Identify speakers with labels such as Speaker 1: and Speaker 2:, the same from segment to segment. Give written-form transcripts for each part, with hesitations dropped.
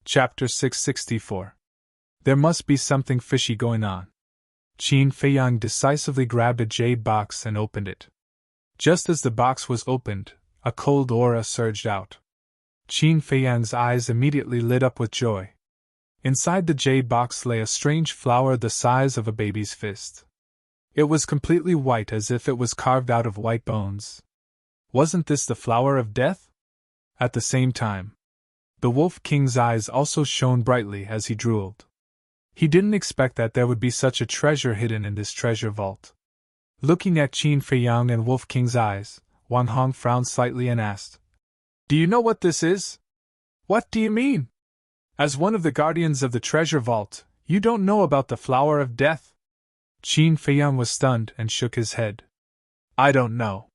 Speaker 1: Chapter 664. There must be something fishy going on. Qin Feiyang decisively grabbed a jade box and opened it. Just as the box was opened, a cold aura surged out. Qin Feiyang's eyes immediately lit up with joy. Inside the jade box lay a strange flower the size of a baby's fist. It was completely white, as if it was carved out of white bones. Wasn't this the flower of death? At the same time, the Wolf King's eyes also shone brightly as he drooled. He didn't expect that there would be such a treasure hidden in this treasure vault. Looking at Qin Feiyang and Wolf King's eyes, Wang Hong frowned slightly and asked, "Do you know what this is?" "What do you mean?" "As one of the guardians of the treasure vault, you don't know about the flower of death?" Qin Feiyang was stunned and shook his head. "I don't know."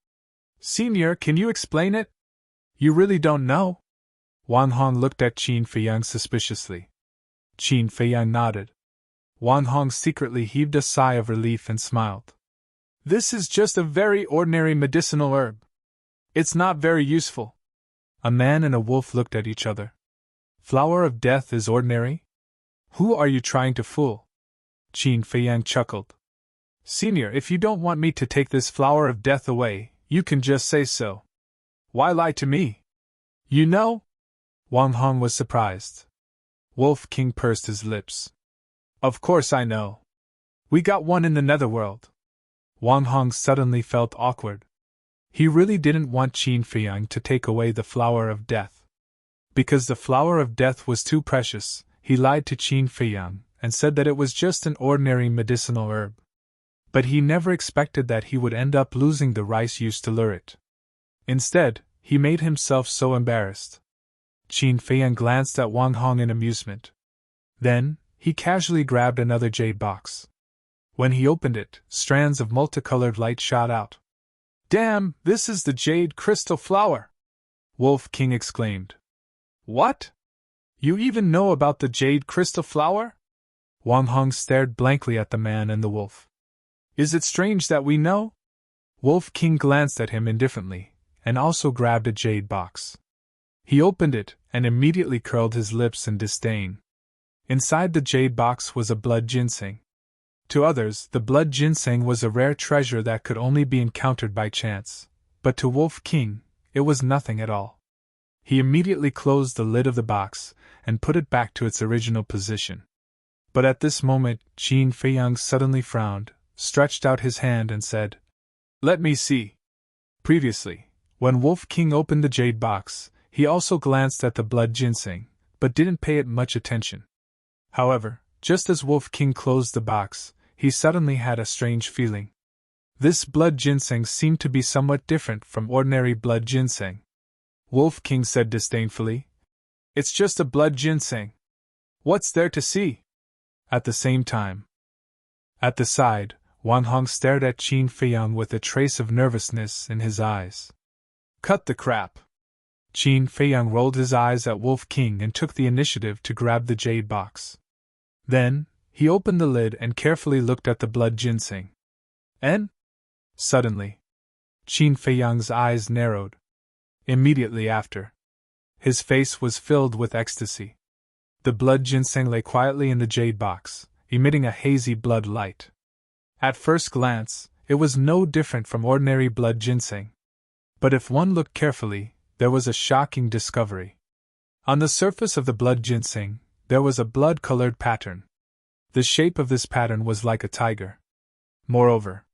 Speaker 1: "Senior, can you explain it?" "You really don't know?" Wang Hong looked at Qin Feiyang suspiciously. Qin Feiyang nodded. Wang Hong secretly heaved a sigh of relief and smiled. "This is just a very ordinary medicinal herb. It's not very useful." A man and a wolf looked at each other. "Flower of death is ordinary? Who are you trying to fool?" Qin Feiyang chuckled. "Senior, if you don't want me to take this flower of death away, you can just say so. Why lie to me? You know?" Wang Hong was surprised. Wolf King pursed his lips. "Of course I know. We got one in the netherworld." Wang Hong suddenly felt awkward. He really didn't want Qin Feiyang to take away the flower of death. Because the flower of death was too precious, he lied to Qin Feiyang and said that it was just an ordinary medicinal herb. But he never expected that he would end up losing the rice used to lure it. Instead, he made himself so embarrassed. Qin Feiyang glanced at Wang Hong in amusement. Then, he casually grabbed another jade box. When he opened it, strands of multicolored light shot out. "Damn, this is the jade crystal flower!" Wolf King exclaimed. "What? You even know about the jade crystal flower?" Wang Hong stared blankly at the man and the wolf. "Is it strange that we know?" Wolf King glanced at him indifferently, and also grabbed a jade box. He opened it, and immediately curled his lips in disdain. Inside the jade box was a blood ginseng. To others, the blood ginseng was a rare treasure that could only be encountered by chance, but to Wolf King, it was nothing at all. He immediately closed the lid of the box, and put it back to its original position. But at this moment, Qin Feiyang suddenly frowned, stretched out his hand and said, "Let me see." Previously, when Wolf King opened the jade box, he also glanced at the blood ginseng, but didn't pay it much attention. However, just as Wolf King closed the box, he suddenly had a strange feeling. This blood ginseng seemed to be somewhat different from ordinary blood ginseng. Wolf King said disdainfully, "It's just a blood ginseng. What's there to see?" At the same time, at the side, Wang Hong stared at Qin Feiyang with a trace of nervousness in his eyes. "Cut the crap." Qin Feiyang rolled his eyes at Wolf King and took the initiative to grab the jade box. Then, he opened the lid and carefully looked at the blood ginseng. "And?" Suddenly, Qin Feiyang's eyes narrowed. Immediately after, his face was filled with ecstasy. The blood ginseng lay quietly in the jade box, emitting a hazy blood light. At first glance, it was no different from ordinary blood ginseng. But if one looked carefully, there was a shocking discovery. On the surface of the blood ginseng, there was a blood-colored pattern. The shape of this pattern was like a tiger. Moreover,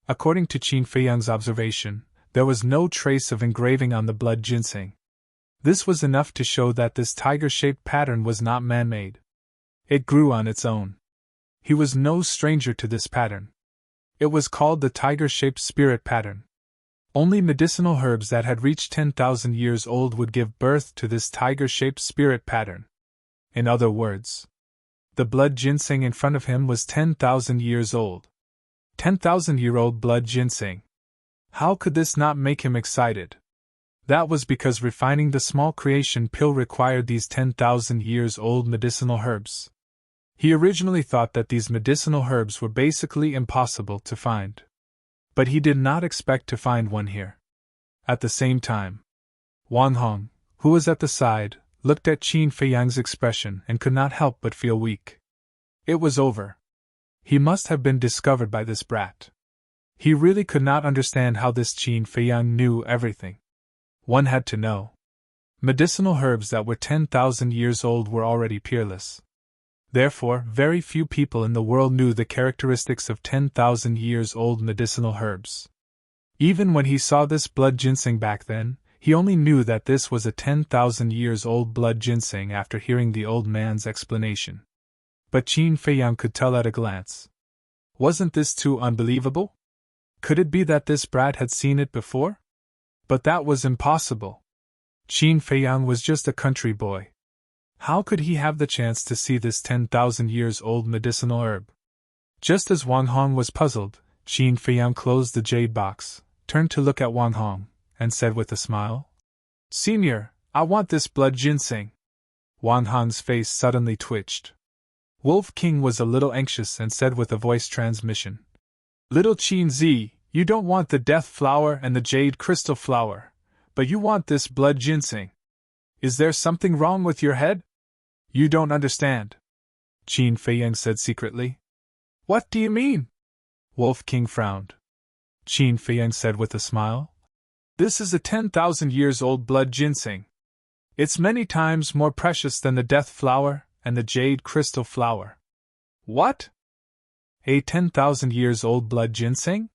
Speaker 1: according to Qin Feiyang's observation, there was no trace of engraving on the blood ginseng. This was enough to show that this tiger-shaped pattern was not man-made. It grew on its own. He was no stranger to this pattern. It was called the tiger-shaped spirit pattern. Only medicinal herbs that had reached 10,000 years old would give birth to this tiger-shaped spirit pattern. In other words, the blood ginseng in front of him was 10,000 years old. 10,000-year-old blood ginseng. How could this not make him excited? That was because refining the small creation pill required these 10,000 years old medicinal herbs. He originally thought that these medicinal herbs were basically impossible to find. But he did not expect to find one here. At the same time, Wang Hong, who was at the side, looked at Qin Feiyang's expression and could not help but feel weak. It was over. He must have been discovered by this brat. He really could not understand how this Qin Feiyang knew everything. One had to know. Medicinal herbs that were 10,000 years old were already peerless. Therefore, very few people in the world knew the characteristics of 10,000 years old medicinal herbs. Even when he saw this blood ginseng back then, he only knew that this was a 10,000 years old blood ginseng after hearing the old man's explanation. But Qin Feiyang could tell at a glance. Wasn't this too unbelievable? Could it be that this brat had seen it before? But that was impossible. Qin Feiyang was just a country boy. How could he have the chance to see this 10,000 years old medicinal herb? Just as Wang Hong was puzzled, Qin Feiyang closed the jade box, turned to look at Wang Hong, and said with a smile, "Senior, I want this blood ginseng." Wang Hong's face suddenly twitched. Wolf King was a little anxious and said with a voice transmission, "Little Qin Zi, you don't want the death flower and the jade crystal flower, but you want this blood ginseng. Is there something wrong with your head? You don't understand," Qin Feiyang said secretly. "What do you mean?" Wolf King frowned. Qin Feiyang said with a smile, "This is a 10,000 years old blood ginseng. It's many times more precious than the death flower and the jade crystal flower." "What? A 10,000 years old blood ginseng?"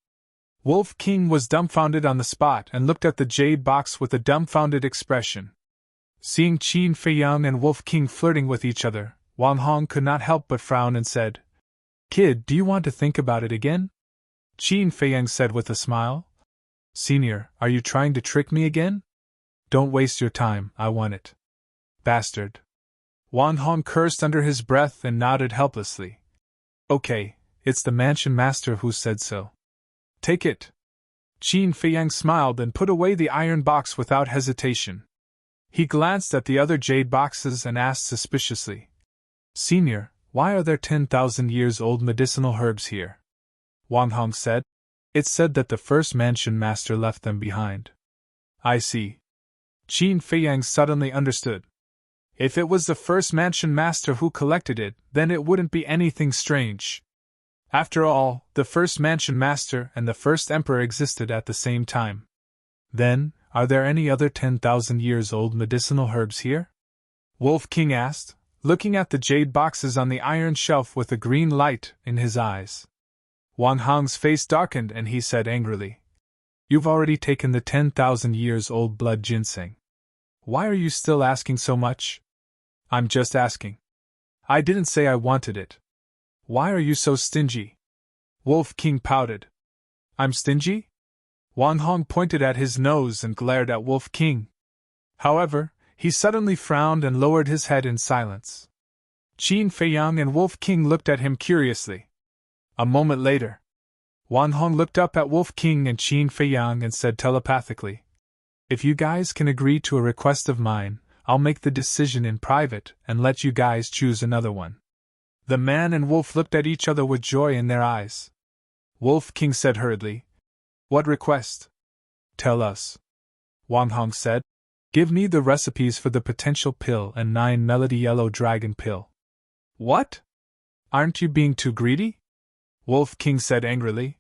Speaker 1: Wolf King was dumbfounded on the spot and looked at the jade box with a dumbfounded expression. Seeing Qin Feiyang and Wolf King flirting with each other, Wang Hong could not help but frown and said, "Kid, do you want to think about it again?" Qin Feiyang said with a smile, "Senior, are you trying to trick me again? Don't waste your time, I want it." "Bastard." Wang Hong cursed under his breath and nodded helplessly. "Okay, it's the mansion master who said so. Take it." Qin Feiyang smiled and put away the iron box without hesitation. He glanced at the other jade boxes and asked suspiciously, "Senior, why are there 10,000 years old medicinal herbs here?" Wang Hong said, "It's said that the first mansion master left them behind." "I see." Qin Feiyang suddenly understood. If it was the first mansion master who collected it, then it wouldn't be anything strange. After all, the first mansion master and the first emperor existed at the same time. Then, are there any other 10,000 years old medicinal herbs here? Wolf King asked, looking at the jade boxes on the iron shelf with a green light in his eyes. Wang Hong's face darkened and he said angrily, "You've already taken the 10,000 years old blood ginseng. Why are you still asking so much?" "I'm just asking. I didn't say I wanted it. Why are you so stingy?" Wolf King pouted. "I'm stingy?" Wang Hong pointed at his nose and glared at Wolf King. However, he suddenly frowned and lowered his head in silence. Qin Feiyang and Wolf King looked at him curiously. A moment later, Wang Hong looked up at Wolf King and Qin Feiyang and said telepathically, "If you guys can agree to a request of mine, I'll make the decision in private and let you guys choose another one." The man and Wolf looked at each other with joy in their eyes. Wolf King said hurriedly, "What request?" "Tell us." Wang Hong said, "Give me the recipes for the potential pill and 9 melody yellow dragon pill." "What? Aren't you being too greedy?" Wolf King said angrily.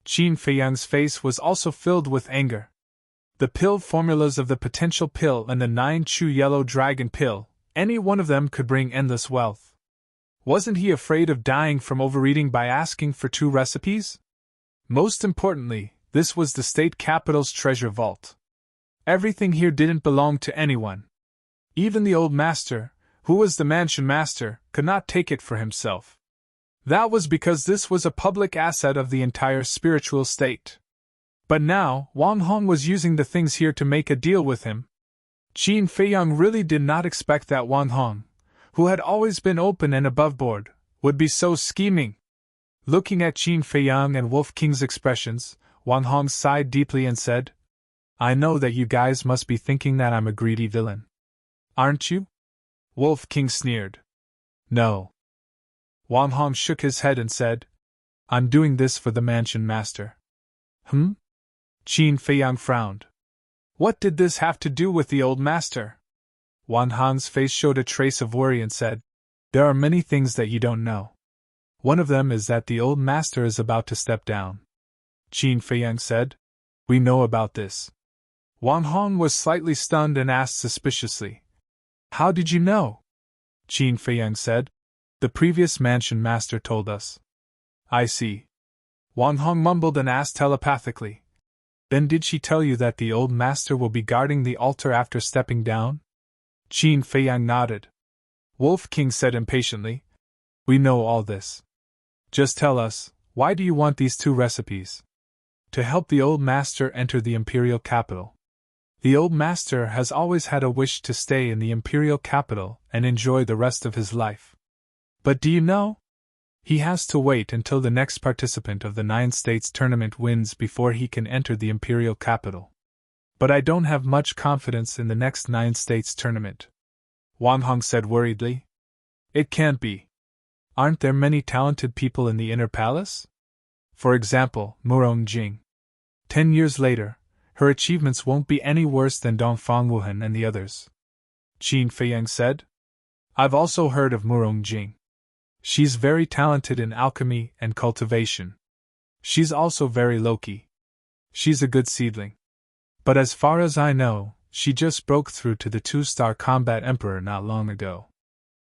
Speaker 1: Qin Feiyang's face was also filled with anger. The pill formulas of the potential pill and the 9 Chu yellow dragon pill, any one of them could bring endless wealth. Wasn't he afraid of dying from overeating by asking for 2 recipes? Most importantly, this was the state capital's treasure vault. Everything here didn't belong to anyone. Even the old master, who was the mansion master, could not take it for himself. That was because this was a public asset of the entire spiritual state. But now, Wang Hong was using the things here to make a deal with him. Qin Feiyang really did not expect that Wang Hong, who had always been open and aboveboard, would be so scheming. Looking at Qin Feiyang and Wolf King's expressions, Wang Hong sighed deeply and said, "I know that you guys must be thinking that I'm a greedy villain. Aren't you?" Wolf King sneered. "No." Wang Hong shook his head and said, "I'm doing this for the mansion master." "Hmm?" Qin Feiyang frowned. What did this have to do with the old master? Wan Hong's face showed a trace of worry and said, "There are many things that you don't know. One of them is that the old master is about to step down." Qin Feiyang said, "We know about this." Wan Hong was slightly stunned and asked suspiciously, "How did you know?" Qin Feiyang said, "The previous mansion master told us." "I see." Wan Hong mumbled and asked telepathically, "Then did she tell you that the old master will be guarding the altar after stepping down?" Qin Feiyang nodded. Wolf King said impatiently, "We know all this. Just tell us, why do you want these 2 recipes?" "To help the old master enter the imperial capital. The old master has always had a wish to stay in the imperial capital and enjoy the rest of his life. But do you know? He has to wait until the next participant of the 9 States tournament wins before he can enter the imperial capital. But I don't have much confidence in the next 9 States tournament." Wang Hong said worriedly. "It can't be. Aren't there many talented people in the inner palace? For example, Murong Jing. 10 years later, her achievements won't be any worse than Dongfang Wuhan and the others." Qin Feiyang said, "I've also heard of Murong Jing. She's very talented in alchemy and cultivation. She's also very low-key. She's a good seedling. But as far as I know, she just broke through to the 2-star combat emperor not long ago.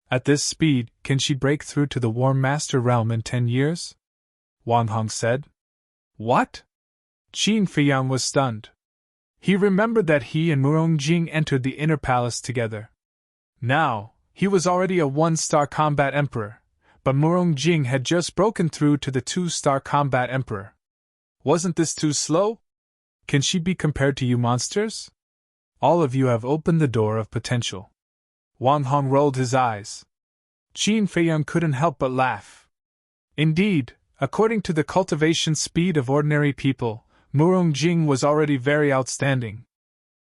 Speaker 1: At this speed, can she break through to the War Master realm in 10 years? Wang Hong said. What? Qin Feiyang was stunned. He remembered that he and Murong Jing entered the inner palace together. Now, he was already a 1-star combat emperor, but Murong Jing had just broken through to the 2-star combat emperor. Wasn't this too slow? Can she be compared to you monsters? All of you have opened the door of potential. Wang Hong rolled his eyes. Qin Feiyang couldn't help but laugh. Indeed, according to the cultivation speed of ordinary people, Murong Jing was already very outstanding.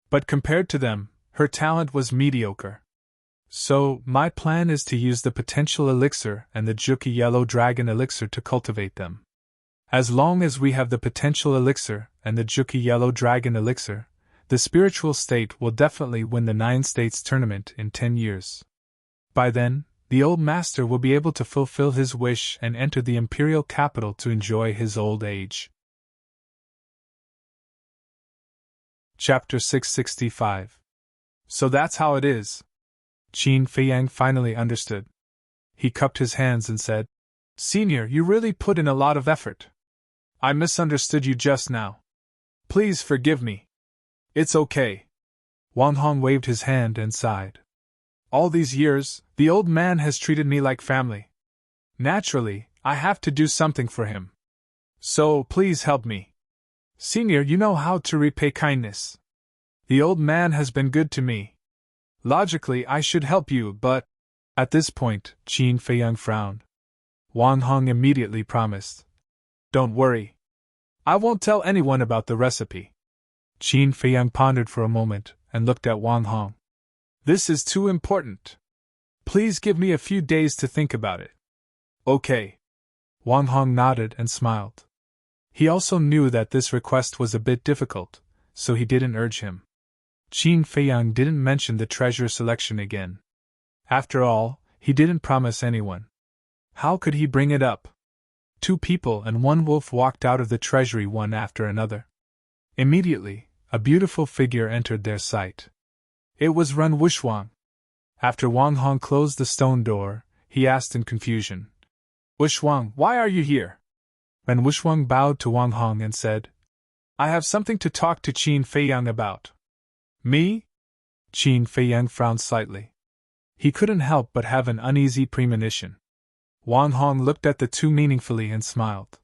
Speaker 1: But compared to them, her talent was mediocre. So, my plan is to use the potential elixir and the Juki Yellow Dragon elixir to cultivate them. As long as we have the potential elixir and the Juki Yellow Dragon elixir, the spiritual state will definitely win the 9 States tournament in 10 years. By then, the old master will be able to fulfill his wish and enter the imperial capital to enjoy his old age. Chapter 665. So that's how it is. Qin Feiyang finally understood. He cupped his hands and said, Senior, you really put in a lot of effort. I misunderstood you just now. Please forgive me. It's okay. Wang Hong waved his hand and sighed. All these years, the old man has treated me like family. Naturally, I have to do something for him. So, please help me. Senior, you know how to repay kindness. The old man has been good to me. Logically, I should help you, but... At this point, Qin Feiyang frowned. Wang Hong immediately promised. Don't worry. I won't tell anyone about the recipe. Qin Feiyang pondered for a moment and looked at Wang Hong. This is too important. Please give me a few days to think about it. Okay. Wang Hong nodded and smiled. He also knew that this request was a bit difficult, so he didn't urge him. Qin Feiyang didn't mention the treasure selection again. After all, he didn't promise anyone. How could he bring it up? 2 people and 1 wolf walked out of the treasury one after another. Immediately, a beautiful figure entered their sight. It was Ren Wushwang. After Wang Hong closed the stone door, he asked in confusion, Wushwang, why are you here? Ren Wushwang bowed to Wang Hong and said, I have something to talk to Qin Feiyang about. Me? Qin Feiyang frowned slightly. He couldn't help but have an uneasy premonition. Wang Hong looked at the 2 meaningfully and smiled.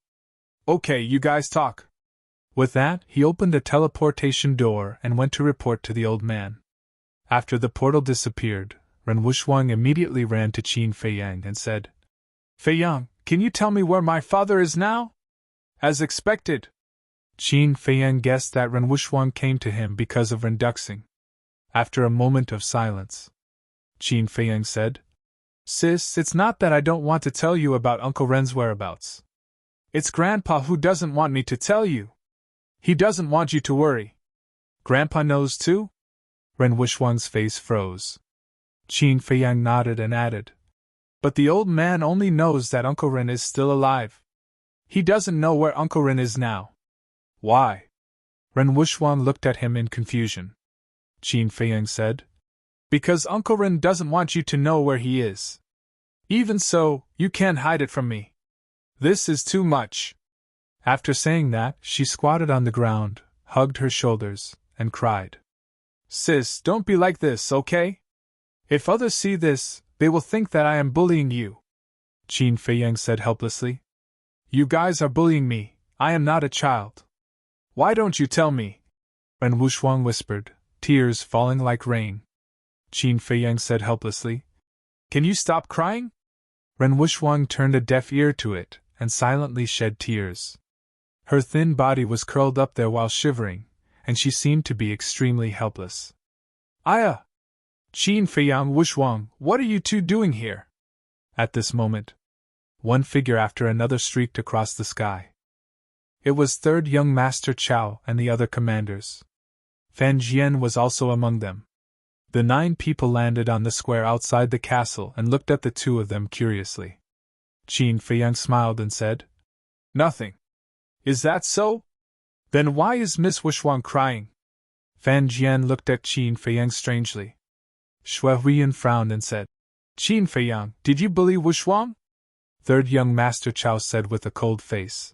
Speaker 1: Okay, you guys talk. With that, he opened a teleportation door and went to report to the old man. After the portal disappeared, Ren Wushwang immediately ran to Qin Feiyang and said, Feiyang, can you tell me where my father is now? As expected. Qin Feiyang guessed that Ren Wushwang came to him because of Ren Duxing. After a moment of silence, Qin Feiyang said, Sis, it's not that I don't want to tell you about Uncle Ren's whereabouts. It's Grandpa who doesn't want me to tell you. He doesn't want you to worry. Grandpa knows too? Ren Wushwang's face froze. Qin Feiyang nodded and added, "But the old man only knows that Uncle Ren is still alive. He doesn't know where Uncle Ren is now." "Why?" Ren Wushwang looked at him in confusion. Qin Feiyang said, "Because Uncle Ren doesn't want you to know where he is. Even so, you can't hide it from me. This is too much." After saying that, she squatted on the ground, hugged her shoulders, and cried, "Sis, don't be like this, okay? If others see this, they will think that I am bullying you." Qin Feiyang said helplessly, "You guys are bullying me, I am not a child. Why don't you tell me?" Ren Wushwang whispered, tears falling like rain. Qin Feiyang said helplessly, "Can you stop crying?" Ren Wushwang turned a deaf ear to it, and silently shed tears. Her thin body was curled up there while shivering, and she seemed to be extremely helpless. "Aya! Qin Feiyang, Wushwang, what are you two doing here?" At this moment, one figure after another streaked across the sky. It was third young Master Chao and the other commanders. Fan Jian was also among them. The 9 people landed on the square outside the castle and looked at the two of them curiously. Qin Feiyang smiled and said, "Nothing. Is that so? Then why is Miss Wushwang crying?" Fan Jian looked at Qin Feiyang strangely. Xue Huiyan frowned and said, "Qin Feiyang, did you bully Wushwang?" Third young Master Chao said with a cold face,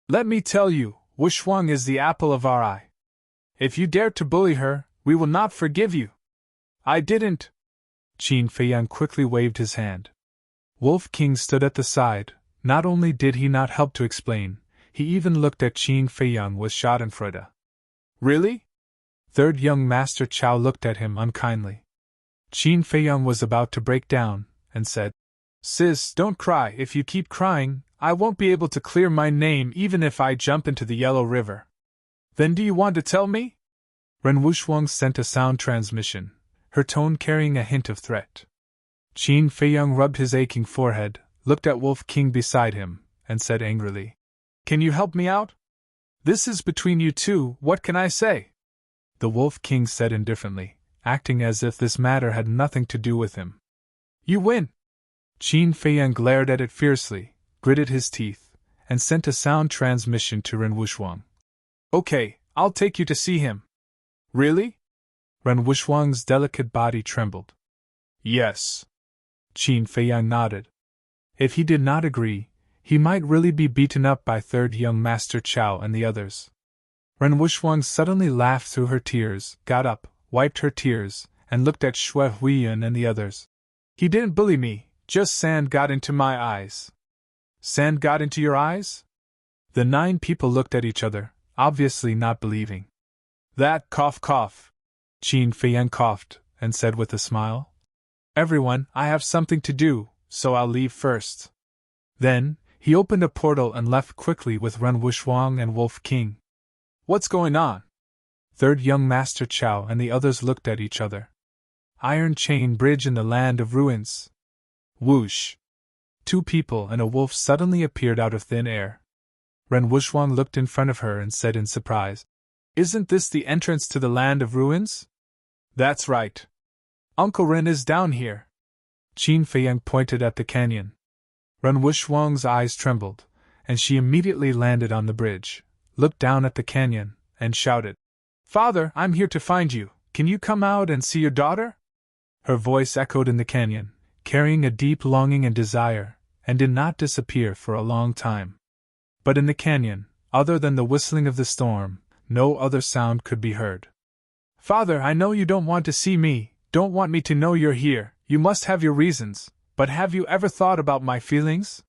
Speaker 1: "Let me tell you, Wushwang is the apple of our eye. If you dare to bully her, we will not forgive you." "I didn't." Qin Feiyang quickly waved his hand. Wolf King stood at the side. Not only did he not help to explain, he even looked at Qin Feiyang with schadenfreude. "Really?" Third young Master Chao looked at him unkindly. Qin Feiyang was about to break down, and said, "Sis, don't cry. If you keep crying, I won't be able to clear my name even if I jump into the Yellow River." "Then do you want to tell me?" Ren Wushwang sent a sound transmission, her tone carrying a hint of threat. Qin Feiyang rubbed his aching forehead, looked at Wolf King beside him, and said angrily, "Can you help me out? This is between you two, what can I say?" The Wolf King said indifferently, acting as if this matter had nothing to do with him. "You win." Qin Feiyang glared at it fiercely, gritted his teeth, and sent a sound transmission to Ren Wushwang. "Okay, I'll take you to see him." "Really?" Ren Wushwang's delicate body trembled. "Yes." Qin Feiyang nodded. If he did not agree, he might really be beaten up by third young Master Chao and the others. Ren Wushwang suddenly laughed through her tears, got up, wiped her tears, and looked at Xue Huiyan and the others. "He didn't bully me, just sand got into my eyes." "Sand got into your eyes?" The 9 people looked at each other, obviously not believing. "That cough cough." Qin Feiyang coughed, and said with a smile, "Everyone, I have something to do, so I'll leave first." Then, he opened a portal and left quickly with Ren Wushwang and Wolf King. "What's going on?" Third young Master Chao and the others looked at each other. "Iron chain bridge in the land of ruins." Whoosh! 2 people and a wolf suddenly appeared out of thin air. Ren Wushwang looked in front of her and said in surprise, "Isn't this the entrance to the land of ruins?" "That's right. Uncle Ren is down here." Qin Feiyang pointed at the canyon. Ren Wushwang's eyes trembled, and she immediately landed on the bridge, looked down at the canyon, and shouted, "Father, I'm here to find you. Can you come out and see your daughter?" Her voice echoed in the canyon, carrying a deep longing and desire, and did not disappear for a long time. But in the canyon, other than the whistling of the storm, no other sound could be heard. "Father, I know you don't want to see me, don't want me to know you're here, you must have your reasons, but have you ever thought about my feelings?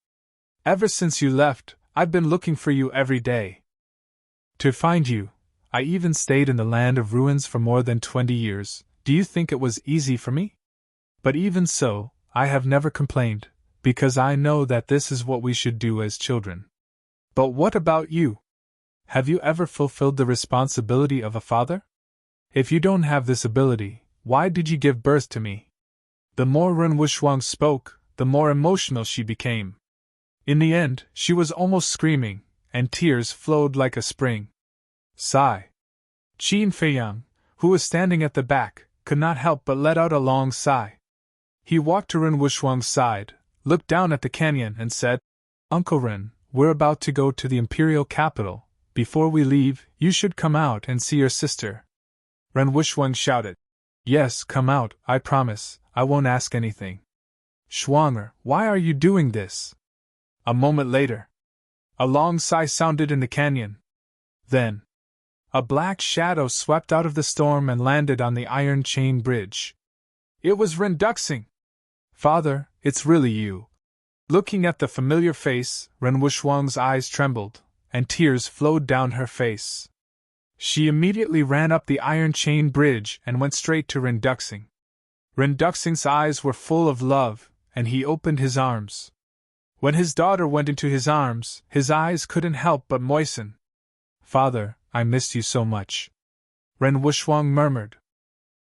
Speaker 1: Ever since you left, I've been looking for you every day. To find you, I even stayed in the land of ruins for more than 20 years, do you think it was easy for me? But even so, I have never complained, because I know that this is what we should do as children. But what about you? Have you ever fulfilled the responsibility of a father? If you don't have this ability, why did you give birth to me?" The more Ren Wushwang spoke, the more emotional she became. In the end, she was almost screaming, and tears flowed like a spring. Sigh. Qin Feiyang, who was standing at the back, could not help but let out a long sigh. He walked to Ren Wushwang's side, looked down at the canyon, and said, Uncle Ren, we're about to go to the imperial capital. Before we leave, you should come out and see your sister. Ren Wushwang shouted, Yes, come out, I promise, I won't ask anything. Schwanger, why are you doing this? A moment later, a long sigh sounded in the canyon. Then, a black shadow swept out of the storm and landed on the iron chain bridge. It was Ren Duxing. Father, it's really you. Looking at the familiar face, Ren Wushwang's eyes trembled, and tears flowed down her face. She immediately ran up the iron chain bridge and went straight to Ren Duxing. Ren Duxing's eyes were full of love, and he opened his arms. When his daughter went into his arms, his eyes couldn't help but moisten. Father, I missed you so much. Ren Wushwang murmured.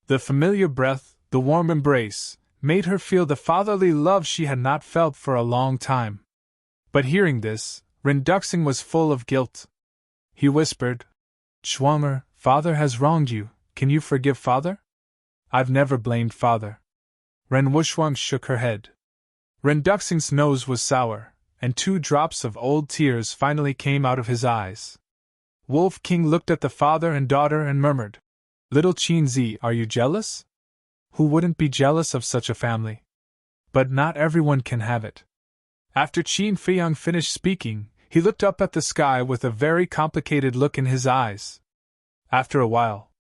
Speaker 1: The familiar breath, the warm embrace, made her feel the fatherly love she had not felt for a long time. But hearing this, Ren Duxing was full of guilt. He whispered, Schwanger, father has wronged you, can you forgive father? I've never blamed father. Ren Wushwang shook her head. Ren Duxing's nose was sour, and 2 drops of old tears finally came out of his eyes. Wolf King looked at the father and daughter and murmured, Little Qin Zi, are you jealous? Who wouldn't be jealous of such a family? But not everyone can have it. After Qin Feiyang finished speaking, he looked up at the sky with a very complicated look in his eyes. After a while,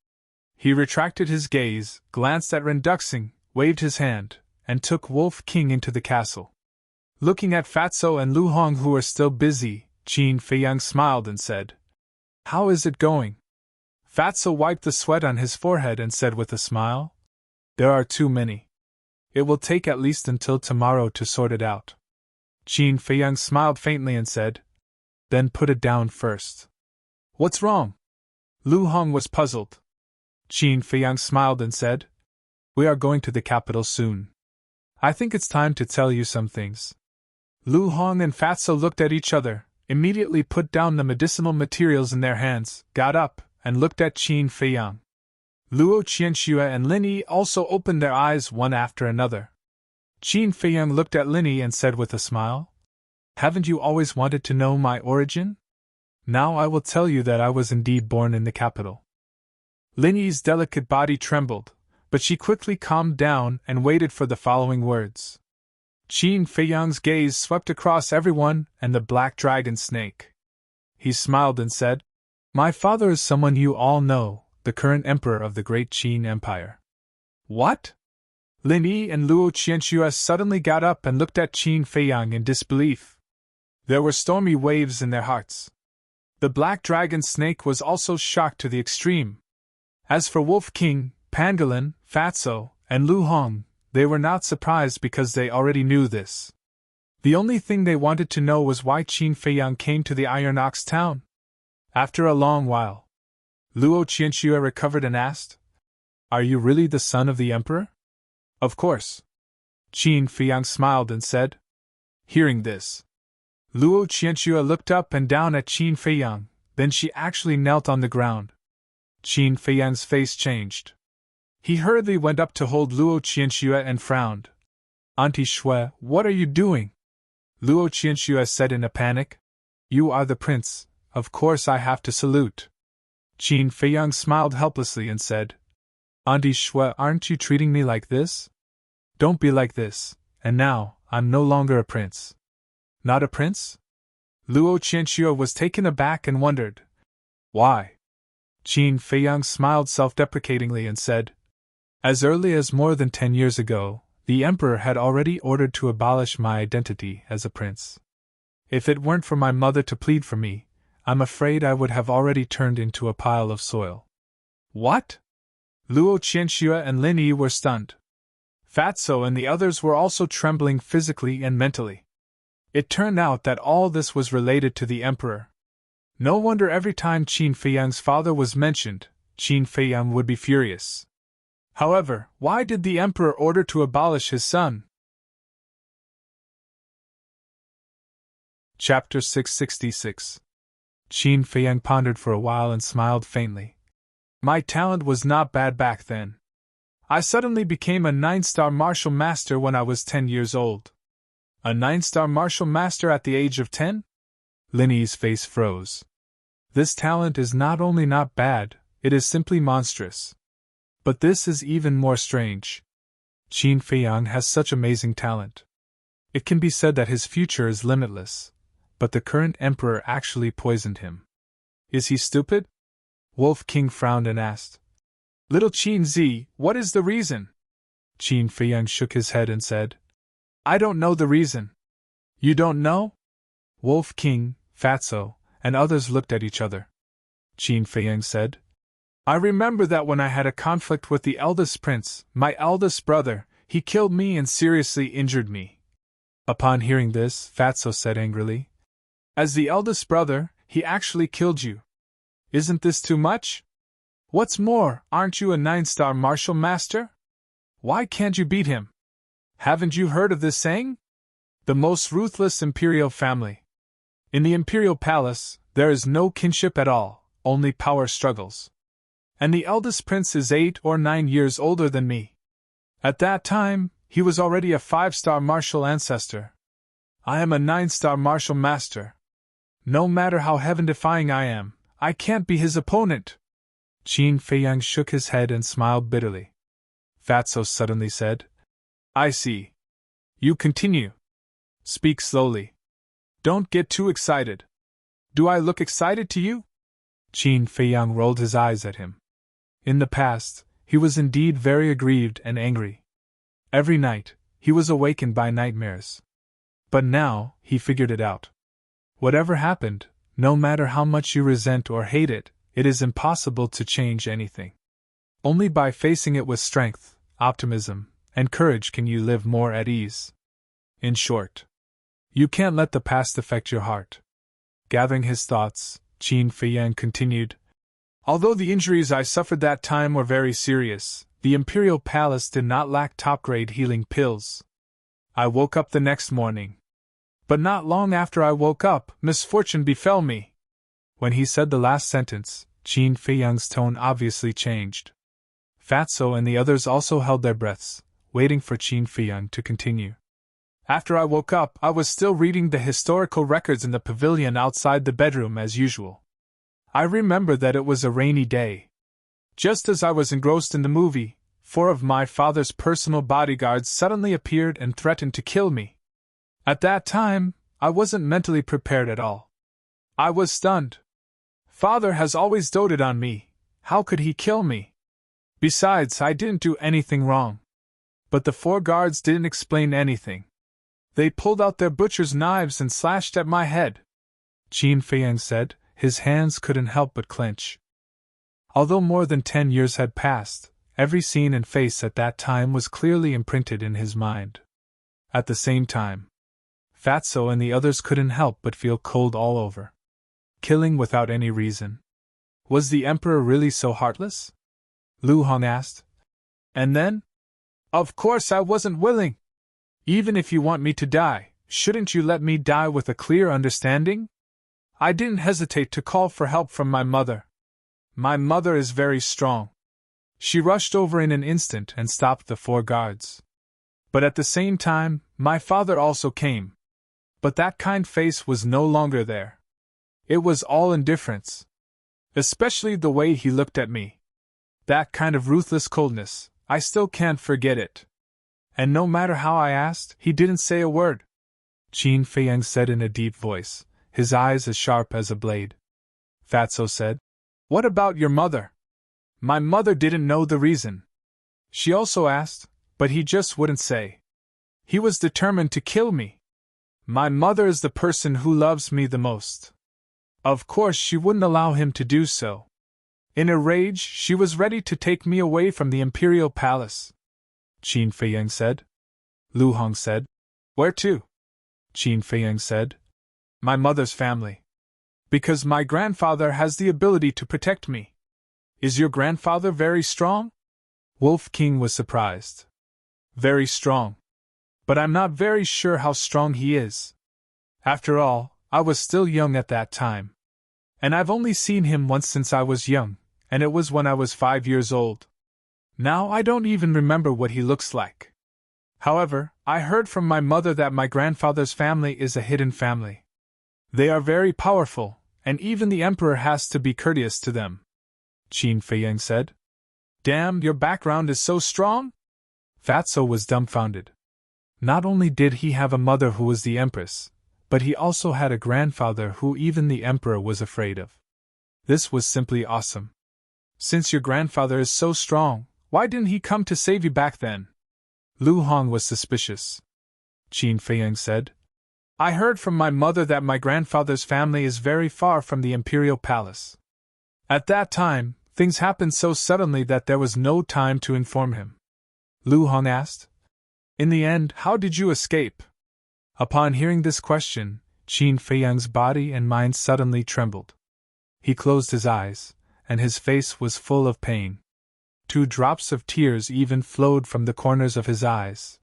Speaker 1: he retracted his gaze, glanced at Ren Duxing, waved his hand, and took Wolf King into the castle. Looking at Fatso and Lu Hong, who were still busy, Qin Feiyang smiled and said, How is it going? Fatso wiped the sweat on his forehead and said with a smile, There are too many. It will take at least until tomorrow to sort it out. Qin Feiyang smiled faintly and said, Then put it down first. What's wrong? Lu Hong was puzzled. Qin Feiyang smiled and said, We are going to the capital soon. I think it's time to tell you some things. Lu Hong and Fatso looked at each other, immediately put down the medicinal materials in their hands, got up, and looked at Qin Feiyang. Luo Qianxue and Lin Yi also opened their eyes one after another. Qin Feiyang looked at Lin Yi and said with a smile, Haven't you always wanted to know my origin? Now I will tell you that I was indeed born in the capital. Lin Yi's delicate body trembled, but she quickly calmed down and waited for the following words. Qin Feiyang's gaze swept across everyone and the black dragon snake. He smiled and said, My father is someone you all know, the current emperor of the great Qin Empire. What? Lin Yi and Luo Qianxue suddenly got up and looked at Qin Feiyang in disbelief. There were stormy waves in their hearts. The black dragon snake was also shocked to the extreme. As for Wolf King, Pangolin, Fatso, and Lu Hong, they were not surprised because they already knew this. The only thing they wanted to know was why Qin Feiyang came to the Iron Ox town. After a long while, Luo Qianxue recovered and asked, Are you really the son of the emperor? Of course. Qin Feiyang smiled and said. Hearing this, Luo Qianxue looked up and down at Qin Feiyang, then she actually knelt on the ground. Qin Feiyang's face changed. He hurriedly went up to hold Luo Qianxue and frowned. Auntie Shui, what are you doing? Luo Qianxue said in a panic. You are the prince, of course I have to salute. Qin Feiyang smiled helplessly and said, Auntie Shui, aren't you treating me like this? Don't be like this, and now, I'm no longer a prince. Not a prince? Luo Qianxue was taken aback and wondered. Why? Qin Feiyang smiled self-deprecatingly and said, As early as more than 10 years ago, the emperor had already ordered to abolish my identity as a prince. If it weren't for my mother to plead for me, I'm afraid I would have already turned into a pile of soil. What? Luo Qianxue and Lin Yi were stunned. Fatso and the others were also trembling physically and mentally. It turned out that all this was related to the emperor. No wonder every time Qin Feiyang's father was mentioned, Qin Feiyang would be furious. However, why did the emperor order to abolish his son? Chapter 666. Qin Feiyang pondered for a while and smiled faintly. My talent was not bad back then. I suddenly became a 9-star martial master when I was 10 years old. A 9-star martial master at the age of 10? Linny's face froze. This talent is not only not bad, it is simply monstrous. But this is even more strange. Qin Feiyang has such amazing talent. It can be said that his future is limitless, but the current emperor actually poisoned him. Is he stupid? Wolf King frowned and asked. Little Qin Zi, what is the reason? Qin Feiyang shook his head and said, I don't know the reason. You don't know? Wolf King, Fatso, and others looked at each other. Qin Feiyang said, I remember that when I had a conflict with the eldest prince, my eldest brother, he killed me and seriously injured me. Upon hearing this, Fatso said angrily, As the eldest brother, he actually killed you. Isn't this too much? What's more, aren't you a 9-star martial master? Why can't you beat him? Haven't you heard of this saying? The most ruthless imperial family. In the imperial palace, there is no kinship at all, only power struggles. And the eldest prince is 8 or 9 years older than me. At that time, he was already a 5-star martial ancestor. I am a 9-star martial master. No matter how heaven-defying I am, I can't be his opponent. Qin Feiyang shook his head and smiled bitterly. Fatso suddenly said, I see. You continue. Speak slowly. Don't get too excited. Do I look excited to you? Qin Feiyang rolled his eyes at him. In the past, he was indeed very aggrieved and angry. Every night, he was awakened by nightmares. But now, he figured it out. Whatever happened, no matter how much you resent or hate it, it is impossible to change anything. Only by facing it with strength, optimism, and courage can you live more at ease. In short, you can't let the past affect your heart. Gathering his thoughts, Qin Feiyang continued, Although the injuries I suffered that time were very serious, the imperial palace did not lack top-grade healing pills. I woke up the next morning. But not long after I woke up, misfortune befell me. When he said the last sentence, Qin Feiyang's tone obviously changed. Fatso and the others also held their breaths, waiting for Qin Feiyang to continue. After I woke up, I was still reading the historical records in the pavilion outside the bedroom as usual. I remember that it was a rainy day. Just as I was engrossed in the movie, 4 of my father's personal bodyguards suddenly appeared and threatened to kill me. At that time, I wasn't mentally prepared at all. I was stunned. Father has always doted on me. How could he kill me? Besides, I didn't do anything wrong. But the 4 guards didn't explain anything. They pulled out their butcher's knives and slashed at my head. Qin Feiyang said, his hands couldn't help but clench. Although more than 10 years had passed, every scene and face at that time was clearly imprinted in his mind. At the same time, Fatso and the others couldn't help but feel cold all over. Killing without any reason. Was the emperor really so heartless? Lu Hong asked. And then? Of course I wasn't willing. Even if you want me to die, shouldn't you let me die with a clear understanding? I didn't hesitate to call for help from my mother. My mother is very strong. She rushed over in an instant and stopped the 4 guards. But at the same time, my father also came. But that kind face was no longer there. It was all indifference. Especially the way he looked at me. That kind of ruthless coldness, I still can't forget it. And no matter how I asked, he didn't say a word. Qin Feiyang said in a deep voice, his eyes as sharp as a blade. Fatso said, What about your mother? My mother didn't know the reason. She also asked, but he just wouldn't say. He was determined to kill me. My mother is the person who loves me the most. Of course she wouldn't allow him to do so. In a rage, she was ready to take me away from the imperial palace. Qin Feiyang said. Lu Hong said, Where to? Qin Feiyang said, My mother's family. Because my grandfather has the ability to protect me. Is your grandfather very strong? Wolf King was surprised. Very strong. But I'm not very sure how strong he is. After all, I was still young at that time. And I've only seen him once since I was young, and it was when I was 5 years old. Now I don't even remember what he looks like. However, I heard from my mother that my grandfather's family is a hidden family. They are very powerful, and even the emperor has to be courteous to them," Qin Feiyang said. "Damn, your background is so strong?" Fatso was dumbfounded. Not only did he have a mother who was the empress, but he also had a grandfather who even the emperor was afraid of. This was simply awesome. "Since your grandfather is so strong, why didn't he come to save you back then?" Lu Hong was suspicious. Qin Feiyang said, "I heard from my mother that my grandfather's family is very far from the imperial palace. At that time, things happened so suddenly that there was no time to inform him." Lu Hong asked, "In the end, how did you escape?" Upon hearing this question, Qin Feiyang's body and mind suddenly trembled. He closed his eyes, and his face was full of pain. 2 drops of tears even flowed from the corners of his eyes.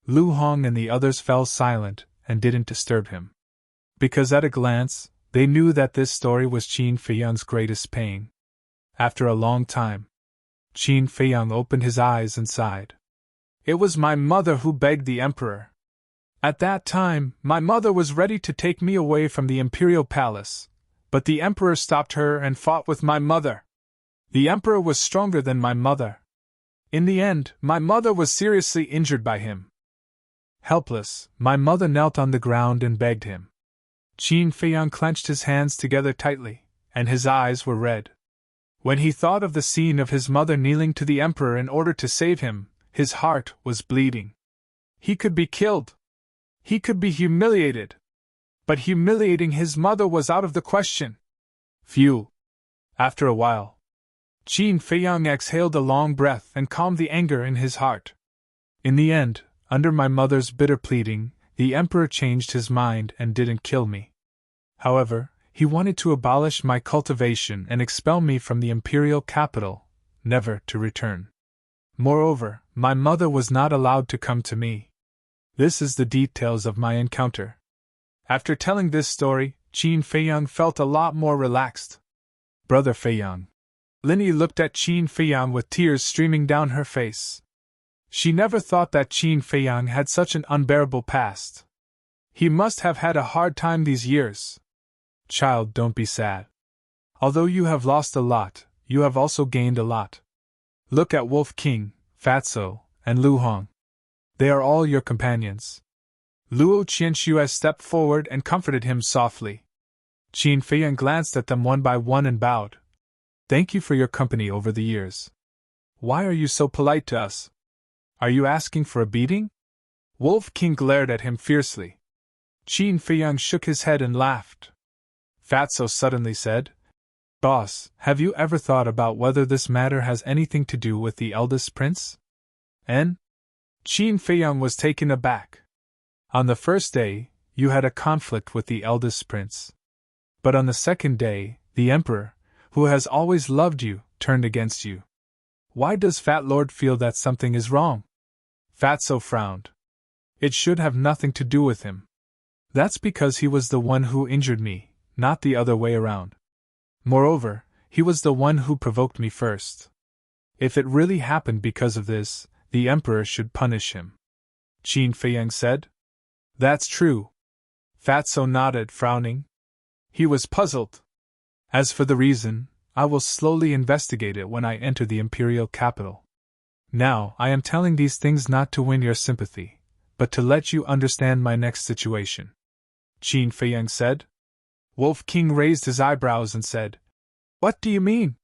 Speaker 1: Lu Hong and the others fell silent and didn't disturb him. Because at a glance, they knew that this story was Qin Feiyang's greatest pain. After a long time, Qin Feiyang opened his eyes and sighed. "It was my mother who begged the emperor. At that time, my mother was ready to take me away from the imperial palace, but the emperor stopped her and fought with my mother. The emperor was stronger than my mother. In the end, my mother was seriously injured by him. Helpless, my mother knelt on the ground and begged him." Qin Feiyang clenched his hands together tightly, and his eyes were red. When he thought of the scene of his mother kneeling to the emperor in order to save him, his heart was bleeding. He could be killed. He could be humiliated. But humiliating his mother was out of the question. Phew. After a while, Qin Feiyang exhaled a long breath and calmed the anger in his heart. "In the end, under my mother's bitter pleading, the emperor changed his mind and didn't kill me. However, he wanted to abolish my cultivation and expel me from the imperial capital, never to return. Moreover, my mother was not allowed to come to me. This is the details of my encounter." After telling this story, Qin Feiyang felt a lot more relaxed. "Brother Feiyang." Linny looked at Qin Feiyang with tears streaming down her face. She never thought that Qin Feiyang had such an unbearable past. He must have had a hard time these years. "Child, don't be sad. Although you have lost a lot, you have also gained a lot. Look at Wolf King, Fatso, and Lu Hong. They are all your companions." Luo Qianxue stepped forward and comforted him softly. Qin Feiyang glanced at them one by one and bowed. "Thank you for your company over the years. Why are you so polite to us? Are you asking for a beating?" Wolf King glared at him fiercely. Qin Feiyang shook his head and laughed. Fatso suddenly said, "Boss, have you ever thought about whether this matter has anything to do with the eldest prince?" "En?" Qin Feiyang was taken aback. "On the first day, you had a conflict with the eldest prince. But on the second day, the emperor, who has always loved you, turned against you. Why does Fat Lord feel that something is wrong?" Fatso frowned. "It should have nothing to do with him. That's because he was the one who injured me, not the other way around. Moreover, he was the one who provoked me first. If it really happened because of this, the emperor should punish him," Qin Feiyang said. "That's true." Fatso nodded, frowning. He was puzzled. "As for the reason, I will slowly investigate it when I enter the imperial capital. Now, I am telling these things not to win your sympathy, but to let you understand my next situation," Qin Feiyang said. Wolf King raised his eyebrows and said, "What do you mean?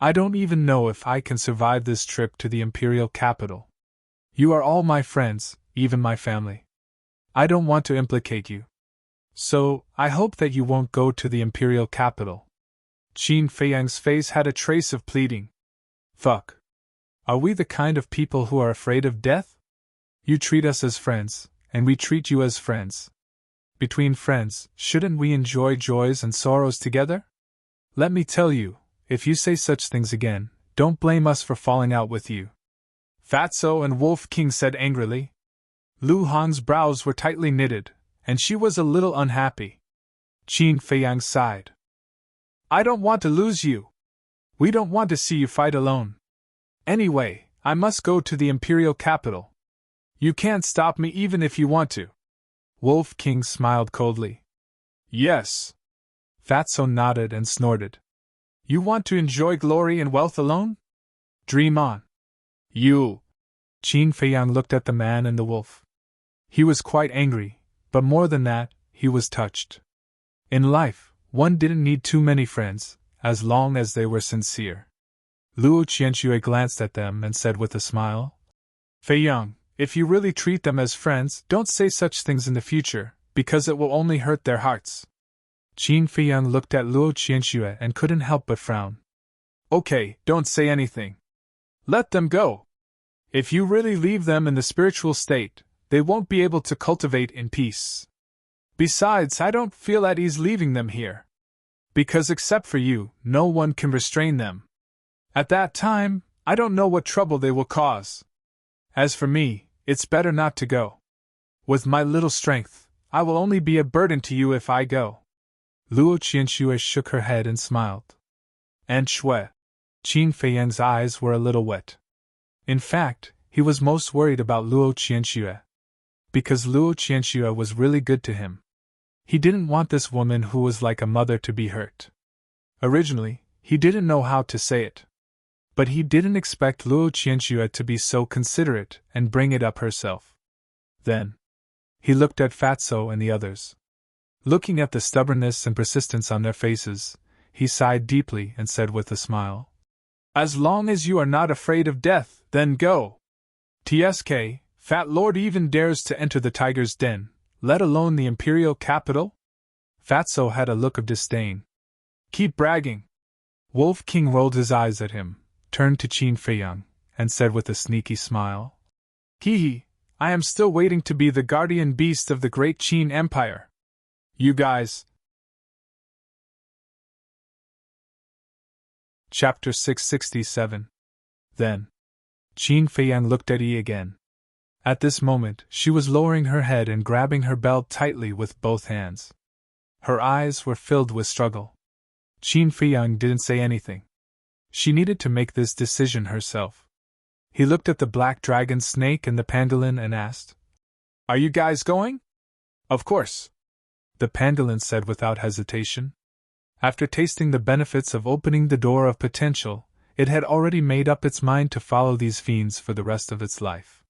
Speaker 1: I don't even know if I can survive this trip to the imperial capital. You are all my friends, even my family. I don't want to implicate you. So, I hope that you won't go to the imperial capital." Qin Feiyang's face had a trace of pleading. "Fuck. Are we the kind of people who are afraid of death? You treat us as friends, and we treat you as friends. Between friends, shouldn't we enjoy joys and sorrows together? Let me tell you, if you say such things again, don't blame us for falling out with you," Fatso and Wolf King said angrily. Lu Hong's brows were tightly knitted, and she was a little unhappy. Qin Feiyang sighed. "I don't want to lose you. We don't want to see you fight alone. Anyway, I must go to the imperial capital. You can't stop me even if you want to. Wolf King smiled coldly. Yes. Fatso nodded and snorted. You want to enjoy glory and wealth alone? Dream on. You. Qin Feiyang looked at the man and the wolf. He was quite angry, but more than that, he was touched. In life, one didn't need too many friends, as long as they were sincere. Luo Qianxue glanced at them and said with a smile, Feiyang, if you really treat them as friends, don't say such things in the future, because it will only hurt their hearts. Qin Feiyang looked at Luo Qianxue and couldn't help but frown. Okay, don't say anything. Let them go. If you really leave them in the spiritual state, they won't be able to cultivate in peace. Besides, I don't feel at ease leaving them here. Because except for you, no one can restrain them. At that time, I don't know what trouble they will cause. As for me, it's better not to go. With my little strength, I will only be a burden to you if I go. Luo Qianxue shook her head and smiled. And Shui. Qin Feiyang's eyes were a little wet. In fact, he was most worried about Luo Qianxue. Because Luo Qianxue was really good to him. He didn't want this woman who was like a mother to be hurt. Originally, he didn't know how to say it. But he didn't expect Luo Qianxue to be so considerate and bring it up herself. Then, he looked at Fatso and the others. Looking at the stubbornness and persistence on their faces, he sighed deeply and said with a smile, As long as you are not afraid of death, then go. TSK, Fat Lord even dares to enter the tiger's den, let alone the imperial capital? Fatso had a look of disdain. Keep bragging. Wolf King rolled his eyes at him, turned to Qin Feiyang, and said with a sneaky smile, Hee, I am still waiting to be the guardian beast of the great Qin Empire. You guys. Chapter 667. Then, Qin Feiyang looked at Yi again. At this moment, she was lowering her head and grabbing her belt tightly with both hands. Her eyes were filled with struggle. Qin Feiyang didn't say anything. She needed to make this decision herself. He looked at the black dragon snake and the pangolin and asked, Are you guys going? Of course. The pangolin said without hesitation. After tasting the benefits of opening the door of potential, it had already made up its mind to follow these fiends for the rest of its life.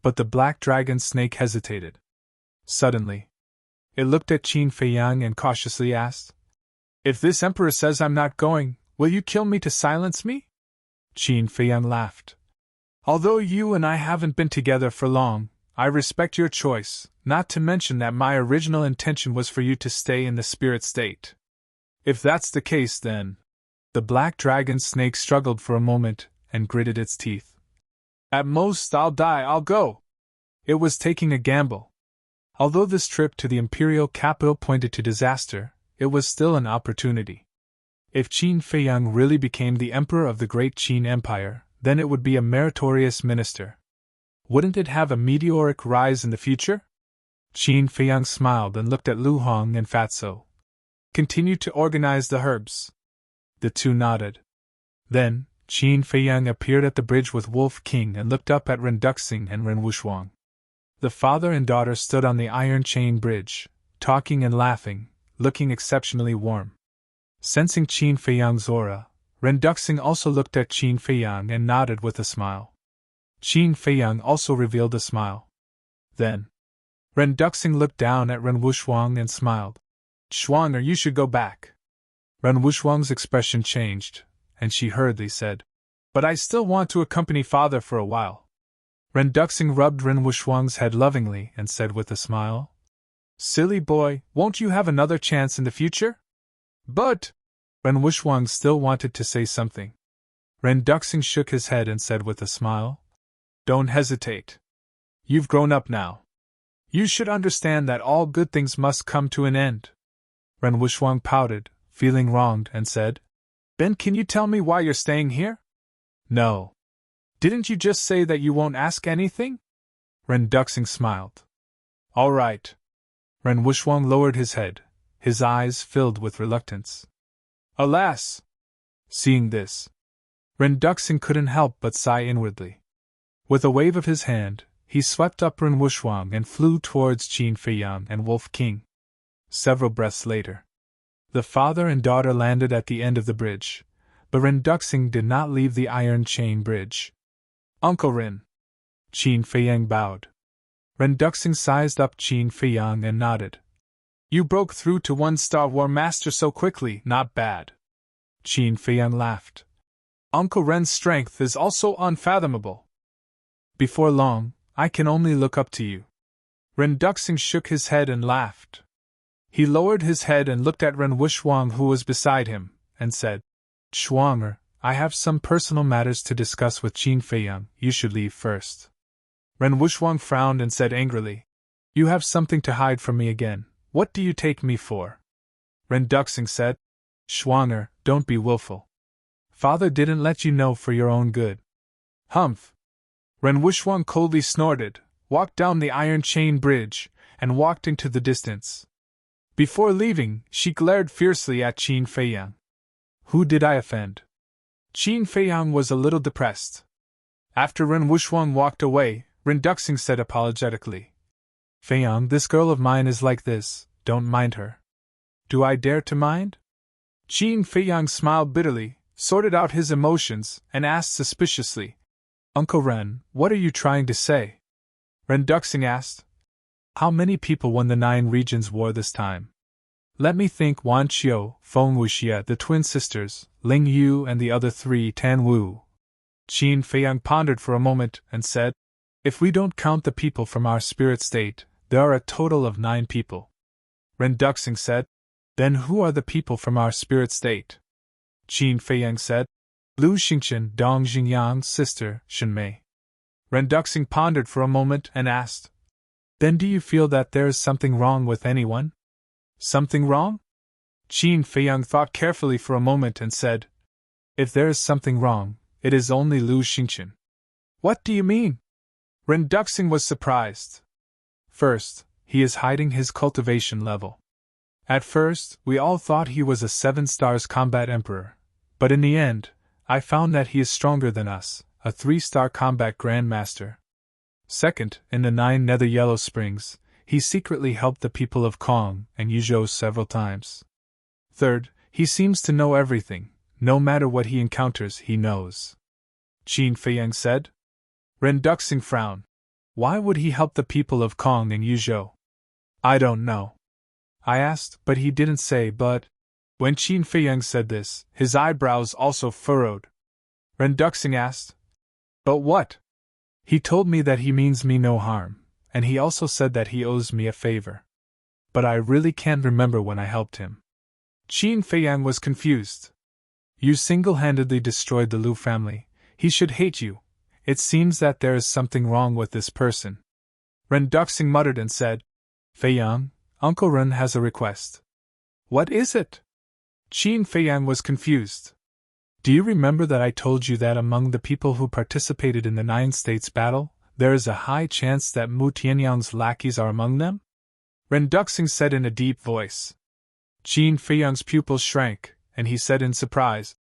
Speaker 1: But the black dragon snake hesitated. Suddenly, it looked at Qin Feiyang and cautiously asked, If this emperor says I'm not going, will you kill me to silence me? Qin Feiyang laughed. Although you and I haven't been together for long, I respect your choice, not to mention that my original intention was for you to stay in the spirit state. If that's the case, then. The black dragon snake struggled for a moment and gritted its teeth. At most I'll die, I'll go. It was taking a gamble. Although this trip to the imperial capital pointed to disaster, it was still an opportunity. If Qin Feiyang really became the emperor of the great Qin Empire, then it would be a meritorious minister. Wouldn't it have a meteoric rise in the future? Qin Feiyang smiled and looked at Lu Hong and Fatso. Continue to organize the herbs. The two nodded. Then, Qin Feiyang appeared at the bridge with Wolf King and looked up at Ren Duxing and Ren Wushuang. The father and daughter stood on the iron chain bridge, talking and laughing, looking exceptionally warm. Sensing Qin Feiyang's aura, Ren Duxing also looked at Qin Feiyang and nodded with a smile. Qin Feiyang also revealed a smile. Then, Ren Duxing looked down at Ren Wushuang and smiled. Shuanger, you should go back. Ren Wushuang's expression changed, and she hurriedly said, But I still want to accompany father for a while. Ren Duxing rubbed Ren Wushuang's head lovingly and said with a smile, Silly boy, won't you have another chance in the future? But Ren Wushuang still wanted to say something. Ren Duxing shook his head and said with a smile, Don't hesitate. You've grown up now. You should understand that all good things must come to an end. Ren Wushuang pouted, feeling wronged, and said, Ben, can you tell me why you're staying here? No. Didn't you just say that you won't ask anything? Ren Duxing smiled. All right. Ren Wushuang lowered his head, his eyes filled with reluctance. Alas! Seeing this, Ren Duxing couldn't help but sigh inwardly. With a wave of his hand, he swept up Ren Wushwang and flew towards Qin Feiyang and Wolf King. Several breaths later, the father and daughter landed at the end of the bridge, but Ren Duxing did not leave the iron chain bridge. Uncle Ren. Qin Feiyang bowed. Ren Duxing sized up Qin Feiyang and nodded. You broke through to 1-star War Master so quickly, not bad. Qin Feiyang laughed. Uncle Ren's strength is also unfathomable. Before long, I can only look up to you. Ren Duxing shook his head and laughed. He lowered his head and looked at Ren Wushwang, who was beside him, and said, Shuanger, I have some personal matters to discuss with Qin Feiyang. You should leave first. Ren Wushwang frowned and said angrily, You have something to hide from me again. What do you take me for? Ren Duxing said, Shuanger, don't be willful. Father didn't let you know for your own good. Humph! Ren Wushwang coldly snorted, walked down the iron chain bridge, and walked into the distance. Before leaving, she glared fiercely at Qin Feiyang. Who did I offend? Qin Feiyang was a little depressed. After Ren Wushwang walked away, Ren Duxing said apologetically, Feiyang, this girl of mine is like this, don't mind her. Do I dare to mind? Qin Feiyang smiled bitterly, sorted out his emotions, and asked suspiciously, Uncle Ren, what are you trying to say? Ren Duxing asked, How many people won the 9 regions war this time? Let me think. Wan Qiu, Feng Wuxia, the twin sisters, Ling Yu and the other 3, Tan Wu. Qin Feiyang pondered for a moment and said, If we don't count the people from our spirit state, there are a total of 9 people. Ren Duxing said, Then who are the people from our spirit state? Qin Feiyang said, Lu Xingqian, Dong Xingyang's sister, Shenmei. Ren Duxing pondered for a moment and asked, Then do you feel that there is something wrong with anyone? Something wrong? Qin Feiyang thought carefully for a moment and said, If there is something wrong, it is only Lu Xingqian. What do you mean? Ren Duxing was surprised. First, he is hiding his cultivation level. At first, we all thought he was a 7 stars combat emperor, but in the end, I found that he is stronger than us, a 3-star combat grandmaster. Second, in the 9 Nether Yellow Springs, he secretly helped the people of Kong and Yuzhou several times. Third, he seems to know everything. No matter what he encounters, he knows. Qin Feiyang said. Ren Duxing frowned. Why would he help the people of Kong and Yuzhou? I don't know. I asked, but he didn't say. But when Qin Feiyang said this, his eyebrows also furrowed. Ren Duxing asked, But what? He told me that he means me no harm, and he also said that he owes me a favor. But I really can't remember when I helped him. Qin Feiyang was confused. You single-handedly destroyed the Lu family. He should hate you. It seems that there is something wrong with this person. Ren Duxing muttered and said, Feiyang, Uncle Ren has a request. What is it? Qin Feiyang was confused. Do you remember that I told you that among the people who participated in the 9 states battle, there is a high chance that Mu Tianyang's lackeys are among them? Ren Duxing said in a deep voice. Qin Feiyang's pupils shrank, and he said in surprise,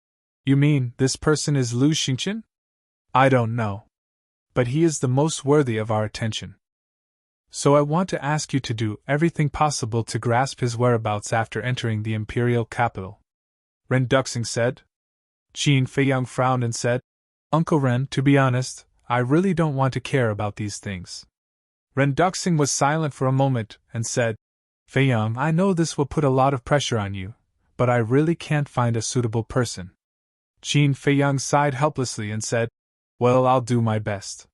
Speaker 1: You mean this person is Lu Xingqian? I don't know. But he is the most worthy of our attention. So I want to ask you to do everything possible to grasp his whereabouts after entering the imperial capital. Ren Duxing said. Qin Feiyang frowned and said, Uncle Ren, to be honest, I really don't want to care about these things. Ren Duxing was silent for a moment and said, Feiyang, I know this will put a lot of pressure on you, but I really can't find a suitable person. Qin Feiyang sighed helplessly and said, Well, I'll do my best.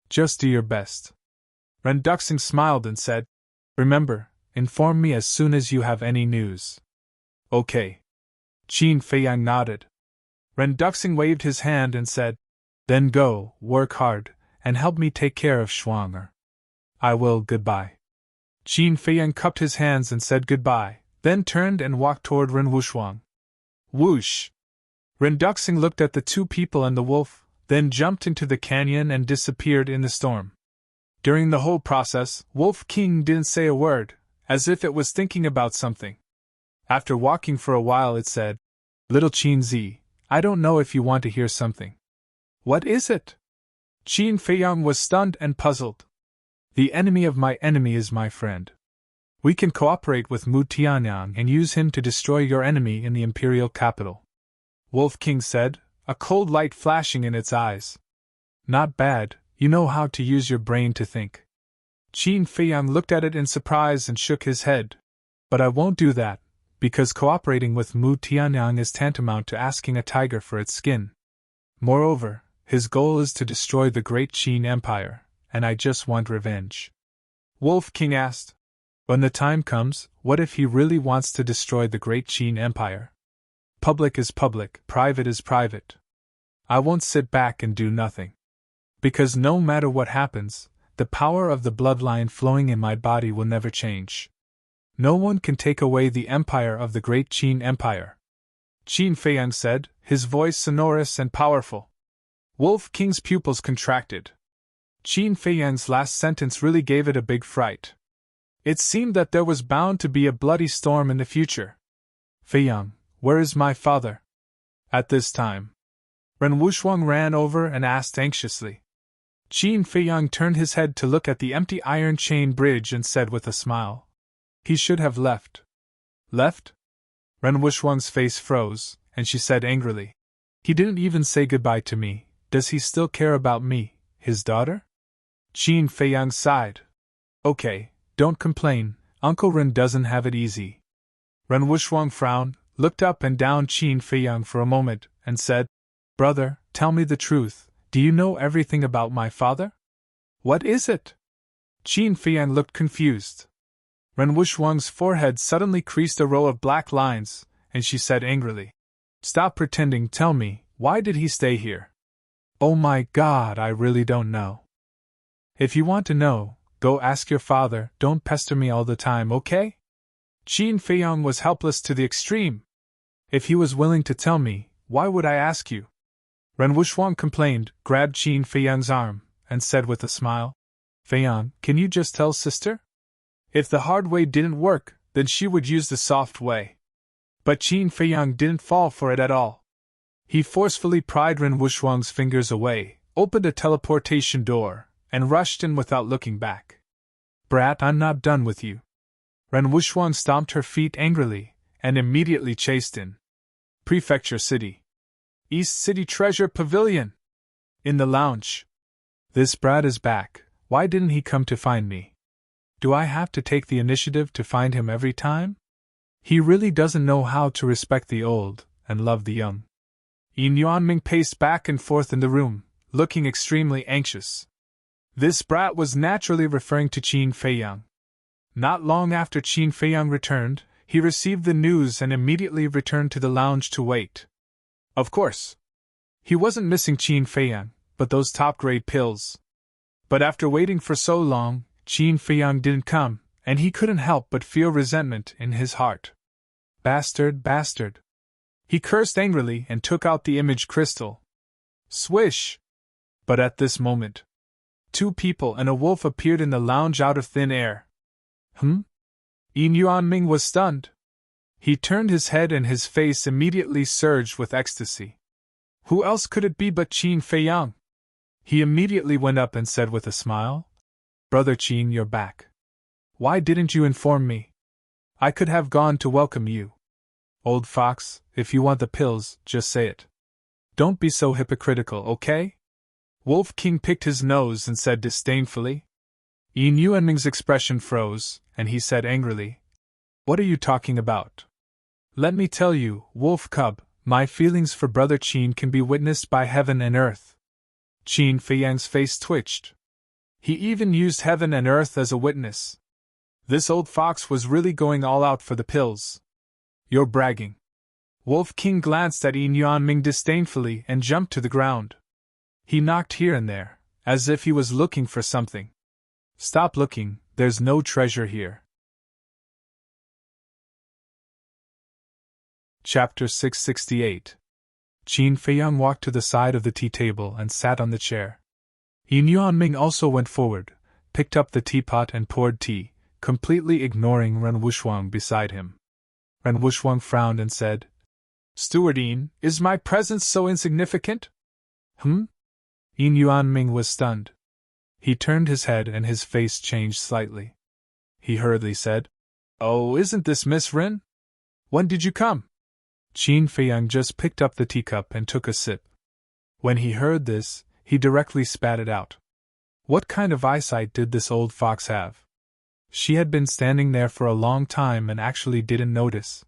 Speaker 1: Just do your best. Ren Duxing smiled and said, Remember, inform me as soon as you have any news. Okay. Qin Feiyang nodded. Ren Duxing waved his hand and said, Then go, work hard, and help me take care of Shuanger. I will. Goodbye. Qin Feiyang cupped his hands and said goodbye, then turned and walked toward Ren Wushwang. Whoosh! Ren Duxing looked at the 2 people and the wolf, then jumped into the canyon and disappeared in the storm. During the whole process, Wolf King didn't say a word, as if it was thinking about something. After walking for a while it said, Little Qin Zi, I don't know if you want to hear something. What is it? Qin Feiyang was stunned and puzzled. The enemy of my enemy is my friend. We can cooperate with Mu Tianyang and use him to destroy your enemy in the imperial capital. Wolf King said, a cold light flashing in its eyes. Not bad, you know how to use your brain to think. Qin Feiyang looked at it in surprise and shook his head. But I won't do that, because cooperating with Mu Tianyang is tantamount to asking a tiger for its skin. Moreover, his goal is to destroy the great Qin Empire, and I just want revenge. Wolf King asked, when the time comes, what if he really wants to destroy the great Qin Empire? Public is public, private is private. I won't sit back and do nothing. Because no matter what happens, the power of the bloodline flowing in my body will never change. No one can take away the empire of the great Qin Empire. Qin Feiyang said, his voice sonorous and powerful. Wolf King's pupils contracted. Qin Feiyang's last sentence really gave it a big fright. It seemed that there was bound to be a bloody storm in the future. Feiyang, where is my father? At this time, Ren Wuxuang ran over and asked anxiously. Qin Feiyang turned his head to look at the empty iron chain bridge and said with a smile, he should have left. Left? Ren Wuxuang's face froze, and she said angrily, he didn't even say goodbye to me. Does he still care about me, his daughter? Qin Feiyang sighed. Okay, don't complain, Uncle Ren doesn't have it easy. Ren Wuxuang frowned, looked up and down Qin Feiyang for a moment, and said, brother, tell me the truth, do you know everything about my father? What is it? Qin Feiyang looked confused. Ren Wuxuang's forehead suddenly creased a row of black lines, and she said angrily, stop pretending, tell me, why did he stay here? Oh my God, I really don't know. If you want to know, go ask your father, don't pester me all the time, okay? Qin Feiyang was helpless to the extreme. If he was willing to tell me, why would I ask you? Ren Wuxuang complained, grabbed Qin Feiyang's arm, and said with a smile, Feiyang, can you just tell sister? If the hard way didn't work, then she would use the soft way. But Qin Feiyang didn't fall for it at all. He forcefully pried Ren Wuxuang's fingers away, opened a teleportation door, and rushed in without looking back. Brat, I'm not done with you. Ren Wuxuang stomped her feet angrily, and immediately chased in. Prefecture City. East City Treasure Pavilion. In the lounge. This brat is back, why didn't he come to find me? Do I have to take the initiative to find him every time? He really doesn't know how to respect the old, and love the young. Yin Yuanming paced back and forth in the room, looking extremely anxious. This brat was naturally referring to Qin Feiyang. Not long after Qin Feiyang returned, he received the news and immediately returned to the lounge to wait. Of course, he wasn't missing Qin Feiyang, but those top-grade pills. But after waiting for so long, Qin Feiyang didn't come, and he couldn't help but feel resentment in his heart. Bastard, bastard. He cursed angrily and took out the image crystal. Swish! But at this moment, 2 people and a wolf appeared in the lounge out of thin air. Yin Yuanming was stunned. He turned his head and his face immediately surged with ecstasy. Who else could it be but Qin Feiyang? He immediately went up and said with a smile, Brother Qin, you're back. Why didn't you inform me? I could have gone to welcome you. Old fox, if you want the pills, just say it. Don't be so hypocritical, okay? Wolf King picked his nose and said disdainfully. Yin Yuanming's expression froze, and he said angrily, What are you talking about? Let me tell you, Wolf Cub, my feelings for Brother Qin can be witnessed by heaven and earth. Qin Feiyang's face twitched. He even used heaven and earth as a witness. This old fox was really going all out for the pills. You're bragging. Wolf King glanced at Yin Yuanming disdainfully and jumped to the ground. He knocked here and there, as if he was looking for something. Stop looking, there's no treasure here. Chapter 668. Qin Feiyang walked to the side of the tea table and sat on the chair. Yin Yuanming also went forward, picked up the teapot and poured tea, completely ignoring Ren Wuxuang beside him. Ren Wuxuang frowned and said, Stewardine, is my presence so insignificant? Yin Yuanming was stunned. He turned his head and his face changed slightly. He hurriedly said, "Oh, isn't this Miss Rin? When did you come?" Qin Feiyang just picked up the teacup and took a sip. When he heard this, he directly spat it out. What kind of eyesight did this old fox have? She had been standing there for a long time and actually didn't notice.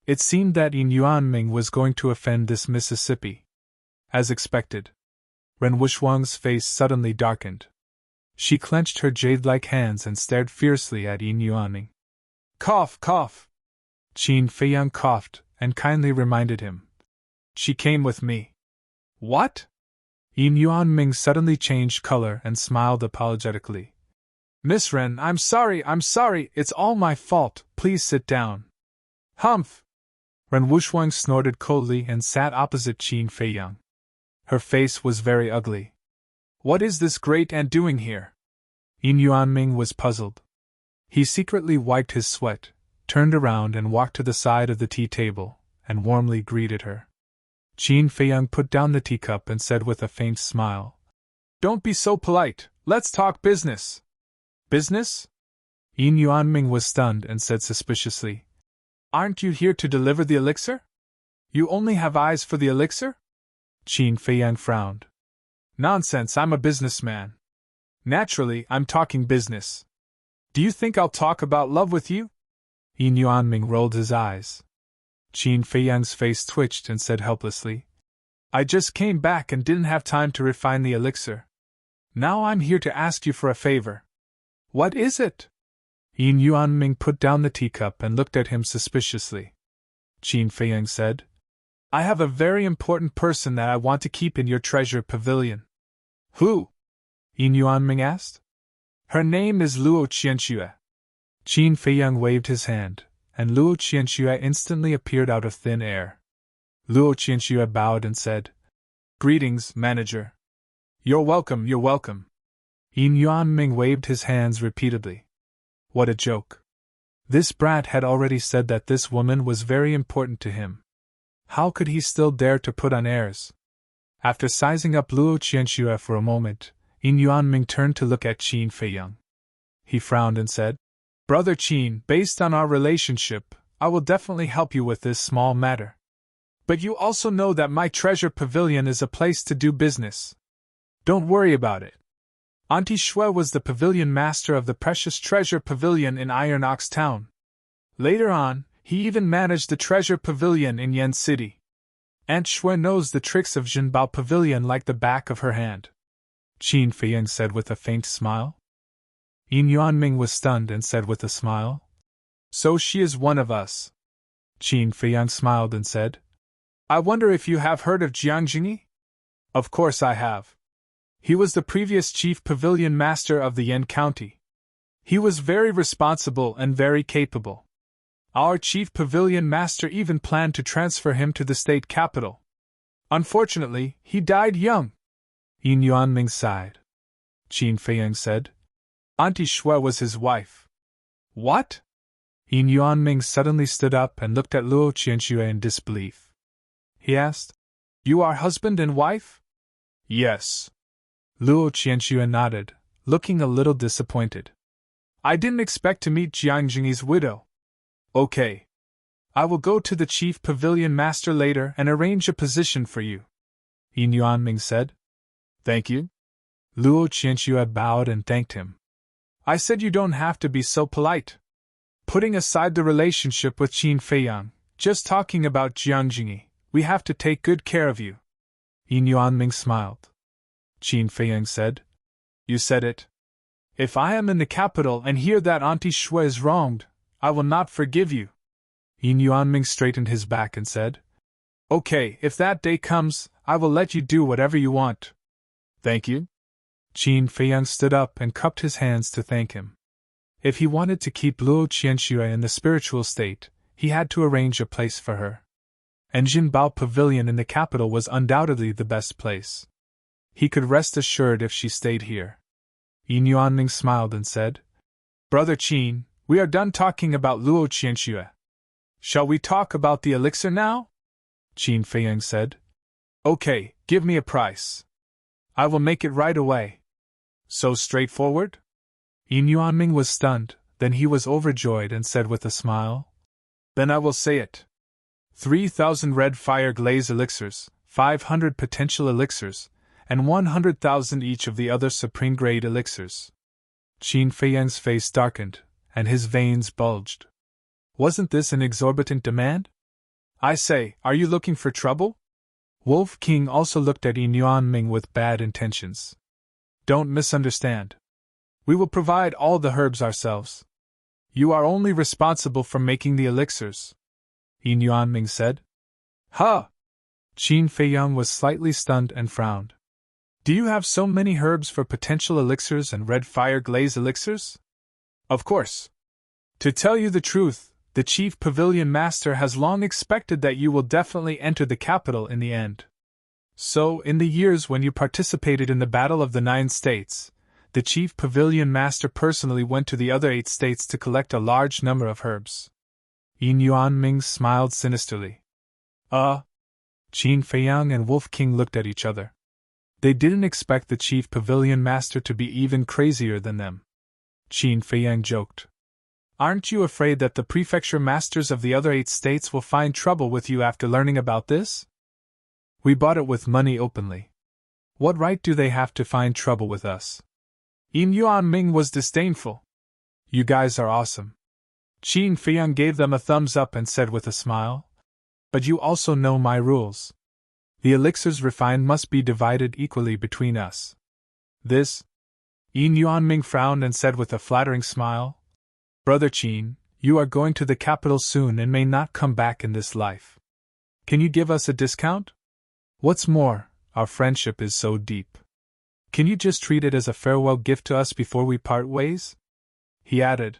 Speaker 1: It seemed that Yin Yuanming was going to offend this Mississippi. As expected, Ren Wushwang's face suddenly darkened. She clenched her jade-like hands and stared fiercely at Yin Yuanming. "Cough, cough!" Qin Feiyang coughed and kindly reminded him. "She came with me." "What?" Yin Yuanming suddenly changed color and smiled apologetically. "Miss Ren, I'm sorry, it's all my fault, please sit down." "Humph!" Ren Wushwang snorted coldly and sat opposite Qin Feiyang. Her face was very ugly. "What is this great aunt doing here?" Yin Yuanming was puzzled. He secretly wiped his sweat, turned around and walked to the side of the tea table, and warmly greeted her. Qin Feiyang put down the teacup and said with a faint smile, "Don't be so polite, let's talk business." "Business?" Yin Yuanming was stunned and said suspiciously, "Aren't you here to deliver the elixir? You only have eyes for the elixir?" Qin Feiyang frowned. "Nonsense, I'm a businessman. Naturally, I'm talking business. Do you think I'll talk about love with you?" Yin Yuanming rolled his eyes. Qin Feiyang's face twitched and said helplessly, "I just came back and didn't have time to refine the elixir. Now I'm here to ask you for a favor." "What is it?" Yin Yuanming put down the teacup and looked at him suspiciously. Qin Feiyang said, "I have a very important person that I want to keep in your treasure pavilion." "Who?" Yin Yuanming asked. "Her name is Luo Qianxue." Qin Feiyang waved his hand, and Luo Qianxue instantly appeared out of thin air. Luo Qianxue bowed and said, "Greetings, manager." You're welcome. Yin Yuanming waved his hands repeatedly. What a joke. This brat had already said that this woman was very important to him. How could he still dare to put on airs? After sizing up Luo Qianxue for a moment, Yin Yuanming turned to look at Qin Feiyang. He frowned and said, "Brother Qin, based on our relationship, I will definitely help you with this small matter. But you also know that my treasure pavilion is a place to do business. Don't worry about it. Auntie Shui was the pavilion master of the precious treasure pavilion in Iron Ox Town. Later on, he even managed the treasure pavilion in Yen City. Aunt Shui knows the tricks of Jinbao Pavilion like the back of her hand," Qin Feiyang said with a faint smile. Yin Yuanming was stunned and said with a smile, "So she is one of us." Qin Feiyang smiled and said, "I wonder if you have heard of Jiang Jingyi?" "Of course I have. He was the previous chief pavilion master of the Yen County. He was very responsible and very capable. Our chief pavilion master even planned to transfer him to the state capital. Unfortunately, he died young." Yin Yuanming sighed. Qin Feiyang said, "Auntie Shui was his wife." "What?" Yin Yuanming suddenly stood up and looked at Luo Qianxue in disbelief. He asked, "You are husband and wife?" "Yes." Luo Qianxue nodded, looking a little disappointed. "I didn't expect to meet Jiang Jingyi's widow." "Okay. I will go to the chief pavilion master later and arrange a position for you," Yin Yuanming said. "Thank you." Luo Qianxue bowed and thanked him. "I said you don't have to be so polite. Putting aside the relationship with Qin Feiyang, just talking about Jiang Jingyi, we have to take good care of you." Yin Yuanming smiled. Qin Feiyang said, "You said it. If I am in the capital and hear that Auntie Shui is wronged, I will not forgive you." Yin Yuanming straightened his back and said, "Okay, if that day comes, I will let you do whatever you want." "Thank you." Qin Feiyang stood up and cupped his hands to thank him. If he wanted to keep Luo Qianxue in the spiritual state, he had to arrange a place for her. And Jinbao Pavilion in the capital was undoubtedly the best place. He could rest assured if she stayed here. Yin Yuanming smiled and said, "Brother Qin, we are done talking about Luo Qianxue. Shall we talk about the elixir now?" Qin Feiyang said. Okay, give me a price. I will make it right away. So straightforward? Yin Yuanming was stunned, then he was overjoyed and said with a smile, Then I will say it. 3,000 red fire glaze elixirs, 500 potential elixirs, and 100,000 each of the other supreme grade elixirs. Qin Feiyang's face darkened, and his veins bulged. Wasn't this an exorbitant demand? I say, are you looking for trouble? Wolf King also looked at Yin Yuanming with bad intentions. Don't misunderstand. We will provide all the herbs ourselves. You are only responsible for making the elixirs, Yin Yuanming said. Ha! Qin Feiyang was slightly stunned and frowned. Do you have so many herbs for potential elixirs and red fire glaze elixirs? Of course. To tell you the truth, the Chief Pavilion Master has long expected that you will definitely enter the capital in the end. So, in the years when you participated in the Battle of the 9 States, the Chief Pavilion Master personally went to the other 8 states to collect a large number of herbs. Yin Yuanming smiled sinisterly. Qin Feiyang and Wolf King looked at each other. They didn't expect the Chief Pavilion Master to be even crazier than them. Qin Feiyang joked. Aren't you afraid that the prefecture masters of the other 8 states will find trouble with you after learning about this? We bought it with money openly. What right do they have to find trouble with us? Yin Yuanming was disdainful. You guys are awesome. Qin Feiyang gave them a thumbs up and said with a smile, But you also know my rules. The elixirs refined must be divided equally between us. This? Yin Yuanming frowned and said with a flattering smile, Brother Qin, you are going to the capital soon and may not come back in this life. Can you give us a discount? What's more, our friendship is so deep. Can you just treat it as a farewell gift to us before we part ways? He added.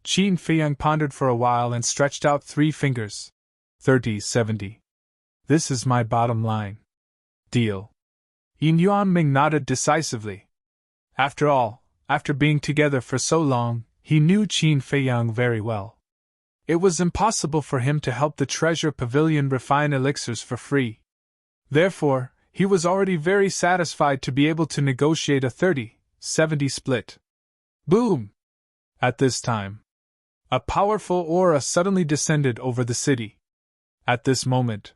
Speaker 1: Qin Feiyang pondered for a while and stretched out 3 fingers. 30-70. This is my bottom line. Deal. Yin Yuanming nodded decisively. After all, after being together for so long, he knew Qin Feiyang very well. It was impossible for him to help the Treasure Pavilion refine elixirs for free. Therefore, he was already very satisfied to be able to negotiate a 30-70 split. Boom! At this time, a powerful aura suddenly descended over the city. At this moment,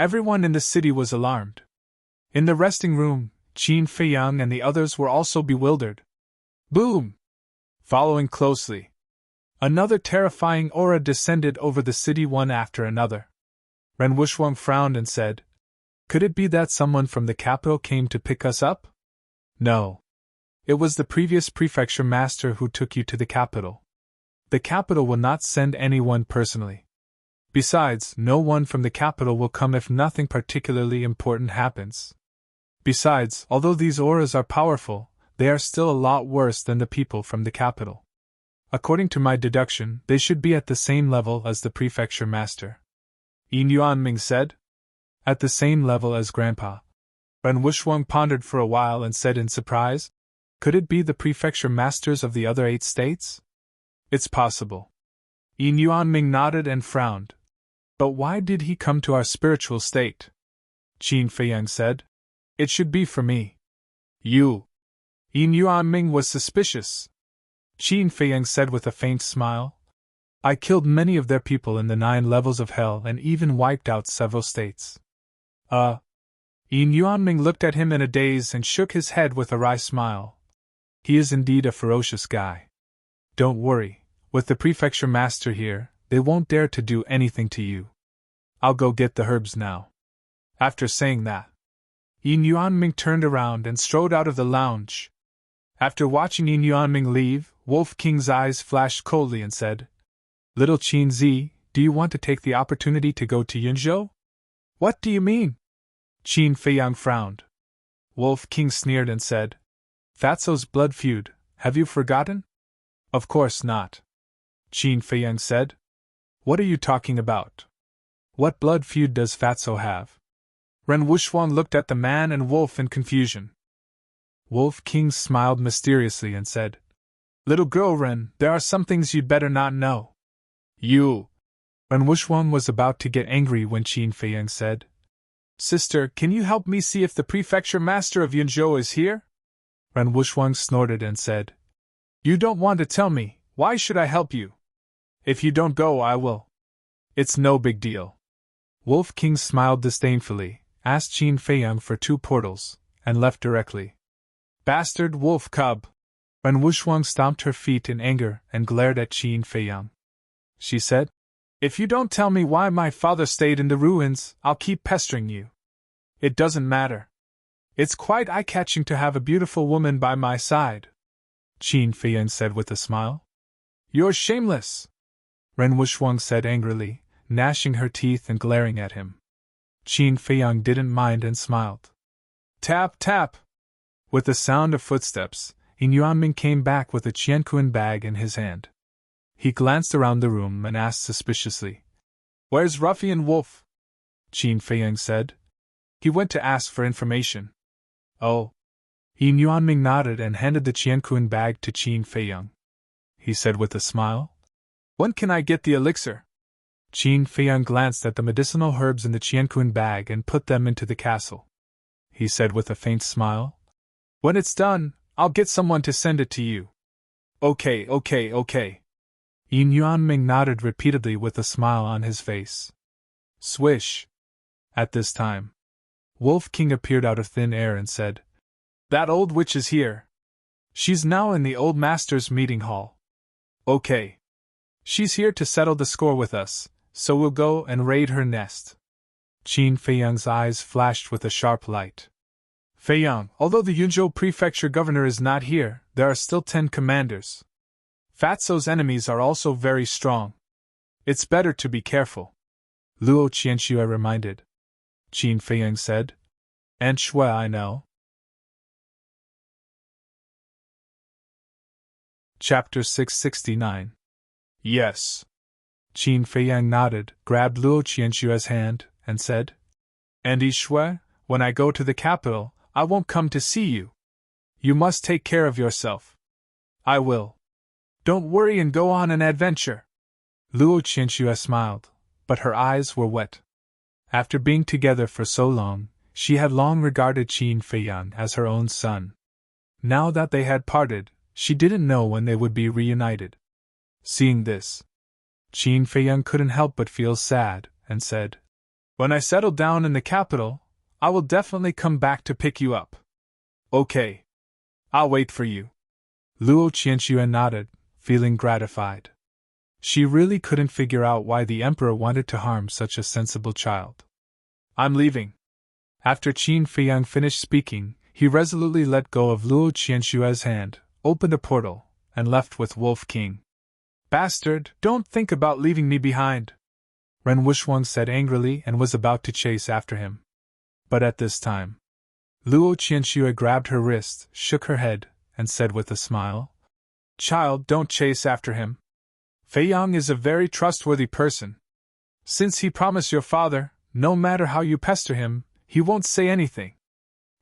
Speaker 1: everyone in the city was alarmed. In the resting room, Qin Feiyang and the others were also bewildered. Boom! Following closely, another terrifying aura descended over the city one after another. Ren Wusheng frowned and said, Could it be that someone from the capital came to pick us up? No. It was the previous prefecture master who took you to the capital. The capital will not send anyone personally. Besides, no one from the capital will come if nothing particularly important happens. Besides, although these auras are powerful, they are still a lot worse than the people from the capital. According to my deduction, they should be at the same level as the prefecture master. Yin Yuanming said. At the same level as Grandpa. Ren Wusheng pondered for a while and said in surprise, Could it be the prefecture masters of the other 8 states? It's possible. Yin Yuanming nodded and frowned. But why did he come to our spiritual state? Qin Feiyang said. It should be for me. You. Yin Yuanming was suspicious. Qin Feiyang said with a faint smile. I killed many of their people in the 9 levels of hell and even wiped out several states. Yin Yuanming looked at him in a daze and shook his head with a wry smile. He is indeed a ferocious guy. Don't worry, with the prefecture master here, they won't dare to do anything to you. I'll go get the herbs now. After saying that, Yin Yuanming turned around and strode out of the lounge. After watching Yin Yuanming leave, Wolf King's eyes flashed coldly and said, Little Qin Zi, do you want to take the opportunity to go to Yunzhou? What do you mean? Qin Feiyang frowned. Wolf King sneered and said, Fatso's blood feud, have you forgotten? Of course not. Qin Feiyang said. What are you talking about? What blood feud does Fatso have? Ren Wusheng looked at the man and Wolf in confusion. Wolf King smiled mysteriously and said, Little girl Ren, there are some things you'd better not know. You. Ren Wusheng was about to get angry when Qin Feiyang said, "Sister, can you help me see if the prefecture master of Yunzhou is here?" Ren Wusheng snorted and said, "You don't want to tell me, why should I help you? If you don't go, I will. It's no big deal." Wolf King smiled disdainfully, asked Qin Feiyang for 2 portals, and left directly. "Bastard wolf cub!" Ren Wusheng stomped her feet in anger and glared at Qin Feiyang. She said, "If you don't tell me why my father stayed in the ruins, I'll keep pestering you. It doesn't matter. It's quite eye-catching to have a beautiful woman by my side," Qin Feiyang said with a smile. "You're shameless!" Ren Wusheng said angrily, gnashing her teeth and glaring at him. Qin Feiyang didn't mind and smiled. Tap, tap! With the sound of footsteps, Yin Yuanming came back with a Qianquan bag in his hand. He glanced around the room and asked suspiciously, "Where's Ruffian Wolf?" Qin Feiyang said. "He went to ask for information." "Oh." Yin Yuanming nodded and handed the Qianquan bag to Qin Feiyang. He said with a smile, "When can I get the elixir?" Qin Feiyang glanced at the medicinal herbs in the Qianquan bag and put them into the castle. He said with a faint smile, "When it's done, I'll get someone to send it to you." "Okay, okay, okay." Yin Yuanming nodded repeatedly with a smile on his face. Swish! At this time, Wolf King appeared out of thin air and said, "That old witch is here. She's now in the old master's meeting hall." "Okay. She's here to settle the score with us, so we'll go and raid her nest." Qin Feiyang's eyes flashed with a sharp light. "Feiyang, although the Yunzhou prefecture governor is not here, there are still 10 commanders. Fatso's enemies are also very strong. It's better to be careful," Luo Qianxue reminded. Qin Feiyang said, "And Shui, I know." Chapter 669. "Yes." Qin Feiyang nodded, grabbed Luo Qianxue's hand, and said, "And Yi Shui, when I go to the capital, I won't come to see you. You must take care of yourself." "I will. Don't worry and go on an adventure." Luo Qianxue smiled, but her eyes were wet. After being together for so long, she had long regarded Qin Feiyang as her own son. Now that they had parted, she didn't know when they would be reunited. Seeing this, Qin Feiyang couldn't help but feel sad, and said, "When I settle down in the capital, I will definitely come back to pick you up." "Okay. I'll wait for you." Luo Qianxue nodded, feeling gratified. She really couldn't figure out why the emperor wanted to harm such a sensible child. "I'm leaving." After Qin Feiyang finished speaking, he resolutely let go of Luo Qianxue's hand, opened a portal, and left with Wolf King. "Bastard, don't think about leaving me behind," Ren Wusheng said angrily and was about to chase after him. But at this time, Luo Qianxue grabbed her wrist, shook her head, and said with a smile, "Child, don't chase after him. Feiyang is a very trustworthy person. Since he promised your father, no matter how you pester him, he won't say anything,"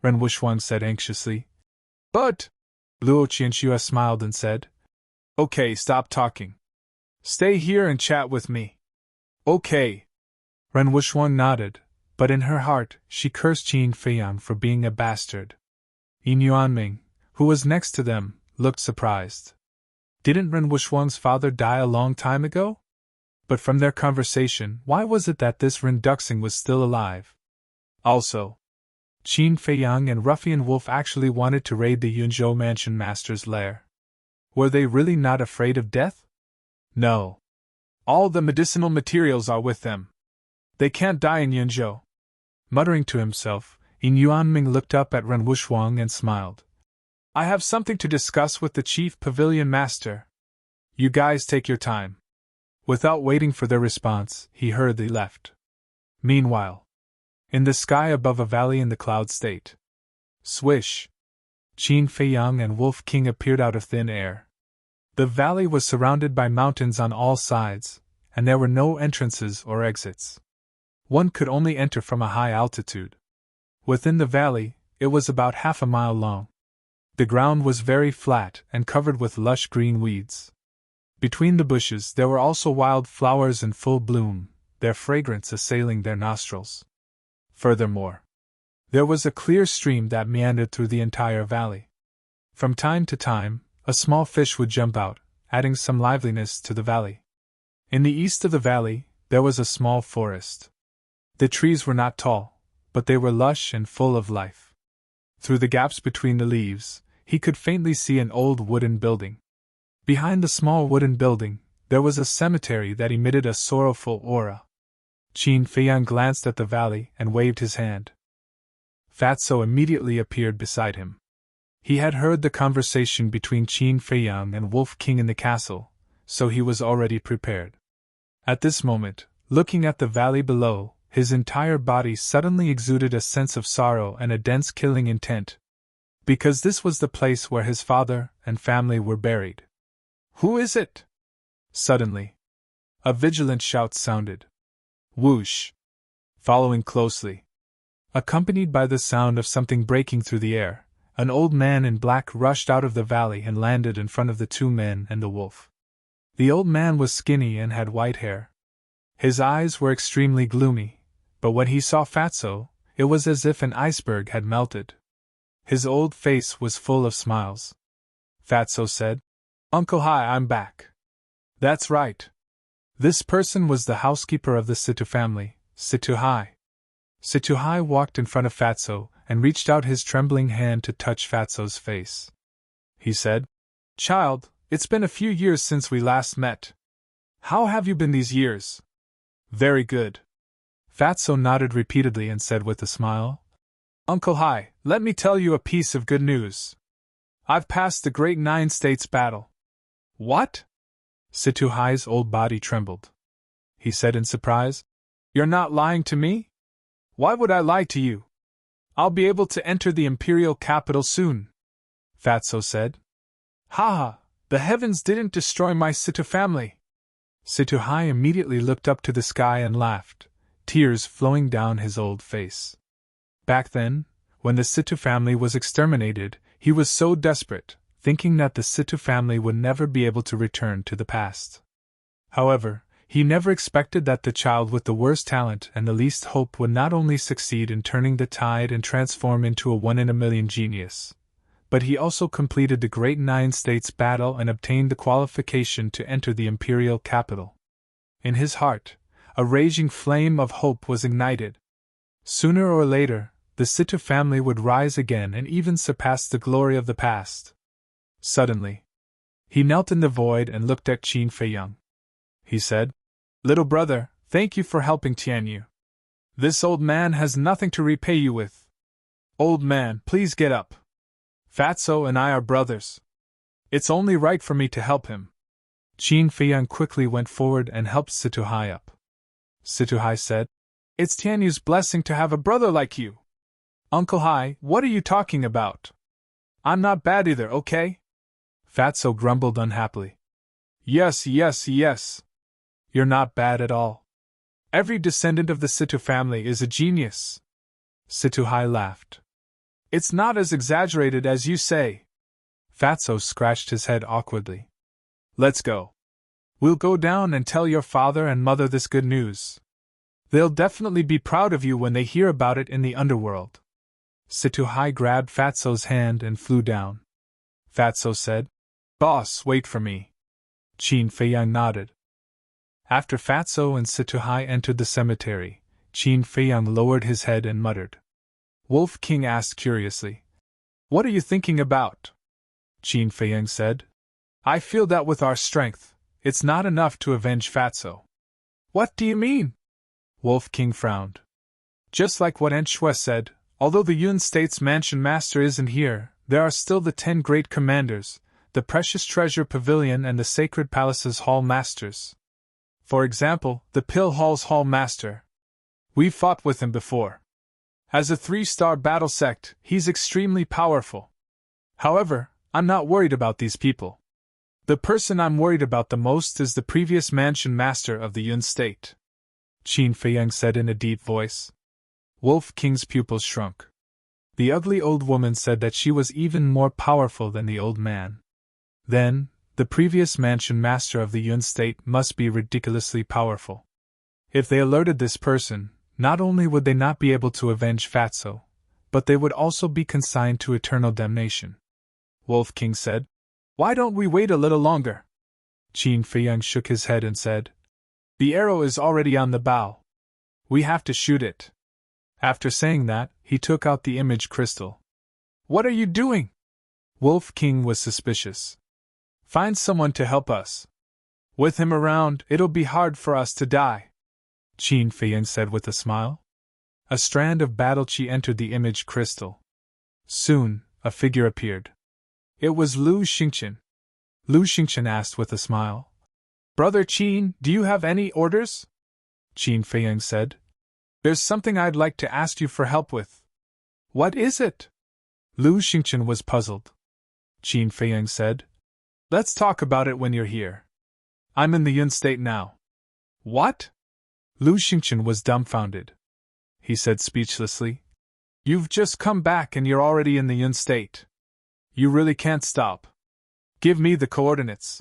Speaker 1: Ren Wusheng said anxiously. "But," Luo Qianxue smiled and said, "Okay, stop talking. Stay here and chat with me." "Okay." Ren Wusheng nodded, but in her heart, she cursed Qin Feiyang for being a bastard. Yin Yuanming, who was next to them, looked surprised. Didn't Ren Wusheng's father die a long time ago? But from their conversation, why was it that this Ren Duxing was still alive? Also, Qin Feiyang and Ruffian Wolf actually wanted to raid the Yunzhou mansion master's lair. Were they really not afraid of death? No. All the medicinal materials are with them. They can't die in Yunzhou. Muttering to himself, Yin Yuanming looked up at Ren Wusheng and smiled. "I have something to discuss with the chief pavilion master. You guys take your time." Without waiting for their response, he hurriedly left. Meanwhile, in the sky above a valley in the cloud state, swish! Qin Feiyang and Wolf King appeared out of thin air. The valley was surrounded by mountains on all sides, and there were no entrances or exits. One could only enter from a high altitude. Within the valley, it was about half a mile long. The ground was very flat and covered with lush green weeds. Between the bushes there were also wild flowers in full bloom, their fragrance assailing their nostrils. Furthermore, there was a clear stream that meandered through the entire valley. From time to time, a small fish would jump out, adding some liveliness to the valley. In the east of the valley, there was a small forest. The trees were not tall, but they were lush and full of life. Through the gaps between the leaves, he could faintly see an old wooden building. Behind the small wooden building, there was a cemetery that emitted a sorrowful aura. Qin Feiyang glanced at the valley and waved his hand. Fatso immediately appeared beside him. He had heard the conversation between Qin Feiyang and Wolf King in the castle, so he was already prepared. At this moment, looking at the valley below, his entire body suddenly exuded a sense of sorrow and a dense killing intent. Because this was the place where his father and family were buried. "Who is it?" Suddenly, a vigilant shout sounded. Whoosh! Following closely, accompanied by the sound of something breaking through the air, an old man in black rushed out of the valley and landed in front of the two men and the wolf. The old man was skinny and had white hair. His eyes were extremely gloomy, but when he saw Fatso, it was as if an iceberg had melted. His old face was full of smiles. Fatso said, "Uncle Hai, I'm back." "That's right. This person was the housekeeper of the Situ family, Situ Hai." Situ Hai walked in front of Fatso and reached out his trembling hand to touch Fatso's face. He said, "Child, it's been a few years since we last met. How have you been these years?" "Very good." Fatso nodded repeatedly and said with a smile, "Uncle Hai, let me tell you a piece of good news. I've passed the Great Nine States battle." "What?" Situ Hai's old body trembled. He said in surprise, "You're not lying to me? Why would I lie to you? I'll be able to enter the imperial capital soon." Fatso said, "Ha! The heavens didn't destroy my Situ family." Situ Hai immediately looked up to the sky and laughed, tears flowing down his old face. Back then, when the Situ family was exterminated, he was so desperate, thinking that the Situ family would never be able to return to the past. However, he never expected that the child with the worst talent and the least hope would not only succeed in turning the tide and transform into a one-in-a-million genius, but he also completed the Great Nine States battle and obtained the qualification to enter the imperial capital. In his heart, a raging flame of hope was ignited. Sooner or later, the Situ family would rise again and even surpass the glory of the past. Suddenly, he knelt in the void and looked at Qin Feiyang. He said, "Little brother, thank you for helping Tianyu. This old man has nothing to repay you with. Old man, please get up. Fatso and I are brothers. It's only right for me to help him." Qin Feiyang quickly went forward and helped Situ Hai up. Situ Hai said, "It's Tianyu's blessing to have a brother like you." "Uncle Hai, what are you talking about? I'm not bad either, okay?" Fatso grumbled unhappily. Yes. You're not bad at all. Every descendant of the Situ family is a genius." Situ Hai laughed. "It's not as exaggerated as you say." Fatso scratched his head awkwardly. "Let's go. We'll go down and tell your father and mother this good news. They'll definitely be proud of you when they hear about it in the underworld." Situ Hai grabbed Fatso's hand and flew down. Fatso said, "Boss, wait for me." Qin Feiyang nodded. After Fatso and Situ Hai entered the cemetery, Qin Feiyang lowered his head and muttered. Wolf King asked curiously, "What are you thinking about?" Qin Feiyang said, "I feel that with our strength, it's not enough to avenge Fatso." "What do you mean?" Wolf King frowned. "Just like what Enchue said, although the Yun State's mansion master isn't here, there are still the 10 great commanders, the precious treasure pavilion and the sacred palace's hall masters. For example, the Pill Hall's hall master. We've fought with him before. As a 3-star battle sect, he's extremely powerful. However, I'm not worried about these people. The person I'm worried about the most is the previous mansion master of the Yun State," Qin Feiyang said in a deep voice. Wolf King's pupils shrunk. The ugly old woman said that she was even more powerful than the old man. Then, The previous mansion master of the Yun state must be ridiculously powerful. If they alerted this person, not only would they not be able to avenge Fatso, but they would also be consigned to eternal damnation. Wolf King said, "Why don't we wait a little longer?" Qin Feiyang shook his head and said, "The arrow is already on the bow. We have to shoot it." After saying that, he took out the image crystal. "What are you doing?" Wolf King was suspicious. "Find someone to help us. With him around, it'll be hard for us to die," Qin Feiyang said with a smile. A strand of battle chi entered the image crystal. Soon, a figure appeared. It was Lu Xingqian. Lu Xingqian asked with a smile, "Brother Qin, do you have any orders?" Qin Feiyang said, "There's something I'd like to ask you for help with." "What is it?" Lu Xingqian was puzzled. Qin Feiyang said, "Let's talk about it when you're here. I'm in the Yun state now." "What?" Lu Xingqian was dumbfounded. He said speechlessly, "You've just come back and you're already in the Yun state. You really can't stop. Give me the coordinates.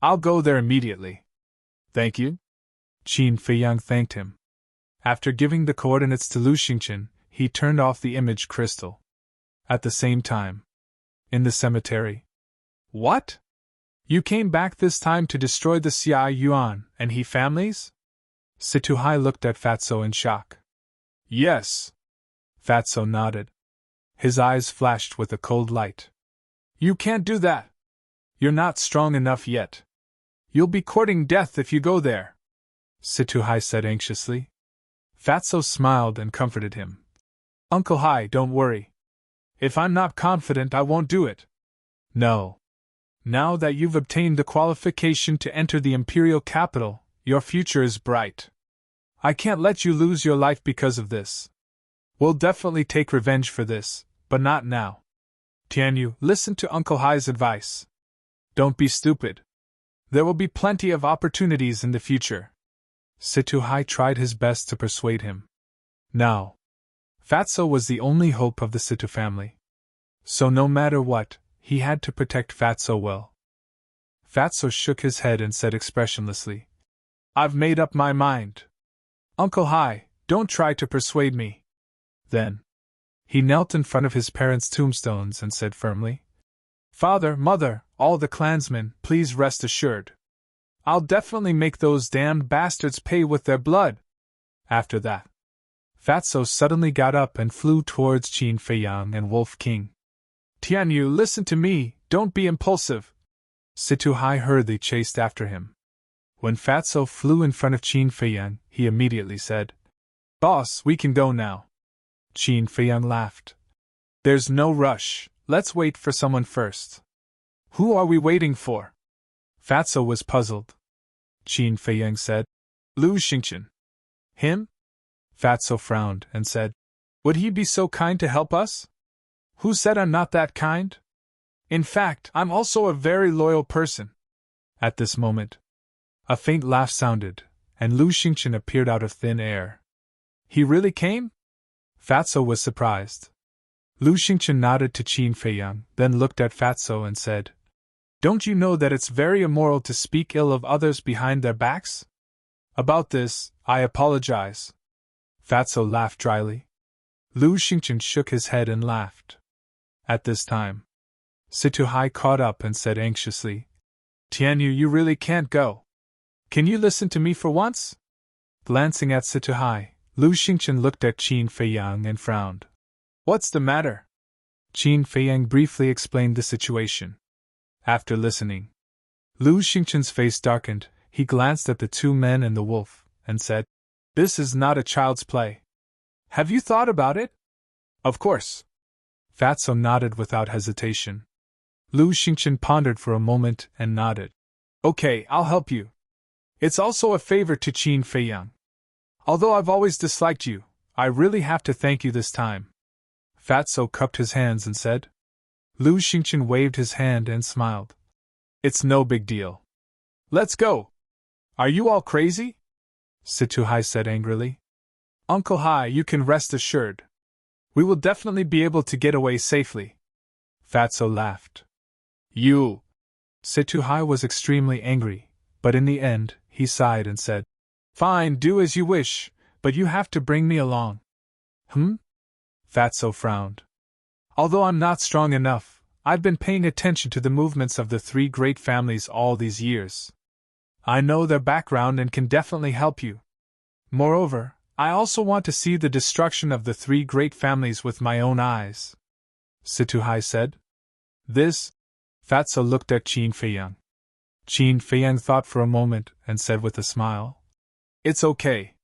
Speaker 1: I'll go there immediately." "Thank you." Qin Feiyang thanked him. After giving the coordinates to Lu Xingqian, he turned off the image crystal. At the same time, in the cemetery. "What? You came back this time to destroy the Xia Yuan and He families?" Situhai looked at Fatso in shock. "Yes." Fatso nodded. His eyes flashed with a cold light. "You can't do that. You're not strong enough yet. You'll be courting death if you go there," Situhai said anxiously. Fatso smiled and comforted him. "Uncle Hai, don't worry. If I'm not confident, I won't do it. No. Now that you've obtained the qualification to enter the imperial capital, your future is bright. I can't let you lose your life because of this. We'll definitely take revenge for this, but not now. Tianyu, listen to Uncle Hai's advice. Don't be stupid. There will be plenty of opportunities in the future." Situhai tried his best to persuade him. Now, Fatso was the only hope of the Situ family. So no matter what, he had to protect Fatso well. Fatso shook his head and said expressionlessly, "I've made up my mind. Uncle Hai, don't try to persuade me." Then, he knelt in front of his parents' tombstones and said firmly, "Father, Mother, all the clansmen, please rest assured. I'll definitely make those damned bastards pay with their blood." After that, Fatso suddenly got up and flew towards Qin Feiyang and Wolf King. "Tianyu, listen to me, don't be impulsive." Situhai hurriedly chased after him. When Fatso flew in front of Qin Feiyang, he immediately said, "Boss, we can go now." Qin Feiyang laughed. "There's no rush, let's wait for someone first." "Who are we waiting for?" Fatso was puzzled. Qin Feiyang said, "Lu Xingqian." "Him?" Fatso frowned and said, "Would he be so kind to help us?" "Who said I'm not that kind? In fact, I'm also a very loyal person." At this moment, a faint laugh sounded, and Lu Xingqian appeared out of thin air. "He really came?" Fatso was surprised. Lu Xingqian nodded to Qin Feiyang, then looked at Fatso and said, "Don't you know that it's very immoral to speak ill of others behind their backs? About this, I apologize." Fatso laughed dryly. Lu Xingqian shook his head and laughed. At this time, Situhai caught up and said anxiously, "Tianyu, you really can't go. Can you listen to me for once?" Glancing at Situhai, Lu Xingqian looked at Qin Feiyang and frowned. "What's the matter?" Qin Feiyang briefly explained the situation. After listening, Lu Xingqian's face darkened. He glanced at the two men and the wolf, and said, "This is not a child's play. Have you thought about it?" "Of course." Fatso nodded without hesitation. Lu Xingqian pondered for a moment and nodded. "Okay, I'll help you. It's also a favor to Qin Feiyang. Although I've always disliked you, I really have to thank you this time." Fatso cupped his hands and said. Lu Xingqian waved his hand and smiled. "It's no big deal. Let's go." "Are you all crazy?" Situhai said angrily. "Uncle Hai, you can rest assured. We will definitely be able to get away safely." Fatso laughed. "You Situhai was extremely angry, but in the end, he sighed and said, "Fine, do as you wish, but you have to bring me along." Fatso frowned. "Although I'm not strong enough, I've been paying attention to the movements of the three great families all these years. I know their background and can definitely help you. Moreover, I also want to see the destruction of the three great families with my own eyes," Situhai said. "This?" Fatso looked at Qin Feiyang. Qin Feiyang thought for a moment and said with a smile, "It's okay.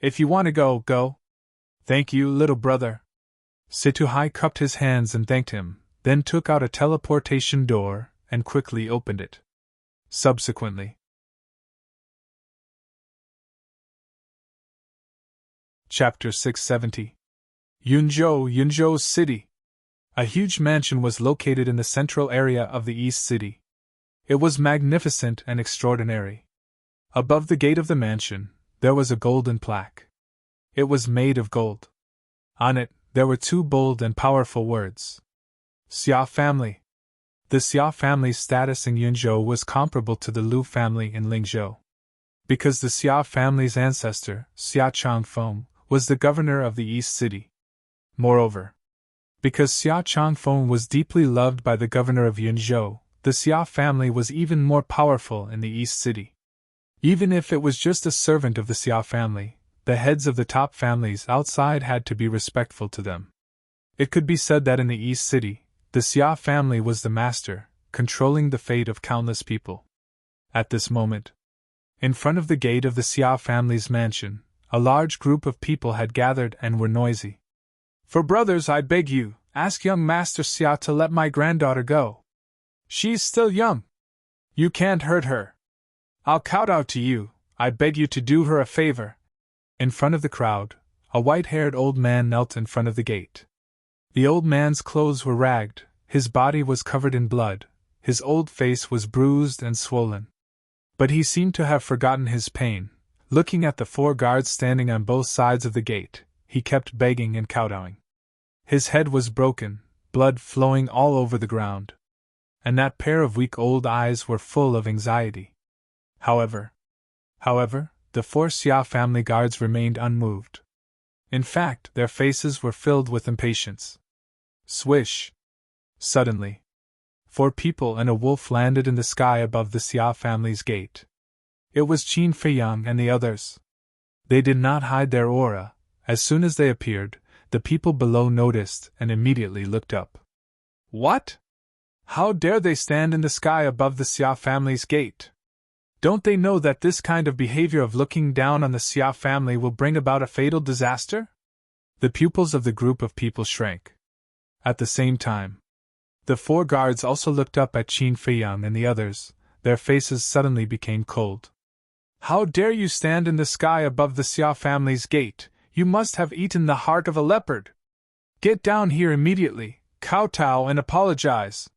Speaker 1: If you want to go, go. Thank you, little brother." Situhai cupped his hands and thanked him, then took out a teleportation door and quickly opened it. Subsequently, Chapter 670. Yunzhou City. A huge mansion was located in the central area of the East City. It was magnificent and extraordinary. Above the gate of the mansion, there was a golden plaque. It was made of gold. On it, there were two bold and powerful words: Xia family. The Xia family's status in Yunzhou was comparable to the Liu family in Lingzhou. Because the Xia family's ancestor, Xia Changfeng, was the governor of the East City. Moreover, because Xia Changfeng was deeply loved by the governor of Yunzhou, the Xia family was even more powerful in the East City. Even if it was just a servant of the Xia family, the heads of the top families outside had to be respectful to them. It could be said that in the East City, the Xia family was the master, controlling the fate of countless people. At this moment, in front of the gate of the Xia family's mansion, a large group of people had gathered and were noisy. "For brothers, I beg you, ask young Master Xia to let my granddaughter go. She's still young. You can't hurt her. I'll kowtow to you, I beg you to do her a favor." In front of the crowd, a white-haired old man knelt in front of the gate. The old man's clothes were ragged, his body was covered in blood, his old face was bruised and swollen. But he seemed to have forgotten his pain. Looking at the four guards standing on both sides of the gate, he kept begging and kowtowing. His head was broken, blood flowing all over the ground. And that pair of weak old eyes were full of anxiety. However, the four Xia family guards remained unmoved. In fact, their faces were filled with impatience. Swish! Suddenly, 4 people and a wolf landed in the sky above the Xia family's gate. It was Qin Feiyang and the others. They did not hide their aura. As soon as they appeared, the people below noticed and immediately looked up. "What? How dare they stand in the sky above the Xia family's gate? Don't they know that this kind of behavior of looking down on the Xia family will bring about a fatal disaster?" The pupils of the group of people shrank. At the same time, the 4 guards also looked up at Qin Feiyang and the others. Their faces suddenly became cold. "How dare you stand in the sky above the Xia family's gate? You must have eaten the heart of a leopard! Get down here immediately, kowtow and apologize!"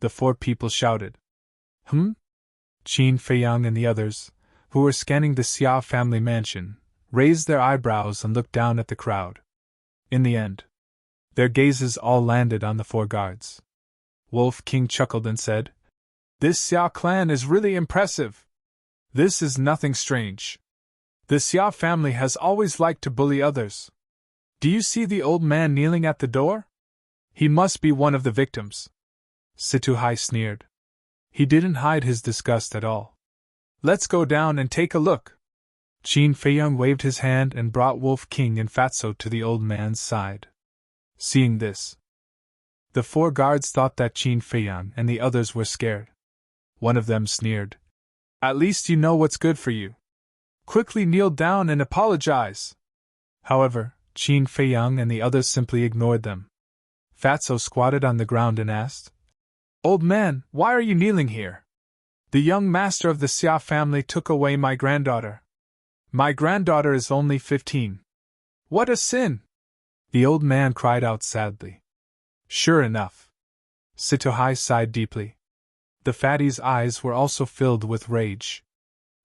Speaker 1: The 4 people shouted. Qin Feiyang and the others, who were scanning the Xia family mansion, raised their eyebrows and looked down at the crowd. In the end, their gazes all landed on the 4 guards. Wolf King chuckled and said, "This Xia clan is really impressive. This is nothing strange. The Xia family has always liked to bully others. Do you see the old man kneeling at the door? He must be one of the victims." Situhai sneered. He didn't hide his disgust at all. "Let's go down and take a look." Qin Feiyang waved his hand and brought Wolf King and Fatso to the old man's side. Seeing this, the 4 guards thought that Qin Feiyang and the others were scared. One of them sneered, "At least you know what's good for you. Quickly kneel down and apologize." However, Qin Feiyang and the others simply ignored them. Fatso squatted on the ground and asked, "Old man, why are you kneeling here? The young master of the Xia family took away my granddaughter. My granddaughter is only 15. What a sin!" The old man cried out sadly. Sure enough, Situhai sighed deeply. The fatty's eyes were also filled with rage.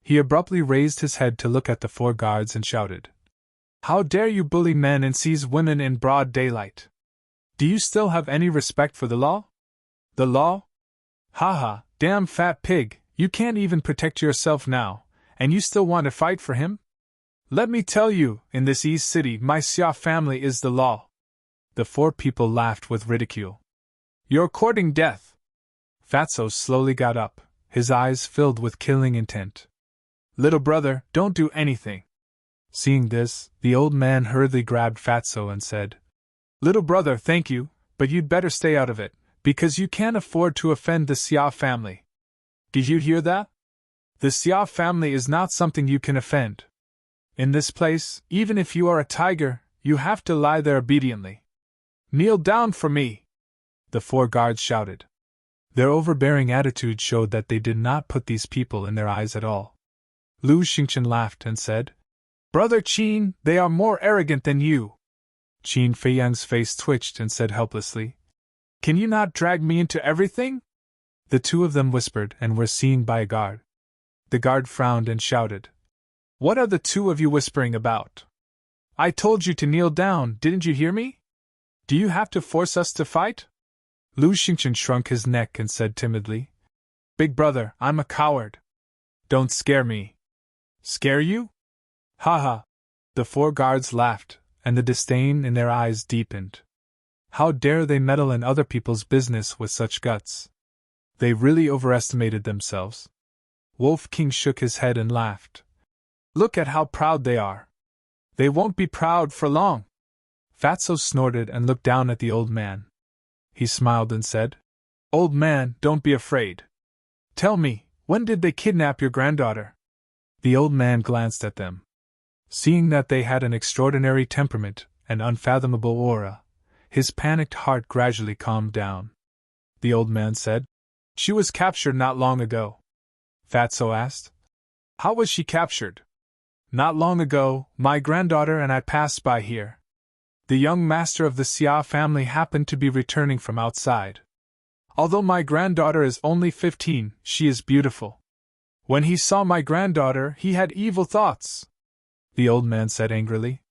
Speaker 1: He abruptly raised his head to look at the 4 guards and shouted, "How dare you bully men and seize women in broad daylight? Do you still have any respect for the law? The law? Haha, Damn fat pig, you can't even protect yourself now, and you still want to fight for him? Let me tell you, in this East City, my Xia family is the law. The four people laughed with ridicule. You're courting death. Fatso slowly got up, his eyes filled with killing intent. Little brother, don't do anything. Seeing this, the old man hurriedly grabbed Fatso and said, Little brother, thank you, but you'd better stay out of it, because you can't afford to offend the Xia family. Did you hear that? The Xia family is not something you can offend. In this place, even if you are a tiger, you have to lie there obediently. Kneel down for me! The four guards shouted. Their overbearing attitude showed that they did not put these people in their eyes at all. Lu Xingchen laughed and said, Brother Qin, they are more arrogant than you. Qin Feiyang's face twitched and said helplessly, Can you not drag me into everything? The two of them whispered and were seen by a guard. The guard frowned and shouted, What are the two of you whispering about? I told you to kneel down, didn't you hear me? Do you have to force us to fight? Lu Xingchen shrunk his neck and said timidly, Big brother, I'm a coward. Don't scare me. Scare you? Ha ha. The four guards laughed, and the disdain in their eyes deepened. How dare they meddle in other people's business with such guts? They really overestimated themselves. Wolf King shook his head and laughed. Look at how proud they are. They won't be proud for long. Fatso snorted and looked down at the old man. He smiled and said, Old man, don't be afraid. Tell me, when did they kidnap your granddaughter? The old man glanced at them. Seeing that they had an extraordinary temperament and unfathomable aura, his panicked heart gradually calmed down. The old man said, She was captured not long ago. Fatso asked, How was she captured? Not long ago, my granddaughter and I passed by here. The young master of the Xia family happened to be returning from outside. Although my granddaughter is only 15, she is beautiful. When he saw my granddaughter, he had evil thoughts. The old man said angrily.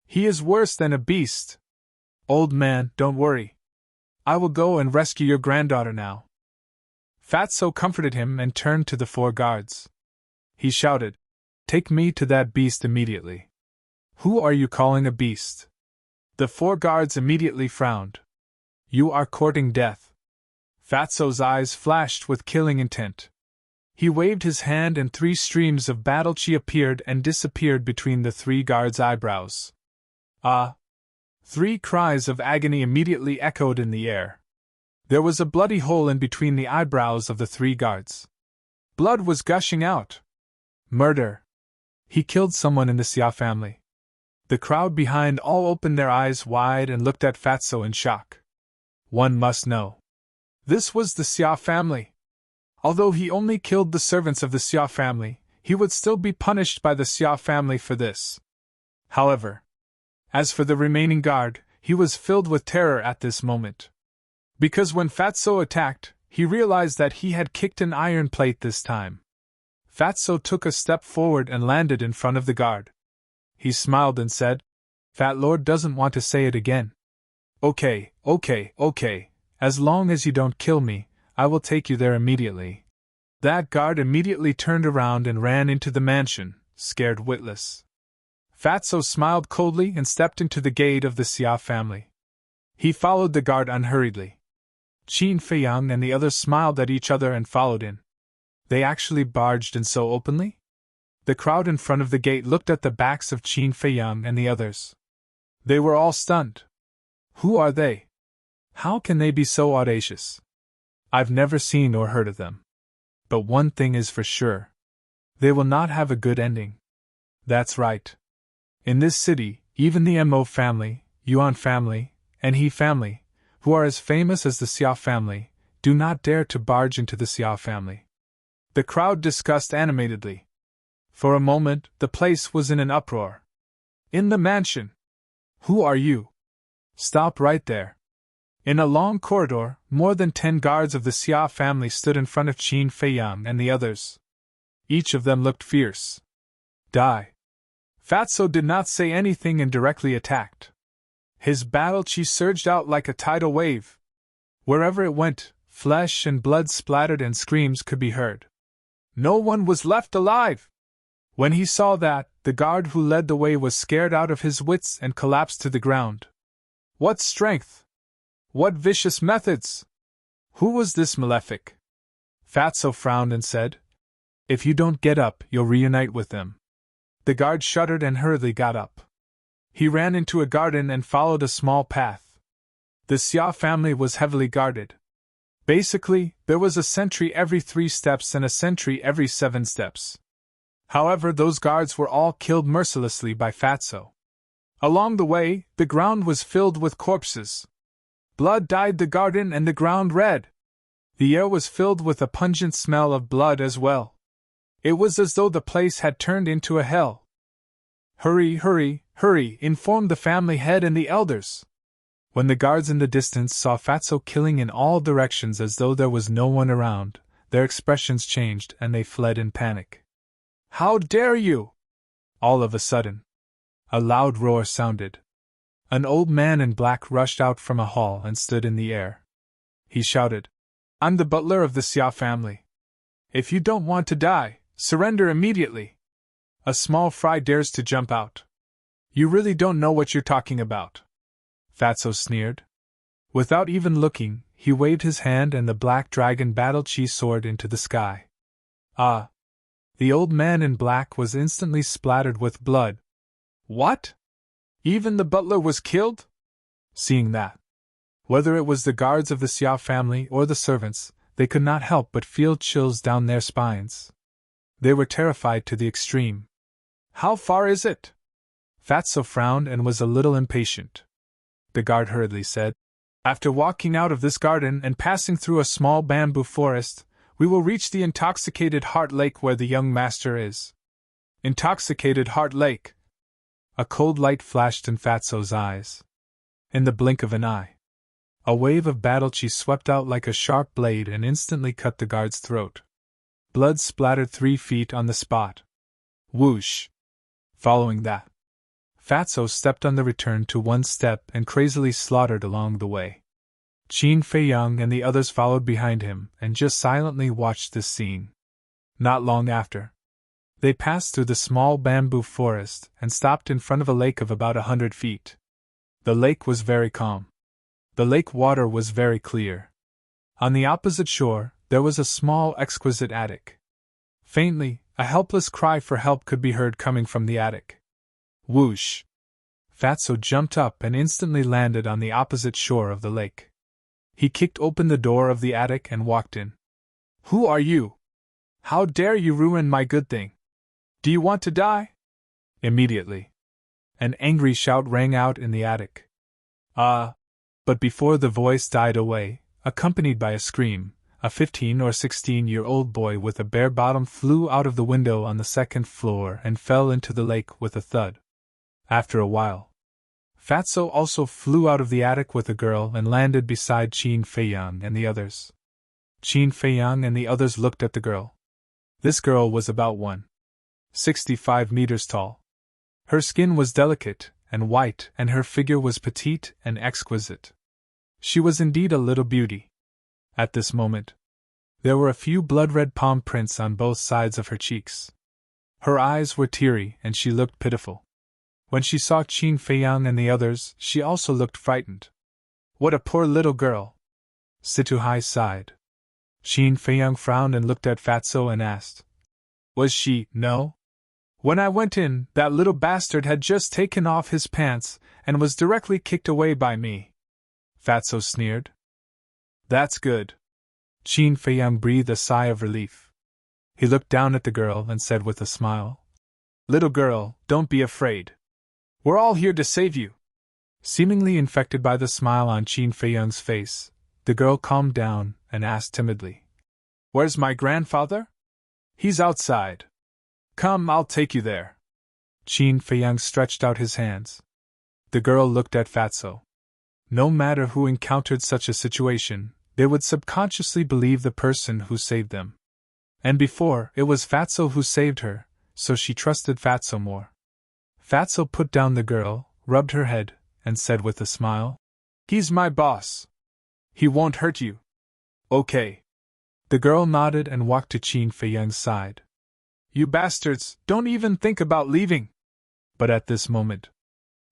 Speaker 1: He is worse than a beast. Old man, don't worry. I will go and rescue your granddaughter now. Fatso comforted him and turned to the four guards. He shouted, Take me to that beast immediately. Who are you calling a beast? The four guards immediately frowned. You are courting death. Fatso's eyes flashed with killing intent. He waved his hand and 3 streams of battle chi appeared and disappeared between the 3 guards' eyebrows. Ah! 3 cries of agony immediately echoed in the air. There was a bloody hole in between the eyebrows of the 3 guards. Blood was gushing out. Murder! He killed someone in the Xia family. The crowd behind all opened their eyes wide and looked at Fatso in shock. One must know. This was the Xia family. Although he only killed the servants of the Xia family, he would still be punished by the Xia family for this. However, as for the remaining guard, he was filled with terror at this moment. Because when Fatso attacked, he realized that he had kicked an iron plate this time. Fatso took a step forward and landed in front of the guard. He smiled and said, Fat Lord doesn't want to say it again. Okay. As long as you don't kill me, I will take you there immediately. That guard immediately turned around and ran into the mansion, scared witless. Fatso smiled coldly and stepped into the gate of the Xia family. He followed the guard unhurriedly. Qin Feiyang and the others smiled at each other and followed in. They actually barged in so openly? The crowd in front of the gate looked at the backs of Qin Feiyang and the others. They were all stunned. Who are they? How can they be so audacious? I've never seen or heard of them. But one thing is for sure. They will not have a good ending. That's right. In this city, even the Mo family, Yuan family, and He family, who are as famous as the Xia family, do not dare to barge into the Xia family. The crowd discussed animatedly. For a moment, the place was in an uproar. In the mansion. Who are you? Stop right there. In a long corridor, more than 10 guards of the Xia family stood in front of Qin Feiyang and the others. Each of them looked fierce. Die. Fatso did not say anything and directly attacked. His battle chi surged out like a tidal wave. Wherever it went, Flesh and blood splattered and screams could be heard. No one was left alive! When he saw that, the guard who led the way was scared out of his wits and collapsed to the ground. What strength! What vicious methods! Who was this malefic? Fatso frowned and said, If you don't get up, you'll reunite with them. The guard shuddered and hurriedly got up. He ran into a garden and followed a small path. The Xia family was heavily guarded. Basically, there was a sentry every 3 steps and a sentry every 7 steps. However, those guards were all killed mercilessly by Fatso. Along the way, the ground was filled with corpses. Blood dyed the garden and the ground red. The air was filled with a pungent smell of blood as well. It was as though the place had turned into a hell. Hurry, hurry, hurry, informed the family head and the elders. When the guards in the distance saw Fatso killing in all directions as though there was no one around, their expressions changed and they fled in panic. How dare you! All of a sudden, a loud roar sounded. An old man in black rushed out from a hall and stood in the air. He shouted, I'm the butler of the Xia family. If you don't want to die, surrender immediately. A small fry dares to jump out. You really don't know what you're talking about. Fatso sneered. Without even looking, he waved his hand and the black dragon battle chi soared into the sky. Ah! The old man in black was instantly splattered with blood. What? Even the butler was killed? Seeing that, whether it was the guards of the Xia family or the servants, they could not help but feel chills down their spines. They were terrified to the extreme. How far is it? Fatso frowned and was a little impatient. The guard hurriedly said, After walking out of this garden and passing through a small bamboo forest, we will reach the intoxicated Heart Lake where the young master is. Intoxicated Heart Lake! A cold light flashed in Fatso's eyes. In the blink of an eye, a wave of battle chi swept out like a sharp blade and instantly cut the guard's throat. Blood splattered 3 feet on the spot. Whoosh! Following that, Fatso stepped on the return to 1 step and crazily slaughtered along the way. Qin Feiyang and the others followed behind him and just silently watched this scene. Not long after, they passed through the small bamboo forest and stopped in front of a lake of about 100 feet. The lake was very calm. The lake water was very clear. On the opposite shore, there was a small, exquisite attic. Faintly, a helpless cry for help could be heard coming from the attic. Whoosh! Fatso jumped up and instantly landed on the opposite shore of the lake. He kicked open the door of the attic and walked in. Who are you? How dare you ruin my good thing? Do you want to die? Immediately, an angry shout rang out in the attic. But before the voice died away, accompanied by a scream, a 15 or 16-year-old boy with a bare bottom flew out of the window on the 2nd floor and fell into the lake with a thud. After a while, Fatso also flew out of the attic with a girl and landed beside Qin Feiyang and the others. Qin Feiyang and the others looked at the girl. This girl was about 1.65 meters tall. Her skin was delicate and white and her figure was petite and exquisite. She was indeed a little beauty. At this moment, there were a few blood-red palm prints on both sides of her cheeks. Her eyes were teary and she looked pitiful. When she saw Qin Feiyang and the others, she also looked frightened. What a poor little girl! Situhai sighed. Qin Feiyang frowned and looked at Fatso and asked, Was she, no? When I went in, that little bastard had just taken off his pants and was directly kicked away by me. Fatso sneered. That's good. Qin Feiyang breathed a sigh of relief. He looked down at the girl and said with a smile, Little girl, don't be afraid. We're all here to save you. Seemingly infected by the smile on Qin Feiyang's face, the girl calmed down and asked timidly, Where's my grandfather? He's outside. Come, I'll take you there. Qin Feiyang stretched out his hands. The girl looked at Fatso. No matter who encountered such a situation, they would subconsciously believe the person who saved them. And before, it was Fatso who saved her, so she trusted Fatso more. Fatso put down the girl, rubbed her head, and said with a smile, He's my boss. He won't hurt you. Okay. The girl nodded and walked to Qin Feiyang's side. You bastards, don't even think about leaving! But at this moment,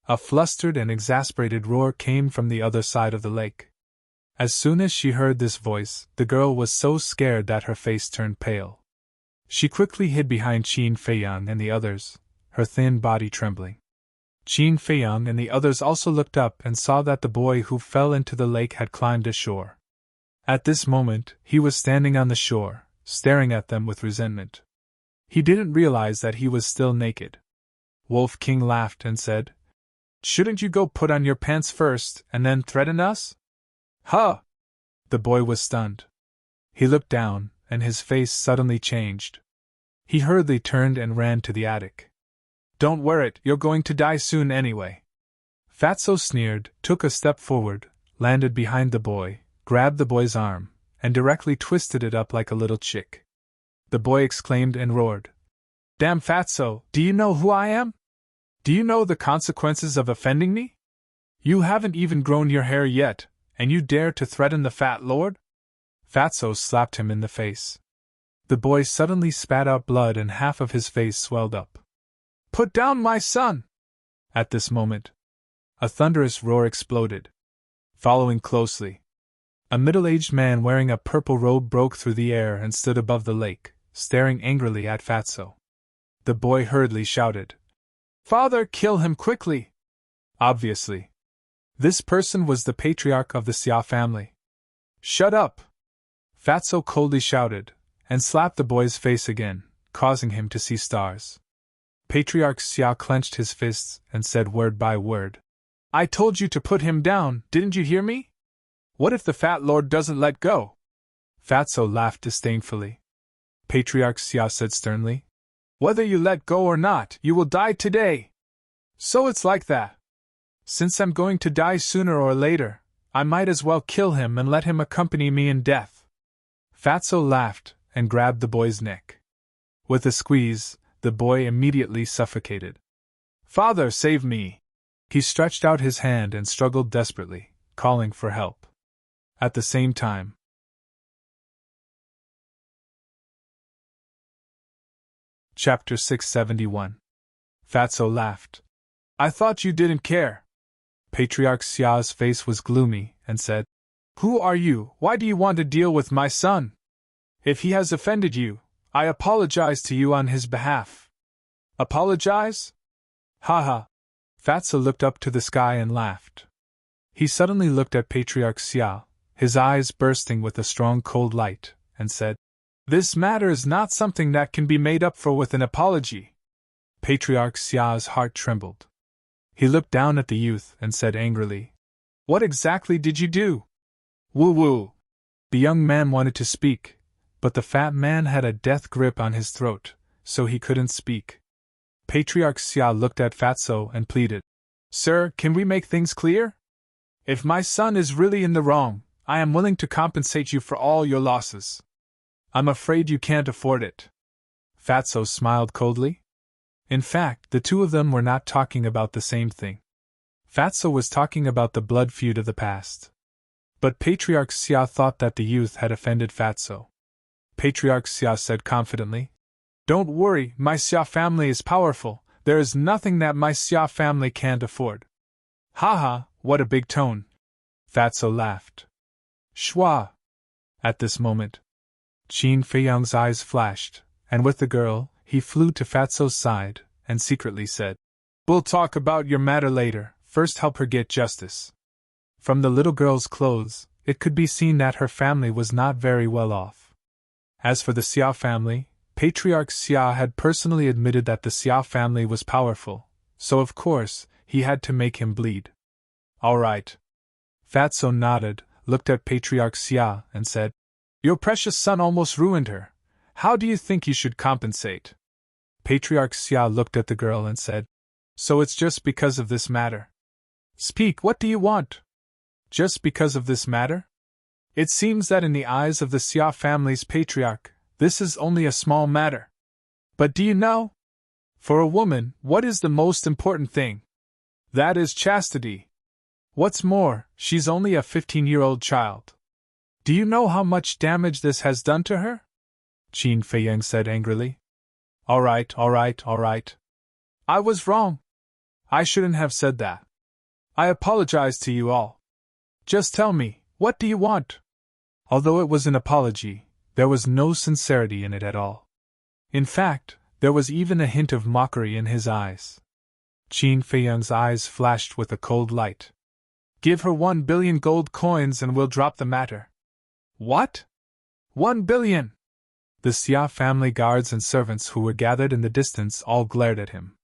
Speaker 1: a flustered and exasperated roar came from the other side of the lake. As soon as she heard this voice, the girl was so scared that her face turned pale. She quickly hid behind Qin Feiyang and the others, her thin body trembling. Qin Feiyang and the others also looked up and saw that the boy who fell into the lake had climbed ashore. At this moment, he was standing on the shore, staring at them with resentment. He didn't realize that he was still naked. Wolf King laughed and said, Shouldn't you go put on your pants first and then threaten us? Huh! The boy was stunned. He looked down, and his face suddenly changed. He hurriedly turned and ran to the attic. Don't wear it, you're going to die soon anyway. Fatso sneered, took a step forward, landed behind the boy, grabbed the boy's arm, and directly twisted it up like a little chick. The boy exclaimed and roared. Damn Fatso, do you know who I am? Do you know the consequences of offending me? You haven't even grown your hair yet, and you dare to threaten the fat lord? Fatso slapped him in the face. The boy suddenly spat out blood and half of his face swelled up. Put down my son! At this moment, a thunderous roar exploded. Following closely, a middle-aged man wearing a purple robe broke through the air and stood above the lake, staring angrily at Fatso. The boy hurriedly shouted, Father, kill him quickly! Obviously, this person was the patriarch of the Xia family. Shut up! Fatso coldly shouted, and slapped the boy's face again, causing him to see stars. Patriarch Xia clenched his fists and said word by word, I told you to put him down, didn't you hear me? What if the fat lord doesn't let go? Fatso laughed disdainfully. Patriarch Xia said sternly, Whether you let go or not, you will die today. So it's like that. Since I'm going to die sooner or later, I might as well kill him and let him accompany me in death. Fatso laughed and grabbed the boy's neck. With a squeeze, the boy immediately suffocated. Father, save me! He stretched out his hand and struggled desperately, calling for help. At the same time, Chapter 671. Fatso laughed. I thought you didn't care. Patriarch Xia's face was gloomy and said, Who are you? Why do you want to deal with my son? If he has offended you, I apologize to you on his behalf. Apologize? Ha. Fatso looked up to the sky and laughed. He suddenly looked at Patriarch Xia, his eyes bursting with a strong cold light, and said, This matter is not something that can be made up for with an apology. Patriarch Xia's heart trembled. He looked down at the youth and said angrily, What exactly did you do? Woo-woo! The young man wanted to speak, but the fat man had a death grip on his throat, so he couldn't speak. Patriarch Xia looked at Fatso and pleaded, Sir, can we make things clear? If my son is really in the wrong, I am willing to compensate you for all your losses. I'm afraid you can't afford it. Fatso smiled coldly. In fact, the two of them were not talking about the same thing. Fatso was talking about the blood feud of the past. But Patriarch Xia thought that the youth had offended Fatso. Patriarch Xia said confidently, Don't worry, my Xia family is powerful. There is nothing that my Xia family can't afford. Ha, what a big tone. Fatso laughed. Shwa! At this moment, Qin Feiyang's eyes flashed, and with the girl, he flew to Fatso's side and secretly said, We'll talk about your matter later, first help her get justice. From the little girl's clothes, it could be seen that her family was not very well off. As for the Xia family, Patriarch Xia had personally admitted that the Xia family was powerful, so of course, he had to make him bleed. All right. Fatso nodded, looked at Patriarch Xia, and said, Your precious son almost ruined her. How do you think you should compensate? Patriarch Xia looked at the girl and said, So it's just because of this matter. Speak, what do you want? Just because of this matter? It seems that in the eyes of the Xia family's patriarch, this is only a small matter. But do you know? For a woman, what is the most important thing? That is chastity. What's more, she's only a 15-year-old child. Do you know how much damage this has done to her? Qin Feiyang said angrily. All right. I was wrong. I shouldn't have said that. I apologize to you all. Just tell me, what do you want? Although it was an apology, there was no sincerity in it at all. In fact, there was even a hint of mockery in his eyes. Qin Feiyang's eyes flashed with a cold light. Give her 1 billion gold coins and we'll drop the matter. What? 1 billion? The Xia family guards and servants who were gathered in the distance all glared at him.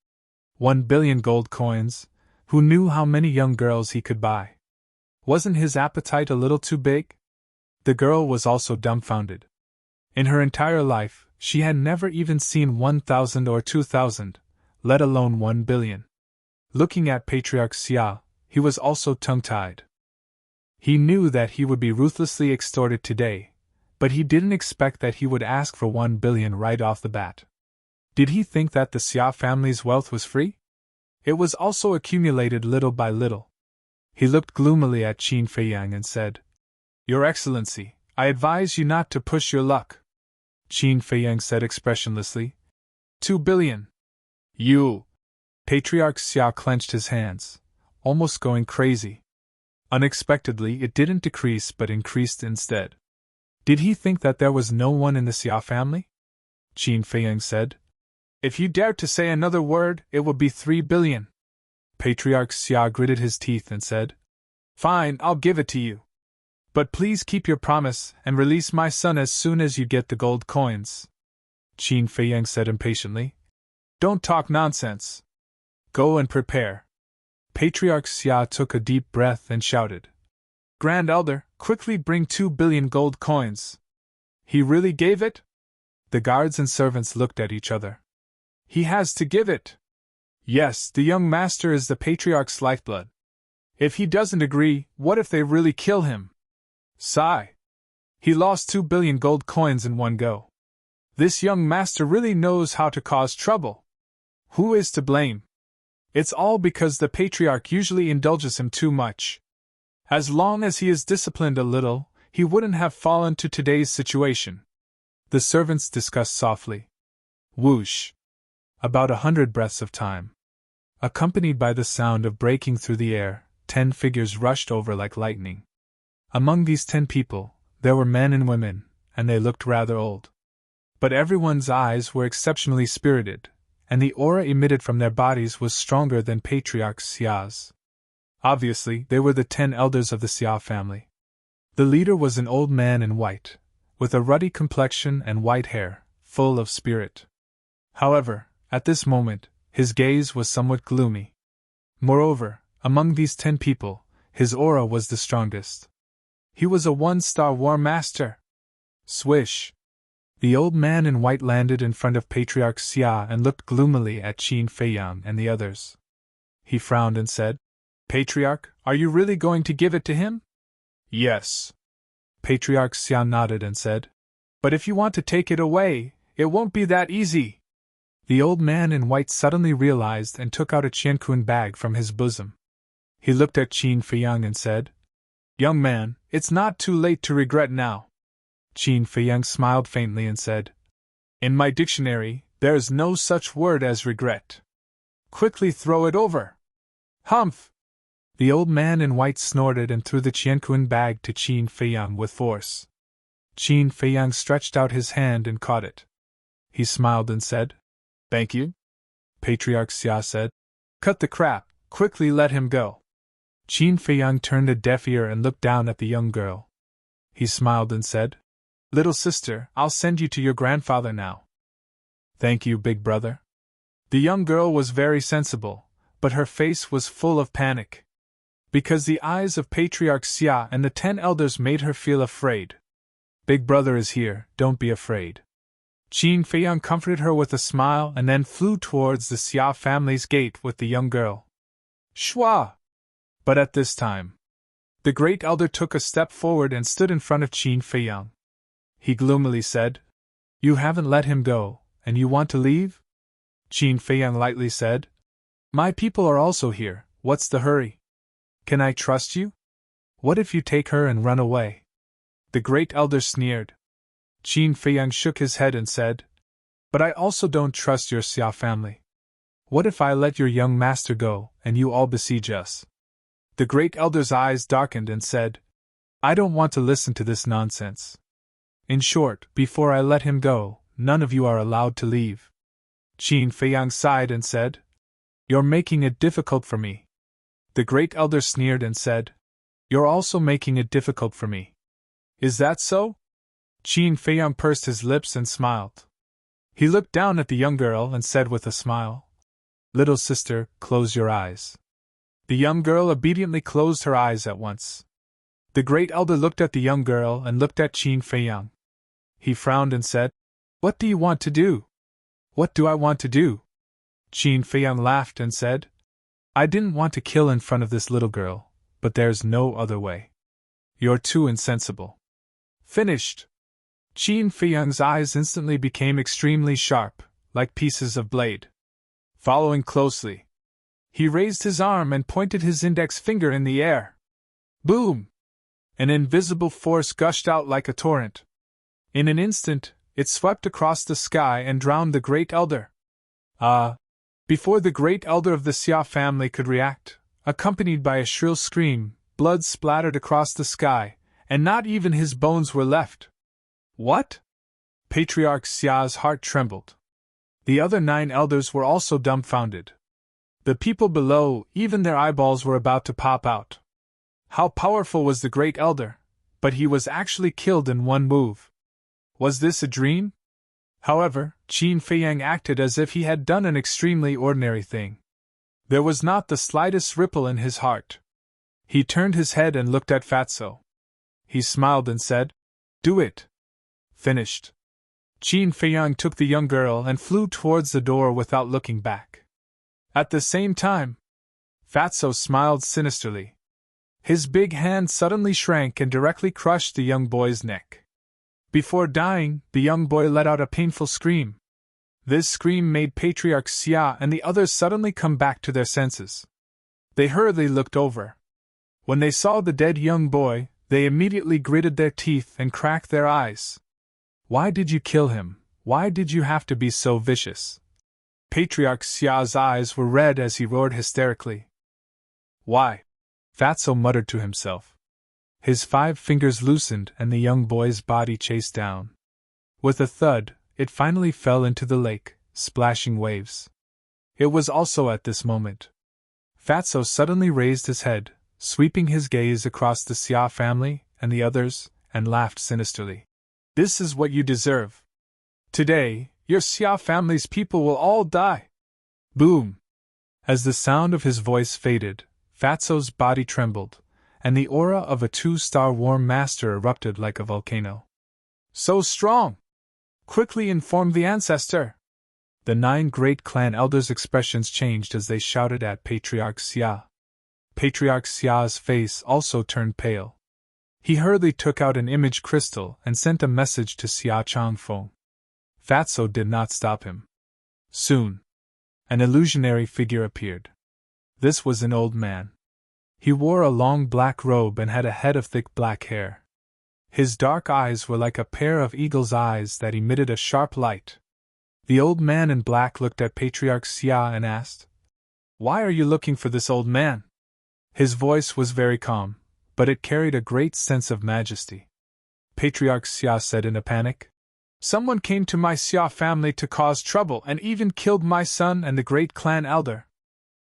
Speaker 1: 1 billion gold coins? Who knew how many young girls he could buy? Wasn't his appetite a little too big? The girl was also dumbfounded. In her entire life, she had never even seen 1,000 or 2,000, let alone 1 billion. Looking at Patriarch Xia, he was also tongue-tied. He knew that he would be ruthlessly extorted today, but he didn't expect that he would ask for 1 billion right off the bat. Did he think that the Xia family's wealth was free? It was also accumulated little by little. He looked gloomily at Qin Feiyang and said, Your Excellency, I advise you not to push your luck. Qin Feiyang said expressionlessly, 2 billion. You! Patriarch Xia clenched his hands, almost going crazy. Unexpectedly, it didn't decrease but increased instead. Did he think that there was no one in the Xia family? Qin Feiyang said, If you dare to say another word, it will be 3 billion. Patriarch Xia gritted his teeth and said, Fine, I'll give it to you. But please keep your promise and release my son as soon as you get the gold coins. Qin Feiyang said impatiently, Don't talk nonsense. Go and prepare. Patriarch Xia took a deep breath and shouted, Grand Elder, quickly bring 2 billion gold coins. He really gave it? The guards and servants looked at each other. He has to give it. Yes, the young master is the Patriarch's lifeblood. If he doesn't agree, what if they really kill him? Sigh. He lost 2 billion gold coins in one go. This young master really knows how to cause trouble. Who is to blame? It's all because the Patriarch usually indulges him too much. As long as he is disciplined a little, he wouldn't have fallen to today's situation. The servants discussed softly. Whoosh! About 100 breaths of time. Accompanied by the sound of breaking through the air, 10 figures rushed over like lightning. Among these 10 people, there were men and women, and they looked rather old. But everyone's eyes were exceptionally spirited, and the aura emitted from their bodies was stronger than Patriarch Xia's. Obviously, they were the 10 elders of the Xia family. The leader was an old man in white, with a ruddy complexion and white hair, full of spirit. However, at this moment, his gaze was somewhat gloomy. Moreover, among these 10 people, his aura was the strongest. He was a 1-star war master. Swish! The old man in white landed in front of Patriarch Xia and looked gloomily at Qin Feiyang and the others. He frowned and said, Patriarch, are you really going to give it to him? Yes. Patriarch Xia nodded and said, But if you want to take it away, it won't be that easy. The old man in white suddenly realized and took out a qiankun bag from his bosom. He looked at Qin Feiyang and said, Young man, it's not too late to regret now. Qin Feiyang smiled faintly and said, In my dictionary, there is no such word as regret. Quickly throw it over. Humph! The old man in white snorted and threw the qiankun bag to Qin Feiyang with force. Qin Feiyang stretched out his hand and caught it. He smiled and said, Thank you. Patriarch Xia said, Cut the crap, quickly let him go. Qin Feiyang turned a deaf ear and looked down at the young girl. He smiled and said, Little sister, I'll send you to your grandfather now. Thank you, big brother. The young girl was very sensible, but her face was full of panic. Because the eyes of Patriarch Xia and the 10 elders made her feel afraid. Big brother is here, don't be afraid. Qin Feiyang comforted her with a smile and then flew towards the Xia family's gate with the young girl. Shwa! But at this time, the great elder took a step forward and stood in front of Qin Feiyang. He gloomily said, You haven't let him go, and you want to leave? Qin Feiyang lightly said, My people are also here, what's the hurry? Can I trust you? What if you take her and run away? The great elder sneered. Qin Feiyang shook his head and said, "But I also don't trust your Xia family. What if I let your young master go, and you all besiege us?" The great elder's eyes darkened and said, "I don't want to listen to this nonsense. In short, before I let him go, none of you are allowed to leave." Qin Feiyang sighed and said, "You're making it difficult for me." The great elder sneered and said, "You're also making it difficult for me." "Is that so?" Qin Feiyang pursed his lips and smiled. He looked down at the young girl and said with a smile, "Little sister, close your eyes." The young girl obediently closed her eyes at once. The great elder looked at the young girl and looked at Qin Feiyang. He frowned and said, "What do you want to do?" "What do I want to do?" Qin Feiyang laughed and said, "I didn't want to kill in front of this little girl, but there's no other way. You're too insensible." Finished. Qin Feiyang's eyes instantly became extremely sharp, like pieces of blade. Following closely, he raised his arm and pointed his index finger in the air. Boom! An invisible force gushed out like a torrent. In an instant, it swept across the sky and drowned the great elder. Before the great elder of the Xia family could react, accompanied by a shrill scream, blood splattered across the sky, and not even his bones were left. What? Patriarch Xia's heart trembled. The other 9 elders were also dumbfounded. The people below, even their eyeballs were about to pop out. How powerful was the great elder, but he was actually killed in one move. Was this a dream? However, Qin Feiyang acted as if he had done an extremely ordinary thing. There was not the slightest ripple in his heart. He turned his head and looked at Fatso. He smiled and said, "Do it." Finished. Qin Feiyang took the young girl and flew towards the door without looking back. At the same time, Fatso smiled sinisterly. His big hand suddenly shrank and directly crushed the young boy's neck. Before dying, the young boy let out a painful scream. This scream made Patriarch Xia and the others suddenly come back to their senses. They hurriedly looked over. When they saw the dead young boy, they immediately gritted their teeth and cracked their eyes. "Why did you kill him? Why did you have to be so vicious?" Patriarch Xia's eyes were red as he roared hysterically. "Why?" Fatso muttered to himself. His 5 fingers loosened and the young boy's body chased down. With a thud, it finally fell into the lake, splashing waves. It was also at this moment Fatso suddenly raised his head, sweeping his gaze across the Xia family and the others, and laughed sinisterly. "This is what you deserve. Today, your Xia family's people will all die." Boom! As the sound of his voice faded, Fatso's body trembled, and the aura of a 2-star War Master erupted like a volcano. "So strong! Quickly inform the ancestor!" The 9 great clan elders' expressions changed as they shouted at Patriarch Xia. Patriarch Xia's face also turned pale. He hurriedly took out an image crystal and sent a message to Xia Changfeng. Fatso did not stop him. Soon, an illusionary figure appeared. This was an old man. He wore a long black robe and had a head of thick black hair. His dark eyes were like a pair of eagle's eyes that emitted a sharp light. The old man in black looked at Patriarch Xia and asked, "Why are you looking for this old man?" His voice was very calm, but it carried a great sense of majesty. Patriarch Xia said in a panic, "Someone came to my Xia family to cause trouble and even killed my son and the great clan elder."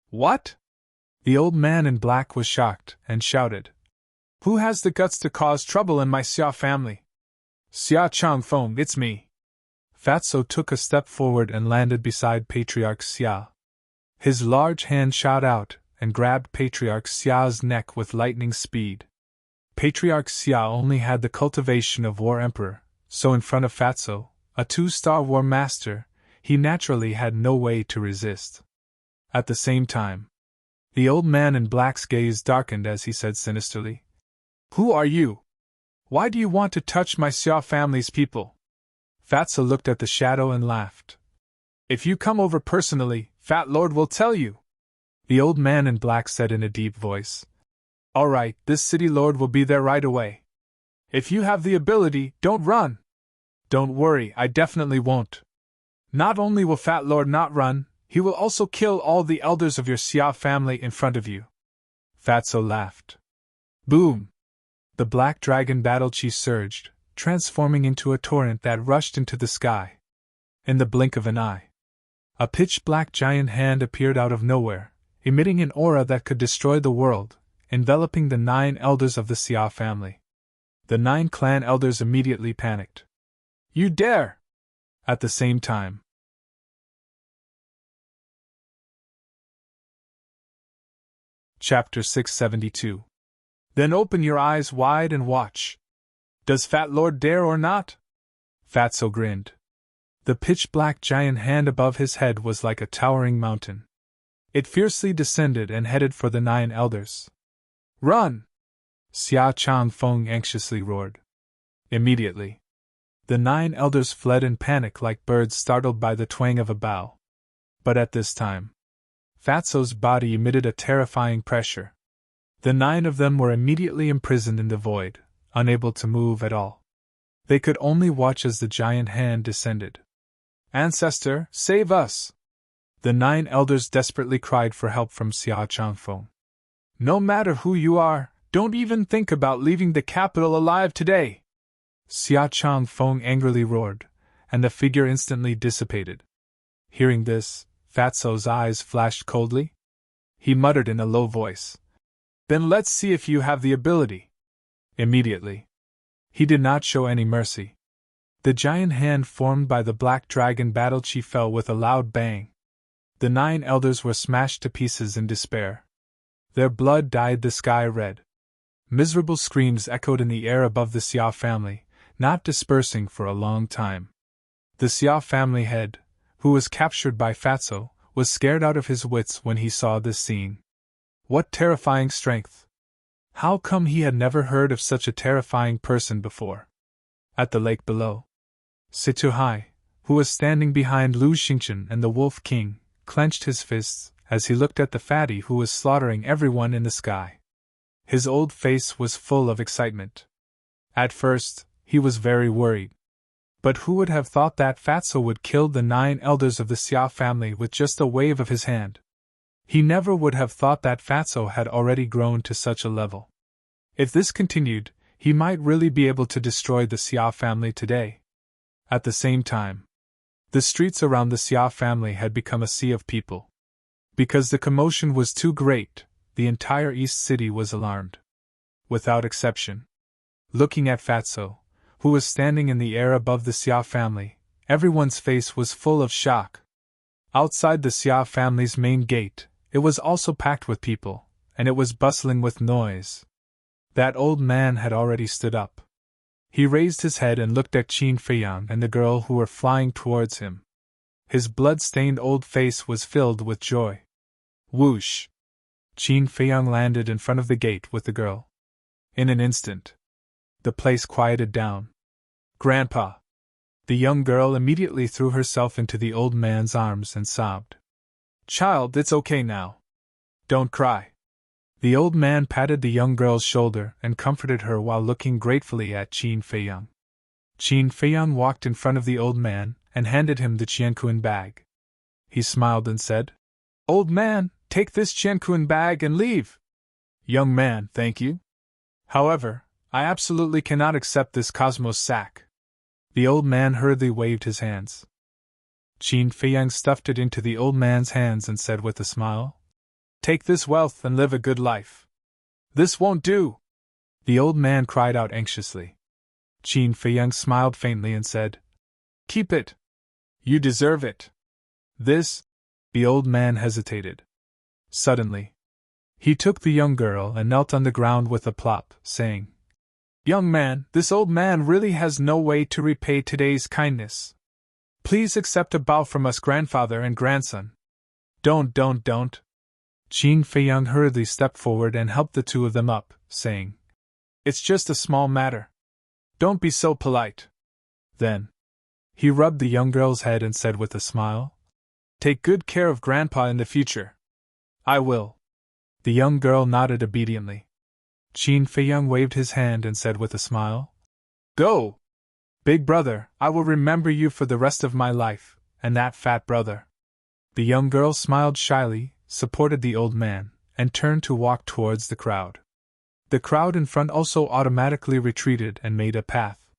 Speaker 1: "What?" The old man in black was shocked and shouted, "Who has the guts to cause trouble in my Xia family?" "Xia Changfeng, it's me." Fatso took a step forward and landed beside Patriarch Xia. His large hand shot out and grabbed Patriarch Xia's neck with lightning speed. Patriarch Xia only had the cultivation of War Emperor, so in front of Fatso, a 2-star War Master, he naturally had no way to resist. At the same time, the old man in black's gaze darkened as he said sinisterly, "Who are you? Why do you want to touch my Xia family's people?" Fatso looked at the shadow and laughed. "If you come over personally, Fat Lord will tell you." The old man in black said in a deep voice, "All right, this city lord will be there right away." If you have the ability, don't run. Don't worry, I definitely won't. Not only will Fat Lord not run, he will also kill all the elders of your Xia family in front of you. Fatso laughed. Boom! The black dragon battle chi surged, transforming into a torrent that rushed into the sky. In the blink of an eye, a pitch-black giant hand appeared out of nowhere, emitting an aura that could destroy the world, enveloping the 9 elders of the Xia family. The 9 clan elders immediately panicked. You dare! At the same time. Chapter 672. Then open your eyes wide and watch. Does Fat Lord dare or not? Fatso grinned. The pitch-black giant hand above his head was like a towering mountain. It fiercely descended and headed for the 9 elders. Run! Xia Changfeng anxiously roared. Immediately, the 9 elders fled in panic like birds startled by the twang of a bow. But at this time, Fatso's body emitted a terrifying pressure. The 9 of them were immediately imprisoned in the void, unable to move at all. They could only watch as the giant hand descended. Ancestor, save us! The 9 elders desperately cried for help from Xia Changfeng. No matter who you are, don't even think about leaving the capital alive today! Xia Changfeng angrily roared, and the figure instantly dissipated. Hearing this, Fatso's eyes flashed coldly. He muttered in a low voice. Then let's see if you have the ability. Immediately, he did not show any mercy. The giant hand formed by the black dragon battle chi fell with a loud bang. The 9 elders were smashed to pieces in despair. Their blood dyed the sky red. Miserable screams echoed in the air above the Xia family, not dispersing for a long time. The Xia family head, who was captured by Fatso, was scared out of his wits when he saw this scene. What terrifying strength! How come he had never heard of such a terrifying person before? At the lake below, Situhai, who was standing behind Lu Xingchen and the Wolf King, clenched his fists as he looked at the fatty who was slaughtering everyone in the sky. His old face was full of excitement. At first, he was very worried. But who would have thought that Fatso would kill the 9 elders of the Xia family with just a wave of his hand? He never would have thought that Fatso had already grown to such a level. If this continued, he might really be able to destroy the Xia family today. At the same time, the streets around the Xia family had become a sea of people. Because the commotion was too great, the entire East City was alarmed. Without exception. Looking at Fatso, who was standing in the air above the Xia family, everyone's face was full of shock. Outside the Xia family's main gate, it was also packed with people, and it was bustling with noise. That old man had already stood up. He raised his head and looked at Qin Feiyang and the girl who were flying towards him. His blood-stained old face was filled with joy. Whoosh! Qin Feiyang landed in front of the gate with the girl. In an instant, the place quieted down. Grandpa! The young girl immediately threw herself into the old man's arms and sobbed. Child, it's okay now. Don't cry. The old man patted the young girl's shoulder and comforted her while looking gratefully at Qin Feiyang. Qin Feiyang walked in front of the old man and handed him the Qianquan bag. He smiled and said, Old man, take this Qianquan bag and leave. Young man, thank you. However, I absolutely cannot accept this cosmos sack. The old man hurriedly waved his hands. Qin Feiyang stuffed it into the old man's hands and said with a smile, Take this wealth and live a good life. This won't do! The old man cried out anxiously. Qin Feiyang smiled faintly and said, Keep it. You deserve it. This? The old man hesitated. Suddenly, he took the young girl and knelt on the ground with a plop, saying, Young man, this old man really has no way to repay today's kindness. Please accept a bow from us, grandfather and grandson. Don't. Qin Feiyang hurriedly stepped forward and helped the two of them up, saying, It's just a small matter. Don't be so polite. Then, he rubbed the young girl's head and said with a smile, Take good care of Grandpa in the future. I will. The young girl nodded obediently. Qin Feiyang waved his hand and said with a smile, Go! Big brother, I will remember you for the rest of my life, and that fat brother. The young girl smiled shyly, supported the old man, and turned to walk towards the crowd. The crowd in front also automatically retreated and made a path.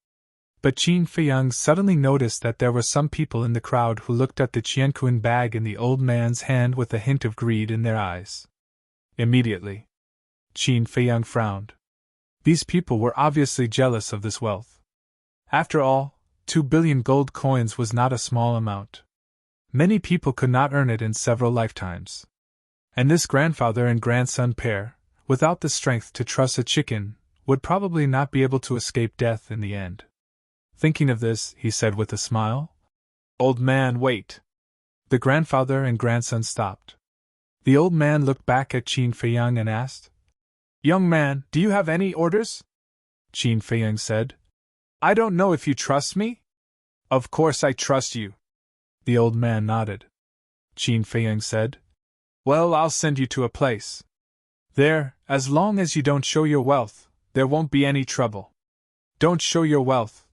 Speaker 1: But Qin Feiyang suddenly noticed that there were some people in the crowd who looked at the qianquan bag in the old man's hand with a hint of greed in their eyes. Immediately, Qin Feiyang frowned. These people were obviously jealous of this wealth. After all, 2 billion gold coins was not a small amount. Many people could not earn it in several lifetimes. And this grandfather and grandson pair, without the strength to truss a chicken, would probably not be able to escape death in the end. Thinking of this, he said with a smile, "Old man, wait." The grandfather and grandson stopped. The old man looked back at Qin Feiyang and asked, "Young man, do you have any orders?" Qin Feiyang said, "I don't know if you trust me?" "Of course I trust you." The old man nodded. Qin Feiyang said, "Well, I'll send you to a place. There, as long as you don't show your wealth, there won't be any trouble." "Don't show your wealth."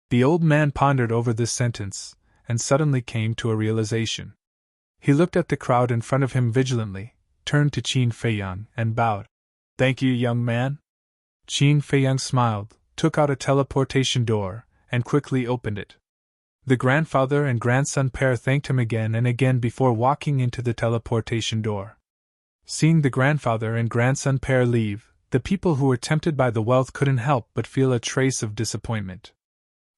Speaker 1: The old man pondered over this sentence, and suddenly came to a realization. He looked at the crowd in front of him vigilantly, turned to Qin Feiyang, and bowed. "Thank you, young man." Qin Feiyang smiled, took out a teleportation door, and quickly opened it. The grandfather and grandson pair thanked him again and again before walking into the teleportation door. Seeing the grandfather and grandson pair leave, the people who were tempted by the wealth couldn't help but feel a trace of disappointment.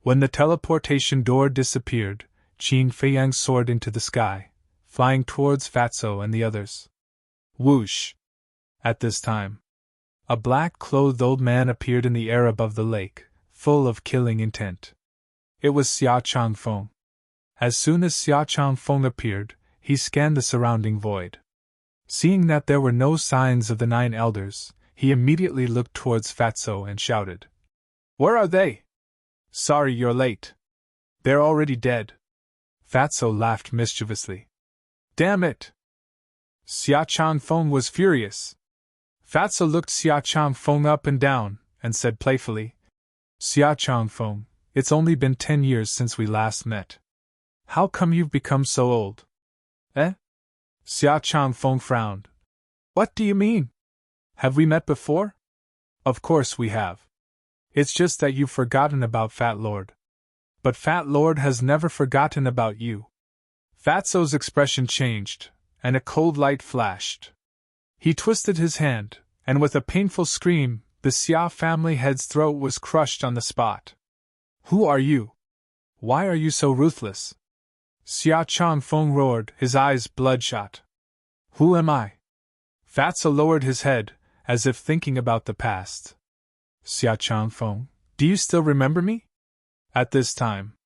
Speaker 1: When the teleportation door disappeared, Qin Feiyang soared into the sky, flying towards Fatso and the others. Whoosh! At this time, a black-clothed old man appeared in the air above the lake, full of killing intent. It was Xia Changfeng. As soon as Xia Changfeng appeared, he scanned the surrounding void. Seeing that there were no signs of the 9 elders, he immediately looked towards Fatso and shouted, "Where are they?" "Sorry you're late. They're already dead." Fatso laughed mischievously. "Damn it!" Xia Changfeng was furious. Fatso looked Xia Changfeng up and down, and said playfully, "Xia Changfeng, it's only been 10 years since we last met. How come you've become so old?" "Eh?" Xia Changfeng frowned. "What do you mean? Have we met before?" "Of course we have. It's just that you've forgotten about Fat Lord. But Fat Lord has never forgotten about you." Fatso's expression changed, and a cold light flashed. He twisted his hand, and with a painful scream, the Xia family head's throat was crushed on the spot. "Who are you? Why are you so ruthless?" Xia Changfeng roared, his eyes bloodshot. "Who am I?" Fatso lowered his head, as if thinking about the past. "Xia Changfeng, do you still remember me?" At this time,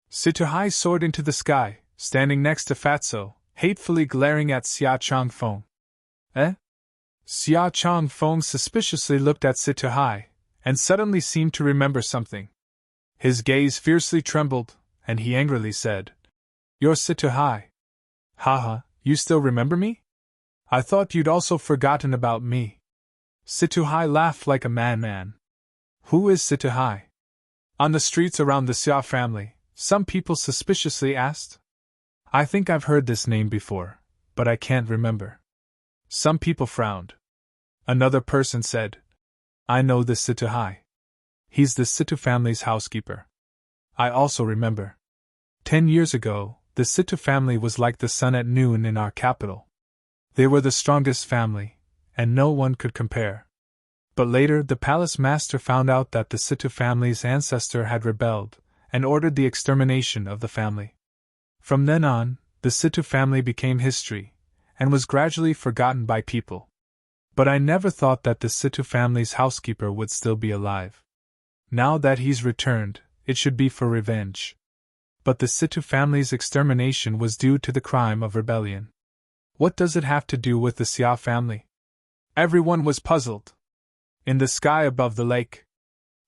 Speaker 1: Situhai soared into the sky, standing next to Fatso, hatefully glaring at Xia Changfeng. "Eh?" Xia Changfeng suspiciously looked at Situhai, and suddenly seemed to remember something. His gaze fiercely trembled, and he angrily said, "You're Situhai. Haha, you still remember me? I thought you'd also forgotten about me." Situhai laughed like a madman. "Who is Situhai?" On the streets around the Xia family, some people suspiciously asked. "I think I've heard this name before, but I can't remember." Some people frowned. Another person said, "I know this Situhai. He's the Situ family's housekeeper. I also remember. 10 years ago, the Situ family was like the sun at noon in our capital. They were the strongest family, and no one could compare. But later the palace master found out that the Situ family's ancestor had rebelled, and ordered the extermination of the family. From then on, the Situ family became history, and was gradually forgotten by people. But I never thought that the Situ family's housekeeper would still be alive. Now that he's returned, it should be for revenge. But the Situ family's extermination was due to the crime of rebellion. What does it have to do with the Xia family?" Everyone was puzzled. In the sky above the lake,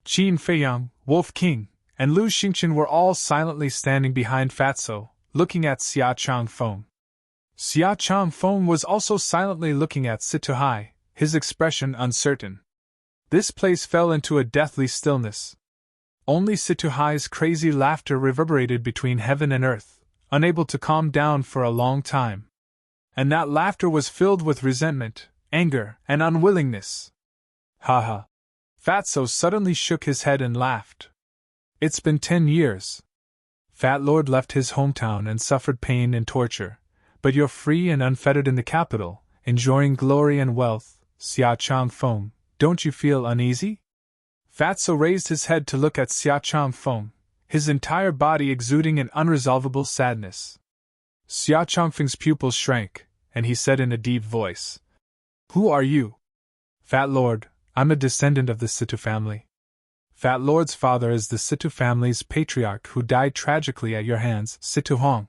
Speaker 1: Qin Feiyang, Wolf King, and Lu Xingchen were all silently standing behind Fatso, looking at Xia Changfeng. Xia Changfeng was also silently looking at Situhai, his expression uncertain. This place fell into a deathly stillness. Only Situhai's crazy laughter reverberated between heaven and earth, unable to calm down for a long time. And that laughter was filled with resentment, anger, and unwillingness. Ha ha! Fatso suddenly shook his head and laughed. It's been 10 years. Fat Lord left his hometown and suffered pain and torture, but you're free and unfettered in the capital, enjoying glory and wealth, Xia Changfeng. Don't you feel uneasy? Fatso raised his head to look at Xia Changfeng, his entire body exuding an unresolvable sadness. Xia Changfeng's pupils shrank, and he said in a deep voice, "Who are you?" "Fat Lord, I'm a descendant of the Situ family. Fat Lord's father is the Situ family's patriarch who died tragically at your hands, Situ Hong.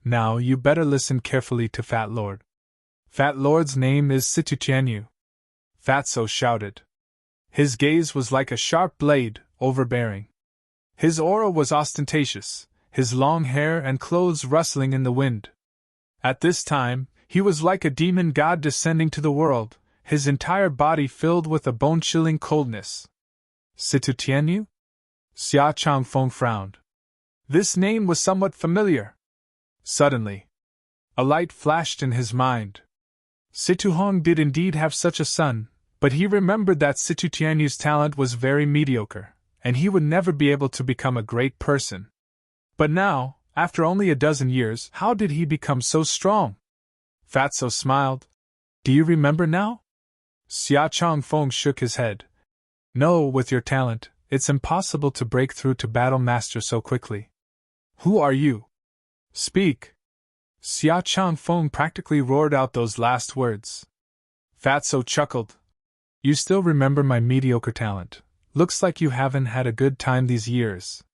Speaker 1: Now you better listen carefully to Fat Lord. Fat Lord's name is Situ Tianyu." Fatso shouted. His gaze was like a sharp blade, overbearing. His aura was ostentatious, his long hair and clothes rustling in the wind. At this time, he was like a demon god descending to the world, his entire body filled with a bone-chilling coldness. Situ Tianyu? Xia Changfeng frowned. This name was somewhat familiar. Suddenly, a light flashed in his mind. Situ Hong did indeed have such a son, but he remembered that Situ Tianyu's talent was very mediocre, and he would never be able to become a great person. But now, after only a dozen years, how did he become so strong? Fatso smiled. Do you remember now? Xia Changfeng shook his head. No, with your talent, it's impossible to break through to Battle Master so quickly. Who are you? Speak. Xia Changfeng practically roared out those last words. Fatso chuckled. You still remember my mediocre talent. Looks like you haven't had a good time these years.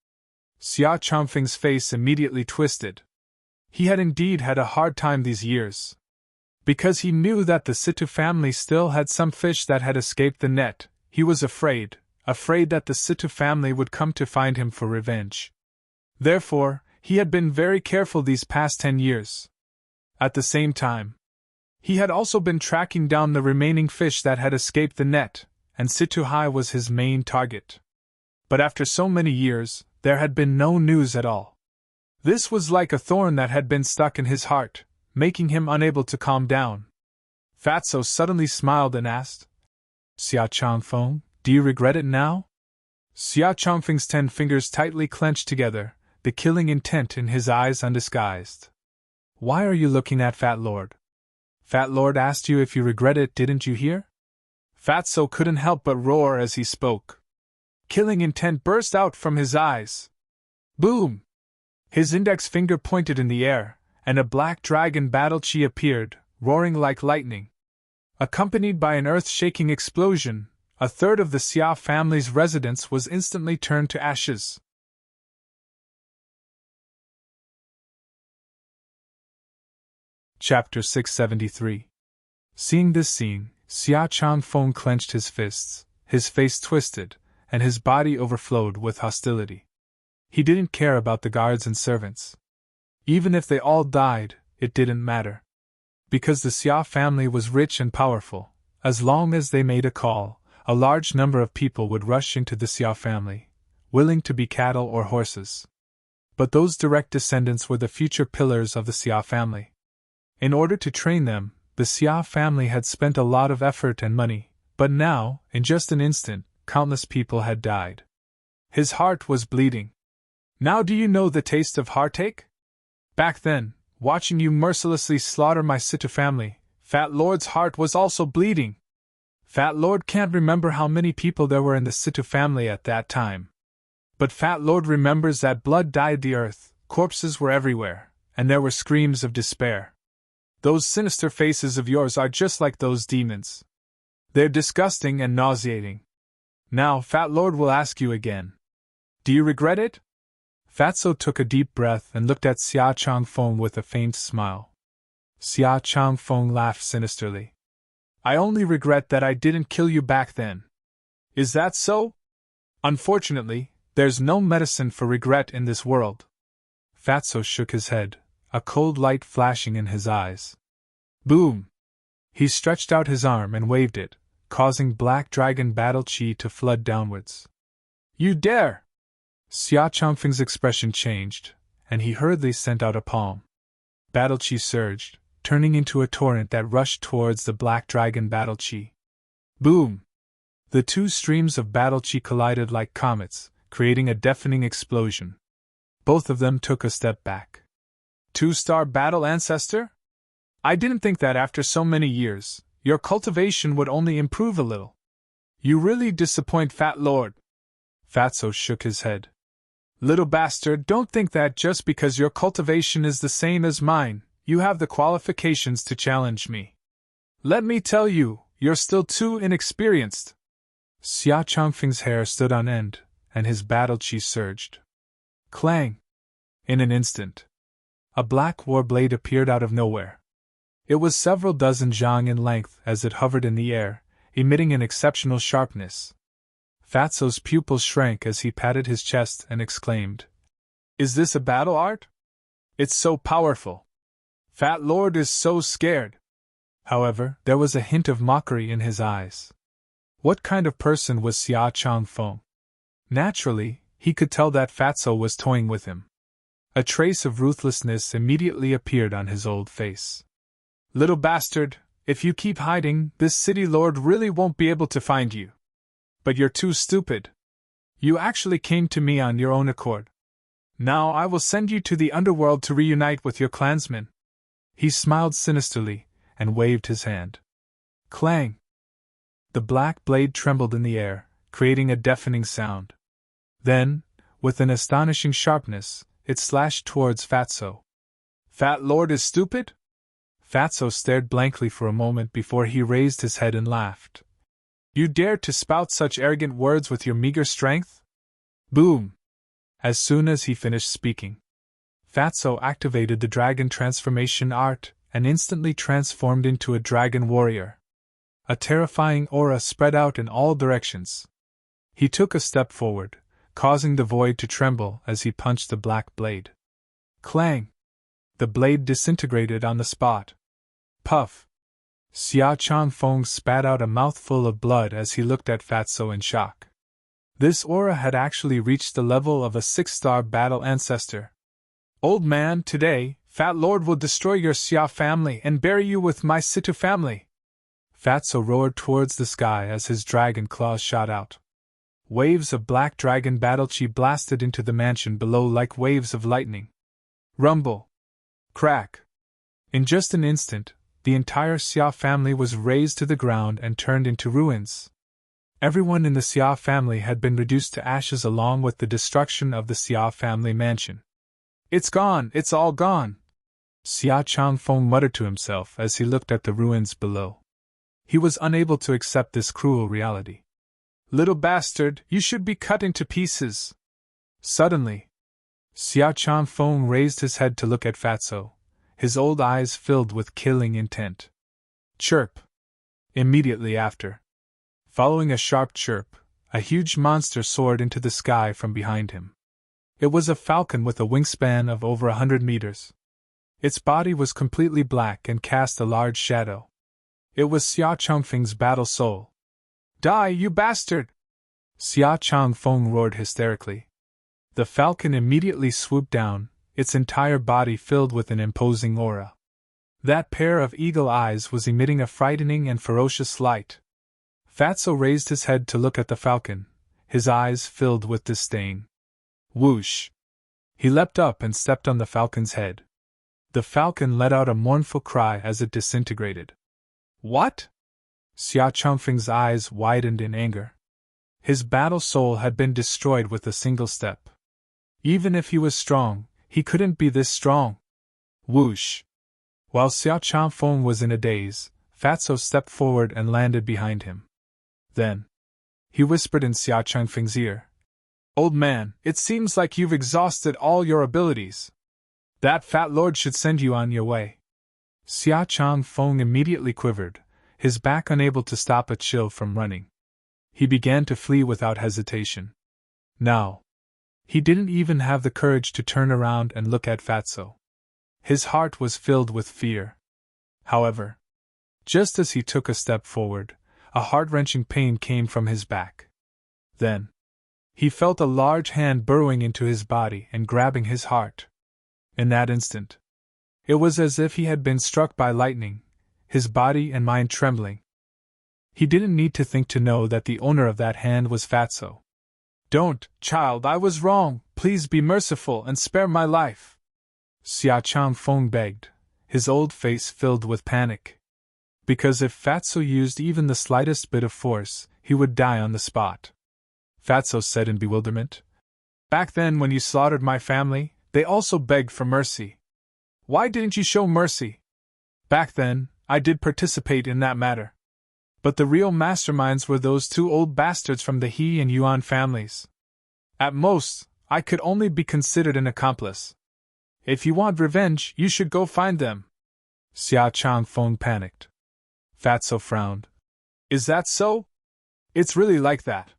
Speaker 1: Xia Changfeng's face immediately twisted. He had indeed had a hard time these years. Because he knew that the Situ family still had some fish that had escaped the net, he was afraid that the Situ family would come to find him for revenge. Therefore, he had been very careful these past 10 years. At the same time, he had also been tracking down the remaining fish that had escaped the net, and Situhai was his main target. But after so many years, there had been no news at all. This was like a thorn that had been stuck in his heart, making him unable to calm down. Fatso suddenly smiled and asked, Xia Changfeng, do you regret it now? Xia Changfeng's 10 fingers tightly clenched together, the killing intent in his eyes undisguised. Why are you looking at Fat Lord? Fat Lord asked you if you regret it, didn't you hear? Fatso couldn't help but roar as he spoke. Killing intent burst out from his eyes. Boom! His index finger pointed in the air, and a black dragon battle chi appeared, roaring like lightning. Accompanied by an earth-shaking explosion, a third of the Xia family's residence was instantly turned to ashes. Chapter 673. Seeing this scene, Xia Changfeng clenched his fists, his face twisted, and his body overflowed with hostility. He didn't care about the guards and servants. Even if they all died, it didn't matter. Because the Xia family was rich and powerful, as long as they made a call, a large number of people would rush into the Xia family, willing to be cattle or horses. But those direct descendants were the future pillars of the Xia family. In order to train them, the Xia family had spent a lot of effort and money, but now, in just an instant, countless people had died. His heart was bleeding. Now do you know the taste of heartache? Back then, watching you mercilessly slaughter my Situ family, Fat Lord's heart was also bleeding. Fat Lord can't remember how many people there were in the Situ family at that time. But Fat Lord remembers that blood dyed the earth, corpses were everywhere, and there were screams of despair. Those sinister faces of yours are just like those demons. They're disgusting and nauseating. Now Fat Lord will ask you again. Do you regret it? Fatso took a deep breath and looked at Xia Changfeng with a faint smile. Xia Changfeng laughed sinisterly. I only regret that I didn't kill you back then. Is that so? Unfortunately, there's no medicine for regret in this world. Fatso shook his head, a cold light flashing in his eyes. Boom! He stretched out his arm and waved it, causing black dragon battle chi to flood downwards. You dare! Xia Changfeng's expression changed, and he hurriedly sent out a palm. Battle Chi surged, turning into a torrent that rushed towards the black dragon Battle Chi. Boom! The two streams of Battle Chi collided like comets, creating a deafening explosion. Both of them took a step back. Two-star battle ancestor? I didn't think that after so many years, your cultivation would only improve a little. You really disappoint, Fat Lord. Fatso shook his head. Little bastard, don't think that just because your cultivation is the same as mine, you have the qualifications to challenge me. Let me tell you, you're still too inexperienced. Xia Changfeng's hair stood on end, and his battle chi surged. Clang! In an instant, a black war blade appeared out of nowhere. It was several dozen zhang in length as it hovered in the air, emitting an exceptional sharpness. Fatso's pupils shrank as he patted his chest and exclaimed, "Is this a battle art? It's so powerful. Fat Lord is so scared." However, there was a hint of mockery in his eyes. What kind of person was Xia Changfeng? Naturally, he could tell that Fatso was toying with him. A trace of ruthlessness immediately appeared on his old face. Little bastard, if you keep hiding, this city lord really won't be able to find you. But you're too stupid. You actually came to me on your own accord. Now I will send you to the underworld to reunite with your clansmen. He smiled sinisterly and waved his hand. Clang! The black blade trembled in the air, creating a deafening sound. Then, with an astonishing sharpness, it slashed towards Fatso. Fat Lord is stupid? Fatso stared blankly for a moment before he raised his head and laughed. You dare to spout such arrogant words with your meager strength? Boom! As soon as he finished speaking, Fatso activated the dragon transformation art and instantly transformed into a dragon warrior. A terrifying aura spread out in all directions. He took a step forward, causing the void to tremble as he punched the black blade. Clang! The blade disintegrated on the spot. Puff! Xia Changfeng spat out a mouthful of blood as he looked at Fatso in shock. This aura had actually reached the level of a 6-star battle ancestor. Old man, today, Fat Lord will destroy your Xia family and bury you with my Situ family. Fatso roared towards the sky as his dragon claws shot out. Waves of black dragon battle chi blasted into the mansion below like waves of lightning. Rumble! Crack! In just an instant, the entire Xia family was razed to the ground and turned into ruins. Everyone in the Xia family had been reduced to ashes along with the destruction of the Xia family mansion. It's gone, it's all gone! Xia Changfeng muttered to himself as he looked at the ruins below. He was unable to accept this cruel reality. Little bastard, you should be cut into pieces! Suddenly, Xia Changfeng raised his head to look at Fatso, his old eyes filled with killing intent. Chirp! Immediately after, following a sharp chirp, a huge monster soared into the sky from behind him. It was a falcon with a wingspan of over 100 meters. Its body was completely black and cast a large shadow. It was Xia Changfeng's battle soul. Die, you bastard! Xia Changfeng roared hysterically. The falcon immediately swooped down, its entire body filled with an imposing aura. That pair of eagle eyes was emitting a frightening and ferocious light. Fatso raised his head to look at the falcon, his eyes filled with disdain. Whoosh! He leapt up and stepped on the falcon's head. The falcon let out a mournful cry as it disintegrated. What? Xia Changfeng's eyes widened in anger. His battle soul had been destroyed with a single step. Even if he was strong, he couldn't be this strong. Whoosh! While Xia Changfeng was in a daze, Fatso stepped forward and landed behind him. Then, he whispered in Xia Changfeng's ear, Old man, it seems like you've exhausted all your abilities. That Fat Lord should send you on your way. Xia Changfeng immediately quivered, his back unable to stop a chill from running. He began to flee without hesitation. Now, he didn't even have the courage to turn around and look at Fatso. His heart was filled with fear. However, just as he took a step forward, a heart-wrenching pain came from his back. Then, He felt a large hand burrowing into his body and grabbing his heart. In that instant, it was as if he had been struck by lightning, his body and mind trembling. He didn't need to think to know that the owner of that hand was Fatso. "Don't, child, I was wrong, please be merciful and spare my life," Xia Changfeng begged, his old face filled with panic. Because if Fatso used even the slightest bit of force, he would die on the spot. Fatso said in bewilderment, "Back then when you slaughtered my family, they also begged for mercy. Why didn't you show mercy? Back then, I did participate in that matter. But the real masterminds were those two old bastards from the He and Yuan families. At most, I could only be considered an accomplice. If you want revenge, you should go find them." Xia Changfeng panicked. Fatso frowned. "Is that so? It's really like that.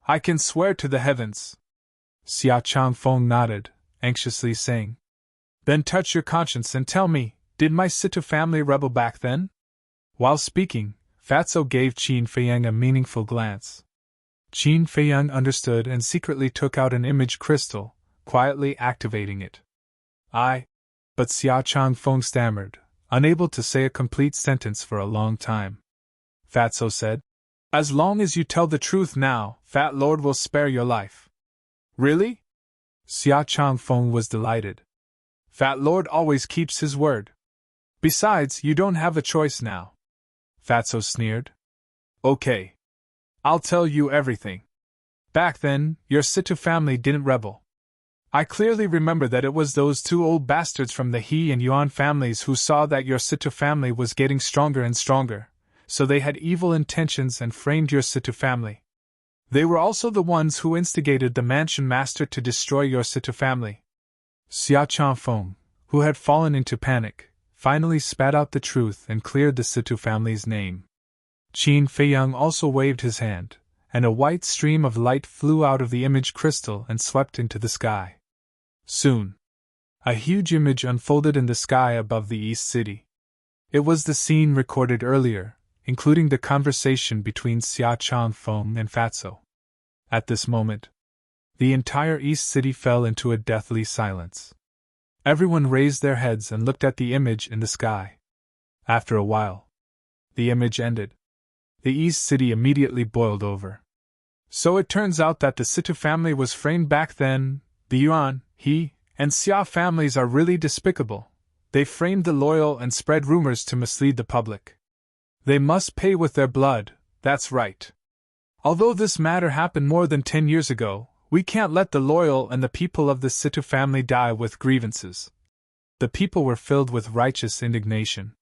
Speaker 1: I can swear to the heavens." Xia Changfeng nodded, anxiously saying, "Then touch your conscience and tell me, did my Situ family rebel back then?" While speaking, Fatso gave Qin Feiyang a meaningful glance. Qin Feiyang understood and secretly took out an image crystal, quietly activating it. But Xia Changfeng stammered, unable to say a complete sentence for a long time. Fatso said, "As long as you tell the truth now, Fat Lord will spare your life." "Really?" Xia Changfeng was delighted. "Fat Lord always keeps his word. Besides, you don't have a choice now." Fatso sneered. "Okay. I'll tell you everything. Back then, your Situ family didn't rebel. I clearly remember that it was those two old bastards from the He and Yuan families who saw that your Situ family was getting stronger and stronger, so they had evil intentions and framed your Situ family. They were also the ones who instigated the mansion master to destroy your Situ family." Xia Changfeng, who had fallen into panic, finally spat out the truth and cleared the Situ family's name. Qin Feiyang also waved his hand, and a white stream of light flew out of the image crystal and swept into the sky. Soon, a huge image unfolded in the sky above the East City. It was the scene recorded earlier, including the conversation between Xia Changfeng and Fatso. At this moment, the entire East City fell into a deathly silence. Everyone raised their heads and looked at the image in the sky. After a while, the image ended. The East City immediately boiled over. "So it turns out that the Situ family was framed back then. The Yuan, He, and Xia families are really despicable. They framed the loyal and spread rumors to mislead the public. They must pay with their blood, that's right. Although this matter happened more than 10 years ago, we can't let the loyal and the people of the Situ family die with grievances." The people were filled with righteous indignation.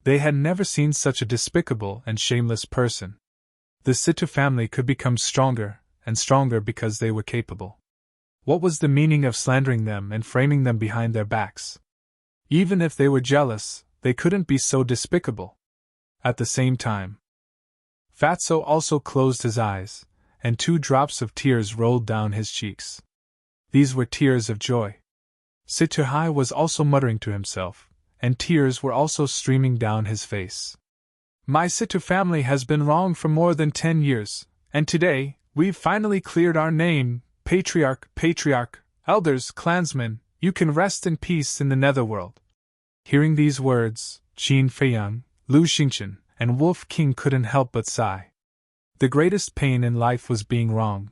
Speaker 1: They had never seen such a despicable and shameless person. The Situ family could become stronger and stronger because they were capable. What was the meaning of slandering them and framing them behind their backs? Even if they were jealous, they couldn't be so despicable. At the same time, Fatso also closed his eyes, and 2 drops of tears rolled down his cheeks. These were tears of joy. Situhai was also muttering to himself, and tears were also streaming down his face. "My Situ family has been wrong for more than 10 years, and today, we've finally cleared our name. Patriarch, elders, clansmen, you can rest in peace in the netherworld." Hearing these words, Qin Feiyang, Lu Xingchen, and Wolf King couldn't help but sigh. The greatest pain in life was being wrong.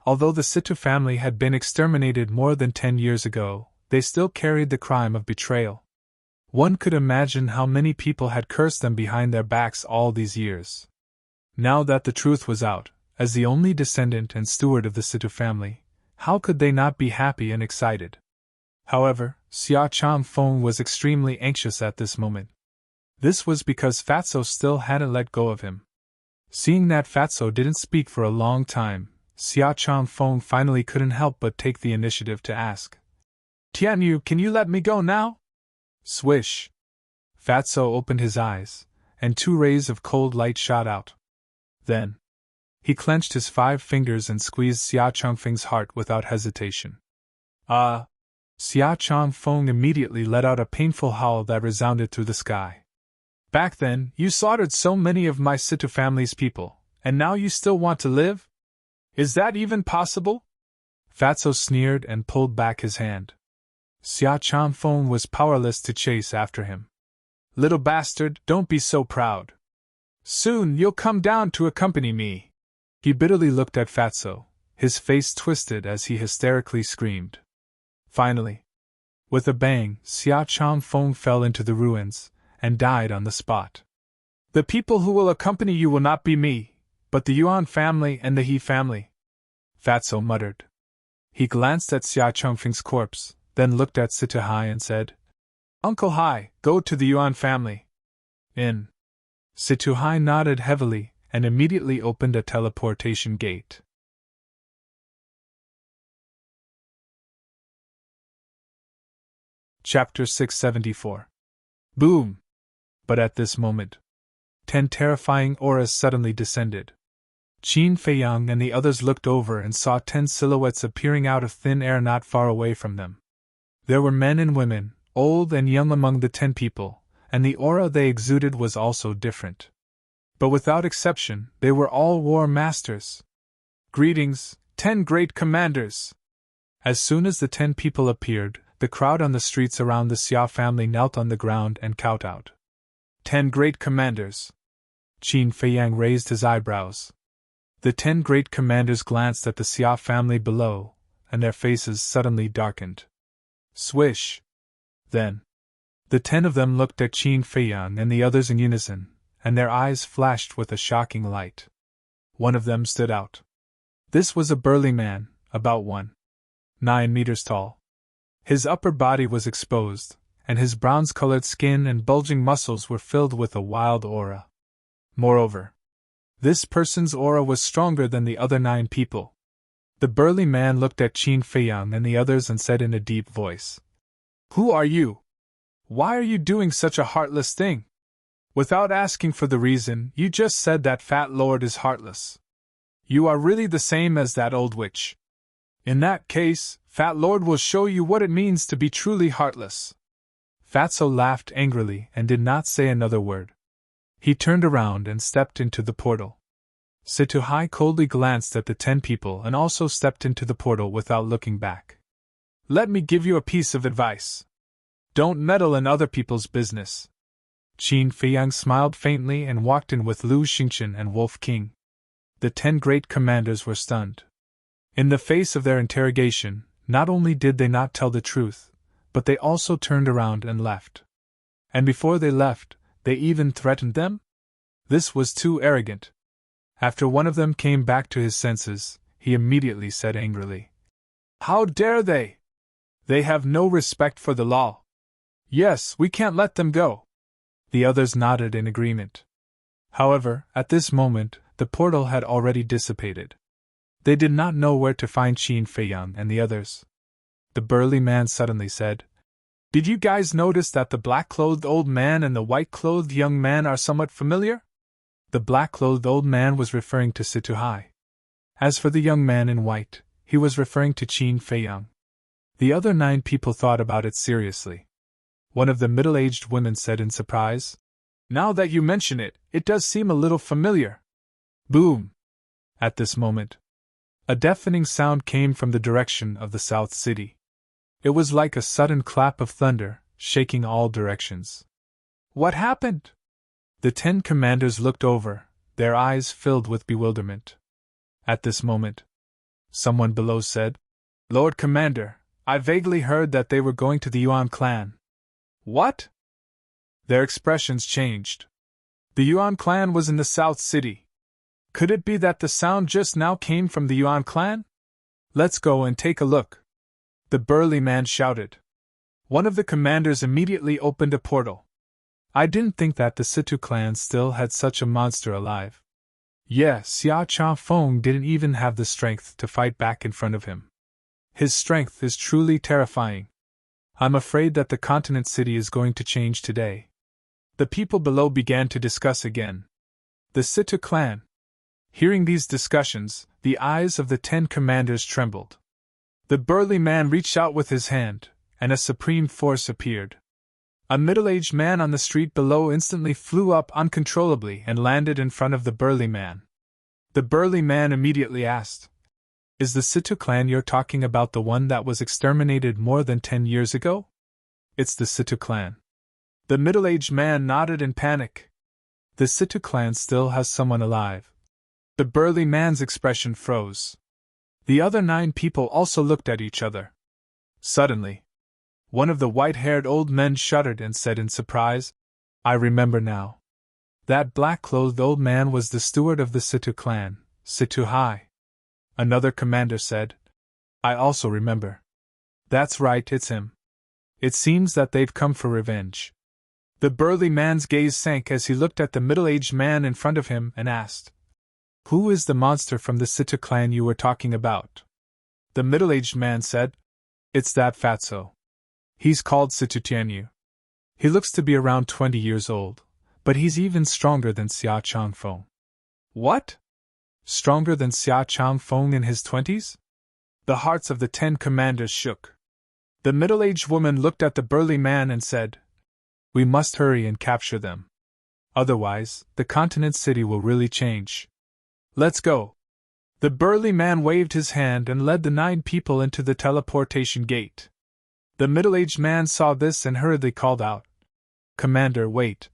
Speaker 1: Although the Situ family had been exterminated more than 10 years ago, they still carried the crime of betrayal. One could imagine how many people had cursed them behind their backs all these years. Now that the truth was out, as the only descendant and steward of the Situ family, how could they not be happy and excited? However, Xia Changfeng was extremely anxious at this moment. This was because Fatso still hadn't let go of him. Seeing that Fatso didn't speak for a long time, Xia Changfeng finally couldn't help but take the initiative to ask, "Tianyu, can you let me go now?" Swish! Fatso opened his eyes, and 2 rays of cold light shot out. Then, he clenched his 5 fingers and squeezed Xia Changfeng's heart without hesitation. Xia Changfeng immediately let out a painful howl that resounded through the sky. "Back then, you slaughtered so many of my Situ family's people, and now you still want to live? Is that even possible? Fatso sneered and pulled back his hand. Xia Changfeng was powerless to chase after him. Little bastard, don't be so proud. Soon you'll come down to accompany me. He bitterly looked at Fatso, his face twisted as he hysterically screamed. Finally, with a bang, Xia Changfeng fell into the ruins and died on the spot. The people who will accompany you will not be me, but the Yuan family and the He family, Fatso muttered. He glanced at Xia Changfeng's corpse, then looked at Situ Hai and said, Uncle Hai, go to the Yuan family. In. Situ Hai nodded heavily and immediately opened a teleportation gate. Chapter 674. Boom! But at this moment, 10 terrifying auras suddenly descended. Qin Feiyang and the others looked over and saw 10 silhouettes appearing out of thin air not far away from them. There were men and women, old and young among the 10 people, and the aura they exuded was also different. But without exception, they were all war masters. Greetings, 10 great commanders! As soon as the 10 people appeared, the crowd on the streets around the Xia family knelt on the ground and kowtowed. 10 great commanders! Qin Feiyang raised his eyebrows. The 10 great commanders glanced at the Xia family below, and their faces suddenly darkened. Swish! Then, the 10 of them looked at Qin Feiyang and the others in unison, and their eyes flashed with a shocking light. One of them stood out. This was a burly man, about 1.9 meters tall. His upper body was exposed, and his bronze-colored skin and bulging muscles were filled with a wild aura. Moreover, this person's aura was stronger than the other 9 people. The burly man looked at Qin Feiyang and the others and said in a deep voice, Who are you? Why are you doing such a heartless thing? Without asking for the reason, you just said that Fat Lord is heartless. You are really the same as that old witch. In that case, Fat Lord will show you what it means to be truly heartless. Fatso laughed angrily and did not say another word. He turned around and stepped into the portal. Situ Hai coldly glanced at the 10 people and also stepped into the portal without looking back. Let me give you a piece of advice. Don't meddle in other people's business. Qin Feiyang smiled faintly and walked in with Lu Xingchen and Wolf King. The 10 great commanders were stunned. In the face of their interrogation, not only did they not tell the truth, but they also turned around and left. And before they left, they even threatened them? This was too arrogant. After one of them came back to his senses, he immediately said angrily, How dare they? They have no respect for the law. Yes, we can't let them go. The others nodded in agreement. However, at this moment, the portal had already dissipated. They did not know where to find Qin Feiyang and the others. The burly man suddenly said, Did you guys notice that the black-clothed old man and the white-clothed young man are somewhat familiar? The black-clothed old man was referring to Situ Hai. As for the young man in white, he was referring to Qin Feiyang. The other 9 people thought about it seriously. One of the middle-aged women said in surprise, Now that you mention it, it does seem a little familiar. Boom! At this moment, a deafening sound came from the direction of the South City. It was like a sudden clap of thunder, shaking all directions. What happened? The 10 commanders looked over, their eyes filled with bewilderment. At this moment, someone below said, Lord Commander, I vaguely heard that they were going to the Yuan clan. What? Their expressions changed. The Yuan clan was in the South City. Could it be that the sound just now came from the Yuan clan? Let's go and take a look. The burly man shouted. One of the commanders immediately opened a portal. I didn't think that the Situ clan still had such a monster alive. Yes, Xia Changfeng didn't even have the strength to fight back in front of him. His strength is truly terrifying. I'm afraid that the continent city is going to change today. The people below began to discuss again. The Situ clan. Hearing these discussions, the eyes of the 10 commanders trembled. The burly man reached out with his hand, and a supreme force appeared. A middle-aged man on the street below instantly flew up uncontrollably and landed in front of the burly man. The burly man immediately asked, Is the Situ clan you're talking about the one that was exterminated more than 10 years ago? It's the Situ clan. The middle-aged man nodded in panic. The Situ clan still has someone alive. The burly man's expression froze. The other 9 people also looked at each other. Suddenly, one of the white-haired old men shuddered and said in surprise, I remember now. That black-clothed old man was the steward of the Situ clan, Situ High. Another commander said, I also remember. That's right, it's him. It seems that they've come for revenge. The burly man's gaze sank as he looked at the middle-aged man in front of him and asked, Who is the monster from the Situ clan you were talking about? The middle-aged man said, It's that fatso. He's called Situ Tianyu. He looks to be around 20 years old, but he's even stronger than Xia Changfeng. What? Stronger than Xia Changfeng in his 20s? The hearts of the 10 commanders shook. The middle-aged woman looked at the burly man and said, We must hurry and capture them. Otherwise, the continent city will really change. Let's go. The burly man waved his hand and led the 9 people into the teleportation gate. The middle-aged man saw this and hurriedly called out, Commander, wait.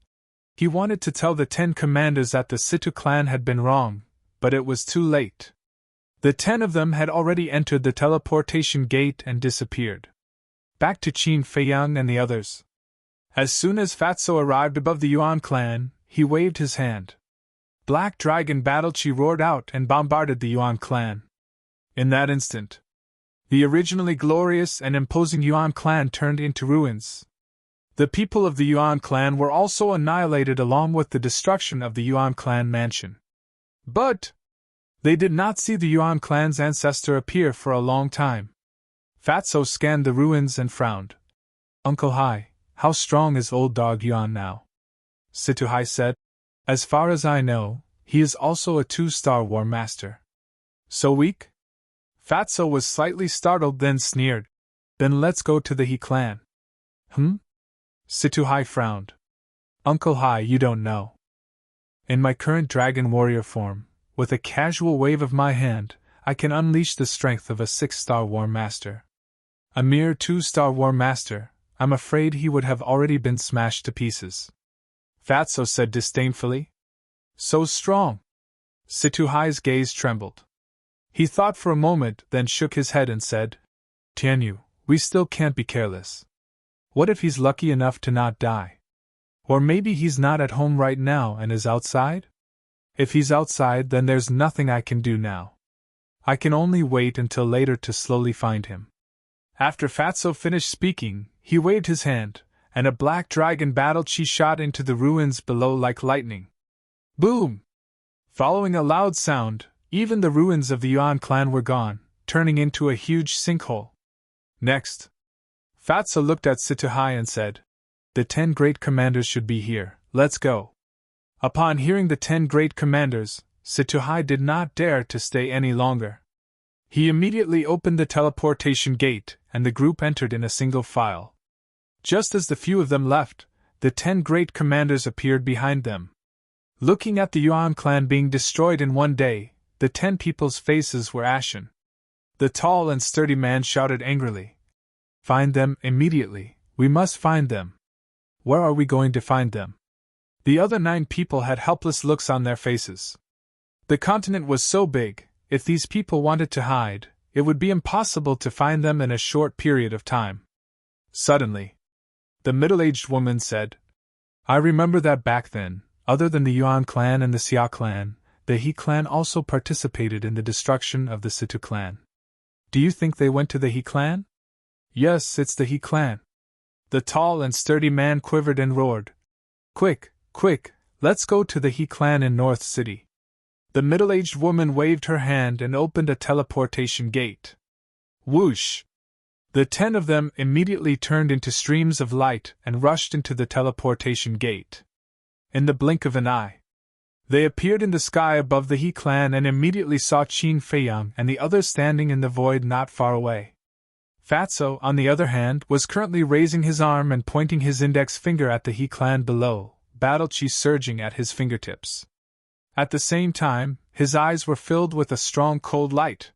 Speaker 1: He wanted to tell the 10 commanders that the Situ clan had been wrong, but it was too late. The 10 of them had already entered the teleportation gate and disappeared. Back to Qin Feiyang and the others. As soon as Fatso arrived above the Yuan clan, he waved his hand. Black Dragon Battle Chi roared out and bombarded the Yuan clan. In that instant, the originally glorious and imposing Yuan clan turned into ruins. The people of the Yuan clan were also annihilated along with the destruction of the Yuan clan mansion. But they did not see the Yuan clan's ancestor appear for a long time. Fatso scanned the ruins and frowned. Uncle Hai, how strong is old dog Yuan now? Situ Hai said, As far as I know, he is also a 2-star war master. So weak? Fatso was slightly startled, then sneered. Then let's go to the He clan. Situ Hai frowned. Uncle Hai, you don't know. In my current dragon warrior form, with a casual wave of my hand, I can unleash the strength of a 6-star war master. A mere 2-star war master, I'm afraid he would have already been smashed to pieces. Fatso said disdainfully. So strong. Situ Hai's gaze trembled. He thought for a moment, then shook his head and said, Tianyu, we still can't be careless. What if he's lucky enough to not die? Or maybe he's not at home right now and is outside? If he's outside, then there's nothing I can do now. I can only wait until later to slowly find him. After Fatso finished speaking, he waved his hand, and a black dragon battle chi shot into the ruins below like lightning. Boom! Following a loud sound, even the ruins of the Yuan clan were gone, turning into a huge sinkhole. Next, Fatso looked at Situ Hai and said, The 10 great commanders should be here, let's go. Upon hearing the 10 great commanders, Situ Hai did not dare to stay any longer. He immediately opened the teleportation gate, and the group entered in a single file. Just as the few of them left, the 10 great commanders appeared behind them. Looking at the Yuan clan being destroyed in one day, the 10 people's faces were ashen. The tall and sturdy man shouted angrily, Find them immediately, we must find them. Where are we going to find them? The other 9 people had helpless looks on their faces. The continent was so big, if these people wanted to hide, it would be impossible to find them in a short period of time. Suddenly, the middle-aged woman said, I remember that back then, other than the Yuan clan and the Xia clan, the He clan also participated in the destruction of the Situ clan. Do you think they went to the He clan? Yes, it's the He clan. The tall and sturdy man quivered and roared. Quick, quick, let's go to the He clan in North City. The middle-aged woman waved her hand and opened a teleportation gate. Whoosh! The 10 of them immediately turned into streams of light and rushed into the teleportation gate. In the blink of an eye, they appeared in the sky above the He clan and immediately saw Qin Feiyang and the others standing in the void not far away. Fatso, on the other hand, was currently raising his arm and pointing his index finger at the He clan below, battle chi surging at his fingertips. At the same time, his eyes were filled with a strong cold light.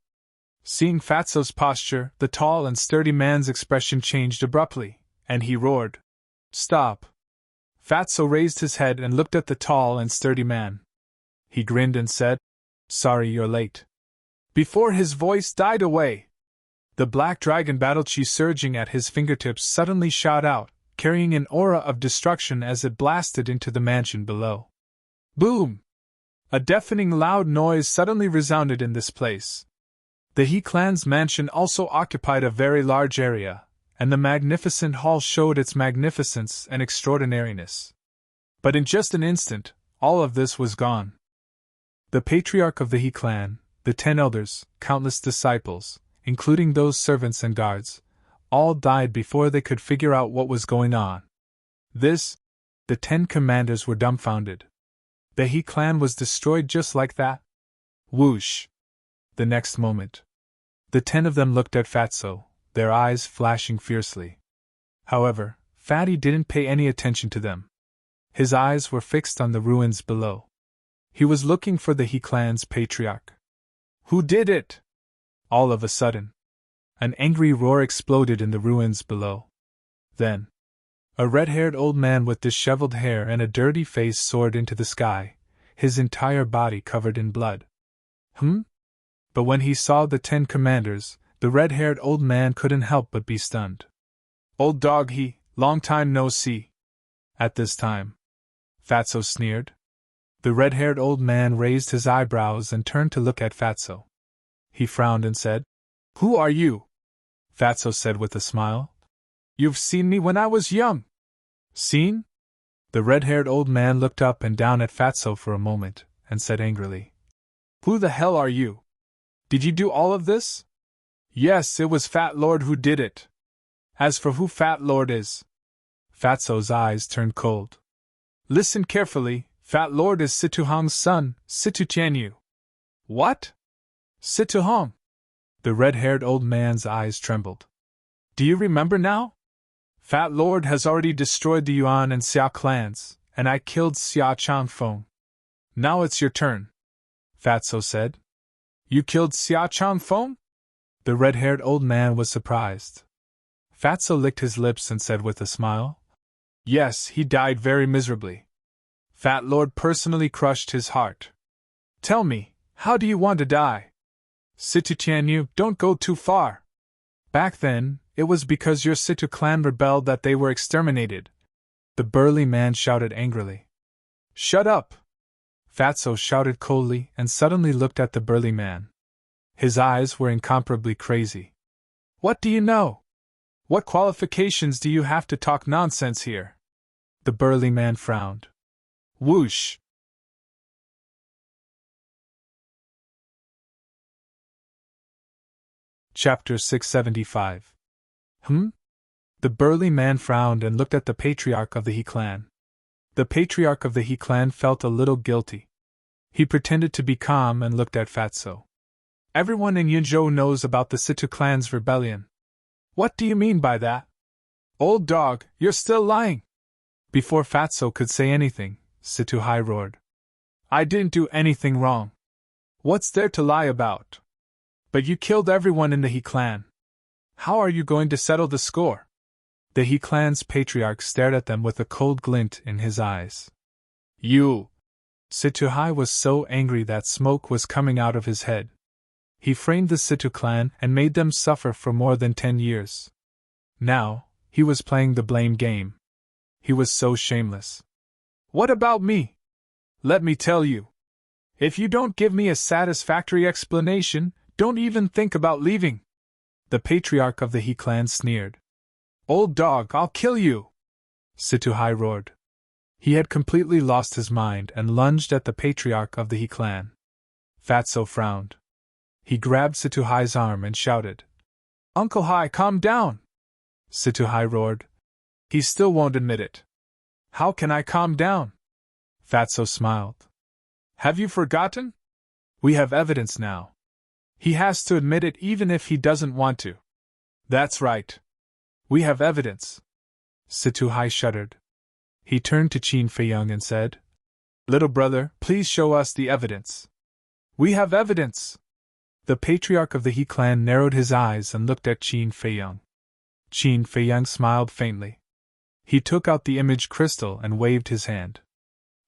Speaker 1: Seeing Fatso's posture, the tall and sturdy man's expression changed abruptly, and he roared, "Stop!" Fatso raised his head and looked at the tall and sturdy man. He grinned and said, "Sorry you're late." Before his voice died away, the black dragon battle-chi surging at his fingertips suddenly shot out, carrying an aura of destruction as it blasted into the mansion below. Boom! A deafening loud noise suddenly resounded in this place. The He clan's mansion also occupied a very large area, and the magnificent hall showed its magnificence and extraordinariness. But in just an instant, all of this was gone. The patriarch of the He clan, the 10 elders, countless disciples, including those servants and guards, all died before they could figure out what was going on. The 10 commanders were dumbfounded. The He clan was destroyed just like that? Whoosh! The next moment, the 10 of them looked at Fatso, their eyes flashing fiercely. However, Fatty didn't pay any attention to them. His eyes were fixed on the ruins below. He was looking for the He clan's patriarch. Who did it? All of a sudden, an angry roar exploded in the ruins below. Then, a red-haired old man with disheveled hair and a dirty face soared into the sky, his entire body covered in blood. But when he saw the 10 commanders, the red-haired old man couldn't help but be stunned. "Old dog long time no see." At this time, Fatso sneered. The red-haired old man raised his eyebrows and turned to look at Fatso. He frowned and said, "Who are you?" Fatso said with a smile, "You've seen me when I was young." "Seen?" The red-haired old man looked up and down at Fatso for a moment, and said angrily, "Who the hell are you? Did you do all of this?" "Yes, it was Fat Lord who did it." "As for who Fat Lord is..." Fatso's eyes turned cold. "Listen carefully, Fat Lord is Situhong's son, Situ Tianyu." "What? Situhong?" The red-haired old man's eyes trembled. "Do you remember now? Fat Lord has already destroyed the Yuan and Xia clans, and I killed Xia Changfeng. Now it's your turn," Fatso said. "You killed Xia Changfeng?" The red-haired old man was surprised. Fatso licked his lips and said with a smile, "Yes, he died very miserably. Fat Lord personally crushed his heart. Tell me, how do you want to die?" "Situ Tianyu, don't go too far. Back then, it was because your Situ clan rebelled that they were exterminated," the burly man shouted angrily. "Shut up!" Fatso shouted coldly and suddenly looked at the burly man. His eyes were incomparably crazy. "What do you know? What qualifications do you have to talk nonsense here?" The burly man frowned. Whoosh! Chapter 675. The burly man frowned and looked at the patriarch of the He clan. The patriarch of the He clan felt a little guilty. He pretended to be calm and looked at Fatso. "Everyone in Yunzhou knows about the Situ clan's rebellion." "What do you mean by that?" "Old dog, you're still lying!" Before Fatso could say anything, Situ Hai roared. "I didn't do anything wrong. What's there to lie about? But you killed everyone in the He clan. How are you going to settle the score?" The He clan's patriarch stared at them with a cold glint in his eyes. "You!" Situ Hai was so angry that smoke was coming out of his head. He framed the Situ clan and made them suffer for more than 10 years. Now, he was playing the blame game. He was so shameless. "What about me? Let me tell you. If you don't give me a satisfactory explanation, don't even think about leaving." The patriarch of the He clan sneered. "Old dog, I'll kill you!" Situ Hai roared. He had completely lost his mind and lunged at the patriarch of the He clan. Fatso frowned. He grabbed Situ Hai's arm and shouted, "Uncle Hai, calm down!" Situ Hai roared. "He still won't admit it." "How can I calm down?" Fatso smiled. "Have you forgotten? We have evidence now. He has to admit it even if he doesn't want to." "That's right. We have evidence." Situ Hai shuddered. He turned to Qin Feiyang and said, "Little brother, please show us the evidence." "We have evidence." The patriarch of the He clan narrowed his eyes and looked at Qin Feiyang. Qin Feiyang smiled faintly. He took out the image crystal and waved his hand.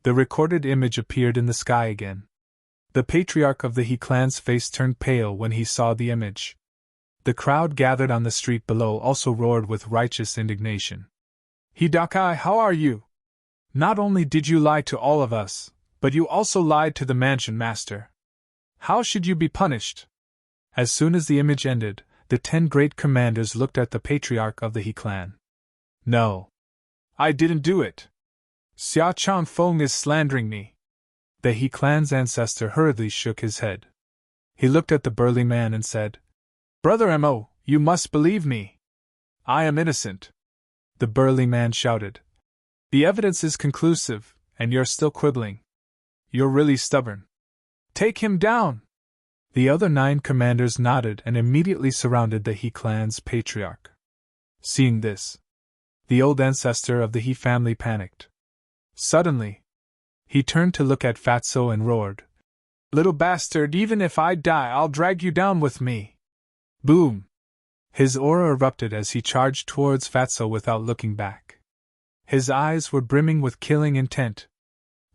Speaker 1: The recorded image appeared in the sky again. The patriarch of the He clan's face turned pale when he saw the image. The crowd gathered on the street below also roared with righteous indignation. Hidakai, how are you? Not only did you lie to all of us, but you also lied to the mansion master. How should you be punished? As soon as the image ended, the 10 great commanders looked at the patriarch of the He clan. No. I didn't do it. Xia Changfeng is slandering me. The He clan's ancestor hurriedly shook his head. He looked at the burly man and said, Brother Mo, you must believe me. I am innocent. The burly man shouted. The evidence is conclusive, and you're still quibbling. You're really stubborn. Take him down! The other 9 commanders nodded and immediately surrounded the He clan's patriarch. Seeing this, the old ancestor of the He family panicked. Suddenly, he turned to look at Fatso and roared, Little bastard, even if I die, I'll drag you down with me. Boom! His aura erupted as he charged towards Fatso without looking back. His eyes were brimming with killing intent.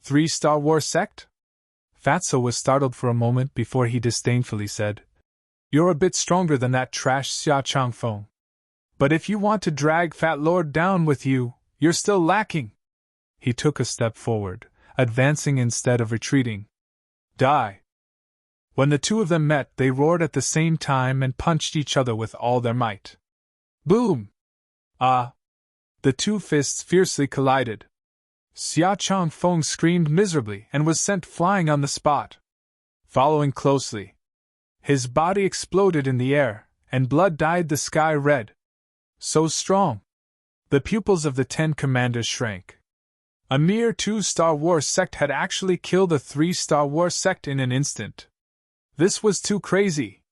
Speaker 1: 3 Star Wars sect? Fatso was startled for a moment before he disdainfully said, You're a bit stronger than that trash Xia Changfeng. But if you want to drag Fat Lord down with you, you're still lacking. He took a step forward, advancing instead of retreating. Die! When the 2 of them met, they roared at the same time and punched each other with all their might. Boom! Ah! The 2 fists fiercely collided. Xia Changfeng screamed miserably and was sent flying on the spot. Following closely, his body exploded in the air, and blood dyed the sky red. So strong! The pupils of the 10 commanders shrank. A mere 2 Star Wars sect had actually killed a 3 Star Wars sect in an instant. This was too crazy.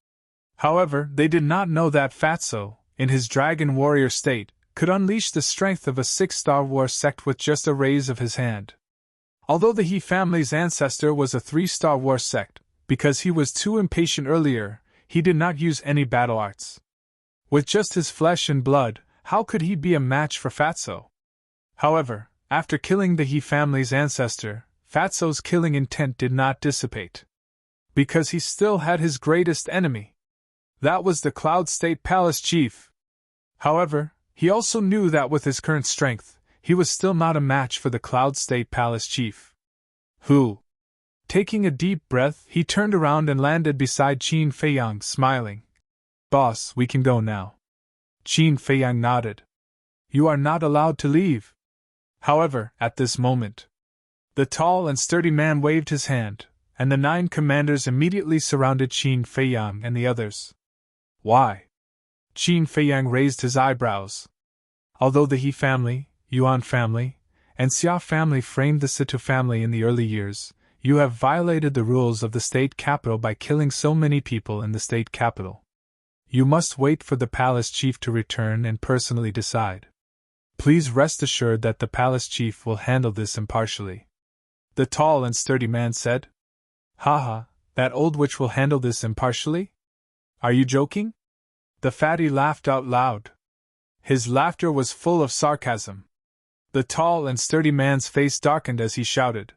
Speaker 1: However, they did not know that Fatso, in his dragon warrior state, could unleash the strength of a 6 Star Wars sect with just a raise of his hand. Although the He family's ancestor was a 3 Star Wars sect, because he was too impatient earlier, he did not use any battle arts. With just his flesh and blood, how could he be a match for Fatso? However, after killing the He family's ancestor, Fatso's killing intent did not dissipate. Because he still had his greatest enemy. That was the Cloud State Palace Chief. However, he also knew that with his current strength, he was still not a match for the Cloud State Palace Chief. Who? Taking a deep breath, he turned around and landed beside Qin Feiyang, smiling. Boss, we can go now. Qin Feiyang nodded. You are not allowed to leave. However, at this moment, the tall and sturdy man waved his hand, and the 9 commanders immediately surrounded Qin Feiyang and the others. Why? Qin Feiyang raised his eyebrows. Although the He family, Yuan family, and Xia family framed the Situ family in the early years, you have violated the rules of the state capital by killing so many people in the state capital. You must wait for the palace chief to return and personally decide. Please rest assured that the palace chief will handle this impartially. The tall and sturdy man said. Haha, that old witch will handle this impartially? Are you joking? The fatty laughed out loud. His laughter was full of sarcasm. The tall and sturdy man's face darkened as he shouted.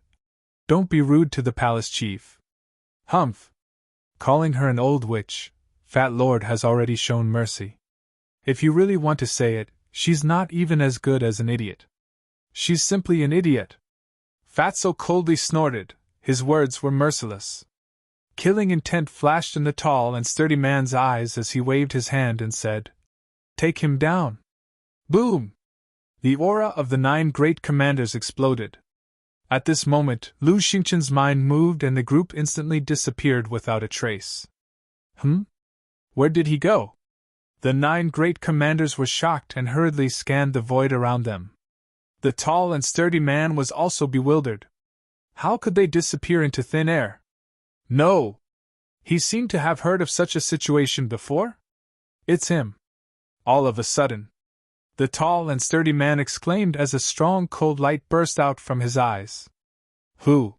Speaker 1: Don't be rude to the palace chief. Humph! Calling her an old witch, Fat Lord has already shown mercy. If you really want to say it, she's not even as good as an idiot. She's simply an idiot. Fatso coldly snorted, his words were merciless. Killing intent flashed in the tall and sturdy man's eyes as he waved his hand and said, Take him down. Boom! The aura of the 9 great commanders exploded. At this moment, Lu Xingchen's mind moved and the group instantly disappeared without a trace. Where did he go? The 9 great commanders were shocked and hurriedly scanned the void around them. The tall and sturdy man was also bewildered. How could they disappear into thin air? No! He seemed to have heard of such a situation before? It's him. All of a sudden, the tall and sturdy man exclaimed as a strong cold light burst out from his eyes. Who?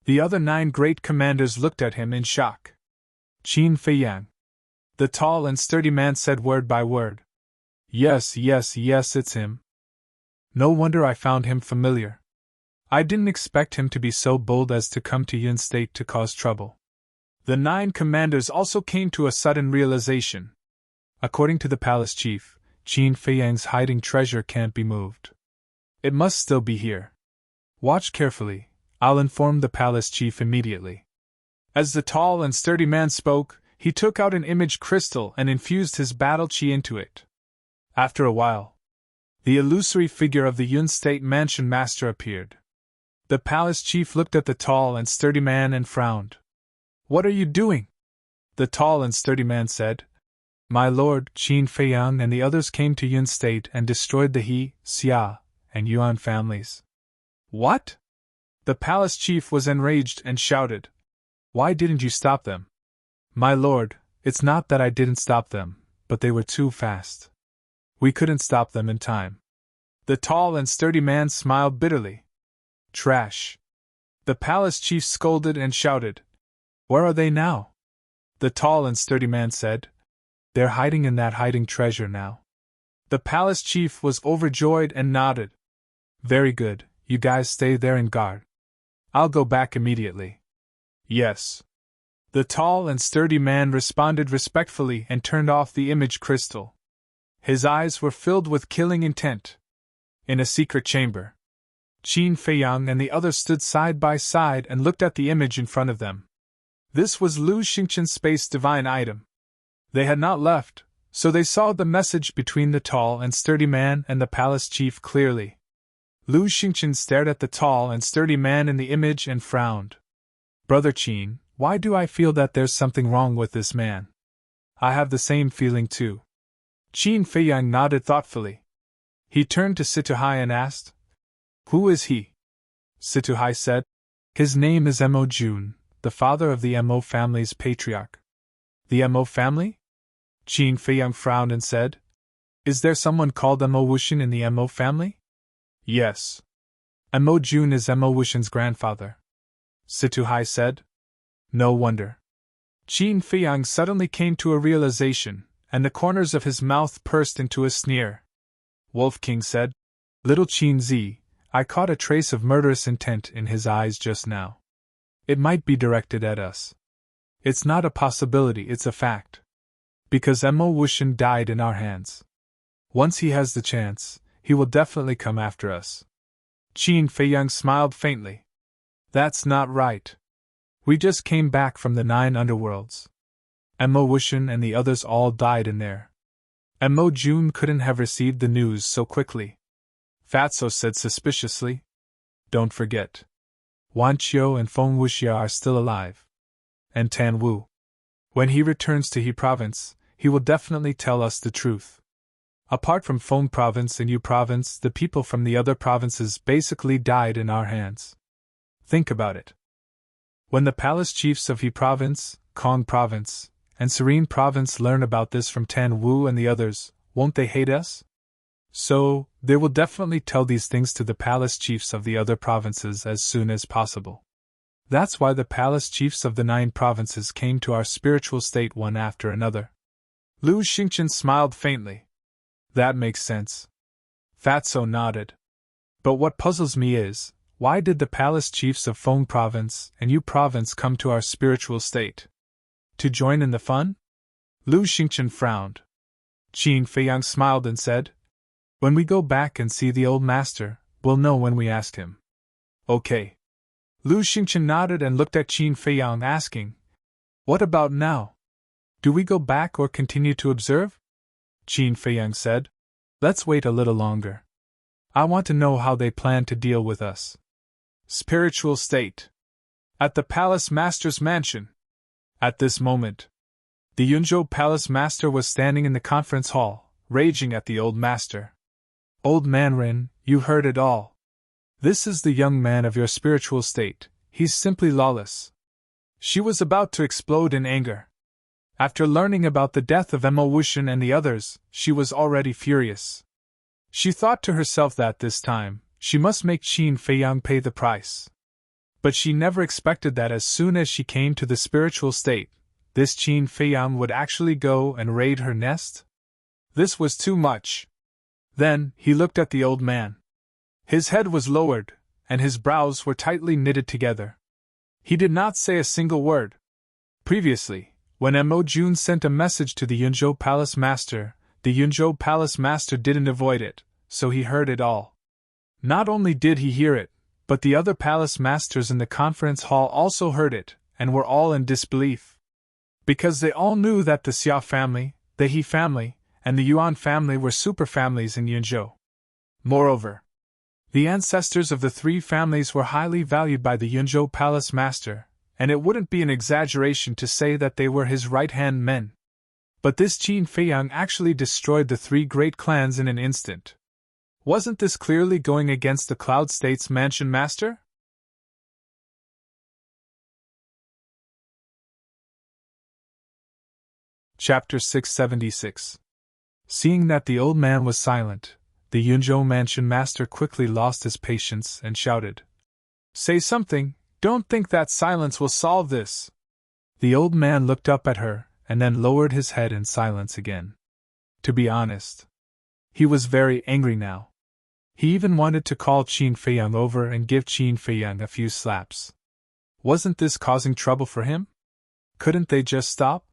Speaker 1: The other 9 great commanders looked at him in shock. Qin Feiyang. The tall and sturdy man said word by word. Yes, it's him. No wonder I found him familiar. I didn't expect him to be so bold as to come to Yun State to cause trouble. The 9 commanders also came to a sudden realization. According to the palace chief, Qin Feiyang's hiding treasure can't be moved. It must still be here. Watch carefully, I'll inform the palace chief immediately. As the tall and sturdy man spoke, he took out an image crystal and infused his battle chi into it. After a while, the illusory figure of the Yun State Mansion master appeared. The palace chief looked at the tall and sturdy man and frowned. What are you doing? The tall and sturdy man said. My lord, Qin Feiyang and the others came to Yun State and destroyed the He, Xia, and Yuan families. What? The palace chief was enraged and shouted. Why didn't you stop them? My lord, it's not that I didn't stop them, but they were too fast. We couldn't stop them in time. The tall and sturdy man smiled bitterly. Trash. The palace chief scolded and shouted. Where are they now? The tall and sturdy man said. They're hiding in that hiding treasure now. The palace chief was overjoyed and nodded. Very good, you guys stay there and guard. I'll go back immediately. Yes. The tall and sturdy man responded respectfully and turned off the image crystal. His eyes were filled with killing intent. In a secret chamber, Qin Feiyang and the others stood side by side and looked at the image in front of them. This was Lu Xingqian's space divine item. They had not left, so they saw the message between the tall and sturdy man and the palace chief clearly. Lu Xingqian stared at the tall and sturdy man in the image and frowned. Brother Qin, why do I feel that there's something wrong with this man? I have the same feeling too. Qin Feiyang nodded thoughtfully. He turned to Situhai and asked, Who is he? Situhai said, His name is Mo Jun, the father of the Mo family's patriarch. The Mo family? Qin Feiyang frowned and said, Is there someone called Mo Wuxian in the Mo family? Yes. Mo Jun is Mo Wuxian's grandfather. Situhai said. No wonder. Qin Feiyang suddenly came to a realization, and the corners of his mouth pursed into a sneer. Wolf King said, Little Qin Zi, I caught a trace of murderous intent in his eyes just now. It might be directed at us. It's not a possibility, it's a fact. Because Mo Wuxian died in our hands. Once he has the chance, he will definitely come after us. Qin Feiyang smiled faintly. That's not right. We just came back from the 9 underworlds. Mo Wuxian and the others all died in there. Mo Jun couldn't have received the news so quickly. Fatso said suspiciously. Don't forget. Wan Qiu and Feng Wuxia are still alive. And Tan Wu. When he returns to He province, he will definitely tell us the truth. Apart from Feng province and Yu province, the people from the other provinces basically died in our hands. Think about it. When the palace chiefs of He province, Kong province, and Serene province learn about this from Tan Wu and the others, won't they hate us? So, they will definitely tell these things to the palace chiefs of the other provinces as soon as possible. That's why the palace chiefs of the 9 provinces came to our spiritual state one after another. Lu Xingqian smiled faintly. That makes sense. Fatso nodded. But what puzzles me is, why did the palace chiefs of Feng province and Yu province come to our spiritual state? To join in the fun? Lu Xingqian frowned. Qin Feiyang smiled and said, When we go back and see the old master, we'll know when we ask him. Okay. Lu Xingqian nodded and looked at Qin Feiyang asking, What about now? Do we go back or continue to observe? Qin Feiyang said, Let's wait a little longer. I want to know how they plan to deal with us. Spiritual state. At the palace master's mansion. At this moment, the Yunzhou palace master was standing in the conference hall, raging at the old master. Old Mandarin, you heard it all. This is the young man of your spiritual state, he's simply lawless. She was about to explode in anger. After learning about the death of Mo Wuxian and the others, she was already furious. She thought to herself that this time, she must make Qin Feiyang pay the price. But she never expected that as soon as she came to the spiritual state, This Qin Feiyang would actually go and raid her nest? This was too much. Then, he looked at the old man. His head was lowered, and his brows were tightly knitted together. He did not say a single word. Previously, when Mo Jun sent a message to the Yunzhou Palace Master, the Yunzhou Palace Master didn't avoid it, so he heard it all. Not only did he hear it, but the other palace masters in the conference hall also heard it, and were all in disbelief. Because they all knew that the Xia family, the He family, and the Yuan family were superfamilies in Yunzhou. Moreover, the ancestors of the three families were highly valued by the Yunzhou Palace Master, and it wouldn't be an exaggeration to say that they were his right-hand men. But this Qin Feiyang actually destroyed the three great clans in an instant. Wasn't this clearly going against the Cloud State's mansion master? Chapter 676. Seeing that the old man was silent, the Yunzhou mansion master quickly lost his patience and shouted, "Say something, don't think that silence will solve this." The old man looked up at her, and then lowered his head in silence again. To be honest, he was very angry now. He even wanted to call Qin Feiyang over and give Qin Feiyang a few slaps. Wasn't this causing trouble for him? Couldn't they just stop?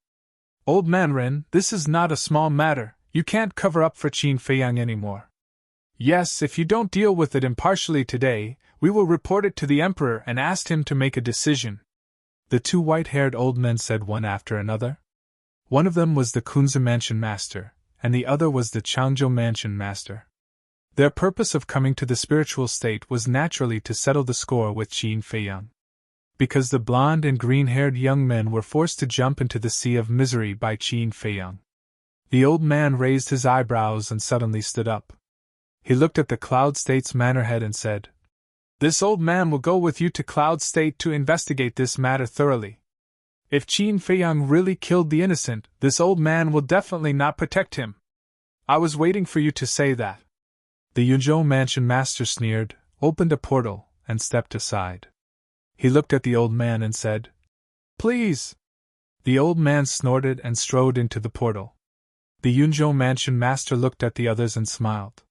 Speaker 1: Old man Ren, this is not a small matter, you can't cover up for Qin Feiyang anymore. Yes, if you don't deal with it impartially today, we will report it to the Emperor and ask him to make a decision. The two white-haired old men said one after another. One of them was the Kunze Mansion Master, and the other was the Changzhou Mansion Master. Their purpose of coming to the spiritual state was naturally to settle the score with Qin Feiyang. Because the blonde and green-haired young men were forced to jump into the sea of misery by Qin Feiyang. The old man raised his eyebrows and suddenly stood up. He looked at the Cloud State's manor head and said, "This old man will go with you to Cloud State to investigate this matter thoroughly. If Qin Feiyang really killed the innocent, this old man will definitely not protect him. I was waiting for you to say that." The Yunzhou Mansion Master sneered, opened a portal, and stepped aside. He looked at the old man and said, "Please." The old man snorted and strode into the portal. The Yunzhou Mansion Master looked at the others and smiled.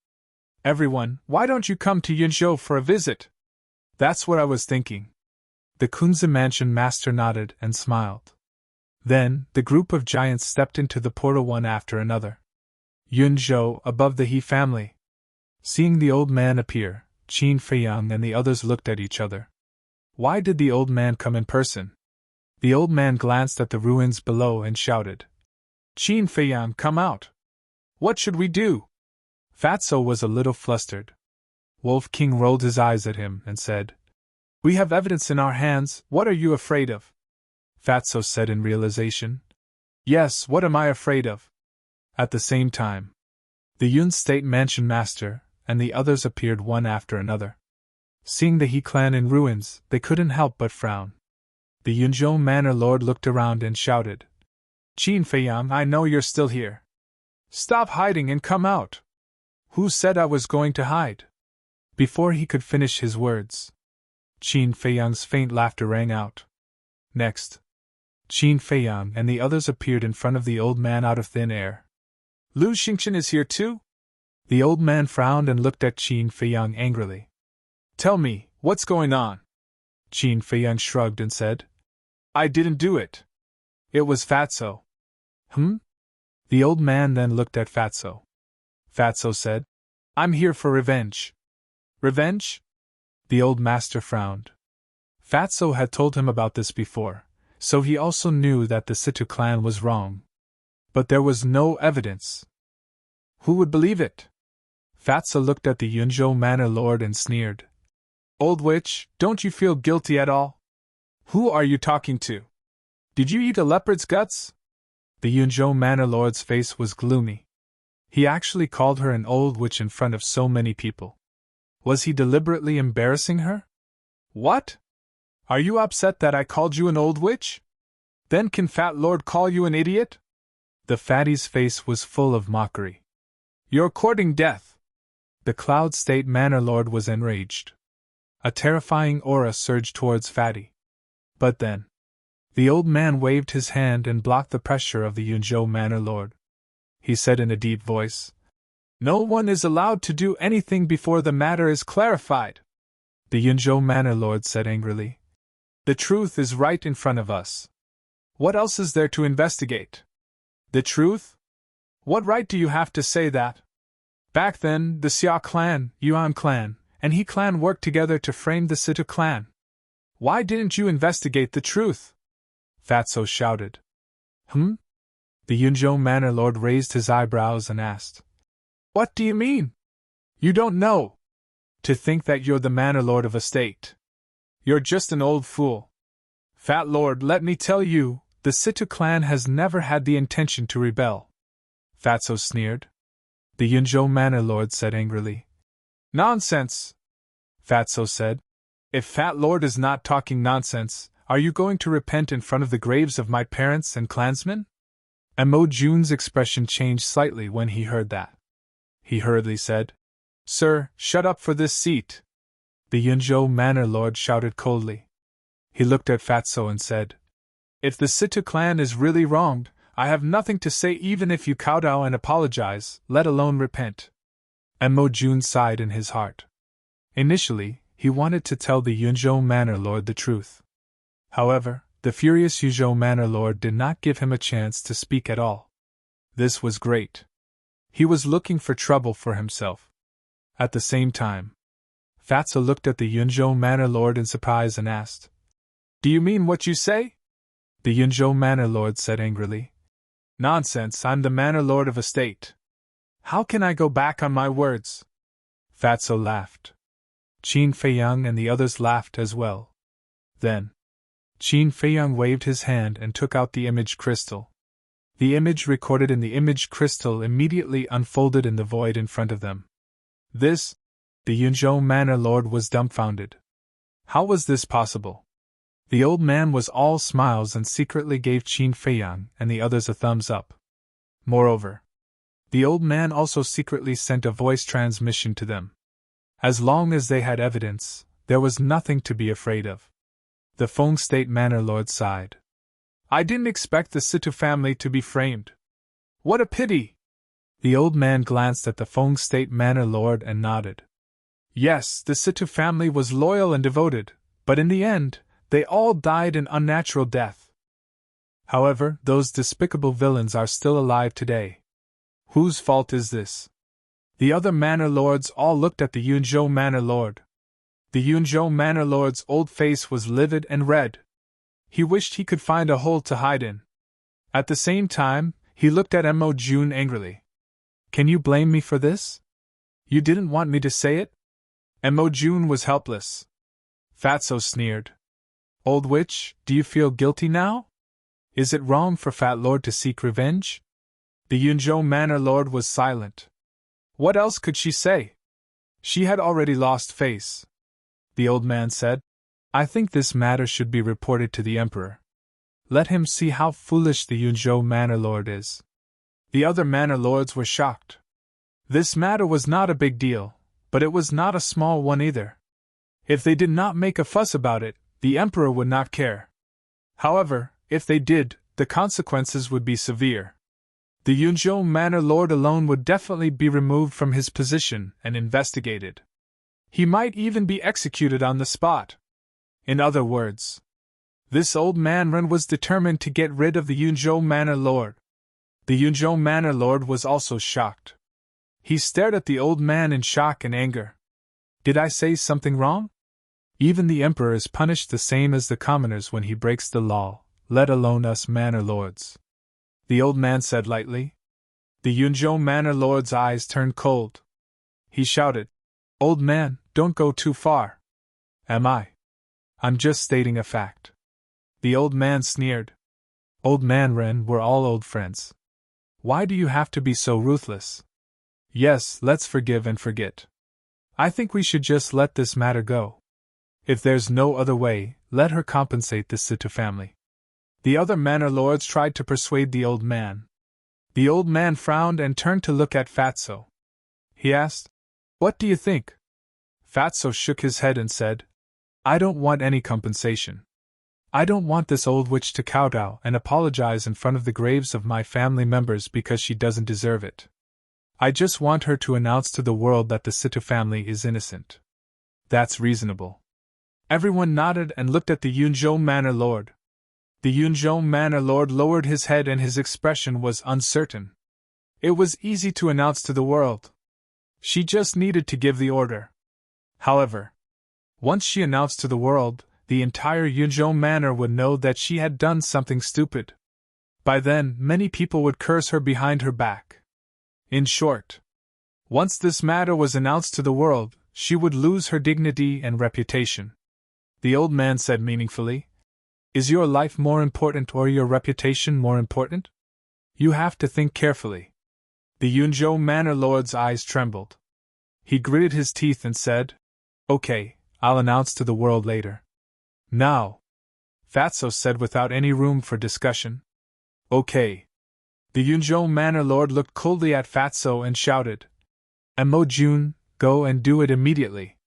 Speaker 1: "Everyone, why don't you come to Yunzhou for a visit?" "That's what I was thinking." The Kunze Mansion Master nodded and smiled. Then, the group of giants stepped into the portal one after another. Yunzhou, above the He family. Seeing the old man appear, Qin Feiyang and the others looked at each other. Why did the old man come in person? The old man glanced at the ruins below and shouted, "Qin Feiyang, come out! What should we do?" Fatso was a little flustered. Wolf King rolled his eyes at him and said, "We have evidence in our hands, what are you afraid of?" Fatso said in realization, "Yes, what am I afraid of?" At the same time, the Yun State Mansion Master and the others appeared one after another. Seeing the He clan in ruins, they couldn't help but frown. The Yunzhou Manor Lord looked around and shouted, "Qin Feiyang, I know you're still here. Stop hiding and come out." "Who said I was going to hide?" Before he could finish his words, Qin Feiyang's faint laughter rang out. Next, Qin Feiyang and the others appeared in front of the old man out of thin air. "Lu Xingqian is here too?" The old man frowned and looked at Qin Feiyang angrily. "Tell me, what's going on?" Qin Feiyang shrugged and said, "I didn't do it. It was Fatso." The old man then looked at Fatso. Fatso said, "I'm here for revenge." "Revenge?" The old master frowned. Fatso had told him about this before, so he also knew that the Situ clan was wrong. But there was no evidence. Who would believe it? Fatso looked at the Yunzhou Manor Lord and sneered. "Old witch, don't you feel guilty at all? Who are you talking to? Did you eat a leopard's guts?" The Yunzhou Manor Lord's face was gloomy. He actually called her an old witch in front of so many people. Was he deliberately embarrassing her? "What? Are you upset that I called you an old witch? Then can Fat Lord call you an idiot?" The fatty's face was full of mockery. "You're courting death." The Cloud State Manor Lord was enraged. A terrifying aura surged towards Fatty. But then, The old man waved his hand and blocked the pressure of the Yunzhou manor lord. He said in a deep voice, "No one is allowed to do anything before the matter is clarified." The Yunzhou manor lord said angrily, "The truth is right in front of us. What else is there to investigate? The truth? What right do you have to say that? Back then, the Xia clan, Yuan clan, and He clan worked together to frame the Situ clan. Why didn't you investigate the truth?" Fatso shouted. The Yunzhou manor lord raised his eyebrows and asked, "What do you mean? You don't know? To think that you're the manor lord of a state. You're just an old fool. Fat lord, let me tell you, the Situ clan has never had the intention to rebel." Fatso sneered. The Yunzhou manor lord said angrily, "Nonsense!" Fatso said, "If Fat Lord is not talking nonsense, are you going to repent in front of the graves of my parents and clansmen?" Mo Jun's expression changed slightly when he heard that. He hurriedly said, "Sir, shut up for this seat." The Yunzhou manor lord shouted coldly. He looked at Fatso and said, "If the Situ clan is really wronged, I have nothing to say even if you kowtow and apologize, let alone repent." Mo Jun sighed in his heart. Initially, he wanted to tell the Yunzhou manor lord the truth. However, the furious Yunzhou manor lord did not give him a chance to speak at all. This was great. He was looking for trouble for himself. At the same time, Fatso looked at the Yunzhou manor lord in surprise and asked, "Do you mean what you say?" The Yunzhou manor lord said angrily, "Nonsense, I'm the manor lord of a state. How can I go back on my words?" Fatso laughed. Qin Feiyang and the others laughed as well. Then, Qin Feiyang waved his hand and took out the image crystal. The image recorded in the image crystal immediately unfolded in the void in front of them. The Yunzhou manor lord was dumbfounded. How was this possible? The old man was all smiles and secretly gave Qin Feiyang and the others a thumbs up. Moreover, the old man also secretly sent a voice transmission to them. As long as they had evidence, there was nothing to be afraid of. The Feng State manor lord sighed. "I didn't expect the Situ family to be framed. What a pity!" The old man glanced at the Feng State manor lord and nodded. Yes, the Situ family was loyal and devoted, but in the end, they all died an unnatural death. However, those despicable villains are still alive today. Whose fault is this? The other manor lords all looked at the Yunzhou manor lord. The Yunzhou manor lord's old face was livid and red. He wished he could find a hole to hide in. At the same time, he looked at Mo Jun angrily. "Can you blame me for this? You didn't want me to say it?" Mo Jun was helpless. Fatso sneered. "Old witch, do you feel guilty now? Is it wrong for Fat Lord to seek revenge?" The Yunzhou manor lord was silent. What else could she say? She had already lost face. The old man said, "I think this matter should be reported to the emperor. Let him see how foolish the Yunzhou manor lord is." The other manor lords were shocked. This matter was not a big deal, but it was not a small one either. If they did not make a fuss about it, the emperor would not care. However, if they did, the consequences would be severe. The Yunzhou manor lord alone would definitely be removed from his position and investigated. He might even be executed on the spot. In other words, this old man was determined to get rid of the Yunzhou manor lord. The Yunzhou manor lord was also shocked. He stared at the old man in shock and anger. "Did I say something wrong? Even the emperor is punished the same as the commoners when he breaks the law, let alone us manor lords," the old man said lightly. The Yunzhou manor lord's eyes turned cold. He shouted, "Old man, don't go too far." "Am I? I'm just stating a fact." The old man sneered. "Old man Ren, we're all old friends. Why do you have to be so ruthless? Yes, let's forgive and forget. I think we should just let this matter go. If there's no other way, let her compensate the Situ family." The other manor lords tried to persuade the old man. The old man frowned and turned to look at Fatso. He asked, "What do you think?" Fatso shook his head and said, "I don't want any compensation. I don't want this old witch to kowtow and apologize in front of the graves of my family members because she doesn't deserve it. I just want her to announce to the world that the Situ family is innocent. That's reasonable. Everyone nodded and looked at the Yunzhou Manor Lord. The Yunzhou Manor Lord lowered his head and his expression was uncertain. It was easy to announce to the world. She just needed to give the order. However, once she announced to the world, the entire Yunzhou Manor would know that she had done something stupid. By then, many people would curse her behind her back. In short, once this matter was announced to the world, she would lose her dignity and reputation. The old man said meaningfully, "Is your life more important or your reputation more important? You have to think carefully." The Yunzhou Manor Lord's eyes trembled. He gritted his teeth and said, "Okay, I'll announce to the world later." "Now," Fatso said without any room for discussion. "Okay." The Yunzhou Manor Lord looked coldly at Fatso and shouted, "Mo Jun, go and do it immediately."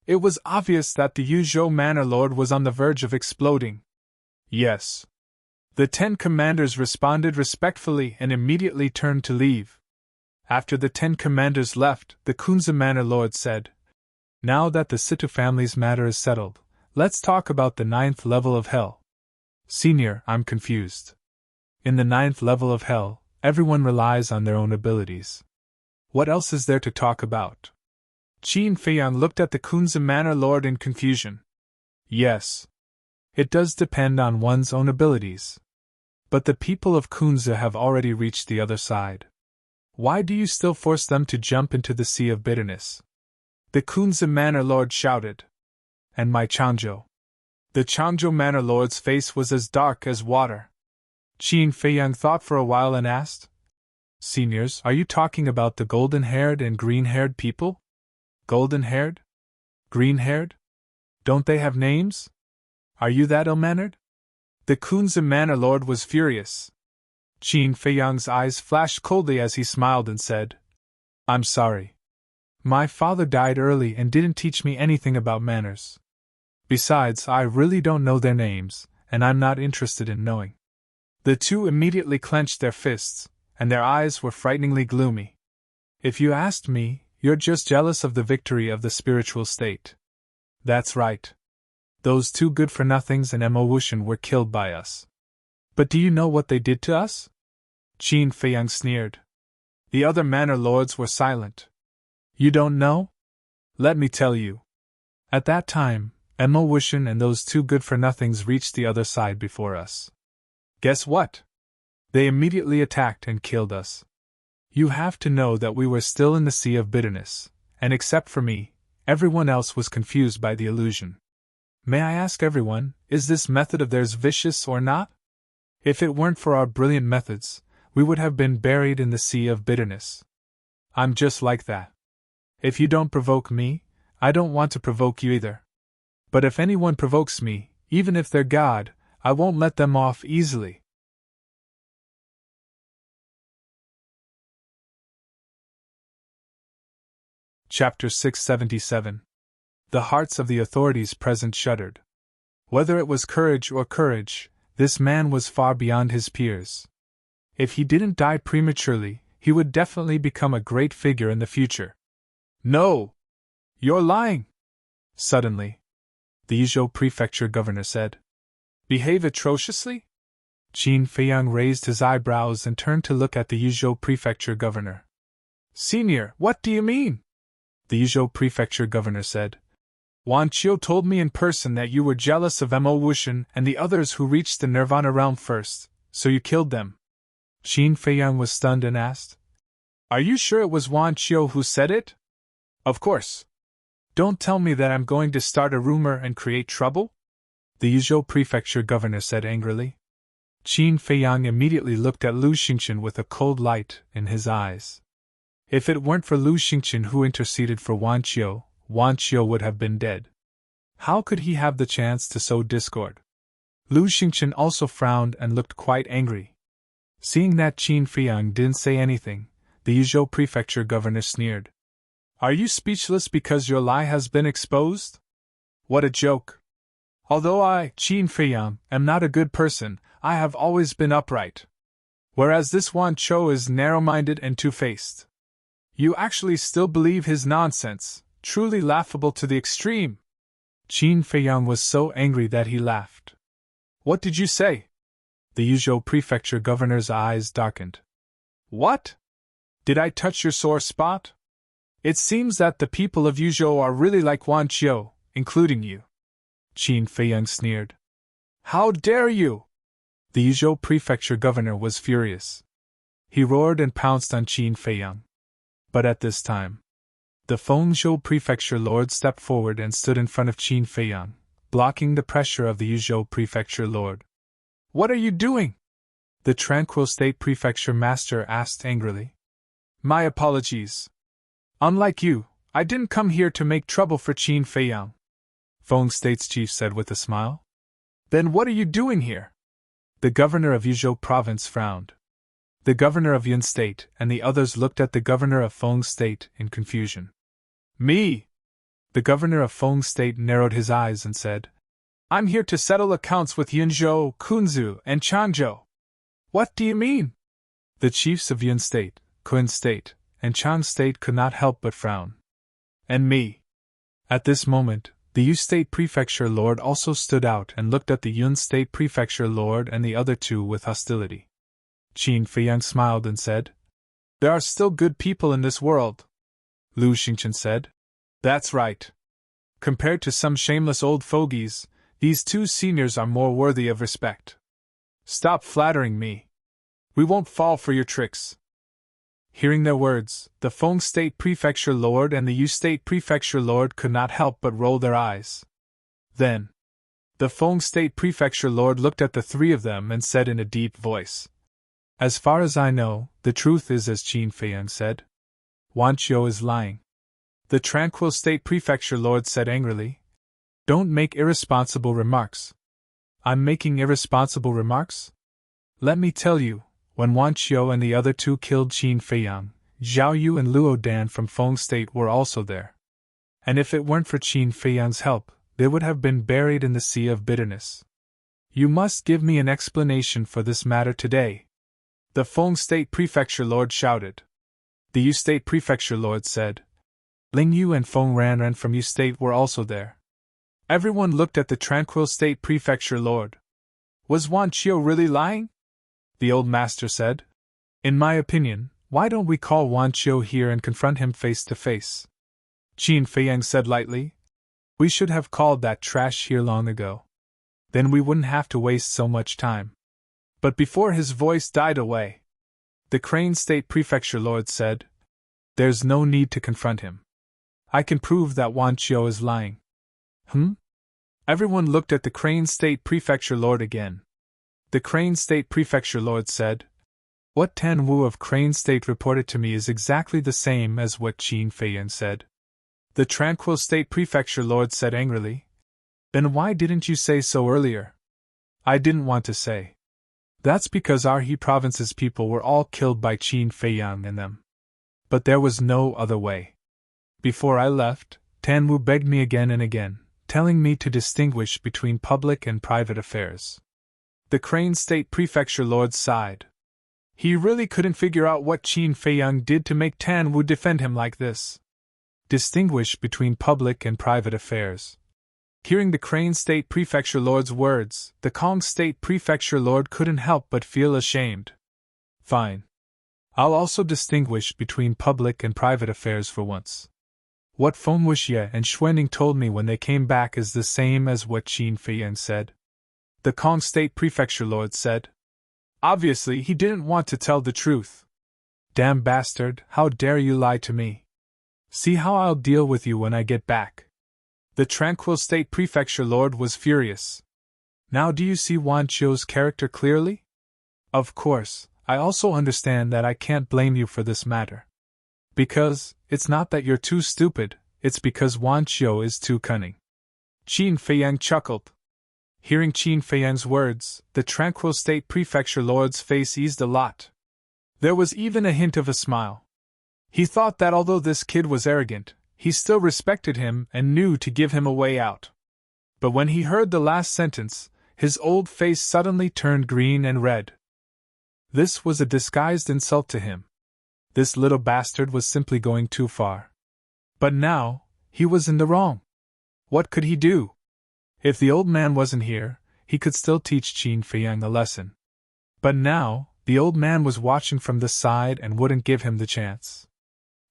Speaker 1: It was obvious that the Yunzhou Manor Lord was on the verge of exploding. "Yes." The 10 commanders responded respectfully and immediately turned to leave. After the 10 commanders left, the Kunze Manor Lord said, "Now that the Situ family's matter is settled, let's talk about the 9th level of hell. Senior, I'm confused. In the 9th level of hell, everyone relies on their own abilities. What else is there to talk about?" Qin Feiyang looked at the Kunze Manor Lord in confusion. "Yes. It does depend on one's own abilities. But the people of Kunze have already reached the other side. Why do you still force them to jump into the sea of bitterness?" The Kunze Manor Lord shouted. "And my Changzhou." The Changzhou Manor Lord's face was as dark as water. Qin Feiyang thought for a while and asked, "Seniors, are you talking about the golden-haired and green-haired people? Golden-haired? Green-haired? Don't they have names? Are you that ill-mannered?" The Kunze Manor Lord was furious. Qin Feiyang's eyes flashed coldly as he smiled and said, "I'm sorry. My father died early and didn't teach me anything about manners. Besides, I really don't know their names, and I'm not interested in knowing." The two immediately clenched their fists, and their eyes were frighteningly gloomy. "If you asked me, you're just jealous of the victory of the spiritual state. That's right. Those 2 good-for-nothings and Mo Wuxian were killed by us. But do you know what they did to us?" Qin Feiyang sneered. The other manor lords were silent. "You don't know? Let me tell you. At that time, Mo Wuxian and those 2 good-for-nothings reached the other side before us. Guess what? They immediately attacked and killed us. You have to know that we were still in the sea of bitterness, and except for me, everyone else was confused by the illusion. May I ask everyone, is this method of theirs vicious or not? If it weren't for our brilliant methods, we would have been buried in the sea of bitterness. I'm just like that. If you don't provoke me, I don't want to provoke you either. But if anyone provokes me, even if they're God, I won't let them off easily." Chapter 677. The hearts of the authorities present shuddered. Whether it was courage or courage, this man was far beyond his peers. If he didn't die prematurely, he would definitely become a great figure in the future. "No! You're lying!" Suddenly, the Yizhou Prefecture governor said. "Behave atrociously?" Qin Feiyang raised his eyebrows and turned to look at the Yizhou Prefecture governor. "Senior, what do you mean?" The Yizhou Prefecture governor said. "Wan Qiu told me in person that you were jealous of Mo Wuxian and the others who reached the Nirvana realm first, so you killed them." Qin Feiyang was stunned and asked, "Are you sure it was Wan Qiu who said it?" "Of course. Don't tell me that I'm going to start a rumor and create trouble?" the Yizhou Prefecture governor said angrily. Qin Feiyang immediately looked at Lu Xingqian with a cold light in his eyes. If it weren't for Lu Xingqian who interceded for Wan Qiu would have been dead. How could he have the chance to sow discord? Lu Xingqian also frowned and looked quite angry. Seeing that Qin Feiyang didn't say anything, the Yizhou Prefecture governor sneered. "Are you speechless because your lie has been exposed? What a joke! Although I, Qin Feiyang, am not a good person, I have always been upright. Whereas this Wan Chou is narrow-minded and two-faced. You actually still believe his nonsense, truly laughable to the extreme." Qin Feiyang was so angry that he laughed. "What did you say?" The Yuzhou Prefecture governor's eyes darkened. "What? Did I touch your sore spot? It seems that the people of Yuzhou are really like Wan Chou, including you." Qin Feiyang sneered. "How dare you!" The Yuzhou Prefecture governor was furious. He roared and pounced on Qin Feiyang. But at this time, the Fengzhou Prefecture lord stepped forward and stood in front of Qin Feiyang, blocking the pressure of the Yuzhou Prefecture lord. "What are you doing?" the Tranquil State Prefecture master asked angrily. "My apologies. Unlike you, I didn't come here to make trouble for Qin Feiyang," Feng State's chief said with a smile. "Then what are you doing here?" The governor of Yuzhou province frowned. The governor of Yun State and the others looked at the governor of Feng State in confusion. "Me!" The governor of Feng State narrowed his eyes and said, "I'm here to settle accounts with Yunzhou, Kunzu, and Changzhou." "What do you mean?" The chiefs of Yun State, Kun State, and Chan State could not help but frown. "And me." At this moment, the Yu State Prefecture lord also stood out and looked at the Yun State Prefecture lord and the other two with hostility. Qin Feiyang smiled and said, "There are still good people in this world." Lu Xingchen said, "That's right. Compared to some shameless old fogies, these two seniors are more worthy of respect. Stop flattering me. We won't fall for your tricks." Hearing their words, the Feng State Prefecture lord and the Yu State Prefecture lord could not help but roll their eyes. Then, the Feng State Prefecture lord looked at the three of them and said in a deep voice, "As far as I know, the truth is as Qin Feiyang said. Wan Chou is lying." The Tranquil State Prefecture lord said angrily, "Don't make irresponsible remarks." "I'm making irresponsible remarks? Let me tell you, when Wan Chou and the other two killed Qin Feiyang, Zhao Yu and Luo Dan from Feng State were also there. And if it weren't for Qin Feiyang's help, they would have been buried in the sea of bitterness. You must give me an explanation for this matter today," the Feng State Prefecture lord shouted. The Yu State Prefecture lord said, "Ling Yu and Feng Ranran from Yu State were also there." Everyone looked at the Tranquil State Prefecture lord. "Was Wan Chou really lying?" the old master said. "In my opinion, why don't we call Wan Chou here and confront him face to face?" Qin Feiyang said lightly, "We should have called that trash here long ago. Then we wouldn't have to waste so much time." But before his voice died away, the Crane State Prefecture lord said, "There's no need to confront him. I can prove that Wan Chou is lying." Everyone looked at the Crane State Prefecture lord again. The Crane State Prefecture lord said, "What Tan Wu of Crane State reported to me is exactly the same as what Qin Feiyang said." The Tranquil State Prefecture lord said angrily, "Then why didn't you say so earlier?" "I didn't want to say. That's because our He province's people were all killed by Qin Feiyang and them. But there was no other way. Before I left, Tan Wu begged me again and again, telling me to distinguish between public and private affairs." The Crane State Prefecture lord sighed. He really couldn't figure out what Qin Feiyang did to make Tan Wu defend him like this. Distinguish between public and private affairs. Hearing the Crane State Prefecture lord's words, the Kong State Prefecture lord couldn't help but feel ashamed. "Fine. I'll also distinguish between public and private affairs for once. What Feng Wuxie and Xuanning told me when they came back is the same as what Qin Feiyang said," the Kong State Prefecture lord said. "Obviously he didn't want to tell the truth. Damn bastard, how dare you lie to me? See how I'll deal with you when I get back." The Tranquil State Prefecture lord was furious. "Now do you see Wan Chou's character clearly? Of course, I also understand that I can't blame you for this matter. Because, it's not that you're too stupid, it's because Wan Chou is too cunning." Qin Feiyang chuckled. Hearing Qin Feiyang's words, the Tranquil State Prefecture lord's face eased a lot. There was even a hint of a smile. He thought that although this kid was arrogant, he still respected him and knew to give him a way out. But when he heard the last sentence, his old face suddenly turned green and red. This was a disguised insult to him. This little bastard was simply going too far. But now, he was in the wrong. What could he do? If the old man wasn't here, he could still teach Qin Feiyang a lesson. But now, the old man was watching from the side and wouldn't give him the chance.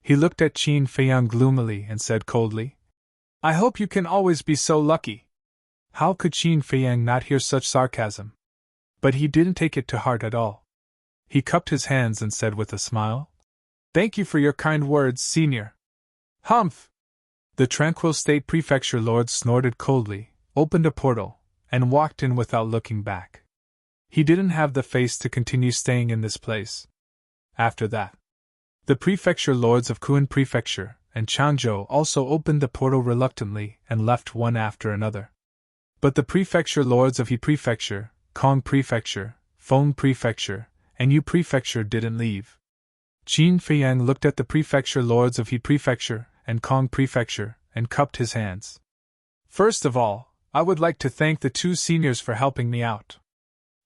Speaker 1: He looked at Qin Feiyang gloomily and said coldly, "I hope you can always be so lucky." How could Qin Feiyang not hear such sarcasm? But he didn't take it to heart at all. He cupped his hands and said with a smile, "Thank you for your kind words, senior." Humph! The tranquil state prefecture lord snorted coldly, opened a portal, and walked in without looking back. He didn't have the face to continue staying in this place. After that, the prefecture lords of Kuan Prefecture and Changzhou also opened the portal reluctantly and left one after another. But the prefecture lords of He Prefecture, Kong Prefecture, Feng Prefecture, and Yu Prefecture didn't leave. Qin Feiyang looked at the prefecture lords of He Prefecture and Kong Prefecture and cupped his hands. "First of all, I would like to thank the two seniors for helping me out.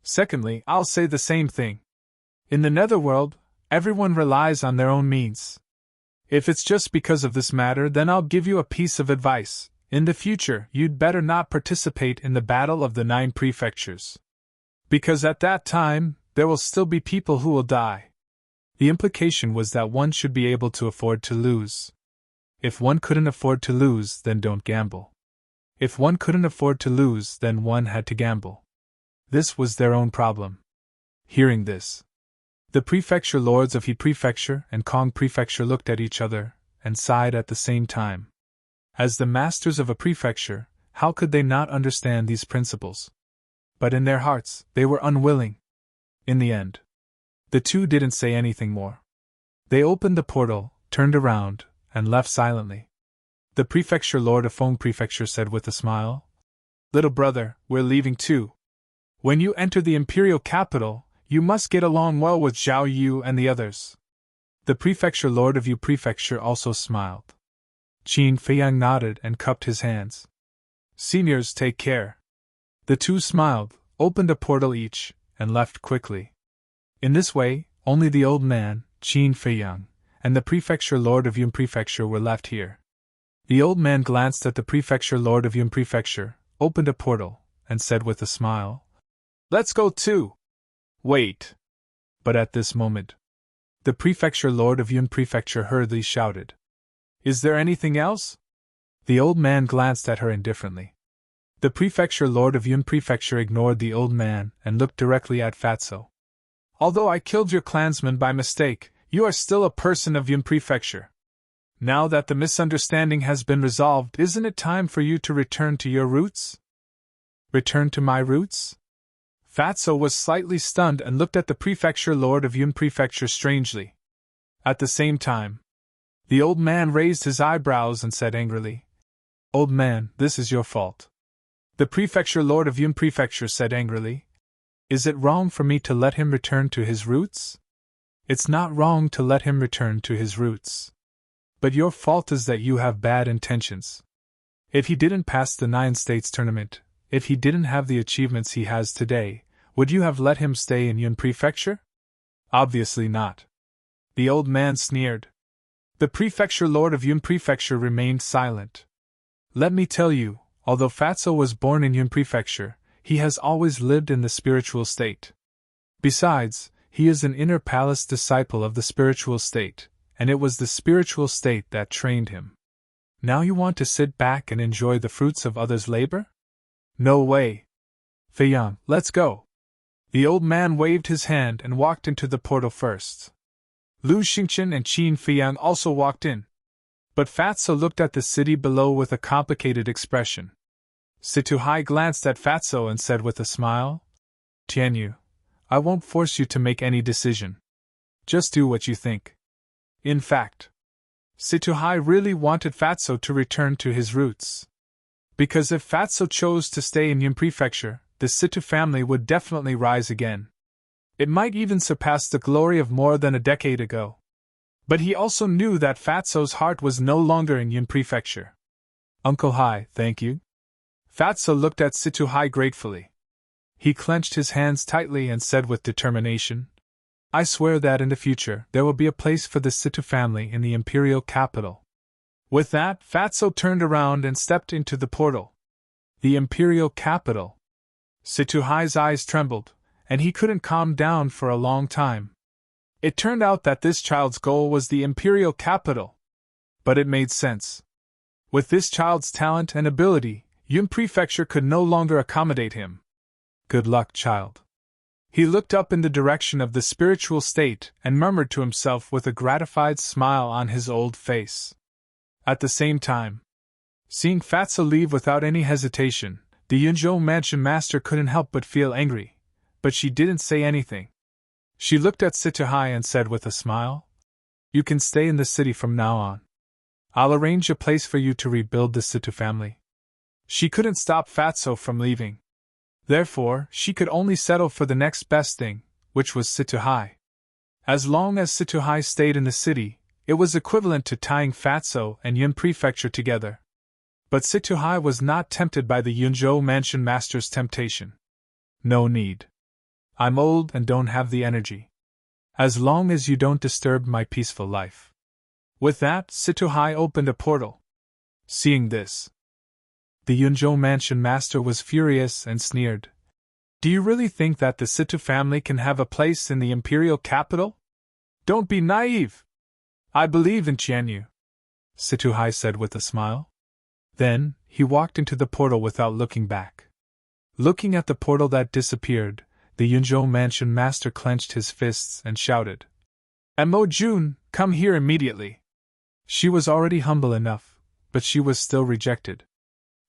Speaker 1: Secondly, I'll say the same thing. In the netherworld, everyone relies on their own means. If it's just because of this matter, then I'll give you a piece of advice. In the future, you'd better not participate in the Battle of the 9 Prefectures. Because at that time, there will still be people who will die." The implication was that one should be able to afford to lose. If one couldn't afford to lose, then don't gamble. If one couldn't afford to lose, then one had to gamble. This was their own problem. Hearing this, the prefecture lords of He Prefecture and Kong Prefecture looked at each other and sighed at the same time. As the masters of a prefecture, how could they not understand these principles? But in their hearts, they were unwilling. In the end, the two didn't say anything more. They opened the portal, turned around, and left silently. The prefecture lord of Feng Prefecture said with a smile, "Little brother, we're leaving too. When you enter the imperial capital, you must get along well with Zhao Yu and the others." The prefecture lord of Yu Prefecture also smiled. Qin Feiyang nodded and cupped his hands. "Seniors, take care." The two smiled, opened a portal each, and left quickly. In this way, only the old man, Qin Feiyang, and the prefecture lord of Yun Prefecture were left here. The old man glanced at the prefecture lord of Yun Prefecture, opened a portal, and said with a smile, "Let's go too." "Wait." But at this moment, the prefecture lord of Yun Prefecture hurriedly shouted, "Is there anything else?" The old man glanced at her indifferently. The prefecture lord of Yun Prefecture ignored the old man and looked directly at Fatso. "Although I killed your clansman by mistake, you are still a person of Yun Prefecture. Now that the misunderstanding has been resolved, isn't it time for you to return to your roots?" "Return to my roots?" Fatso was slightly stunned and looked at the prefecture lord of Yun Prefecture strangely. At the same time, the old man raised his eyebrows and said angrily, "Old man, this is your fault." The prefecture lord of Yun Prefecture said angrily, "Is it wrong for me to let him return to his roots?" "It's not wrong to let him return to his roots. But your fault is that you have bad intentions. If he didn't pass the 9 states tournament, if he didn't have the achievements he has today, would you have let him stay in Yun Prefecture? Obviously not." The old man sneered. The prefecture lord of Yun Prefecture remained silent. "Let me tell you, although Fatso was born in Yun Prefecture, he has always lived in the spiritual state. Besides, he is an inner palace disciple of the spiritual state, and it was the spiritual state that trained him. Now you want to sit back and enjoy the fruits of others' labor? No way. Feiyang, let's go." The old man waved his hand and walked into the portal first. Lu Xingqian and Qin Feiyang also walked in. But Fatso looked at the city below with a complicated expression. Situhai glanced at Fatso and said with a smile, "Tianyu, I won't force you to make any decision. Just do what you think." In fact, Situhai really wanted Fatso to return to his roots. Because if Fatso chose to stay in Yun Prefecture, the Situ family would definitely rise again. It might even surpass the glory of more than a decade ago. But he also knew that Fatso's heart was no longer in Yun Prefecture. "Uncle Hai, thank you." Fatso looked at Situhai gratefully. He clenched his hands tightly and said with determination, I swear that in the future there will be a place for the Situ family in the imperial capital. With that, Fatso turned around and stepped into the portal. The imperial capital. Situhai's eyes trembled, and he couldn't calm down for a long time. It turned out that this child's goal was the imperial capital. But it made sense. With this child's talent and ability, Yun Prefecture could no longer accommodate him. Good luck, child. He looked up in the direction of the spiritual state and murmured to himself with a gratified smile on his old face. At the same time, seeing Fatso leave without any hesitation, the Yunzhou mansion master couldn't help but feel angry, but she didn't say anything. She looked at Situhai and said with a smile, You can stay in the city from now on. I'll arrange a place for you to rebuild the Situ family. She couldn't stop Fatso from leaving. Therefore, she could only settle for the next best thing, which was Situhai. As long as Situhai stayed in the city, it was equivalent to tying Fatso and Yun Prefecture together. But Situhai was not tempted by the Yunzhou mansion master's temptation. No need. I'm old and don't have the energy. As long as you don't disturb my peaceful life. With that, Situhai opened a portal. Seeing this, the Yunzhou mansion master was furious and sneered. Do you really think that the Situ family can have a place in the imperial capital? Don't be naive. I believe in Qianyu, Situhai said with a smile. Then, he walked into the portal without looking back. Looking at the portal that disappeared, the Yunzhou mansion master clenched his fists and shouted, Mo Jun, come here immediately. She was already humble enough, but she was still rejected.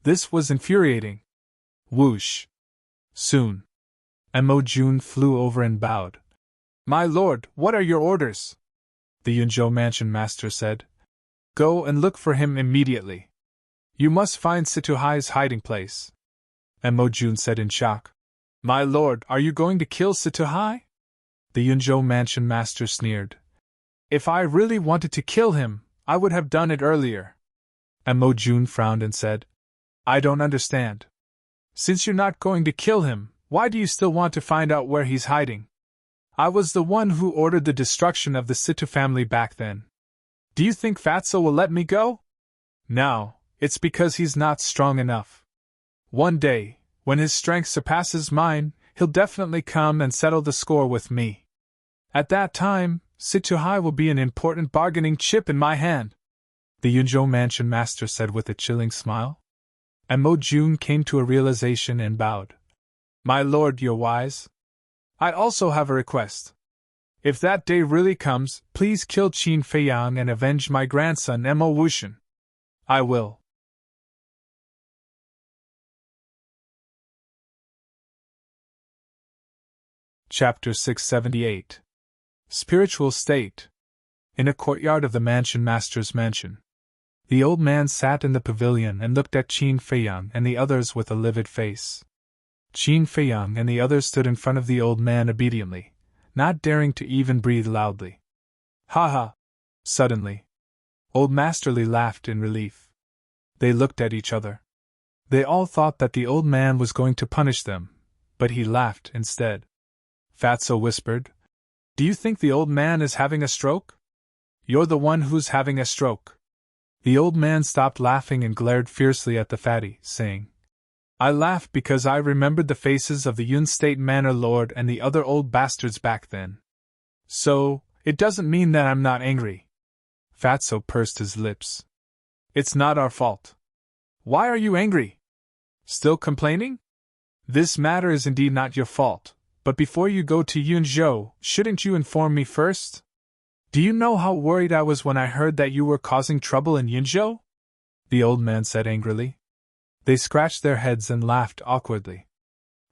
Speaker 1: This was infuriating. Whoosh. Soon, Mo Jun flew over and bowed. My lord, what are your orders? The Yunzhou mansion master said. Go and look for him immediately. You must find Situhai's hiding place. Mo Jun said in shock. My lord, are you going to kill Situhai? The Yunzhou mansion master sneered. If I really wanted to kill him, I would have done it earlier. Mo Jun frowned and said, I don't understand. Since you're not going to kill him, why do you still want to find out where he's hiding? I was the one who ordered the destruction of the Situ family back then. Do you think Fatso will let me go? No, it's because he's not strong enough. One day, when his strength surpasses mine, he'll definitely come and settle the score with me. At that time, Situhai will be an important bargaining chip in my hand, the Yunzhou mansion master said with a chilling smile. Mo Jun came to a realization and bowed. My lord, you're wise. I also have a request. If that day really comes, please kill Qin Feiyang and avenge my grandson Mo Wushan. I will. Chapter 678. Spiritual State. In a courtyard of the mansion master's mansion, the old man sat in the pavilion and looked at Qin Feiyang and the others with a livid face. Qin Feiyang and the others stood in front of the old man obediently, not daring to even breathe loudly. Ha ha! Suddenly, Old Masterly laughed in relief. They looked at each other. They all thought that the old man was going to punish them, but he laughed instead. Fatso whispered, Do you think the old man is having a stroke? You're the one who's having a stroke. The old man stopped laughing and glared fiercely at the fatty, saying, I laugh because I remembered the faces of the Yun State Manor Lord and the other old bastards back then. So, it doesn't mean that I'm not angry. Fatso pursed his lips. It's not our fault. Why are you angry? Still complaining? This matter is indeed not your fault, but before you go to Yunzhou, shouldn't you inform me first? Do you know how worried I was when I heard that you were causing trouble in Yunzhou? The old man said angrily. They scratched their heads and laughed awkwardly.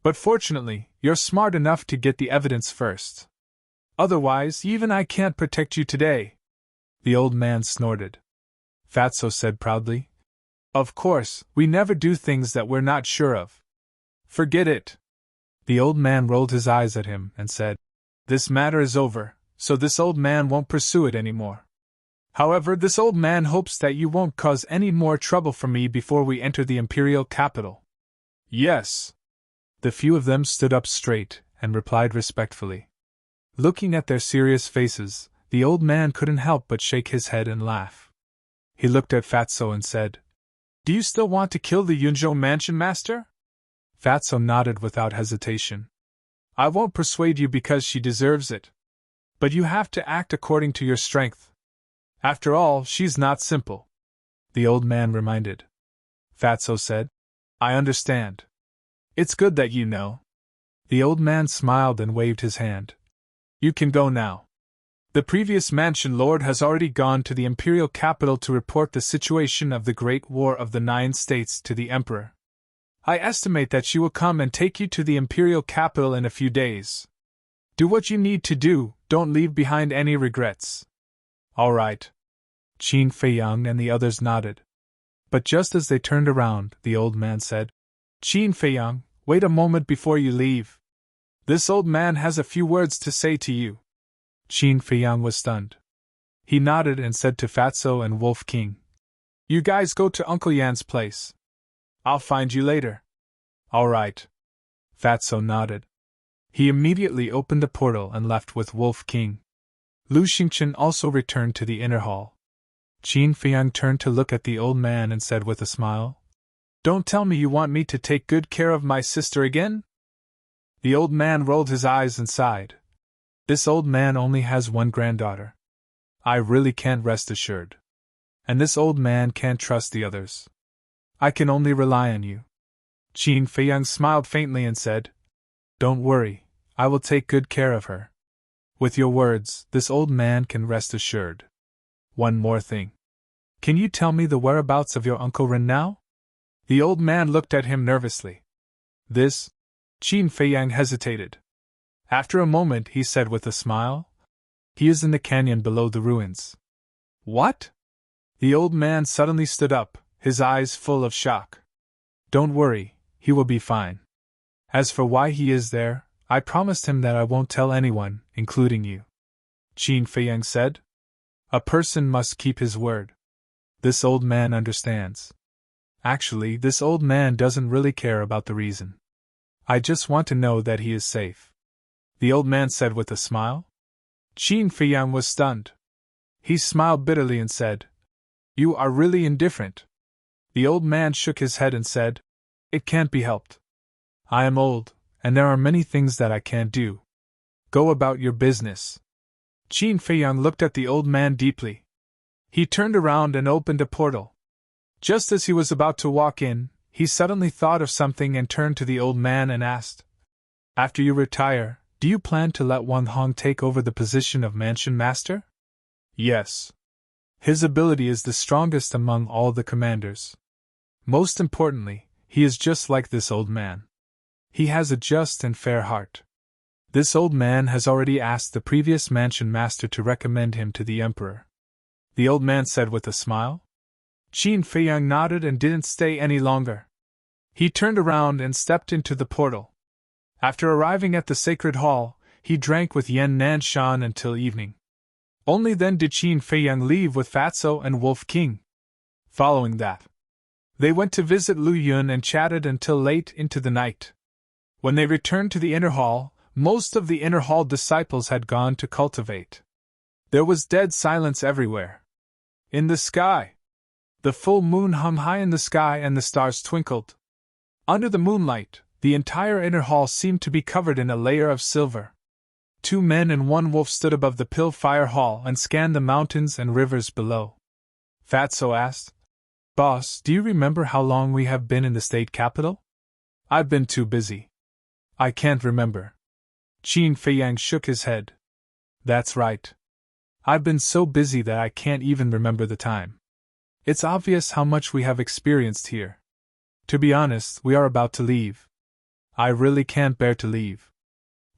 Speaker 1: But fortunately, you're smart enough to get the evidence first. Otherwise, even I can't protect you today. The old man snorted. Fatso said proudly. Of course, we never do things that we're not sure of. Forget it. The old man rolled his eyes at him and said, This matter is over, so this old man won't pursue it anymore. However, this old man hopes that you won't cause any more trouble for me before we enter the imperial capital. Yes. The few of them stood up straight and replied respectfully. Looking at their serious faces, the old man couldn't help but shake his head and laugh. He looked at Fatso and said, "Do you still want to kill the Yunzhou mansion master?" Fatso nodded without hesitation. "I won't persuade you because she deserves it. But you have to act according to your strength. After all, she's not simple," the old man reminded. Fatso said, "I understand. It's good that you know." The old man smiled and waved his hand. "You can go now. The previous mansion lord has already gone to the imperial capital to report the situation of the Great War of the 9 states to the emperor. I estimate that she will come and take you to the imperial capital in a few days. Do what you need to do, don't leave behind any regrets." "All right." Qin Feiyang and the others nodded. But just as they turned around, the old man said, "Qin Feiyang, wait a moment before you leave. This old man has a few words to say to you." Qin Feiyang was stunned. He nodded and said to Fatso and Wolf King, "You guys go to Uncle Yan's place. I'll find you later." "All right." Fatso nodded. He immediately opened the portal and left with Wolf King. Lu Xingchen also returned to the inner hall. Qin Feiyang turned to look at the old man and said with a smile, "Don't tell me you want me to take good care of my sister again?" The old man rolled his eyes and sighed. "This old man only has one granddaughter. I really can't rest assured. And this old man can't trust the others. I can only rely on you." Qin Feiyang smiled faintly and said, "Don't worry, I will take good care of her. With your words, this old man can rest assured. One more thing. Can you tell me the whereabouts of your Uncle Ren now?" The old man looked at him nervously. "This?" Qin Feiyang hesitated. After a moment he said with a smile, "He is in the canyon below the ruins." "What?" The old man suddenly stood up, his eyes full of shock. "Don't worry, he will be fine. As for why he is there, I promised him that I won't tell anyone, including you," Qin Feiyang said. "A person must keep his word. This old man understands. Actually, this old man doesn't really care about the reason. I just want to know that he is safe," the old man said with a smile. Qin Feiyang was stunned. He smiled bitterly and said, "You are really indifferent." The old man shook his head and said, "It can't be helped. I am old, and there are many things that I can't do. Go about your business." Qin Feiyang looked at the old man deeply. He turned around and opened a portal. Just as he was about to walk in, he suddenly thought of something and turned to the old man and asked, "After you retire, do you plan to let Wang Hong take over the position of mansion master?" "Yes. His ability is the strongest among all the commanders. Most importantly, he is just like this old man. He has a just and fair heart. This old man has already asked the previous mansion master to recommend him to the emperor," the old man said with a smile. Qin Feiyang nodded and didn't stay any longer. He turned around and stepped into the portal. After arriving at the sacred hall, he drank with Yan Nanshan until evening. Only then did Qin Feiyang leave with Fatso and Wolf King. Following that, they went to visit Lu Yun and chatted until late into the night. When they returned to the inner hall, most of the inner hall disciples had gone to cultivate. There was dead silence everywhere. In the sky, the full moon hung high in the sky and the stars twinkled. Under the moonlight, the entire inner hall seemed to be covered in a layer of silver. 2 men and 1 wolf stood above the pill fire hall and scanned the mountains and rivers below. Fatso asked, "Boss, do you remember how long we have been in the state capital?" "I've been too busy. I can't remember." Qin Feiyang shook his head. "That's right. I've been so busy that I can't even remember the time. It's obvious how much we have experienced here. To be honest, we are about to leave. I really can't bear to leave."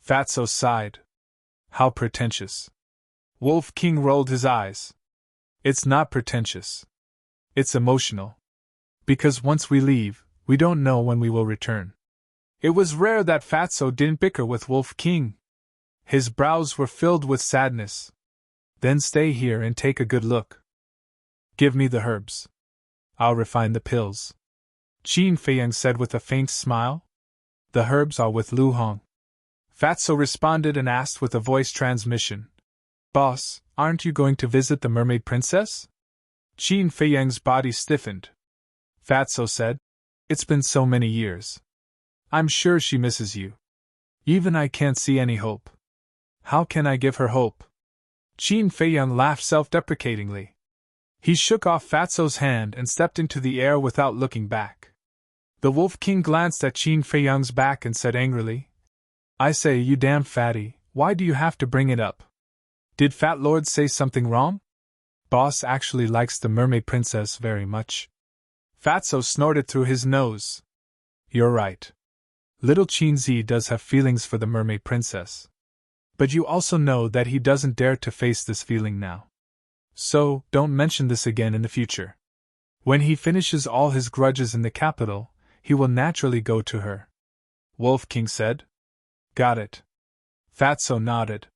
Speaker 1: Fatso sighed. "How pretentious." Wolf King rolled his eyes. "It's not pretentious. It's emotional. Because once we leave, we don't know when we will return." It was rare that Fatso didn't bicker with Wolf King. His brows were filled with sadness. "Then stay here and take a good look. Give me the herbs. I'll refine the pills." Qin Feiyang said with a faint smile. The herbs are with Lu Hong. Fatso responded and asked with a voice transmission. Boss, aren't you going to visit the mermaid princess? Qin Feiyang's body stiffened. Fatso said, It's been so many years. I'm sure she misses you. Even I can't see any hope. How can I give her hope? Qin Feiyang laughed self-deprecatingly. He shook off Fatso's hand and stepped into the air without looking back. The Wolf King glanced at Qin Feiyang's back and said angrily, I say, you damn fatty, why do you have to bring it up? Did Fat Lord say something wrong? Boss actually likes the mermaid princess very much. Fatso snorted through his nose. You're right. Little Qinzi does have feelings for the mermaid princess. But you also know that he doesn't dare to face this feeling now. So, don't mention this again in the future. When he finishes all his grudges in the capital, he will naturally go to her. Wolf King said. Got it. Fatso nodded.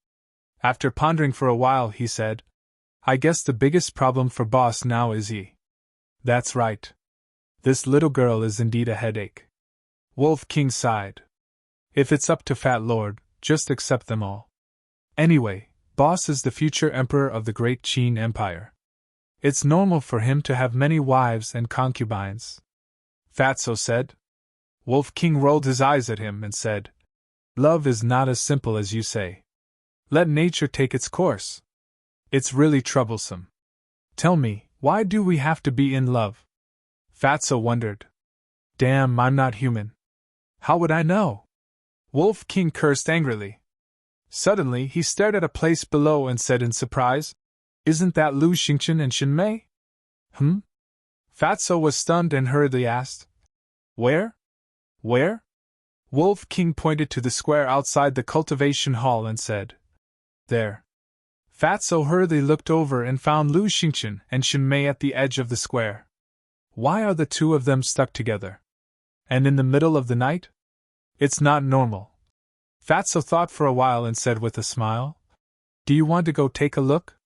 Speaker 1: After pondering for a while, he said, I guess the biggest problem for boss now is he. That's right. This little girl is indeed a headache. Wolf King sighed. If it's up to Fat Lord, just accept them all. Anyway, boss is the future emperor of the great Qin Empire. It's normal for him to have many wives and concubines. Fatso said. Wolf King rolled his eyes at him and said, Love is not as simple as you say. Let nature take its course. It's really troublesome. Tell me, why do we have to be in love? Fatso wondered. Damn, I'm not human. How would I know? Wolf King cursed angrily. Suddenly, he stared at a place below and said in surprise, Isn't that Lu Xingchen and Xinmei? Fatso was stunned and hurriedly asked, Where? Where? Wolf King pointed to the square outside the cultivation hall and said, There. Fatso hurriedly looked over and found Lu Xingchen and Xinmei at the edge of the square. Why are the two of them stuck together? And in the middle of the night? It's not normal. Fatso thought for a while and said with a smile, Do you want to go take a look?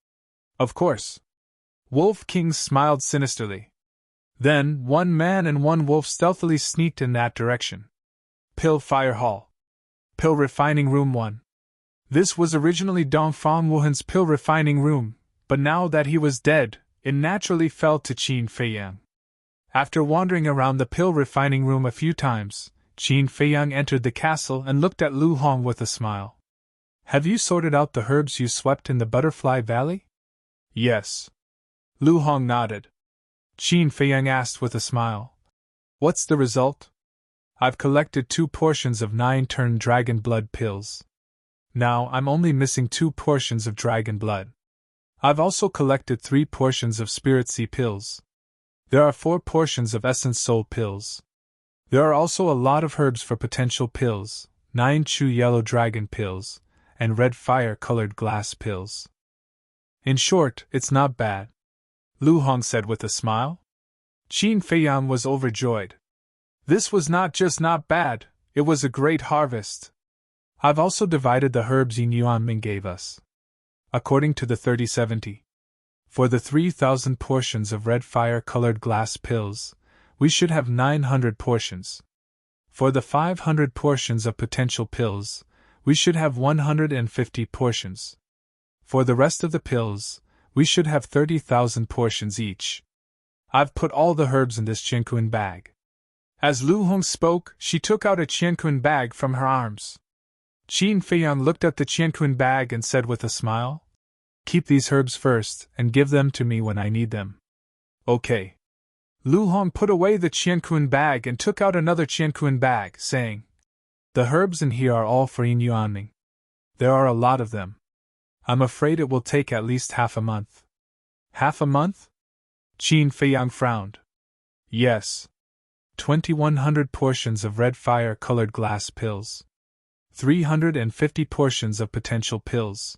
Speaker 1: Of course. Wolf King smiled sinisterly. Then, one man and one wolf stealthily sneaked in that direction. Pill Fire Hall. Pill Refining Room 1. This was originally Dong Fang Wuhan's pill refining room, but now that he was dead, it naturally fell to Qin Feiyang. After wandering around the pill refining room a few times, Qin Feiyang entered the castle and looked at Lu Hong with a smile. Have you sorted out the herbs you swept in the Butterfly Valley? Yes. Lu Hong nodded. Qin Feiyang asked with a smile. What's the result? I've collected 2 portions of 9-turn dragon blood pills. Now I'm only missing 2 portions of dragon blood. I've also collected 3 portions of spirit sea pills. There are 4 portions of essence soul pills. There are also a lot of herbs for potential pills, 9 Chu yellow dragon pills, and red fire-colored glass pills. In short, it's not bad. Lu Hong said with a smile. Qin Feiyang was overjoyed. This was not just not bad, it was a great harvest. I've also divided the herbs Yin Yuan Ming gave us. According to the 3070. For the 3,000 portions of red fire-colored glass pills, we should have 900 portions. For the 500 portions of potential pills, we should have 150 portions. For the rest of the pills, we should have 30,000 portions each. I've put all the herbs in this qianquan bag. As Lu Hong spoke, she took out a qianquan bag from her arms. Qin Feiyang looked at the qianquan bag and said with a smile, Keep these herbs first and give them to me when I need them. Okay. Lu Hong put away the qianquan bag and took out another qianquan bag, saying, The herbs in here are all for Yin Yuanming. There are a lot of them. I'm afraid it will take at least half a month. Half a month? Qin Feiyang frowned. Yes. 2,100 portions of red fire-colored glass pills. 350 portions of potential pills.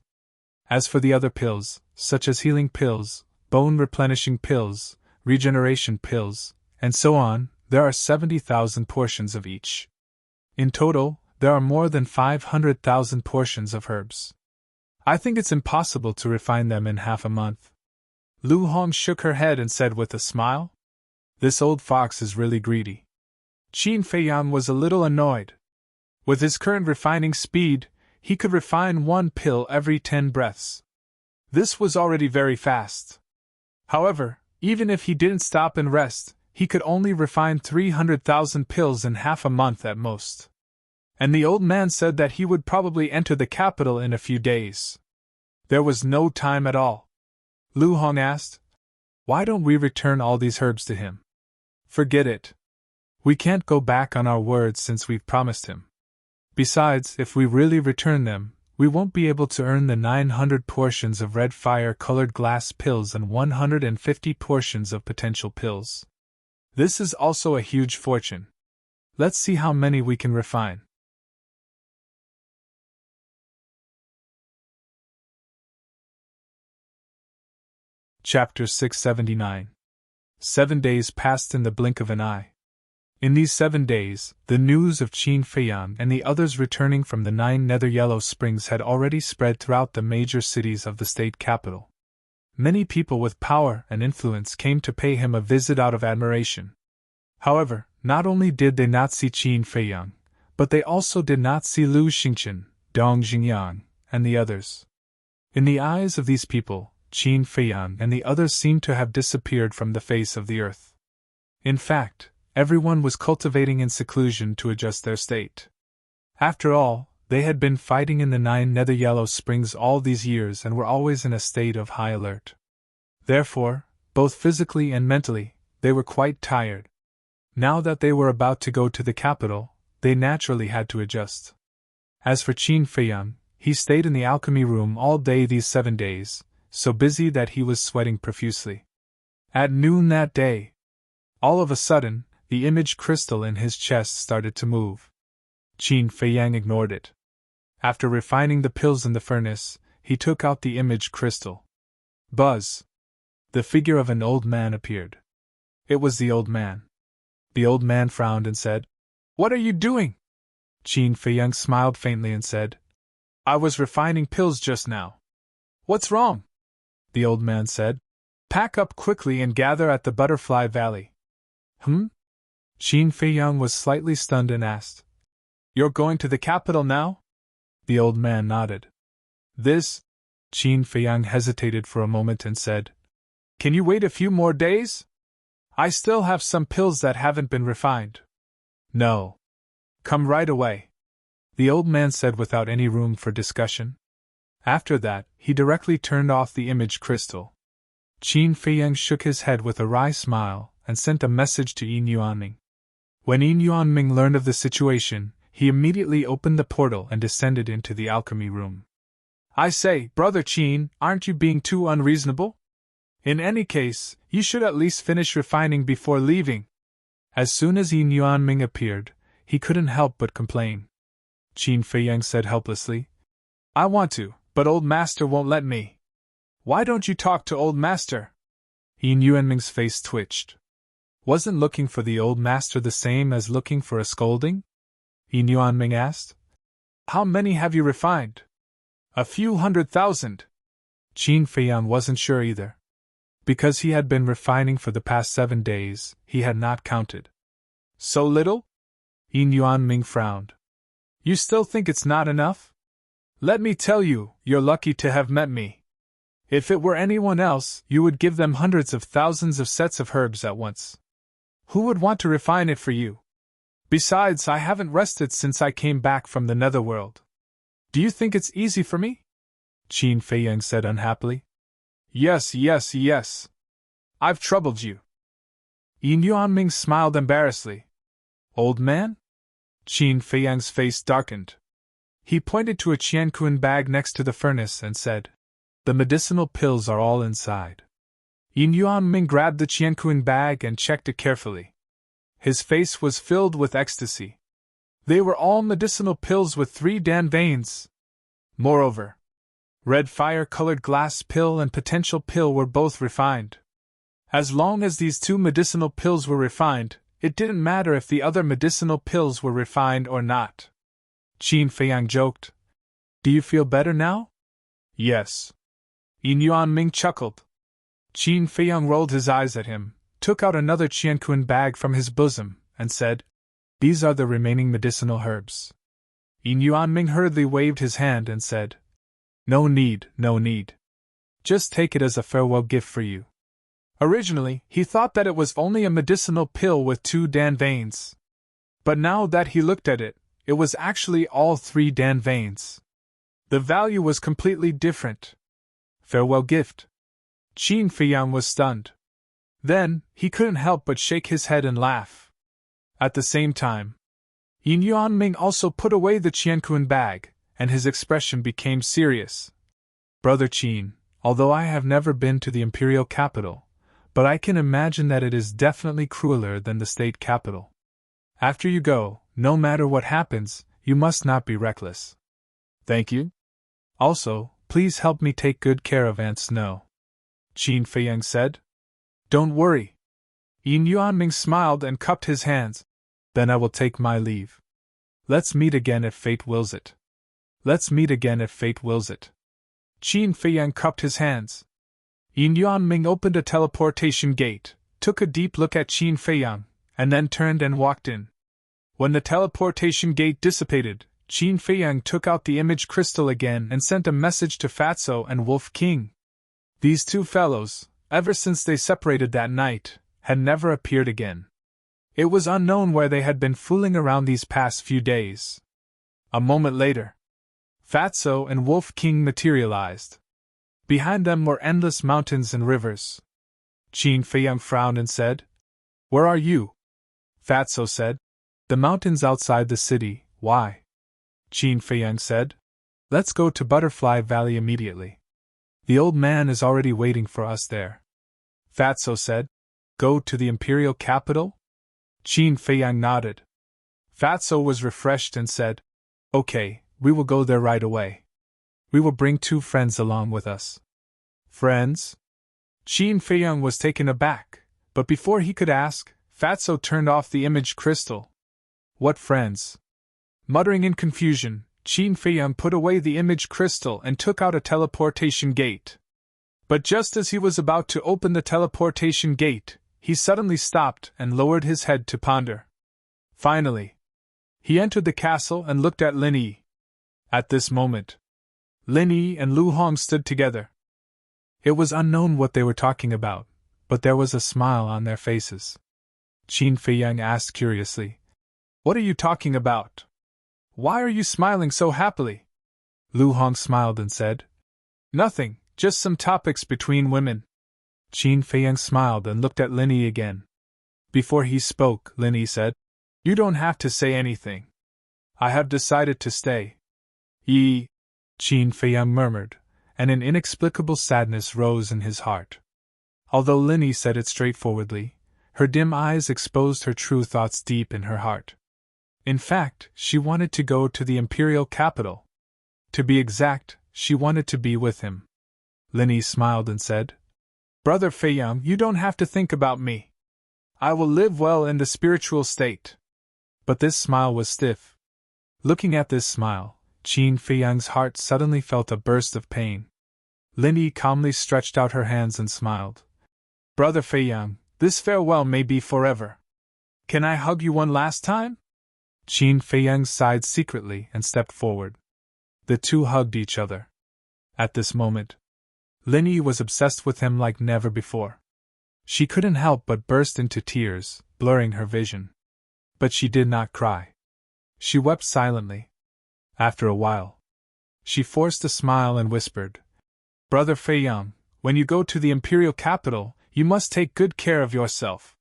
Speaker 1: As for the other pills, such as healing pills, bone-replenishing pills, regeneration pills, and so on, there are 70,000 portions of each. In total, there are more than 500,000 portions of herbs. I think it's impossible to refine them in half a month. Lu Hong shook her head and said with a smile, This old fox is really greedy. Qin Feiyang was a little annoyed. With his current refining speed, he could refine 1 pill every 10 breaths. This was already very fast. However, even if he didn't stop and rest, he could only refine 300,000 pills in half a month at most. And the old man said that he would probably enter the capital in a few days. There was no time at all. Lu Hong asked, "Why don't we return all these herbs to him?" "Forget it. We can't go back on our words since we've promised him. Besides, if we really return them, we won't be able to earn the 900 portions of red fire-colored glass pills and 150 portions of potential pills. This is also a huge fortune. Let's see how many we can refine." Chapter 679. 7 days passed in the blink of an eye. In these 7 days, the news of Qin Feiyang and the others returning from the 9 nether yellow springs had already spread throughout the major cities of the state capital. Many people with power and influence came to pay him a visit out of admiration. However, not only did they not see Qin Feiyang, but they also did not see Lu Xingqian, Dong Jingyang, and the others. In the eyes of these people, Qin Feiyang and the others seemed to have disappeared from the face of the earth. In fact, everyone was cultivating in seclusion to adjust their state. After all, they had been fighting in the 9 nether yellow springs all these years and were always in a state of high alert. Therefore, both physically and mentally, they were quite tired. Now that they were about to go to the capital, they naturally had to adjust. As for Qin Feiyang, he stayed in the alchemy room all day these 7 days, so busy that he was sweating profusely. At noon that day, all of a sudden, the image crystal in his chest started to move. Qin Feiyang ignored it. After refining the pills in the furnace, he took out the image crystal. Buzz! The figure of an old man appeared. It was the old man. The old man frowned and said, "What are you doing?" Qin Feiyang smiled faintly and said, "I was refining pills just now." "What's wrong?" the old man said. "Pack up quickly and gather at the Butterfly Valley." Qin Feiyang was slightly stunned and asked, "You're going to the capital now?" The old man nodded. Qin Feiyang hesitated for a moment and said, "Can you wait a few more days? I still have some pills that haven't been refined." "No. Come right away," the old man said without any room for discussion. After that, he directly turned off the image crystal. Qin Feiyang shook his head with a wry smile and sent a message to Yin Yuanming. When Yin Yuanming learned of the situation, he immediately opened the portal and descended into the alchemy room. "I say, Brother Qin, aren't you being too unreasonable? In any case, you should at least finish refining before leaving." As soon as Yin Yuanming appeared, he couldn't help but complain. Qin Feiyang said helplessly, "I want to, but old master won't let me." "Why don't you talk to old master?" Yin Yuanming's face twitched. Wasn't looking for the old master the same as looking for a scolding? Yin Yuanming asked. "How many have you refined?" "A few 100,000. Qin Feiyang wasn't sure either. Because he had been refining for the past 7 days, he had not counted. "So little?" Yin Yuanming frowned. "You still think it's not enough? Let me tell you, you're lucky to have met me. If it were anyone else, you would give them hundreds of thousands of sets of herbs at once. Who would want to refine it for you? Besides, I haven't rested since I came back from the netherworld. Do you think it's easy for me?" Qin Feiyang said unhappily. Yes. I've troubled you." Yin Yuanming smiled embarrassedly. "Old man?" Qin Feiyang's face darkened. He pointed to a qianquan bag next to the furnace and said, "The medicinal pills are all inside." Yin Yuanming grabbed the qianquan bag and checked it carefully. His face was filled with ecstasy. They were all medicinal pills with 3 Dan veins. Moreover, red fire-colored glass pill and potential pill were both refined. As long as these 2 medicinal pills were refined, it didn't matter if the other medicinal pills were refined or not. Qin Feiyang joked. "Do you feel better now?" "Yes." Yin Yuanming chuckled. Qin Feiyang rolled his eyes at him, took out another qianquan bag from his bosom, and said, These are the remaining medicinal herbs. Yin Yuanming hurriedly waved his hand and said, No need, no need. Just take it as a farewell gift for you. Originally, he thought that it was only a medicinal pill with 2 Dan veins. But now that he looked at it, it was actually all 3 Dan veins. The value was completely different. Farewell gift. Qin Feiyang was stunned. Then, he couldn't help but shake his head and laugh. At the same time, Yin Yuanming also put away the Qiankun bag, and his expression became serious. Brother Qin, although I have never been to the imperial capital, but I can imagine that it is definitely crueler than the state capital. After you go, no matter what happens, you must not be reckless. Thank you. Also, please help me take good care of Aunt Snow. Qin Feiyang said. Don't worry. Yin Yuanming smiled and cupped his hands. Then I will take my leave. Let's meet again if fate wills it. Let's meet again if fate wills it. Qin Feiyang cupped his hands. Yin Yuanming opened a teleportation gate, took a deep look at Qin Feiyang, and then turned and walked in. When the teleportation gate dissipated, Qin Feiyang took out the image crystal again and sent a message to Fatso and Wolf King. These 2 fellows, ever since they separated that night, had never appeared again. It was unknown where they had been fooling around these past few days. A moment later, Fatso and Wolf King materialized. Behind them were endless mountains and rivers. Qin Feiyang frowned and said, Where are you? Fatso said, The mountains outside the city. Why? Qin Feiyang said, Let's go to Butterfly Valley immediately. The old man is already waiting for us there. Fatso said, Go to the imperial capital? Qin Feiyang nodded. Fatso was refreshed and said, Okay, we will go there right away. We will bring 2 friends along with us. Friends? Qin Feiyang was taken aback, but before he could ask, Fatso turned off the image crystal. What friends? Muttering in confusion, Qin Feiyang put away the image crystal and took out a teleportation gate. But just as he was about to open the teleportation gate, he suddenly stopped and lowered his head to ponder. Finally, he entered the castle and looked at Lin Yi. At this moment, Lin Yi and Lu Hong stood together. It was unknown what they were talking about, but there was a smile on their faces. Qin Feiyang asked curiously, What are you talking about? Why are you smiling so happily? Lu Hong smiled and said, Nothing, just some topics between women. Qin Feiyang smiled and looked at Lin Yi again. Before he spoke, Lin Yi said, You don't have to say anything. I have decided to stay. Qin Feiyang murmured, and an inexplicable sadness rose in his heart. Although Lin Yi said it straightforwardly, her dim eyes exposed her true thoughts deep in her heart. In fact, she wanted to go to the imperial capital. To be exact, she wanted to be with him. Lin Yi smiled and said, Brother Feiyang, you don't have to think about me. I will live well in the spiritual state. But this smile was stiff. Looking at this smile, Qin Feiyang's heart suddenly felt a burst of pain. Lin Yi calmly stretched out her hands and smiled. Brother Feiyang, this farewell may be forever. Can I hug you one last time? Qin Feiyang sighed secretly and stepped forward. The 2 hugged each other. At this moment, Lin Yi was obsessed with him like never before. She couldn't help but burst into tears, blurring her vision. But she did not cry. She wept silently. After a while, she forced a smile and whispered, Brother Feiyang, when you go to the imperial capital, you must take good care of yourself.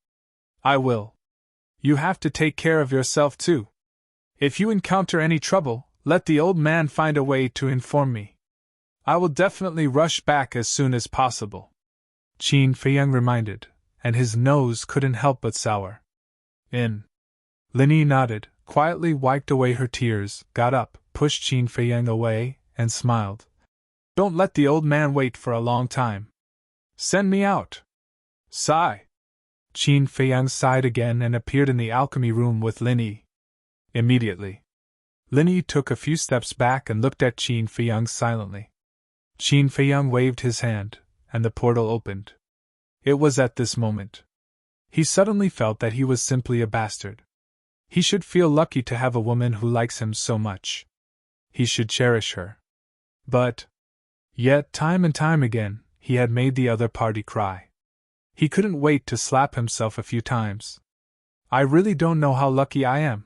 Speaker 1: I will. You have to take care of yourself too. If you encounter any trouble, let the old man find a way to inform me. I will definitely rush back as soon as possible. Qin Feiyang reminded, and his nose couldn't help but sour. Lin Yi nodded, quietly wiped away her tears, got up, pushed Qin Feiyang away, and smiled. Don't let the old man wait for a long time. Send me out. Sigh. Qin Feiyang sighed again and appeared in the alchemy room with Lin Yi. Immediately, Lin Yi took a few steps back and looked at Qin Feiyang silently. Qin Feiyang waved his hand, and the portal opened. It was at this moment he suddenly felt that he was simply a bastard. He should feel lucky to have a woman who likes him so much. He should cherish her. Yet, time and time again, he had made the other party cry. He couldn't wait to slap himself a few times. I really don't know how lucky I am.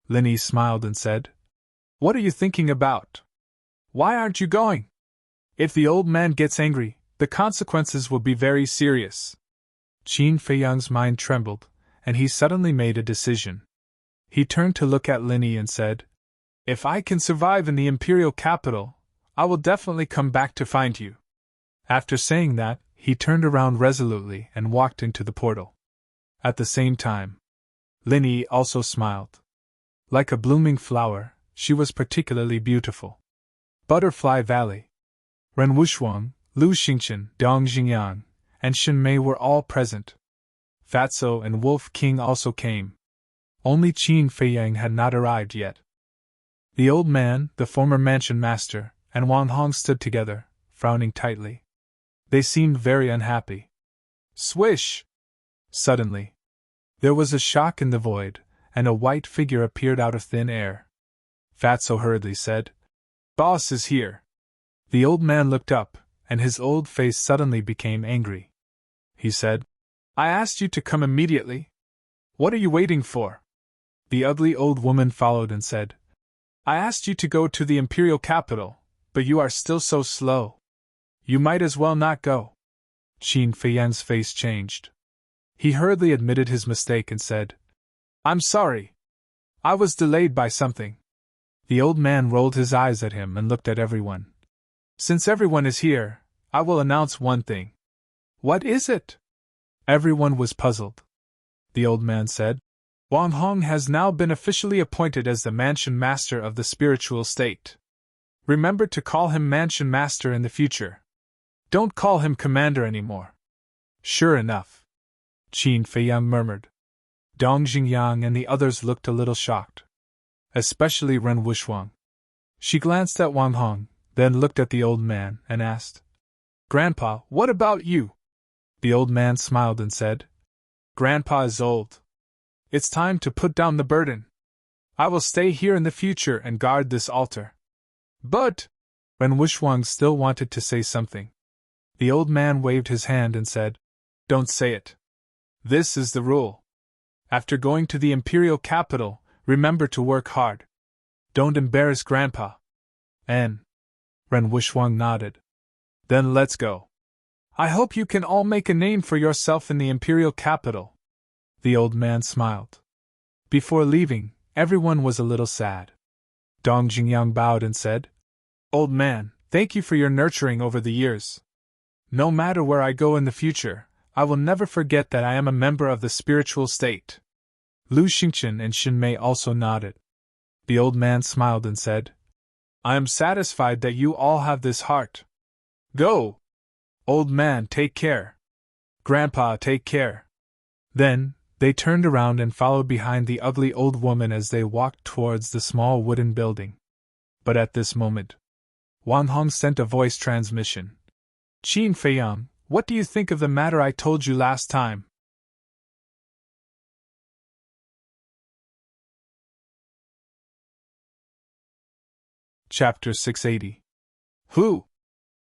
Speaker 1: Linny smiled and said, What are you thinking about? Why aren't you going? If the old man gets angry, the consequences will be very serious. Qin Feiyang's mind trembled, and he suddenly made a decision. He turned to look at Linny and said, If I can survive in the imperial capital, I will definitely come back to find you. After saying that, he turned around resolutely and walked into the portal. At the same time, Linny also smiled. Like a blooming flower, she was particularly beautiful. Butterfly Valley. Ren Wushuang, Lu Xingchen, Dong Jingyang, and Shen Mei were all present. Fatso and Wolf King also came. Only Qin Feiyang had not arrived yet. The old man, the former mansion master, and Wang Hong stood together, frowning tightly. They seemed very unhappy. Swish! Suddenly, there was a shock in the void, and a white figure appeared out of thin air. Fatso hurriedly said, Boss is here. The old man looked up, and his old face suddenly became angry. He said, I asked you to come immediately. What are you waiting for? The ugly old woman followed and said, I asked you to go to the imperial capital, but you are still so slow. You might as well not go. Qin Feiyang's face changed. He hurriedly admitted his mistake and said, I'm sorry. I was delayed by something. The old man rolled his eyes at him and looked at everyone. Since everyone is here, I will announce one thing. What is it? Everyone was puzzled. The old man said, Wang Hong has now been officially appointed as the mansion master of the spiritual state. Remember to call him mansion master in the future. Don't call him commander anymore. Sure enough. Qin Feiyang murmured. Dong Jingyang and the others looked a little shocked. Especially Ren Wushuang. She glanced at Wang Hong, then looked at the old man and asked, Grandpa, what about you? The old man smiled and said, Grandpa is old. It's time to put down the burden. I will stay here in the future and guard this altar. But, Ren Wushuang still wanted to say something. The old man waved his hand and said, Don't say it. This is the rule. After going to the imperial capital, remember to work hard. Don't embarrass Grandpa. Ren Wushuang nodded. Then let's go. I hope you can all make a name for yourself in the imperial capital. The old man smiled. Before leaving, everyone was a little sad. Dong Jingyang bowed and said, Old man, thank you for your nurturing over the years. No matter where I go in the future, I will never forget that I am a member of the spiritual state. Lu Xingchen and Shen Mei also nodded. The old man smiled and said, I am satisfied that you all have this heart. Go! Old man, take care. Grandpa, take care. Then, they turned around and followed behind the ugly old woman as they walked towards the small wooden building. But at this moment, Wang Hong sent a voice transmission. Qin Feiyang, what do you think of the matter I told you last time? Chapter 680. Who?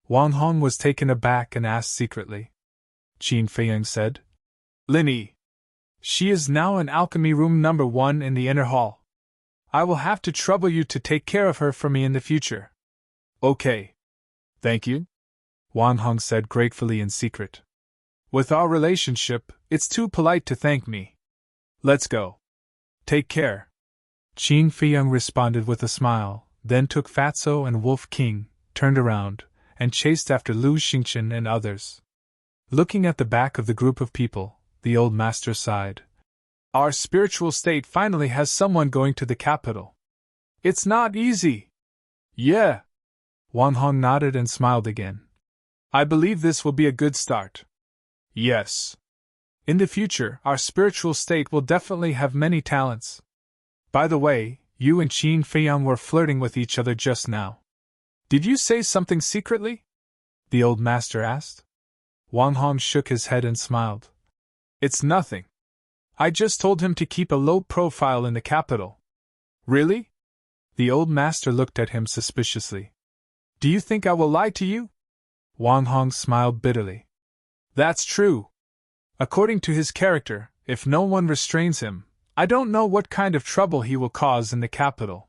Speaker 1: Wang Hong was taken aback and asked secretly. Qin Feiyang said, Linny. She is now in alchemy room number 1 in the inner hall. I will have to trouble you to take care of her for me in the future. Okay. Thank you, Wang Hong said gratefully in secret. With our relationship, it's too polite to thank me. Let's go. Take care. Qin Feiyang responded with a smile, then took Fatso and Wolf King, turned around, and chased after Lu Xingchen and others. Looking at the back of the group of people, the old master sighed. Our spiritual state finally has someone going to the capital. It's not easy. Yeah. Wang Hong nodded and smiled again. I believe this will be a good start. Yes. In the future, our spiritual state will definitely have many talents. By the way, you and Qin Feiyang were flirting with each other just now. Did you say something secretly? The old master asked. Wang Hong shook his head and smiled. It's nothing. I just told him to keep a low profile in the capital. Really? The old master looked at him suspiciously. Do you think I will lie to you? Wang Hong smiled bitterly. That's true. According to his character, if no one restrains him, I don't know what kind of trouble he will cause in the capital.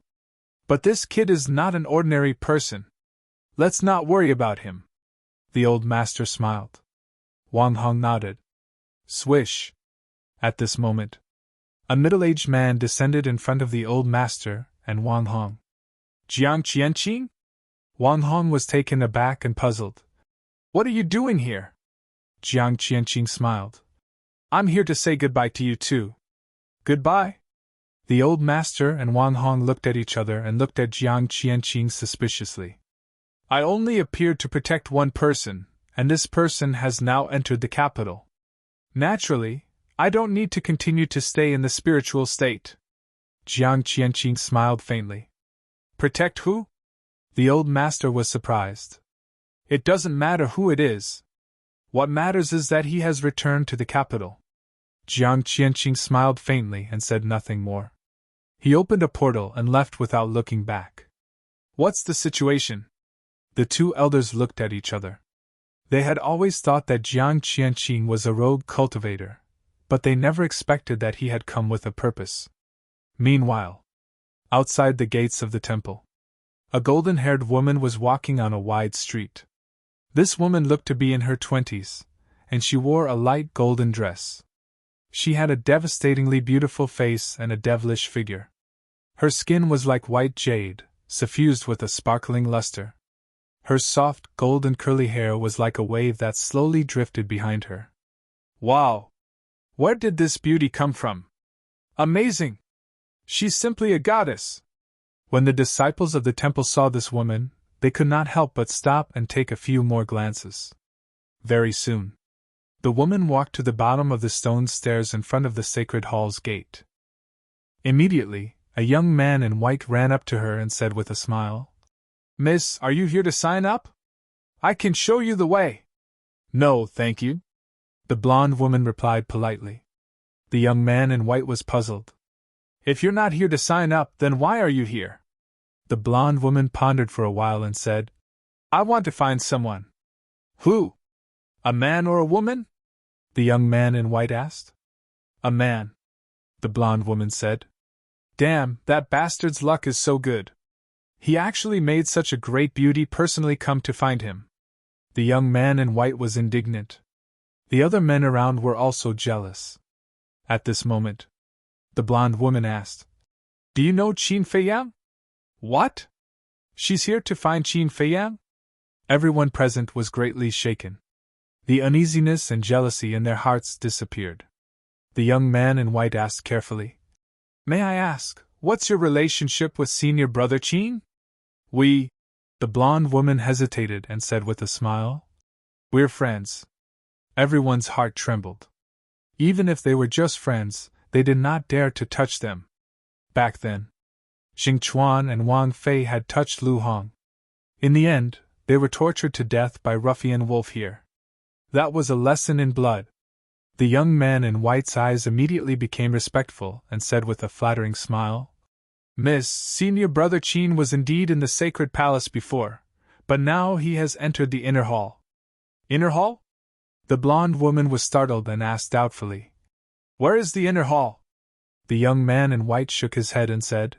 Speaker 1: But this kid is not an ordinary person. Let's not worry about him. The old master smiled. Wang Hong nodded. Swish. At this moment, a middle-aged man descended in front of the old master and Wang Hong. Jiang Qianqing? Wang Hong was taken aback and puzzled. What are you doing here? Jiang Qianqing smiled. I'm here to say goodbye to you too. Goodbye? The old master and Wang Hong looked at each other and looked at Jiang Qianqing suspiciously. I only appeared to protect one person, and this person has now entered the capital. Naturally, I don't need to continue to stay in the spiritual state. Jiang Qianqing smiled faintly. Protect who? The old master was surprised. It doesn't matter who it is. What matters is that he has returned to the capital. Jiang Qianqing smiled faintly and said nothing more. He opened a portal and left without looking back. What's the situation? The two elders looked at each other. They had always thought that Jiang Qianqing was a rogue cultivator, but they never expected that he had come with a purpose. Meanwhile, outside the gates of the temple, a golden-haired woman was walking on a wide street. This woman looked to be in her 20s, and she wore a light golden dress. She had a devastatingly beautiful face and a devilish figure. Her skin was like white jade, suffused with a sparkling luster. Her soft, golden curly hair was like a wave that slowly drifted behind her. Wow! Where did this beauty come from? Amazing! She's simply a goddess! When the disciples of the temple saw this woman, they could not help but stop and take a few more glances. Very soon, the woman walked to the bottom of the stone stairs in front of the sacred hall's gate. Immediately, a young man in white ran up to her and said with a smile, Miss, are you here to sign up? I can show you the way. No, thank you. The blonde woman replied politely. The young man in white was puzzled. If you're not here to sign up, then why are you here? The blonde woman pondered for a while and said, I want to find someone. Who? A man or a woman? The young man in white asked. A man, the blonde woman said. Damn, that bastard's luck is so good. He actually made such a great beauty personally come to find him. The young man in white was indignant. The other men around were also jealous. At this moment, the blonde woman asked, Do you know Qin Feiyang? What? She's here to find Qin Feiyang? Everyone present was greatly shaken. The uneasiness and jealousy in their hearts disappeared. The young man in white asked carefully, May I ask, what's your relationship with senior brother Qin? The blonde woman hesitated and said with a smile, We're friends. Everyone's heart trembled. Even if they were just friends, they did not dare to touch them. Back then, Xing Chuan and Wang Fei had touched Lu Hong. In the end, they were tortured to death by ruffian wolf here. That was a lesson in blood. The young man in white's eyes immediately became respectful and said with a flattering smile, Miss, senior brother Qin was indeed in the sacred palace before, but now he has entered the inner hall. Inner hall? The blonde woman was startled and asked doubtfully, Where is the inner hall? The young man in white shook his head and said,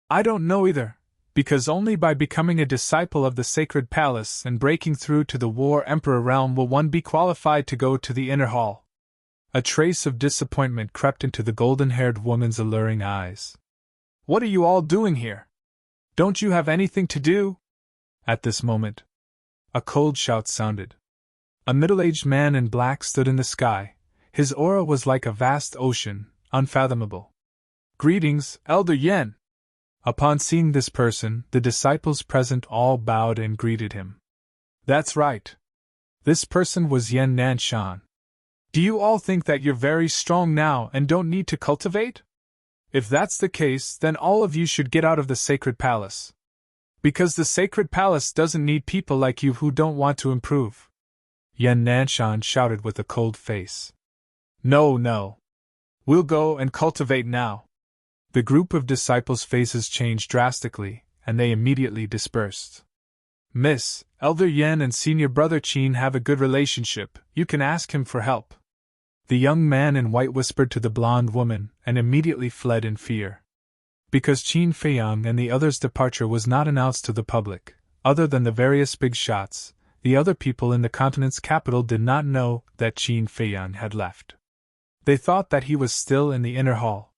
Speaker 1: I don't know either, because only by becoming a disciple of the sacred palace and breaking through to the War Emperor realm will one be qualified to go to the inner hall. A trace of disappointment crept into the golden-haired woman's alluring eyes. What are you all doing here? Don't you have anything to do? At this moment, a cold shout sounded. A middle-aged man in black stood in the sky. His aura was like a vast ocean, unfathomable. Greetings, Elder Yen! Upon seeing this person, the disciples present all bowed and greeted him. That's right. This person was Yen Nanshan. Do you all think that you're very strong now and don't need to cultivate? If that's the case, then all of you should get out of the sacred palace. Because the sacred palace doesn't need people like you who don't want to improve. Yen Nanshan shouted with a cold face. No. We'll go and cultivate now. The group of disciples' faces changed drastically, and they immediately dispersed. Miss, Elder Yen and Senior Brother Qin have a good relationship, you can ask him for help. The young man in white whispered to the blonde woman, and immediately fled in fear. Because Qin Feiyang and the others' departure was not announced to the public, other than the various big shots, the other people in the continent's capital did not know that Qin Feiyang had left. They thought that he was still in the inner hall.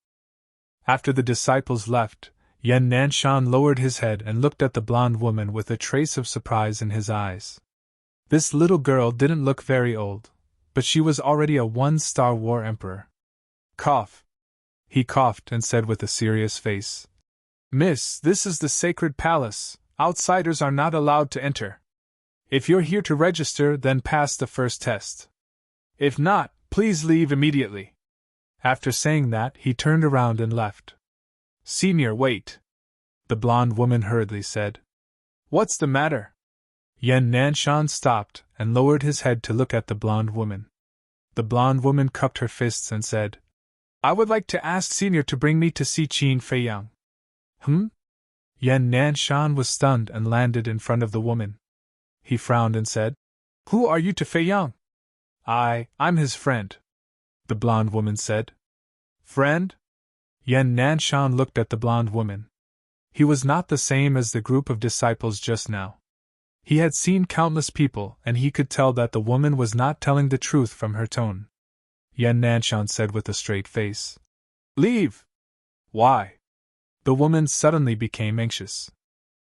Speaker 1: After the disciples left, Yan Nanshan lowered his head and looked at the blonde woman with a trace of surprise in his eyes. This little girl didn't look very old, but she was already a one-star war emperor. Cough. He coughed and said with a serious face, Miss, this is the sacred palace, outsiders are not allowed to enter. If you're here to register, then pass the first test. If not, please leave immediately. After saying that, he turned around and left. Senior, wait. The blonde woman hurriedly said. What's the matter? Yan Nanshan stopped and lowered his head to look at the blonde woman. The blonde woman cupped her fists and said, I would like to ask Senior to bring me to see Qin Feiyang. Yan Nanshan was stunned and landed in front of the woman. He frowned and said, Who are you to Feiyang? I'm his friend. The blonde woman said. Friend? Yan Nanshan looked at the blonde woman. He was not the same as the group of disciples just now. He had seen countless people, and he could tell that the woman was not telling the truth from her tone. Yan Nanshan said with a straight face. Leave! Why? The woman suddenly became anxious.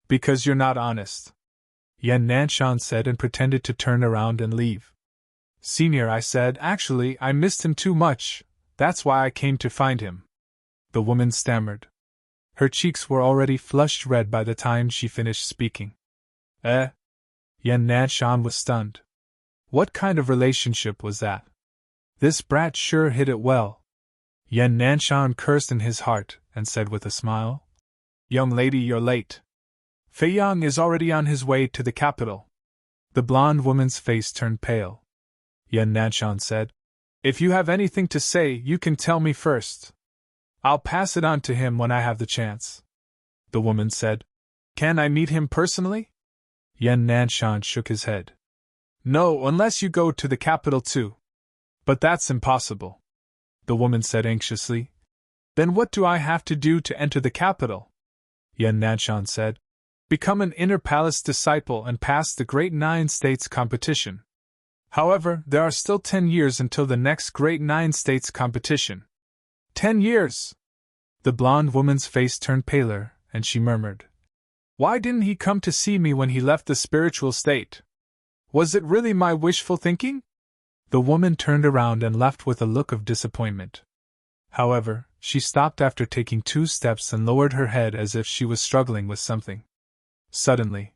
Speaker 1: Because you're not honest. Yan Nanshan said and pretended to turn around and leave. Senior, I said, actually, I missed him too much, that's why I came to find him. The woman stammered. Her cheeks were already flushed red by the time she finished speaking. Yan Nanshan was stunned. What kind of relationship was that? This brat sure hid it well. Yan Nanshan cursed in his heart and said with a smile, Young lady, you're late. Feiyang is already on his way to the capital. The blonde woman's face turned pale. Yan Nanshan said, If you have anything to say, you can tell me first. I'll pass it on to him when I have the chance. The woman said, Can I meet him personally? Yan Nanshan shook his head. No, unless you go to the capital too. But that's impossible. The woman said anxiously. Then what do I have to do to enter the capital? Yan Nanshan said, Become an inner palace disciple and pass the Great Nine States competition. However, there are still 10 years until the next Great Nine States competition. 10 years! The blonde woman's face turned paler, and she murmured, Why didn't he come to see me when he left the spiritual state? Was it really my wishful thinking? The woman turned around and left with a look of disappointment. However, she stopped after taking 2 steps and lowered her head as if she was struggling with something. Suddenly,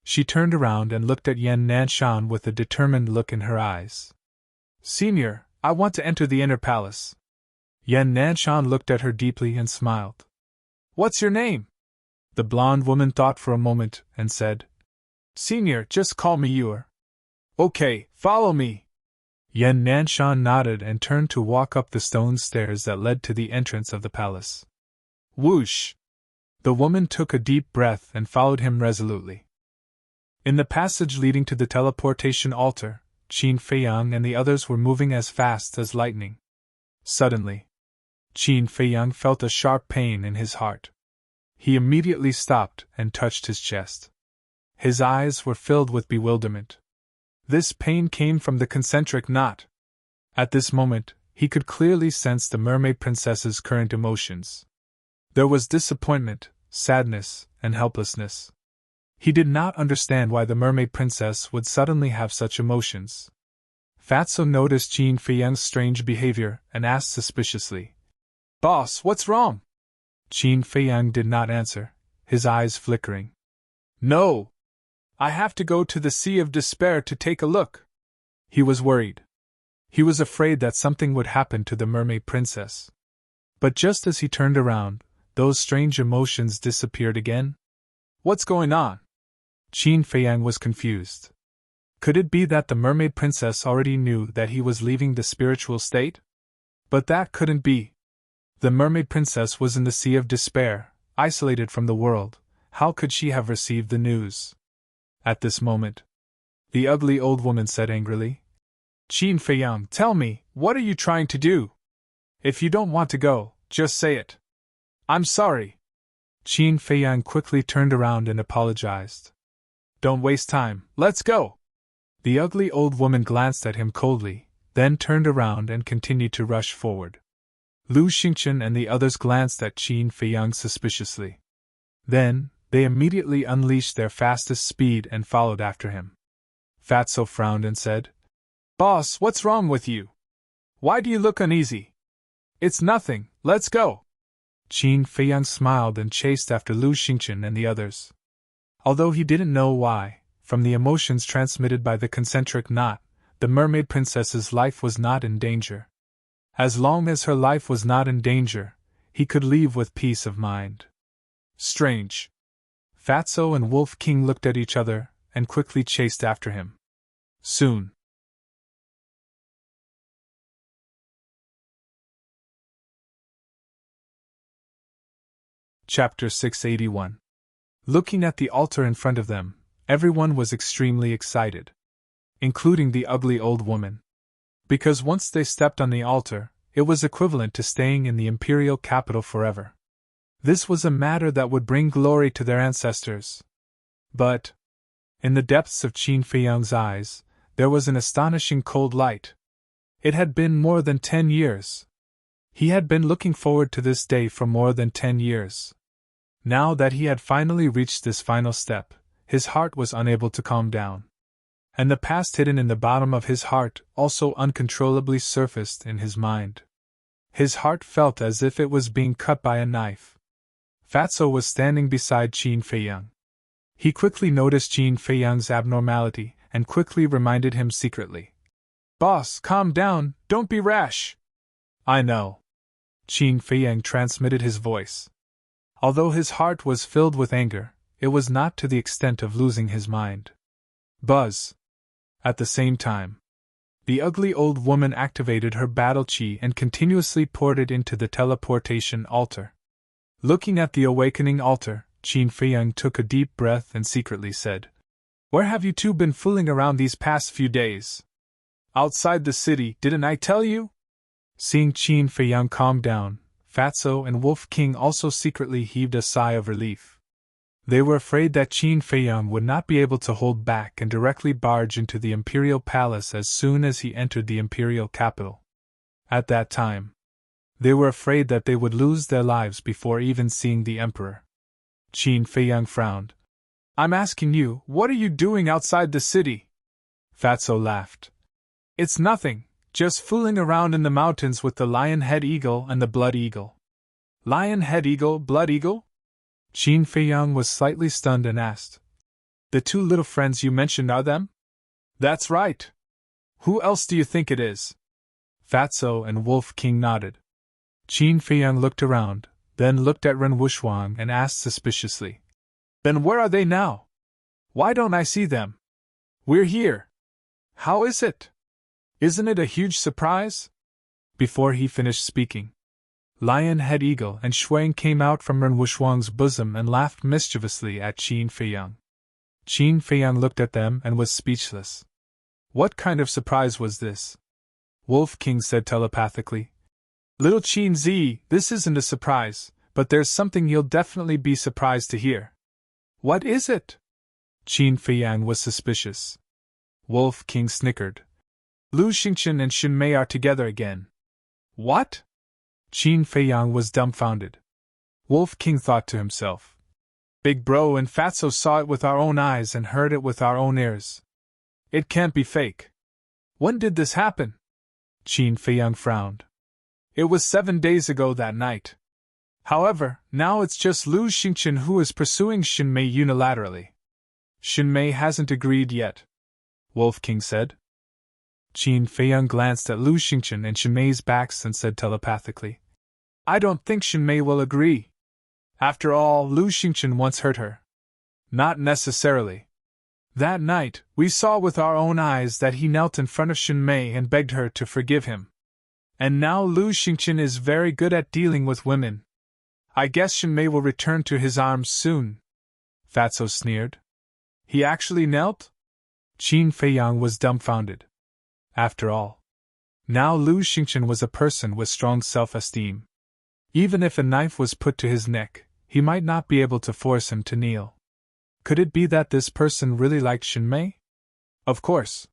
Speaker 1: she turned around and looked at Yan Nanshan with a determined look in her eyes. Senior, I want to enter the inner palace. Yan Nanshan looked at her deeply and smiled. What's your name? The blonde woman thought for a moment and said, Senior, just call me Yor. Okay, follow me. Yan Nanshan nodded and turned to walk up the stone stairs that led to the entrance of the palace. Whoosh! The woman took a deep breath and followed him resolutely. In the passage leading to the teleportation altar, Qin Feiyang and the others were moving as fast as lightning. Suddenly, Qin Feiyang felt a sharp pain in his heart. He immediately stopped and touched his chest. His eyes were filled with bewilderment. This pain came from the concentric knot. At this moment, he could clearly sense the mermaid princess's current emotions. There was disappointment, sadness, and helplessness. He did not understand why the mermaid princess would suddenly have such emotions. Fatso noticed Qin Feiyang's strange behavior and asked suspiciously, Boss, what's wrong? Qin Feiyang did not answer, his eyes flickering. No! I have to go to the Sea of Despair to take a look. He was worried. He was afraid that something would happen to the mermaid princess. But just as he turned around, those strange emotions disappeared again. What's going on? Qin Feiyang was confused. Could it be that the mermaid princess already knew that he was leaving the spiritual state? But that couldn't be. The mermaid princess was in the sea of despair, isolated from the world. How could she have received the news? At this moment, the ugly old woman said angrily, Qin Feiyang, tell me, what are you trying to do? If you don't want to go, just say it. I'm sorry. Qin Feiyang quickly turned around and apologized. Don't waste time, let's go. The ugly old woman glanced at him coldly, then turned around and continued to rush forward. Lu Xingchen and the others glanced at Qin Feiyang suspiciously. Then, they immediately unleashed their fastest speed and followed after him. Fatso frowned and said, Boss, what's wrong with you? Why do you look uneasy? It's nothing, let's go. Qin Feiyang smiled and chased after Lu Xingchen and the others. Although he didn't know why, from the emotions transmitted by the concentric knot, the mermaid princess's life was not in danger. As long as her life was not in danger, he could leave with peace of mind. Strange. Fatso and Wolf King looked at each other and quickly chased after him. Soon. Chapter 681. Looking at the altar in front of them, everyone was extremely excited, including the ugly old woman. Because once they stepped on the altar, it was equivalent to staying in the imperial capital forever. This was a matter that would bring glory to their ancestors. But, in the depths of Qin Feiyang's eyes, there was an astonishing cold light. It had been more than 10 years. He had been looking forward to this day for more than 10 years. Now that he had finally reached this final step, his heart was unable to calm down. And the past hidden in the bottom of his heart also uncontrollably surfaced in his mind. His heart felt as if it was being cut by a knife. Fatso was standing beside Qin Feiyang. He quickly noticed Qin Feiyang's abnormality and quickly reminded him secretly. Boss, calm down, don't be rash. I know. Qin Feiyang transmitted his voice. Although his heart was filled with anger, it was not to the extent of losing his mind. Buzz. At the same time, the ugly old woman activated her battle chi and continuously poured it into the teleportation altar. Looking at the awakening altar, Qin Feiyang took a deep breath and secretly said, Where have you two been fooling around these past few days? Outside the city, didn't I tell you? Seeing Qin Feiyang calm down, Fatso and Wolf King also secretly heaved a sigh of relief. They were afraid that Qin Feiyang would not be able to hold back and directly barge into the imperial palace as soon as he entered the imperial capital. At that time, they were afraid that they would lose their lives before even seeing the emperor. Qin Feiyang frowned. I'm asking you, what are you doing outside the city? Fatso laughed. It's nothing, just fooling around in the mountains with the lion-head eagle and the blood eagle. Lion-head eagle, blood eagle? Qin Feiyang was slightly stunned and asked. The two little friends you mentioned are them? That's right. Who else do you think it is? Fatso and Wolf King nodded. Qin Feiyang looked around, then looked at Ren Wuxuang and asked suspiciously. Then where are they now? Why don't I see them? We're here. How is it? Isn't it a huge surprise? Before he finished speaking, Lion-head eagle and Shuang came out from Ren Wuxuang's bosom and laughed mischievously at Qin Feiyang. Qin Feiyang looked at them and was speechless. What kind of surprise was this? Wolf King said telepathically. Little Qin Zi, this isn't a surprise, but there's something you'll definitely be surprised to hear. What is it? Qin Feiyang was suspicious. Wolf King snickered. Lu Xingchen and Xun Mei are together again. What? Qin Feiyang was dumbfounded. Wolf King thought to himself. Big Bro and Fatso saw it with our own eyes and heard it with our own ears. It can't be fake. When did this happen? Qin Feiyang frowned. It was 7 days ago that night. However, now it's just Lu Xingchen who is pursuing Xun Mei unilaterally. Xun Mei hasn't agreed yet, Wolf King said. Qin Feiyang glanced at Lu Xingchen and Xun Mei's backs and said telepathically. I don't think Xun Mei will agree. After all, Lu Xingchen once hurt her. Not necessarily. That night, we saw with our own eyes that he knelt in front of Xun Mei and begged her to forgive him. And now Lu Xingqian is very good at dealing with women. I guess Shen Mei will return to his arms soon. Fatso sneered. He actually knelt? Qin Feiyang was dumbfounded. After all, now Lu Xingqian was a person with strong self-esteem. Even if a knife was put to his neck, he might not be able to force him to kneel. Could it be that this person really liked Shen Mei? Of course.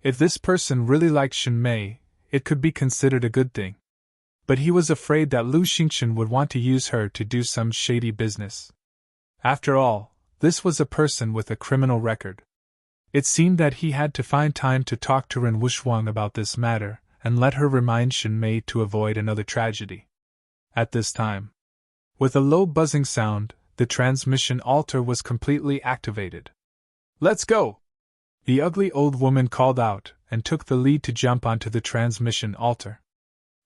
Speaker 1: If this person really liked Shen Mei, it could be considered a good thing. But he was afraid that Lu Xingqian would want to use her to do some shady business. After all, this was a person with a criminal record. It seemed that he had to find time to talk to Ren Wushuang about this matter, and let her remind Shen Mei to avoid another tragedy. At this time, with a low buzzing sound, the transmission altar was completely activated. Let's go! The ugly old woman called out, and took the lead to jump onto the transmission altar.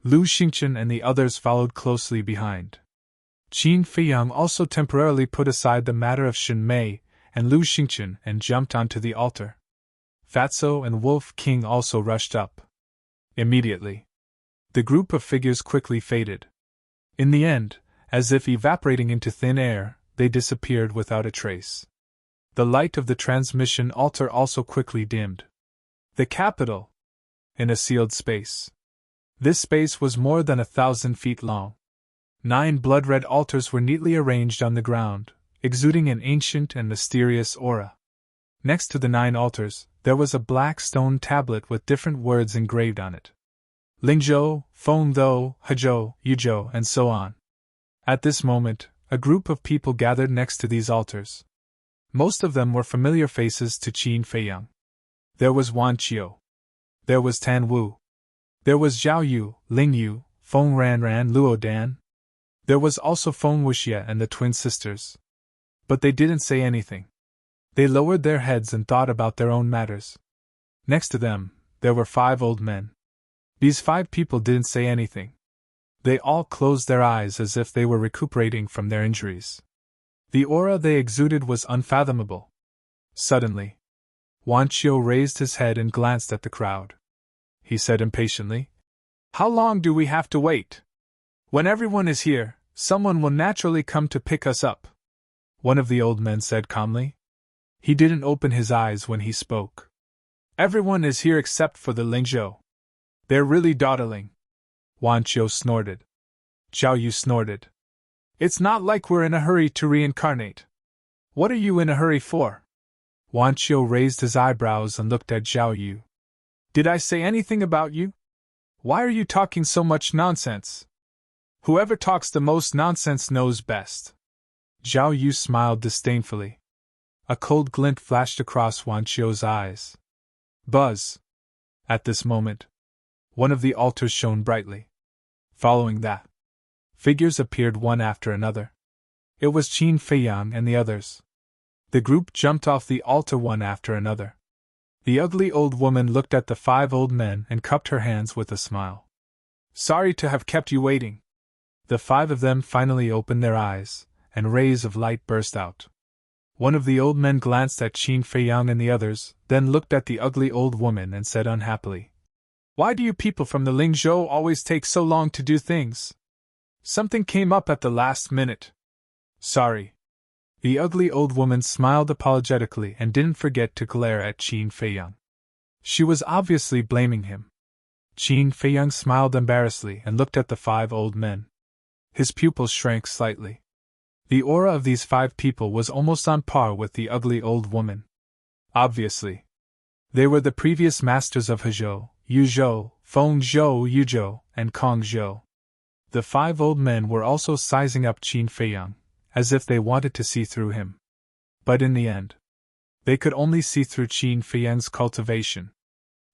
Speaker 1: Lu Xingqian and the others followed closely behind. Qin Feiyang also temporarily put aside the matter of Shen Mei and Lu Xingqian and jumped onto the altar. Fatso and Wolf King also rushed up. Immediately, the group of figures quickly faded. In the end, as if evaporating into thin air, they disappeared without a trace. The light of the transmission altar also quickly dimmed. The capital! In a sealed space. This space was more than 1,000 feet long. 9 blood-red altars were neatly arranged on the ground, exuding an ancient and mysterious aura. Next to the 9 altars, there was a black stone tablet with different words engraved on it. Lingzhou, Fengdou, Hezhou, Yuzhou, and so on. At this moment, a group of people gathered next to these altars. Most of them were familiar faces to Qin Feiyang. There was Wan Qiu. There was Tan Wu. There was Zhao Yu, Ling Yu, Feng Ranran, Luo Dan. There was also Feng Wuxia and the twin sisters. But they didn't say anything. They lowered their heads and thought about their own matters. Next to them, there were 5 old men. These 5 people didn't say anything. They all closed their eyes as if they were recuperating from their injuries. The aura they exuded was unfathomable. Suddenly, Wan Qiu raised his head and glanced at the crowd. He said impatiently, "How long do we have to wait? When everyone is here, someone will naturally come to pick us up." One of the old men said calmly. He didn't open his eyes when he spoke. "Everyone is here except for the Lingzhou. They're really dawdling." Wan Qiu snorted. Zhao Yu snorted. "It's not like we're in a hurry to reincarnate. What are you in a hurry for?" Wan Qiu raised his eyebrows and looked at Zhao Yu. "Did I say anything about you? Why are you talking so much nonsense? Whoever talks the most nonsense knows best." Zhao Yu smiled disdainfully. A cold glint flashed across Wan Qiu's eyes. Buzz! At this moment, one of the altars shone brightly. Following that, figures appeared one after another. It was Qin Feiyang and the others. The group jumped off the altar one after another. The ugly old woman looked at the 5 old men and cupped her hands with a smile. "Sorry to have kept you waiting." The 5 of them finally opened their eyes, and rays of light burst out. One of the old men glanced at Qin Feiyang and the others, then looked at the ugly old woman and said unhappily, "Why do you people from the Lingzhou always take so long to do things? Something came up at the last minute." "Sorry." The ugly old woman smiled apologetically and didn't forget to glare at Qin Feiyang. She was obviously blaming him. Qin Feiyang smiled embarrassedly and looked at the 5 old men. His pupils shrank slightly. The aura of these 5 people was almost on par with the ugly old woman. Obviously, they were the previous masters of Hezhou, Yuzhou, Fengzhou, Yuzhou, and Kongzhou. The 5 old men were also sizing up Qin Feiyang, as if they wanted to see through him. But in the end, they could only see through Qin Feiyang's cultivation.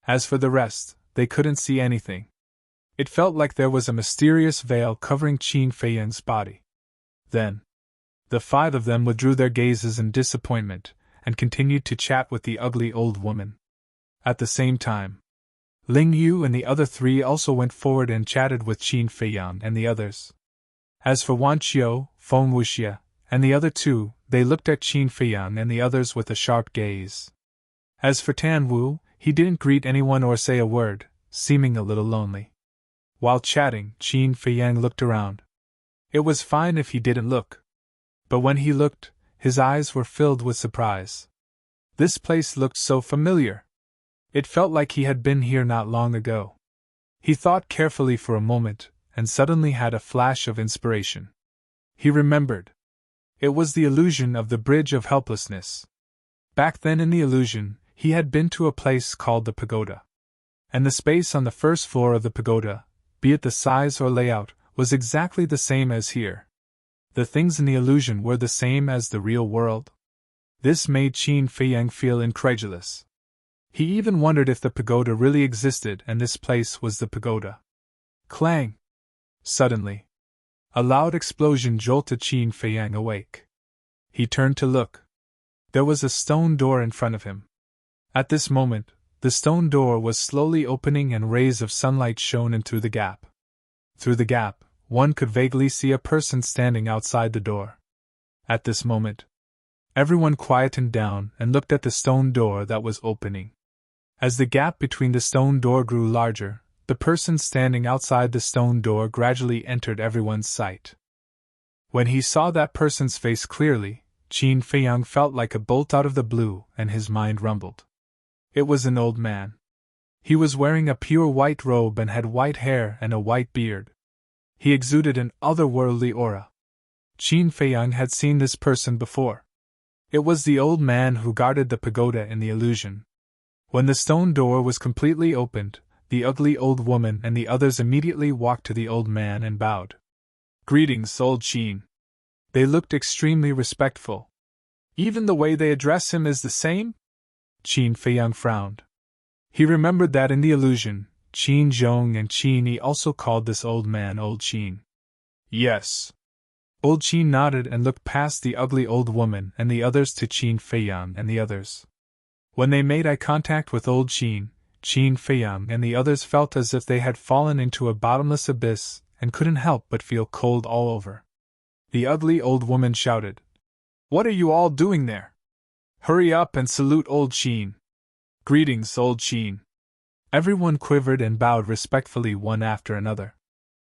Speaker 1: As for the rest, they couldn't see anything. It felt like there was a mysterious veil covering Qin Feiyang's body. Then, the 5 of them withdrew their gazes in disappointment, and continued to chat with the ugly old woman. At the same time, Ling Yu and the other 3 also went forward and chatted with Qin Feiyang and the others. As for Wan Qiu, Feng Wuxia, and the other 2, they looked at Qin Feiyang and the others with a sharp gaze. As for Tan Wu, he didn't greet anyone or say a word, seeming a little lonely. While chatting, Qin Feiyang looked around. It was fine if he didn't look. But when he looked, his eyes were filled with surprise. This place looked so familiar. It felt like he had been here not long ago. He thought carefully for a moment, and suddenly had a flash of inspiration. He remembered. It was the illusion of the Bridge of Helplessness. Back then in the illusion, he had been to a place called the pagoda. And the space on the first floor of the pagoda, be it the size or layout, was exactly the same as here. The things in the illusion were the same as the real world. This made Qin Feiyang feel incredulous. He even wondered if the pagoda really existed and this place was the pagoda. Clang! Suddenly, a loud explosion jolted Qin Feiyang awake. He turned to look. There was a stone door in front of him. At this moment, the stone door was slowly opening and rays of sunlight shone in through the gap. Through the gap, one could vaguely see a person standing outside the door. At this moment, everyone quietened down and looked at the stone door that was opening. As the gap between the stone door grew larger, the person standing outside the stone door gradually entered everyone's sight. When he saw that person's face clearly, Qin Feiyang felt like a bolt out of the blue and his mind rumbled. It was an old man. He was wearing a pure white robe and had white hair and a white beard. He exuded an otherworldly aura. Qin Feiyang had seen this person before. It was the old man who guarded the pagoda in the illusion. When the stone door was completely opened, the ugly old woman and the others immediately walked to the old man and bowed. "Greetings, old Qin." They looked extremely respectful. "Even the way they address him is the same?" Qin Feiyang frowned. He remembered that in the illusion, Qin Zhong and Qin Yi also called this old man Old Qin. "Yes." Old Qin nodded and looked past the ugly old woman and the others to Qin Feiyang and the others. When they made eye contact with Old Qin, Qin Feiyang and the others felt as if they had fallen into a bottomless abyss and couldn't help but feel cold all over. The ugly old woman shouted, "What are you all doing there? Hurry up and salute Old Qin." "Greetings, Old Qin." Everyone quivered and bowed respectfully one after another.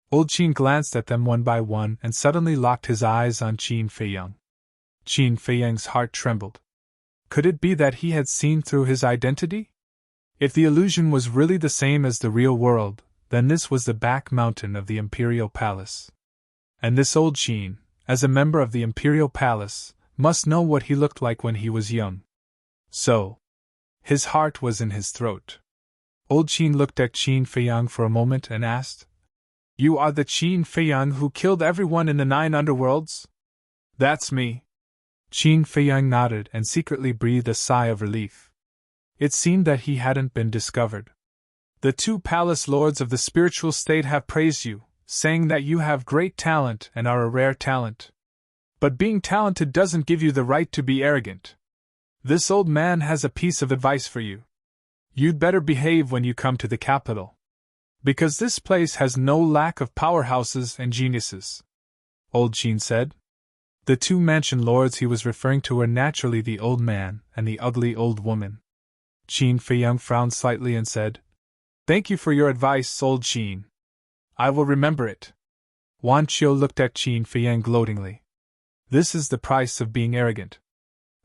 Speaker 1: Old Qin glanced at them one by one and suddenly locked his eyes on Qin Feiyang. Qin Feiyang's heart trembled. Could it be that he had seen through his identity? If the illusion was really the same as the real world, then this was the back mountain of the Imperial Palace. And this Old Qin, as a member of the Imperial Palace, must know what he looked like when he was young. So, his heart was in his throat. Old Qin looked at Qin Feiyang for a moment and asked, "You are the Qin Feiyang who killed everyone in the 9 underworlds?" "That's me." Qin Feiyang nodded and secretly breathed a sigh of relief. It seemed that he hadn't been discovered. "The 2 palace lords of the spiritual state have praised you, saying that you have great talent and are a rare talent. But being talented doesn't give you the right to be arrogant. This old man has a piece of advice for you. You'd better behave when you come to the capital. Because this place has no lack of powerhouses and geniuses." Old Qin said. The 2 mansion lords he was referring to were naturally the old man and the ugly old woman. Qin Feiyang frowned slightly and said, "Thank you for your advice, Old Qin. I will remember it." Wan Qiu looked at Qin Feiyang gloatingly. "This is the price of being arrogant.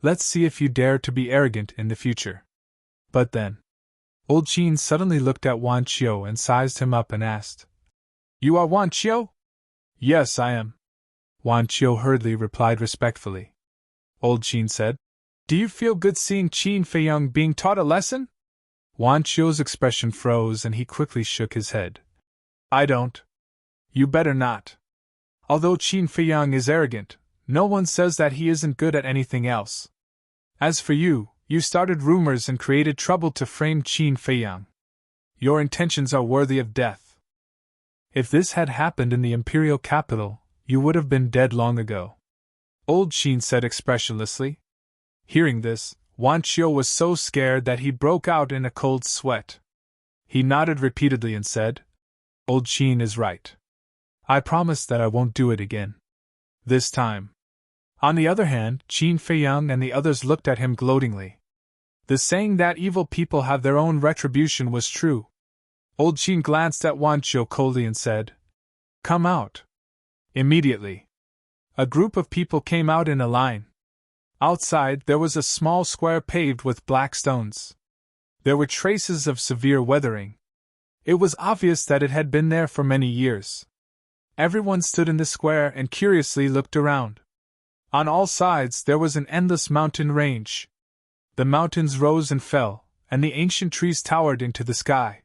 Speaker 1: Let's see if you dare to be arrogant in the future." But then, Old Qin suddenly looked at Wan Qiu and sized him up and asked, "You are Wan Qiu?" "Yes, I am." Wan Qiu hurriedly replied respectfully. Old Qin said, "Do you feel good seeing Qin Feiyang being taught a lesson?" Wan Qiu's expression froze and he quickly shook his head. "I don't." "You better not. Although Qin Feiyang is arrogant, no one says that he isn't good at anything else. As for you, you started rumors and created trouble to frame Qin Feiyang. Your intentions are worthy of death. If this had happened in the imperial capital, you would have been dead long ago." Old Qin said expressionlessly. Hearing this, Wan Qiu was so scared that he broke out in a cold sweat. He nodded repeatedly and said, "Old Qin is right. I promise that I won't do it again. This time." On the other hand, Qin Feiyang and the others looked at him gloatingly. The saying that evil people have their own retribution was true. Old Qin glanced at Wan Zhou coldly and said, "Come out." Immediately, a group of people came out in a line. Outside there was a small square paved with black stones. There were traces of severe weathering. It was obvious that it had been there for many years. Everyone stood in the square and curiously looked around. On all sides there was an endless mountain range. The mountains rose and fell, and the ancient trees towered into the sky.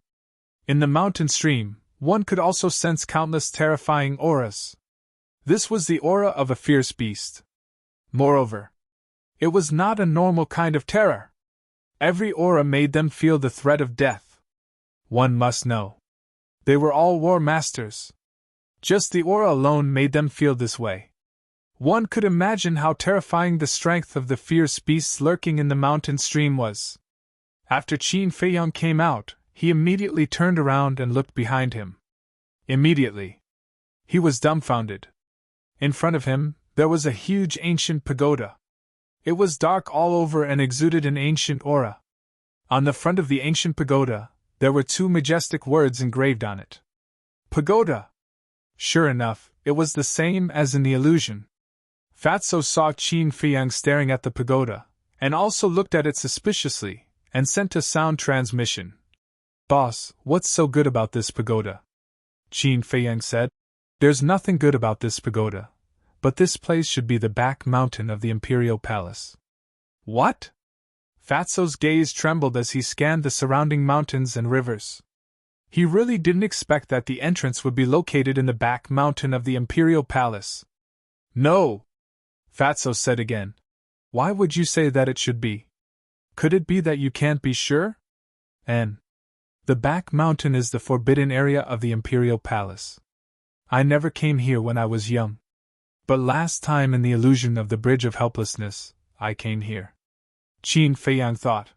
Speaker 1: In the mountain stream, one could also sense countless terrifying auras. This was the aura of a fierce beast. Moreover, it was not a normal kind of terror. Every aura made them feel the threat of death. One must know. They were all war masters. Just the aura alone made them feel this way. One could imagine how terrifying the strength of the fierce beasts lurking in the mountain stream was. After Qin Feiyang came out, he immediately turned around and looked behind him. Immediately, he was dumbfounded. In front of him, there was a huge ancient pagoda. It was dark all over and exuded an ancient aura. On the front of the ancient pagoda, there were two majestic words engraved on it. Pagoda. Sure enough, it was the same as in the illusion. Fatso saw Qin Feiyang staring at the pagoda, and also looked at it suspiciously, and sent a sound transmission. "Boss, what's so good about this pagoda?" Qin Feiyang said. "There's nothing good about this pagoda. But this place should be the back mountain of the Imperial Palace." "What?" Fatso's gaze trembled as he scanned the surrounding mountains and rivers. He really didn't expect that the entrance would be located in the back mountain of the Imperial Palace. "No," Fatso said again. "Why would you say that it should be? Could it be that you can't be sure?" The back mountain is the forbidden area of the Imperial Palace. I never came here when I was young. But last time in the illusion of the Bridge of Helplessness, I came here. Qin Feiyang thought.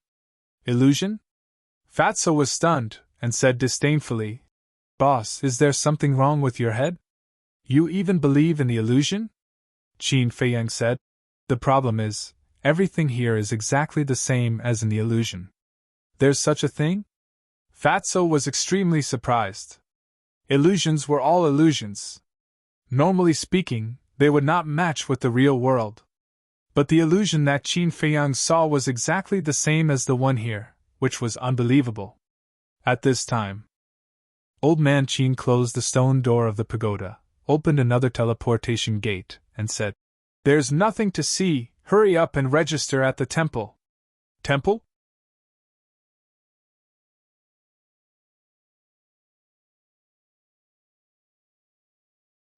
Speaker 1: Illusion? Fatso was stunned, and said disdainfully, "Boss, is there something wrong with your head? You even believe in the illusion?" Qin Feiyang said. "The problem is, everything here is exactly the same as in the illusion." "There's such a thing?" Fatso was extremely surprised. Illusions were all illusions. Normally speaking, they would not match with the real world. But the illusion that Qin Feiyang saw was exactly the same as the one here, which was unbelievable. At this time, Old Man Qin closed the stone door of the pagoda, opened another teleportation gate, and said, "There's nothing to see, hurry up and register at the temple." "Temple?"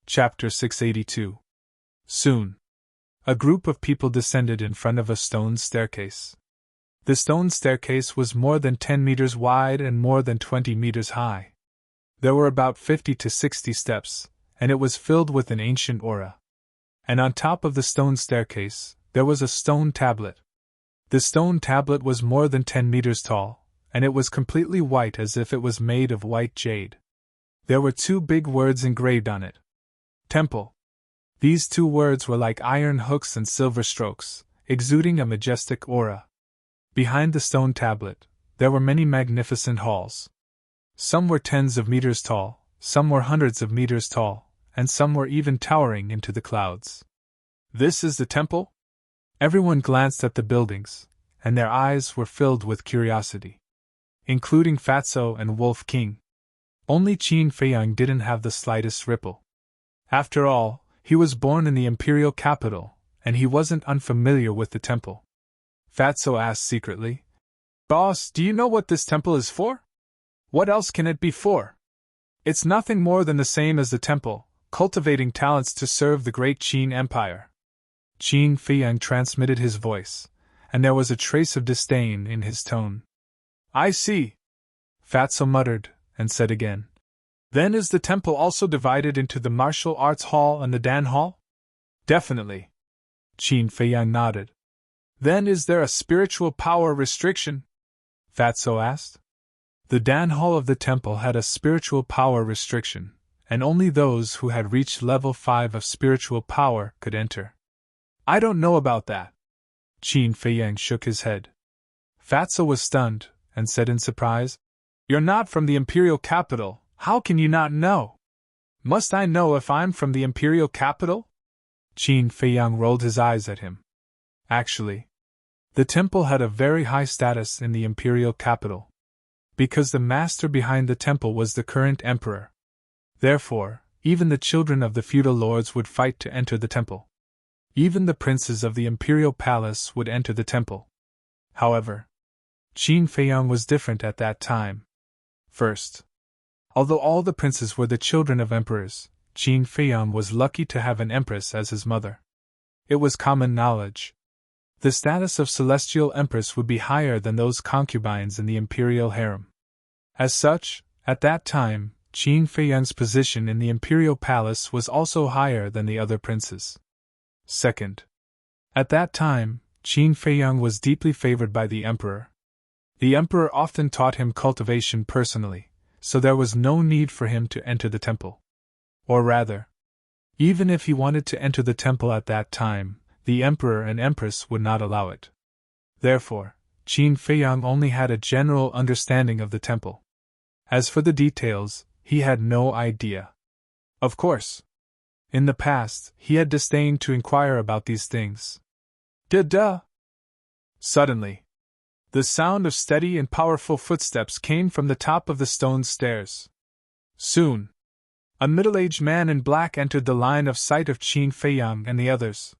Speaker 1: Chapter 682. Soon, a group of people descended in front of a stone staircase. The stone staircase was more than 10 meters wide and more than 20 meters high. There were about 50 to 60 steps, and it was filled with an ancient aura. And on top of the stone staircase, there was a stone tablet. The stone tablet was more than 10 meters tall, and it was completely white as if it was made of white jade. There were two big words engraved on it. Temple. These two words were like iron hooks and silver strokes, exuding a majestic aura. Behind the stone tablet, there were many magnificent halls. Some were tens of meters tall, some were hundreds of meters tall, and some were even towering into the clouds. "This is the temple?" Everyone glanced at the buildings, and their eyes were filled with curiosity. Including Fatso and Wolf King. Only Qin Feiyang didn't have the slightest ripple. After all, he was born in the imperial capital, and he wasn't unfamiliar with the temple. Fatso asked secretly, "Boss, do you know what this temple is for? What else can it be for?" "It's nothing more than the same as the temple, cultivating talents to serve the great Qin Empire." Qin Feiyang transmitted his voice, and there was a trace of disdain in his tone. "I see," Fatso muttered, and said again, "Then is the temple also divided into the martial arts hall and the Dan hall?" "Definitely." Qin Feiyang nodded. "Then is there a spiritual power restriction?" Fatso asked. The Dan hall of the temple had a spiritual power restriction, and only those who had reached level 5 of spiritual power could enter. "I don't know about that." Qin Feiyang shook his head. Fatso was stunned, and said in surprise, You're not from the imperial capital, how can you not know? Must I know if I'm from the imperial capital? Qin Feiyang rolled his eyes at him. Actually, the temple had a very high status in the imperial capital, because the master behind the temple was the current emperor. Therefore, even the children of the feudal lords would fight to enter the temple. Even the princes of the imperial palace would enter the temple. However, Qin Feiyang was different at that time. First, although all the princes were the children of emperors, Qin Feiyang was lucky to have an empress as his mother. It was common knowledge. The status of celestial empress would be higher than those concubines in the imperial harem. As such, at that time, Qin Feiyang's position in the imperial palace was also higher than the other princes. Second, at that time, Qin Feiyang was deeply favored by the emperor. The emperor often taught him cultivation personally, so there was no need for him to enter the temple. Or rather, even if he wanted to enter the temple at that time, the emperor and empress would not allow it. Therefore, Qin Feiyang only had a general understanding of the temple. As for the details, he had no idea. Of course, in the past, he had disdained to inquire about these things. Duh! Suddenly, the sound of steady and powerful footsteps came from the top of the stone stairs. Soon, a middle-aged man in black entered the line of sight of Qin Feiyang and the others.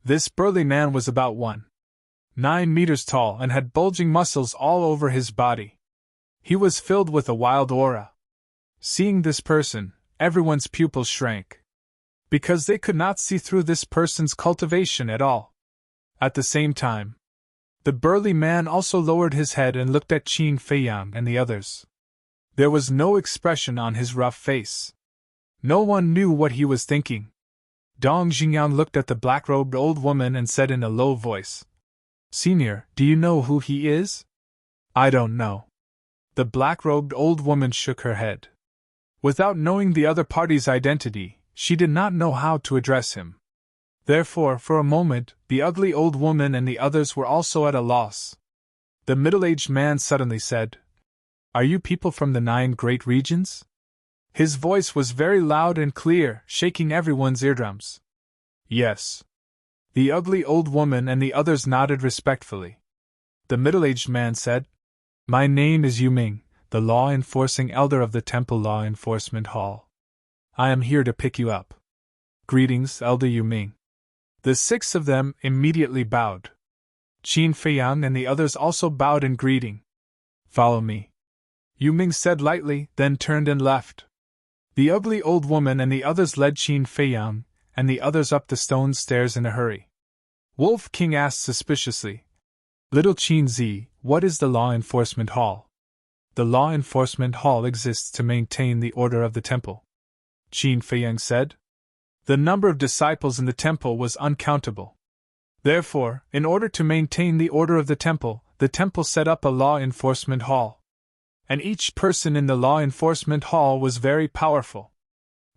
Speaker 1: This burly man was about 1.9 meters tall and had bulging muscles all over his body. He was filled with a wild aura. Seeing this person, everyone's pupils shrank, because they could not see through this person's cultivation at all. At the same time, the burly man also lowered his head and looked at Qin Feiyang and the others. There was no expression on his rough face. No one knew what he was thinking. Dong Xingyang looked at the black-robed old woman and said in a low voice, "Senior, do you know who he is?" "I don't know." The black-robed old woman shook her head. Without knowing the other party's identity, she did not know how to address him. Therefore, for a moment, the ugly old woman and the others were also at a loss. The middle-aged man suddenly said, "Are you people from the 9 great regions?" His voice was very loud and clear, shaking everyone's eardrums. "Yes." The ugly old woman and the others nodded respectfully. The middle-aged man said, "My name is Yuming, the law-enforcing elder of the Temple Law Enforcement Hall. I am here to pick you up." "Greetings, Elder Yuming." The 6 of them immediately bowed. Qin Feiyang and the others also bowed in greeting. "Follow me," Yuming said lightly, then turned and left. The ugly old woman and the others led Qin Feiyang and the others up the stone stairs in a hurry. Wolf King asked suspiciously, "Little Qin Zi, what is the Law Enforcement Hall?" "The Law Enforcement Hall exists to maintain the order of the temple," Qin Feiyang said. The number of disciples in the temple was uncountable. Therefore, in order to maintain the order of the temple set up a law enforcement hall. And each person in the law enforcement hall was very powerful.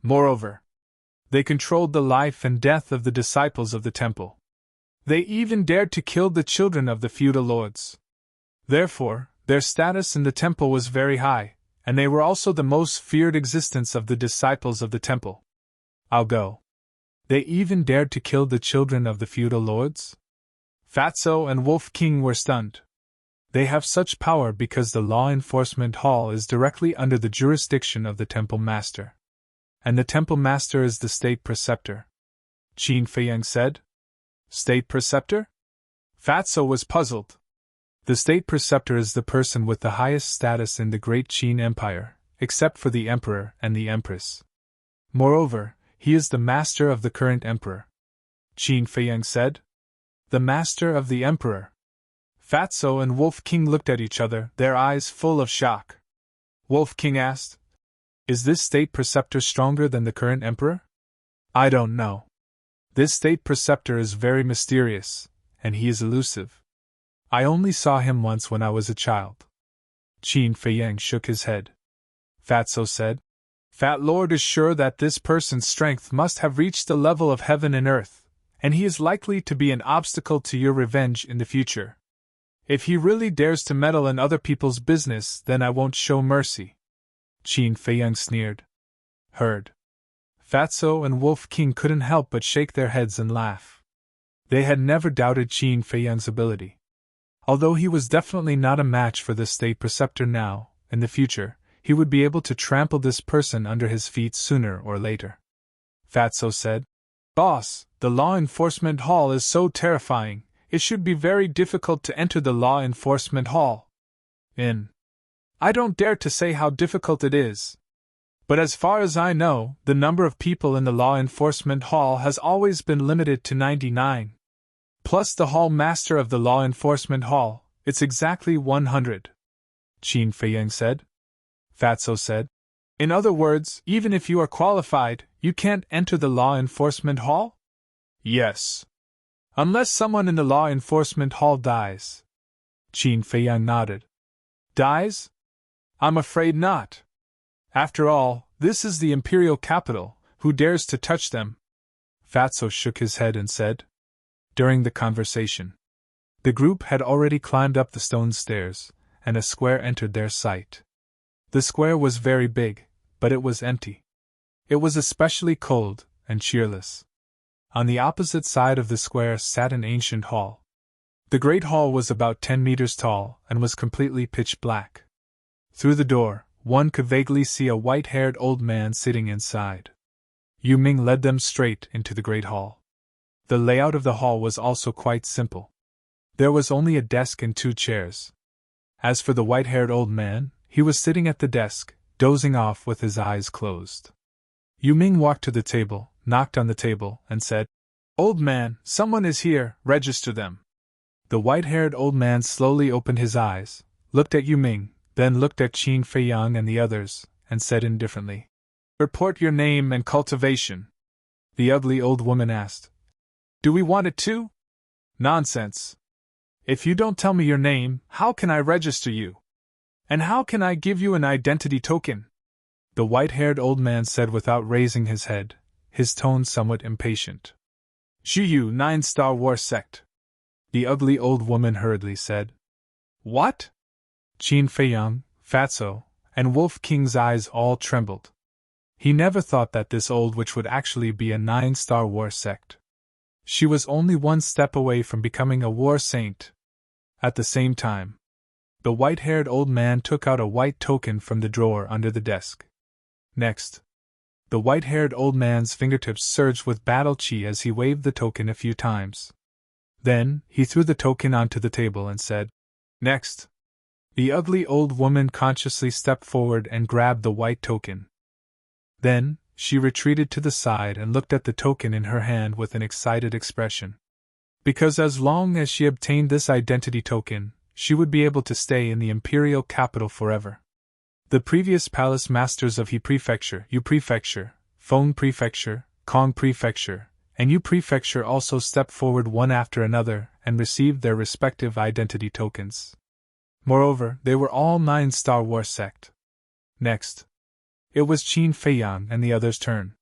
Speaker 1: Moreover, they controlled the life and death of the disciples of the temple. They even dared to kill the children of the feudal lords. Therefore, their status in the temple was very high, and they were also the most feared existence of the disciples of the temple. "I'll go." They even dared to kill the children of the feudal lords? Fatso and Wolf King were stunned. They have such power because the law enforcement hall is directly under the jurisdiction of the temple master. And the temple master is the state preceptor. Qin Feiyang said. State preceptor? Fatso was puzzled. The state preceptor is the person with the highest status in the great Qin Empire, except for the emperor and the empress. Moreover, he is the master of the current emperor. Qin Feiyang said. The master of the emperor. Fatso and Wolf King looked at each other, their eyes full of shock. Wolf King asked, "Is this state preceptor stronger than the current emperor?" "I don't know. This state preceptor is very mysterious, and he is elusive. I only saw him once when I was a child." Qin Feiyang shook his head. Fatso said, "Fat Lord is sure that this person's strength must have reached the level of heaven and earth, and he is likely to be an obstacle to your revenge in the future." If he really dares to meddle in other people's business, then I won't show mercy. Qin Feiyang sneered. Heard. Fatso and Wolf King couldn't help but shake their heads and laugh. They had never doubted Qin Feiyang's ability. Although he was definitely not a match for the state preceptor now, in the future, he would be able to trample this person under his feet sooner or later. Fatso said, Boss, the law enforcement hall is so terrifying, it should be very difficult to enter the law enforcement hall. I don't dare to say how difficult it is. But as far as I know, the number of people in the law enforcement hall has always been limited to 99. Plus the hall master of the law enforcement hall, it's exactly 100. Qin Feiyang said. Fatso said, In other words, even if you are qualified, you can't enter the law enforcement hall? Yes. Unless someone in the law enforcement hall dies. Qin Feiyang nodded. Dies? I'm afraid not. After all, this is the imperial capital, who dares to touch them? Fatso shook his head and said. During the conversation, the group had already climbed up the stone stairs, and a square entered their sight. The square was very big, but it was empty. It was especially cold and cheerless. On the opposite side of the square sat an ancient hall. The great hall was about 10 meters tall and was completely pitch black. Through the door, one could vaguely see a white-haired old man sitting inside. Yu Ming led them straight into the great hall. The layout of the hall was also quite simple. There was only a desk and 2 chairs. As for the white-haired old man, he was sitting at the desk, dozing off with his eyes closed. Yu Ming walked to the table, knocked on the table, and said, Old man, someone is here, register them. The white-haired old man slowly opened his eyes, looked at Yu Ming, then looked at Qin Feiyang and the others, and said indifferently, Report your name and cultivation. The ugly old woman asked, Do we want it too? Nonsense. If you don't tell me your name, how can I register you? And how can I give you an identity token? The white-haired old man said without raising his head, his tone somewhat impatient. Zhiyu 9-Star War Sect. The ugly old woman hurriedly said. What? Qin Feiyang, Fatso, and Wolf King's eyes all trembled. He never thought that this old witch would actually be a 9-Star War Sect. She was only one step away from becoming a war saint. At the same time, the white-haired old man took out a white token from the drawer under the desk. Next, the white-haired old man's fingertips surged with battle chi as he waved the token a few times. Then, he threw the token onto the table and said, Next. The ugly old woman consciously stepped forward and grabbed the white token. Then, she retreated to the side and looked at the token in her hand with an excited expression. Because as long as she obtained this identity token, she would be able to stay in the imperial capital forever. The previous palace masters of He Prefecture, Yu Prefecture, Feng Prefecture, Kong Prefecture, and Yu Prefecture also stepped forward one after another and received their respective identity tokens. Moreover, they were all 9-Star War Sect. Next, it was Qin Feiyang and the others' turn.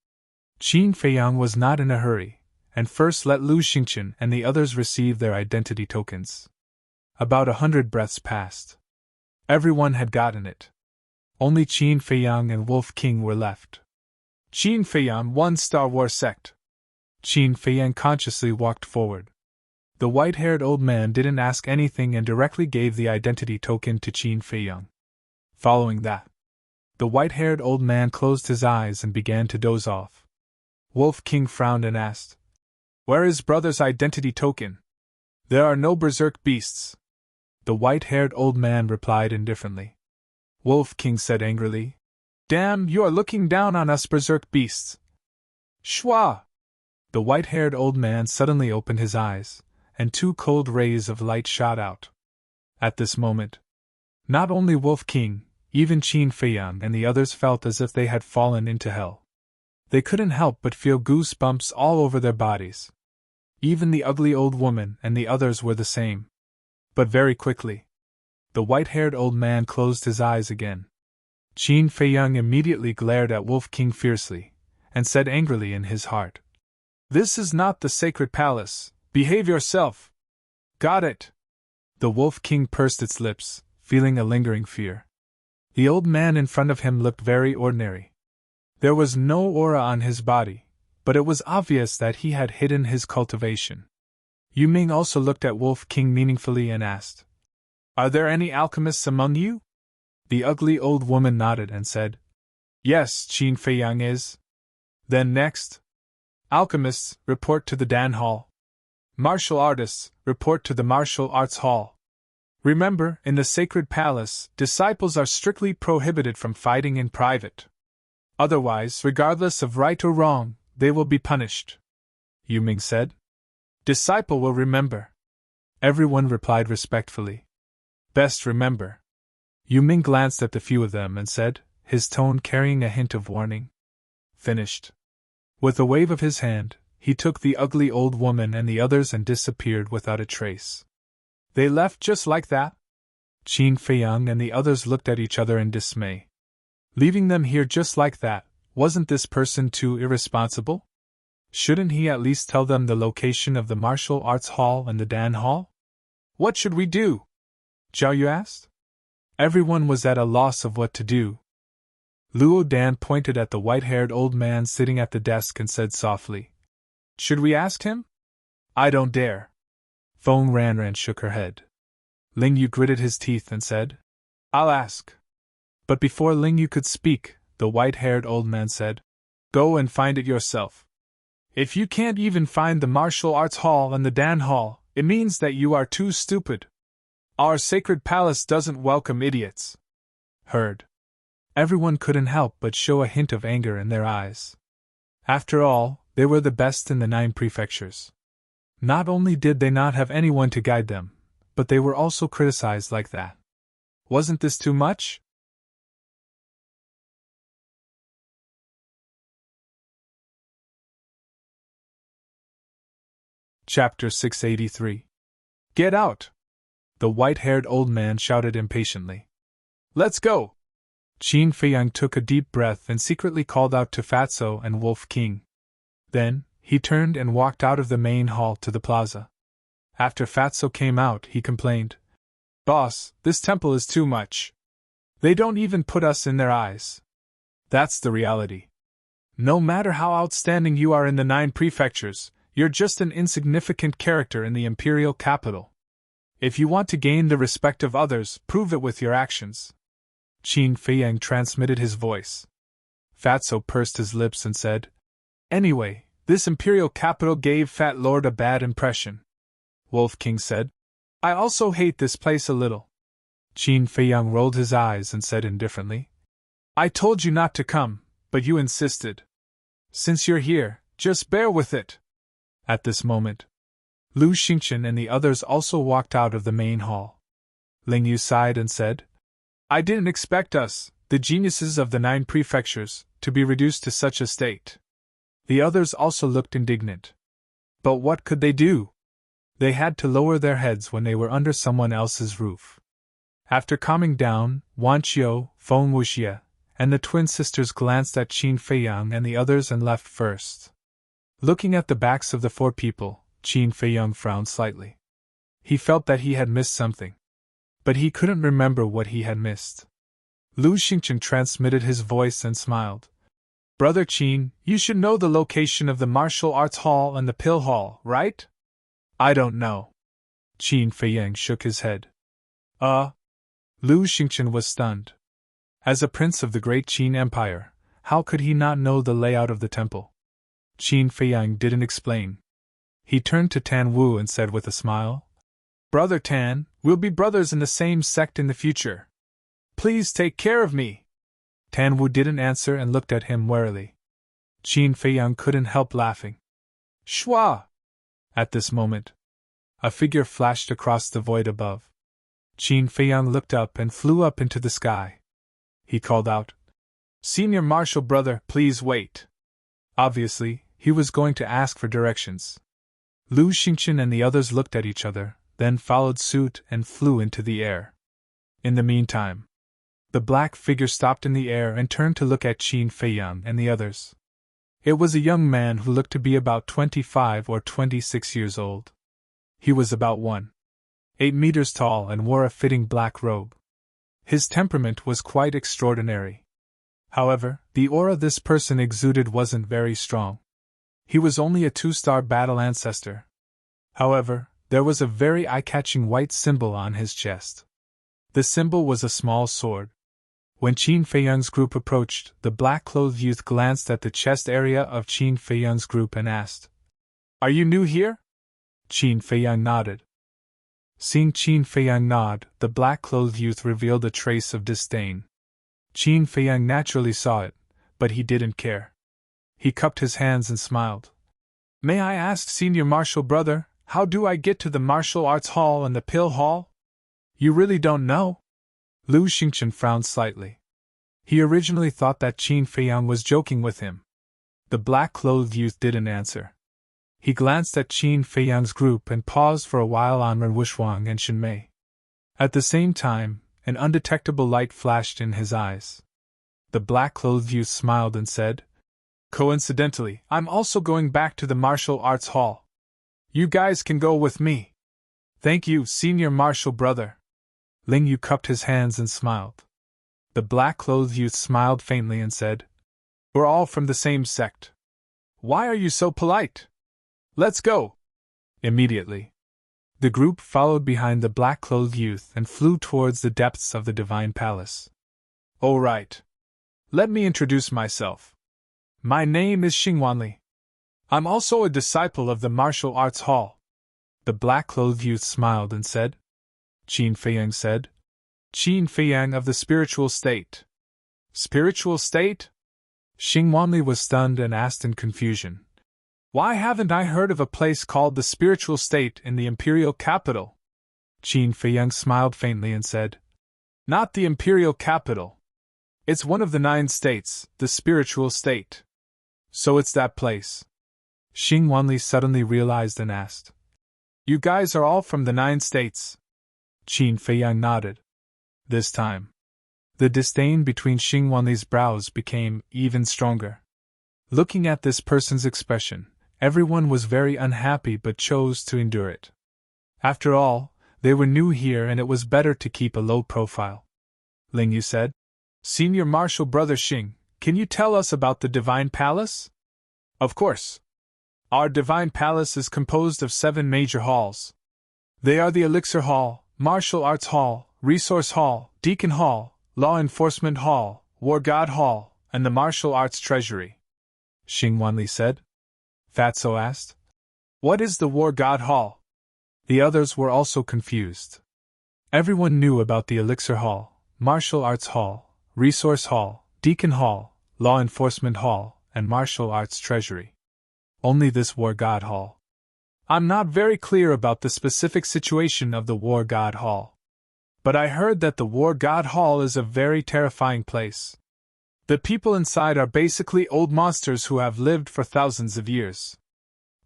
Speaker 1: Qin Feiyang was not in a hurry, and first let Lu Xingqian and the others receive their identity tokens. About 100 breaths passed. Everyone had gotten it. Only Qin Feiyang and Wolf King were left. Qin Feiyang 1-Star War Sect. Qin Feiyang consciously walked forward. The white-haired old man didn't ask anything and directly gave the identity token to Qin Feiyang. Following that, the white-haired old man closed his eyes and began to doze off. Wolf King frowned and asked, Where is brother's identity token? There are no berserk beasts. The white-haired old man replied indifferently. Wolf King said angrily, Damn, you are looking down on us berserk beasts. Shwa! The white-haired old man suddenly opened his eyes, and 2 cold rays of light shot out. At this moment, not only Wolf King, even Qin Feiyang and the others felt as if they had fallen into hell. They couldn't help but feel goosebumps all over their bodies. Even the ugly old woman and the others were the same. But very quickly, the white-haired old man closed his eyes again. Qin Feiyang immediately glared at Wolf King fiercely, and said angrily in his heart, This is not the sacred palace, behave yourself! Got it! The Wolf King pursed its lips, feeling a lingering fear. The old man in front of him looked very ordinary. There was no aura on his body, but it was obvious that he had hidden his cultivation. Yu Ming also looked at Wolf King meaningfully and asked, "Are there any alchemists among you?" The ugly old woman nodded and said, "Yes, Qin Feiyang is." Then next, "Alchemists, report to the Dan Hall. Martial artists, report to the Martial Arts Hall. Remember, in the Sacred Palace, disciples are strictly prohibited from fighting in private. Otherwise, regardless of right or wrong, they will be punished," Yu Ming said. "Disciple will remember." Everyone replied respectfully, "Best remember." Yu Ming glanced at the few of them and said, his tone carrying a hint of warning, "Finished." With a wave of his hand, he took the ugly old woman and the others and disappeared without a trace. "They left just like that?" Qin Feiyang and the others looked at each other in dismay. Leaving them here just like that, wasn't this person too irresponsible? Shouldn't he at least tell them the location of the Martial Arts Hall and the Dan Hall? "What should we do?" Zhao Yu asked. Everyone was at a loss of what to do. Luo Dan pointed at the white-haired old man sitting at the desk and said softly, "Should we ask him?" "I don't dare." Feng Ranran shook her head. Ling Yu gritted his teeth and said, "I'll ask." But before Ling Yu could speak, the white-haired old man said, "Go and find it yourself. If you can't even find the Martial Arts Hall and the Dan Hall, it means that you are too stupid. Our sacred palace doesn't welcome idiots." Heard. Everyone couldn't help but show a hint of anger in their eyes. After all, they were the best in the 9 prefectures. Not only did they not have anyone to guide them, but they were also criticized like that. Wasn't this too much? Chapter 683. Get out! The white-haired old man shouted impatiently. "Let's go!" Qin Feiyang took a deep breath and secretly called out to Fatso and Wolf King. Then, he turned and walked out of the main hall to the plaza. After Fatso came out, he complained, "Boss, this temple is too much. They don't even put us in their eyes. That's the reality. No matter how outstanding you are in the 9 prefectures, you're just an insignificant character in the imperial capital. If you want to gain the respect of others, prove it with your actions." Qin Feiyang transmitted his voice. Fatso pursed his lips and said, "Anyway, this imperial capital gave Fat Lord a bad impression." Wolf King said, "I also hate this place a little." Qin Feiyang rolled his eyes and said indifferently, "I told you not to come, but you insisted. Since you're here, just bear with it." At this moment, Lu Xingchen and the others also walked out of the main hall. Ling Yu sighed and said, "I didn't expect us, the geniuses of the 9 prefectures, to be reduced to such a state." The others also looked indignant. But what could they do? They had to lower their heads when they were under someone else's roof. After calming down, Wan Qiu, Feng Wuxie, and the twin sisters glanced at Qin Feiyang and the others and left first. Looking at the backs of the 4 people, Qin Feiyang frowned slightly. He felt that he had missed something. But he couldn't remember what he had missed. Lu Xingchen transmitted his voice and smiled. "Brother Qin, you should know the location of the Martial Arts Hall and the Pill Hall, right?" "I don't know." Qin Feiyang shook his head. Lu Xingchen was stunned. As a prince of the great Qin Empire, how could he not know the layout of the temple? Qin Feiyang didn't explain. He turned to Tan Wu and said with a smile, "Brother Tan, we'll be brothers in the same sect in the future. Please take care of me." Tan Wu didn't answer and looked at him warily. Qin Feiyang couldn't help laughing. "Shua!" At this moment, a figure flashed across the void above. Qin Feiyang looked up and flew up into the sky. He called out, "Senior Marshal Brother, please wait." Obviously, he was going to ask for directions. Lu Xingchen and the others looked at each other, then followed suit and flew into the air. In the meantime, the black figure stopped in the air and turned to look at Qin Feiyang and the others. It was a young man who looked to be about 25 or 26 years old. He was about 1. 8 meters tall and wore a fitting black robe. His temperament was quite extraordinary. However, the aura this person exuded wasn't very strong. He was only a 2-star battle ancestor. However, there was a very eye-catching white symbol on his chest. The symbol was a small sword. When Qin Feiyang's group approached, the black-clothed youth glanced at the chest area of Qin Feiyang's group and asked, "Are you new here?" Qin Feiyang nodded. Seeing Qin Feiyang nod, the black-clothed youth revealed a trace of disdain. Qin Feiyang naturally saw it, but he didn't care. He cupped his hands and smiled. "May I ask, senior martial brother, how do I get to the martial arts hall and the pill hall?" "You really don't know?" Lu Xingchen frowned slightly. He originally thought that Qin Feiyang was joking with him. The black-clothed youth didn't answer. He glanced at Qin Feiyang's group and paused for a while on Ren Wuxuang and Shen Mei. At the same time, an undetectable light flashed in his eyes. The black-clothed youth smiled and said, "Coincidentally, I'm also going back to the martial arts hall. You guys can go with me." "Thank you, senior martial brother." Ling Yu cupped his hands and smiled. The black-clothed youth smiled faintly and said, "We're all from the same sect. Why are you so polite? Let's go!" Immediately, the group followed behind the black-clothed youth and flew towards the depths of the Divine Palace. "All right. Let me introduce myself. My name is Xingwanli. I'm also a disciple of the Martial Arts Hall." The black-clothed youth smiled and said, Qin Feiyang said, "Qin Feiyang of the spiritual state." "Spiritual state?" Xingwanli was stunned and asked in confusion, "Why haven't I heard of a place called the spiritual state in the imperial capital?" Qin Feiyang smiled faintly and said, "Not the imperial capital. It's one of the 9 states, the spiritual state. So it's that place." Xingwanli suddenly realized and asked, "You guys are all from the 9 states?" Qin Feiyang nodded. This time, the disdain between Xingwanli's brows became even stronger. Looking at this person's expression, everyone was very unhappy but chose to endure it. After all, they were new here and it was better to keep a low profile. Ling Yu said, "Senior Martial Brother Xing, can you tell us about the Divine Palace?" "Of course. Our Divine Palace is composed of 7 major halls. They are the Elixir Hall, Martial Arts Hall, Resource Hall, Deacon Hall, Law Enforcement Hall, War God Hall, and the Martial Arts Treasury," Xingwanli said. Fatso asked, "What is the War God Hall?" The others were also confused. Everyone knew about the Elixir Hall, Martial Arts Hall, Resource Hall, Deacon Hall, Law Enforcement Hall, and Martial Arts Treasury. Only this War God Hall. "I'm not very clear about the specific situation of the War God Hall. But I heard that the War God Hall is a very terrifying place. The people inside are basically old monsters who have lived for thousands of years.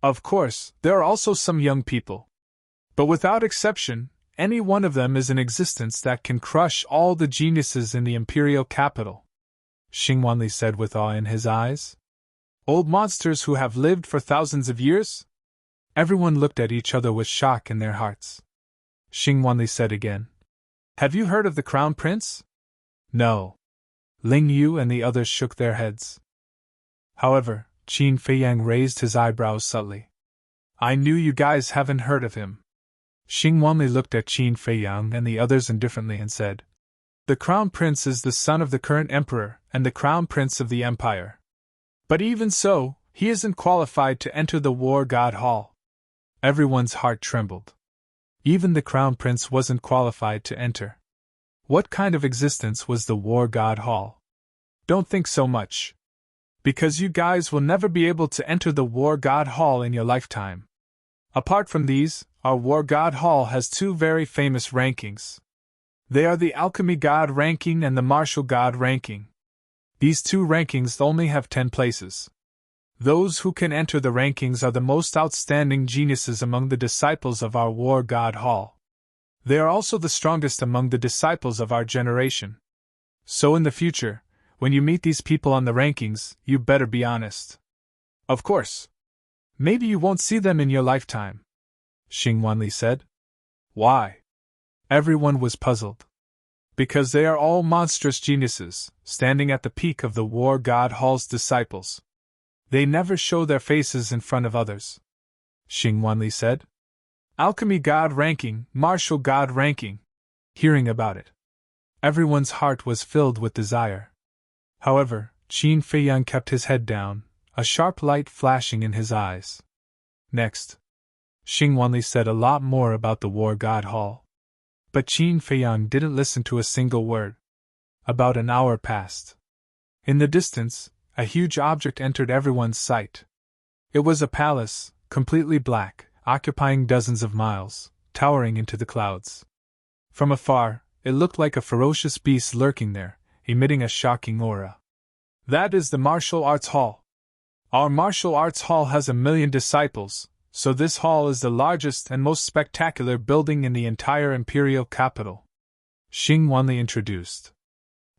Speaker 1: Of course, there are also some young people. But without exception, any one of them is in existence that can crush all the geniuses in the imperial capital," Xingwanli said with awe in his eyes. "Old monsters who have lived for thousands of years?" Everyone looked at each other with shock in their hearts. Xingwanli said again, "Have you heard of the Crown Prince?" "No." Ling Yu and the others shook their heads. However, Qin Feiyang raised his eyebrows subtly. "I knew you guys haven't heard of him." Xingwanli looked at Qin Feiyang and the others indifferently and said, "The Crown Prince is the son of the current emperor and the Crown Prince of the Empire. But even so, he isn't qualified to enter the War God Hall." Everyone's heart trembled. Even the Crown Prince wasn't qualified to enter. What kind of existence was the War God Hall? Don't think so much. Because you guys will never be able to enter the War God Hall in your lifetime. Apart from these, our War God Hall has 2 very famous rankings. They are the Alchemy God ranking and the Martial God ranking. These 2 rankings only have 10 places. Those who can enter the rankings are the most outstanding geniuses among the disciples of our War God Hall. They are also the strongest among the disciples of our generation. So in the future, when you meet these people on the rankings, you better be honest. Of course. Maybe you won't see them in your lifetime," Xingwanli said. Why? Everyone was puzzled. Because they are all monstrous geniuses, standing at the peak of the War God Hall's disciples. They never show their faces in front of others. Xing Wanli said. Alchemy God ranking, martial God ranking. Hearing about it, everyone's heart was filled with desire. However, Qin Feiyang kept his head down, a sharp light flashing in his eyes. Next, Xing Wanli said a lot more about the War God Hall. But Qin Feiyang didn't listen to a single word. About an hour passed. In the distance, a huge object entered everyone's sight. It was a palace, completely black, occupying dozens of miles, towering into the clouds. From afar, it looked like a ferocious beast lurking there, emitting a shocking aura. That is the Martial Arts Hall. Our Martial Arts Hall has 1,000,000 disciples, so this hall is the largest and most spectacular building in the entire imperial capital. Xing Wanli introduced.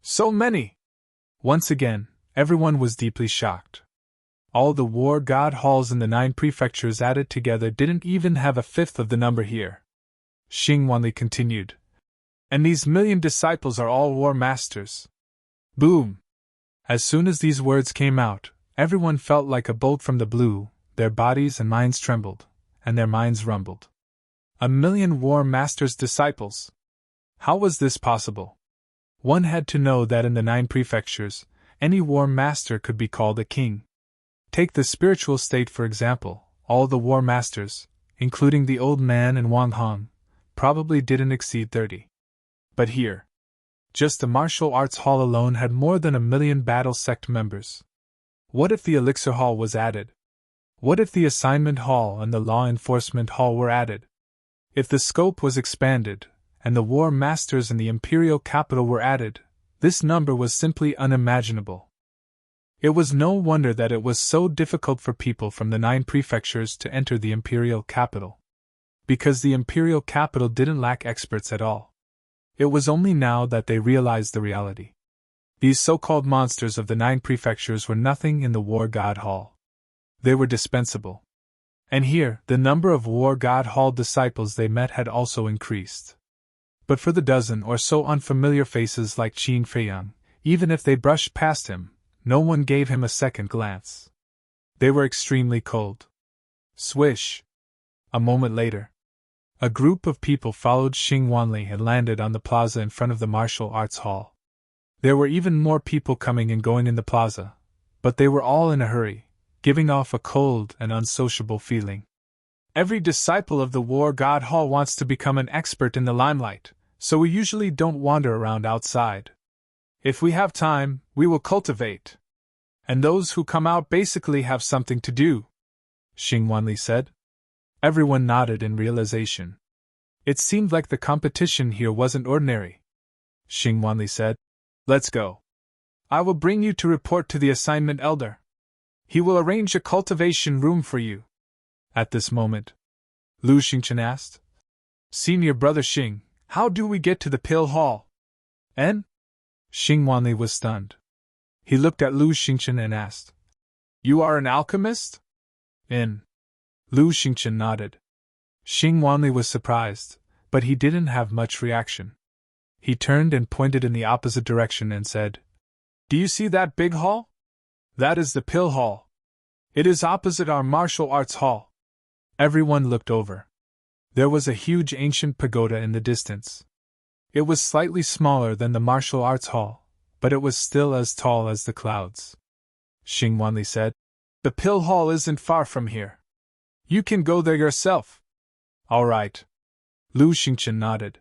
Speaker 1: So many! Once again, everyone was deeply shocked. All the War God Halls in the 9 prefectures added together didn't even have a fifth of the number here. Xing Wanli continued. And these 1,000,000 disciples are all war masters. Boom! As soon as these words came out, everyone felt like a bolt from the blue, their bodies and minds trembled, and their minds rumbled. 1,000,000 war masters' disciples. How was this possible? One had to know that in the 9 prefectures, any war master could be called a king. Take the spiritual state for example, all the war masters, including the old man and Wang Hong, probably didn't exceed 30. But here, just the martial arts hall alone had more than 1,000,000 battle sect members. What if the elixir hall was added? What if the assignment hall and the law enforcement hall were added? If the scope was expanded, and the war masters in the imperial capital were added, this number was simply unimaginable. It was no wonder that it was so difficult for people from the 9 prefectures to enter the imperial capital. Because the imperial capital didn't lack experts at all. It was only now that they realized the reality. These so-called monsters of the 9 prefectures were nothing in the War God Hall. They were dispensable. And here, the number of War God Hall disciples they met had also increased. But for the dozen or so unfamiliar faces like Qin Feiyang, even if they brushed past him, no one gave him a second glance. They were extremely cold. Swish! A moment later, a group of people followed Xing Wanli and landed on the plaza in front of the Martial Arts Hall. There were even more people coming and going in the plaza, but they were all in a hurry, giving off a cold and unsociable feeling. Every disciple of the War God Hall wants to become an expert in the limelight, so we usually don't wander around outside. If we have time, we will cultivate. And those who come out basically have something to do, Xing Wanli said. Everyone nodded in realization. It seemed like the competition here wasn't ordinary. Xing Wanli said, Let's go. I will bring you to report to the assignment elder. He will arrange a cultivation room for you. At this moment, Lu Xingchen asked, Senior brother Xing, how do we get to the pill hall? And? Xing Wanli was stunned. He looked at Lu Xingchen and asked, You are an alchemist? In. Lu Xingchen nodded. Xing Wanli was surprised, but he didn't have much reaction. He turned and pointed in the opposite direction and said, Do you see that big hall? That is the pill hall. It is opposite our martial arts hall. Everyone looked over. There was a huge ancient pagoda in the distance. It was slightly smaller than the martial arts hall, but it was still as tall as the clouds. Xing Wanli said, The pill hall isn't far from here. You can go there yourself. All right. Lu Xingchen nodded.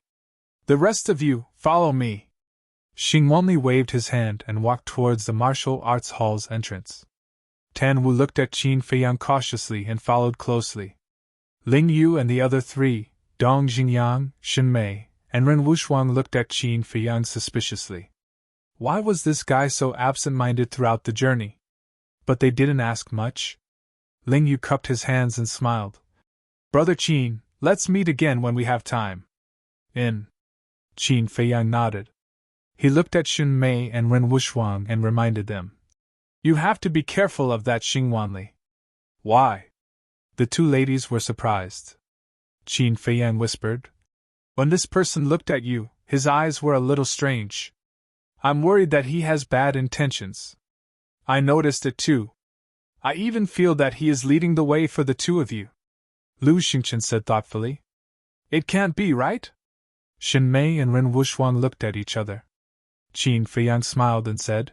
Speaker 1: The rest of you, follow me. Xing Wanli waved his hand and walked towards the martial arts hall's entrance. Tan Wu looked at Qin Feiyang cautiously and followed closely. Ling Yu and the other 3, Dong Jingyang, Shen Mei, and Ren Wushuang looked at Qin Feiyang suspiciously. Why was this guy so absent-minded throughout the journey? But they didn't ask much. Ling Yu cupped his hands and smiled. Brother Qin, let's meet again when we have time. In. Qin Feiyang nodded. He looked at Shen Mei and Ren Wushuang and reminded them. You have to be careful of that Xing Wanli. Why? The 2 ladies were surprised. Qin Feiyang whispered. When this person looked at you, his eyes were a little strange. I'm worried that he has bad intentions. I noticed it too. I even feel that he is leading the way for the two of you. Lu Xingchen said thoughtfully. It can't be, right? Shen Mei and Ren Wuxuang looked at each other. Qin Feiyang smiled and said,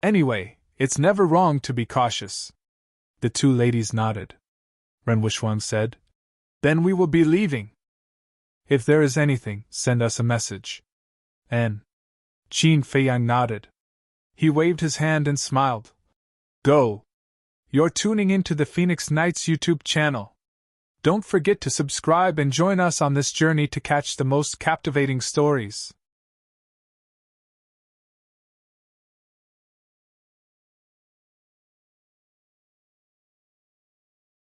Speaker 1: Anyway, it's never wrong to be cautious. The two ladies nodded. Ren Wuxuang said, Then we will be leaving. If there is anything, send us a message. And Qin Feiyang nodded. He waved his hand and smiled. Go! You're tuning into the Phoenix Nights YouTube channel. Don't forget to subscribe and join us on this journey to catch the most captivating stories.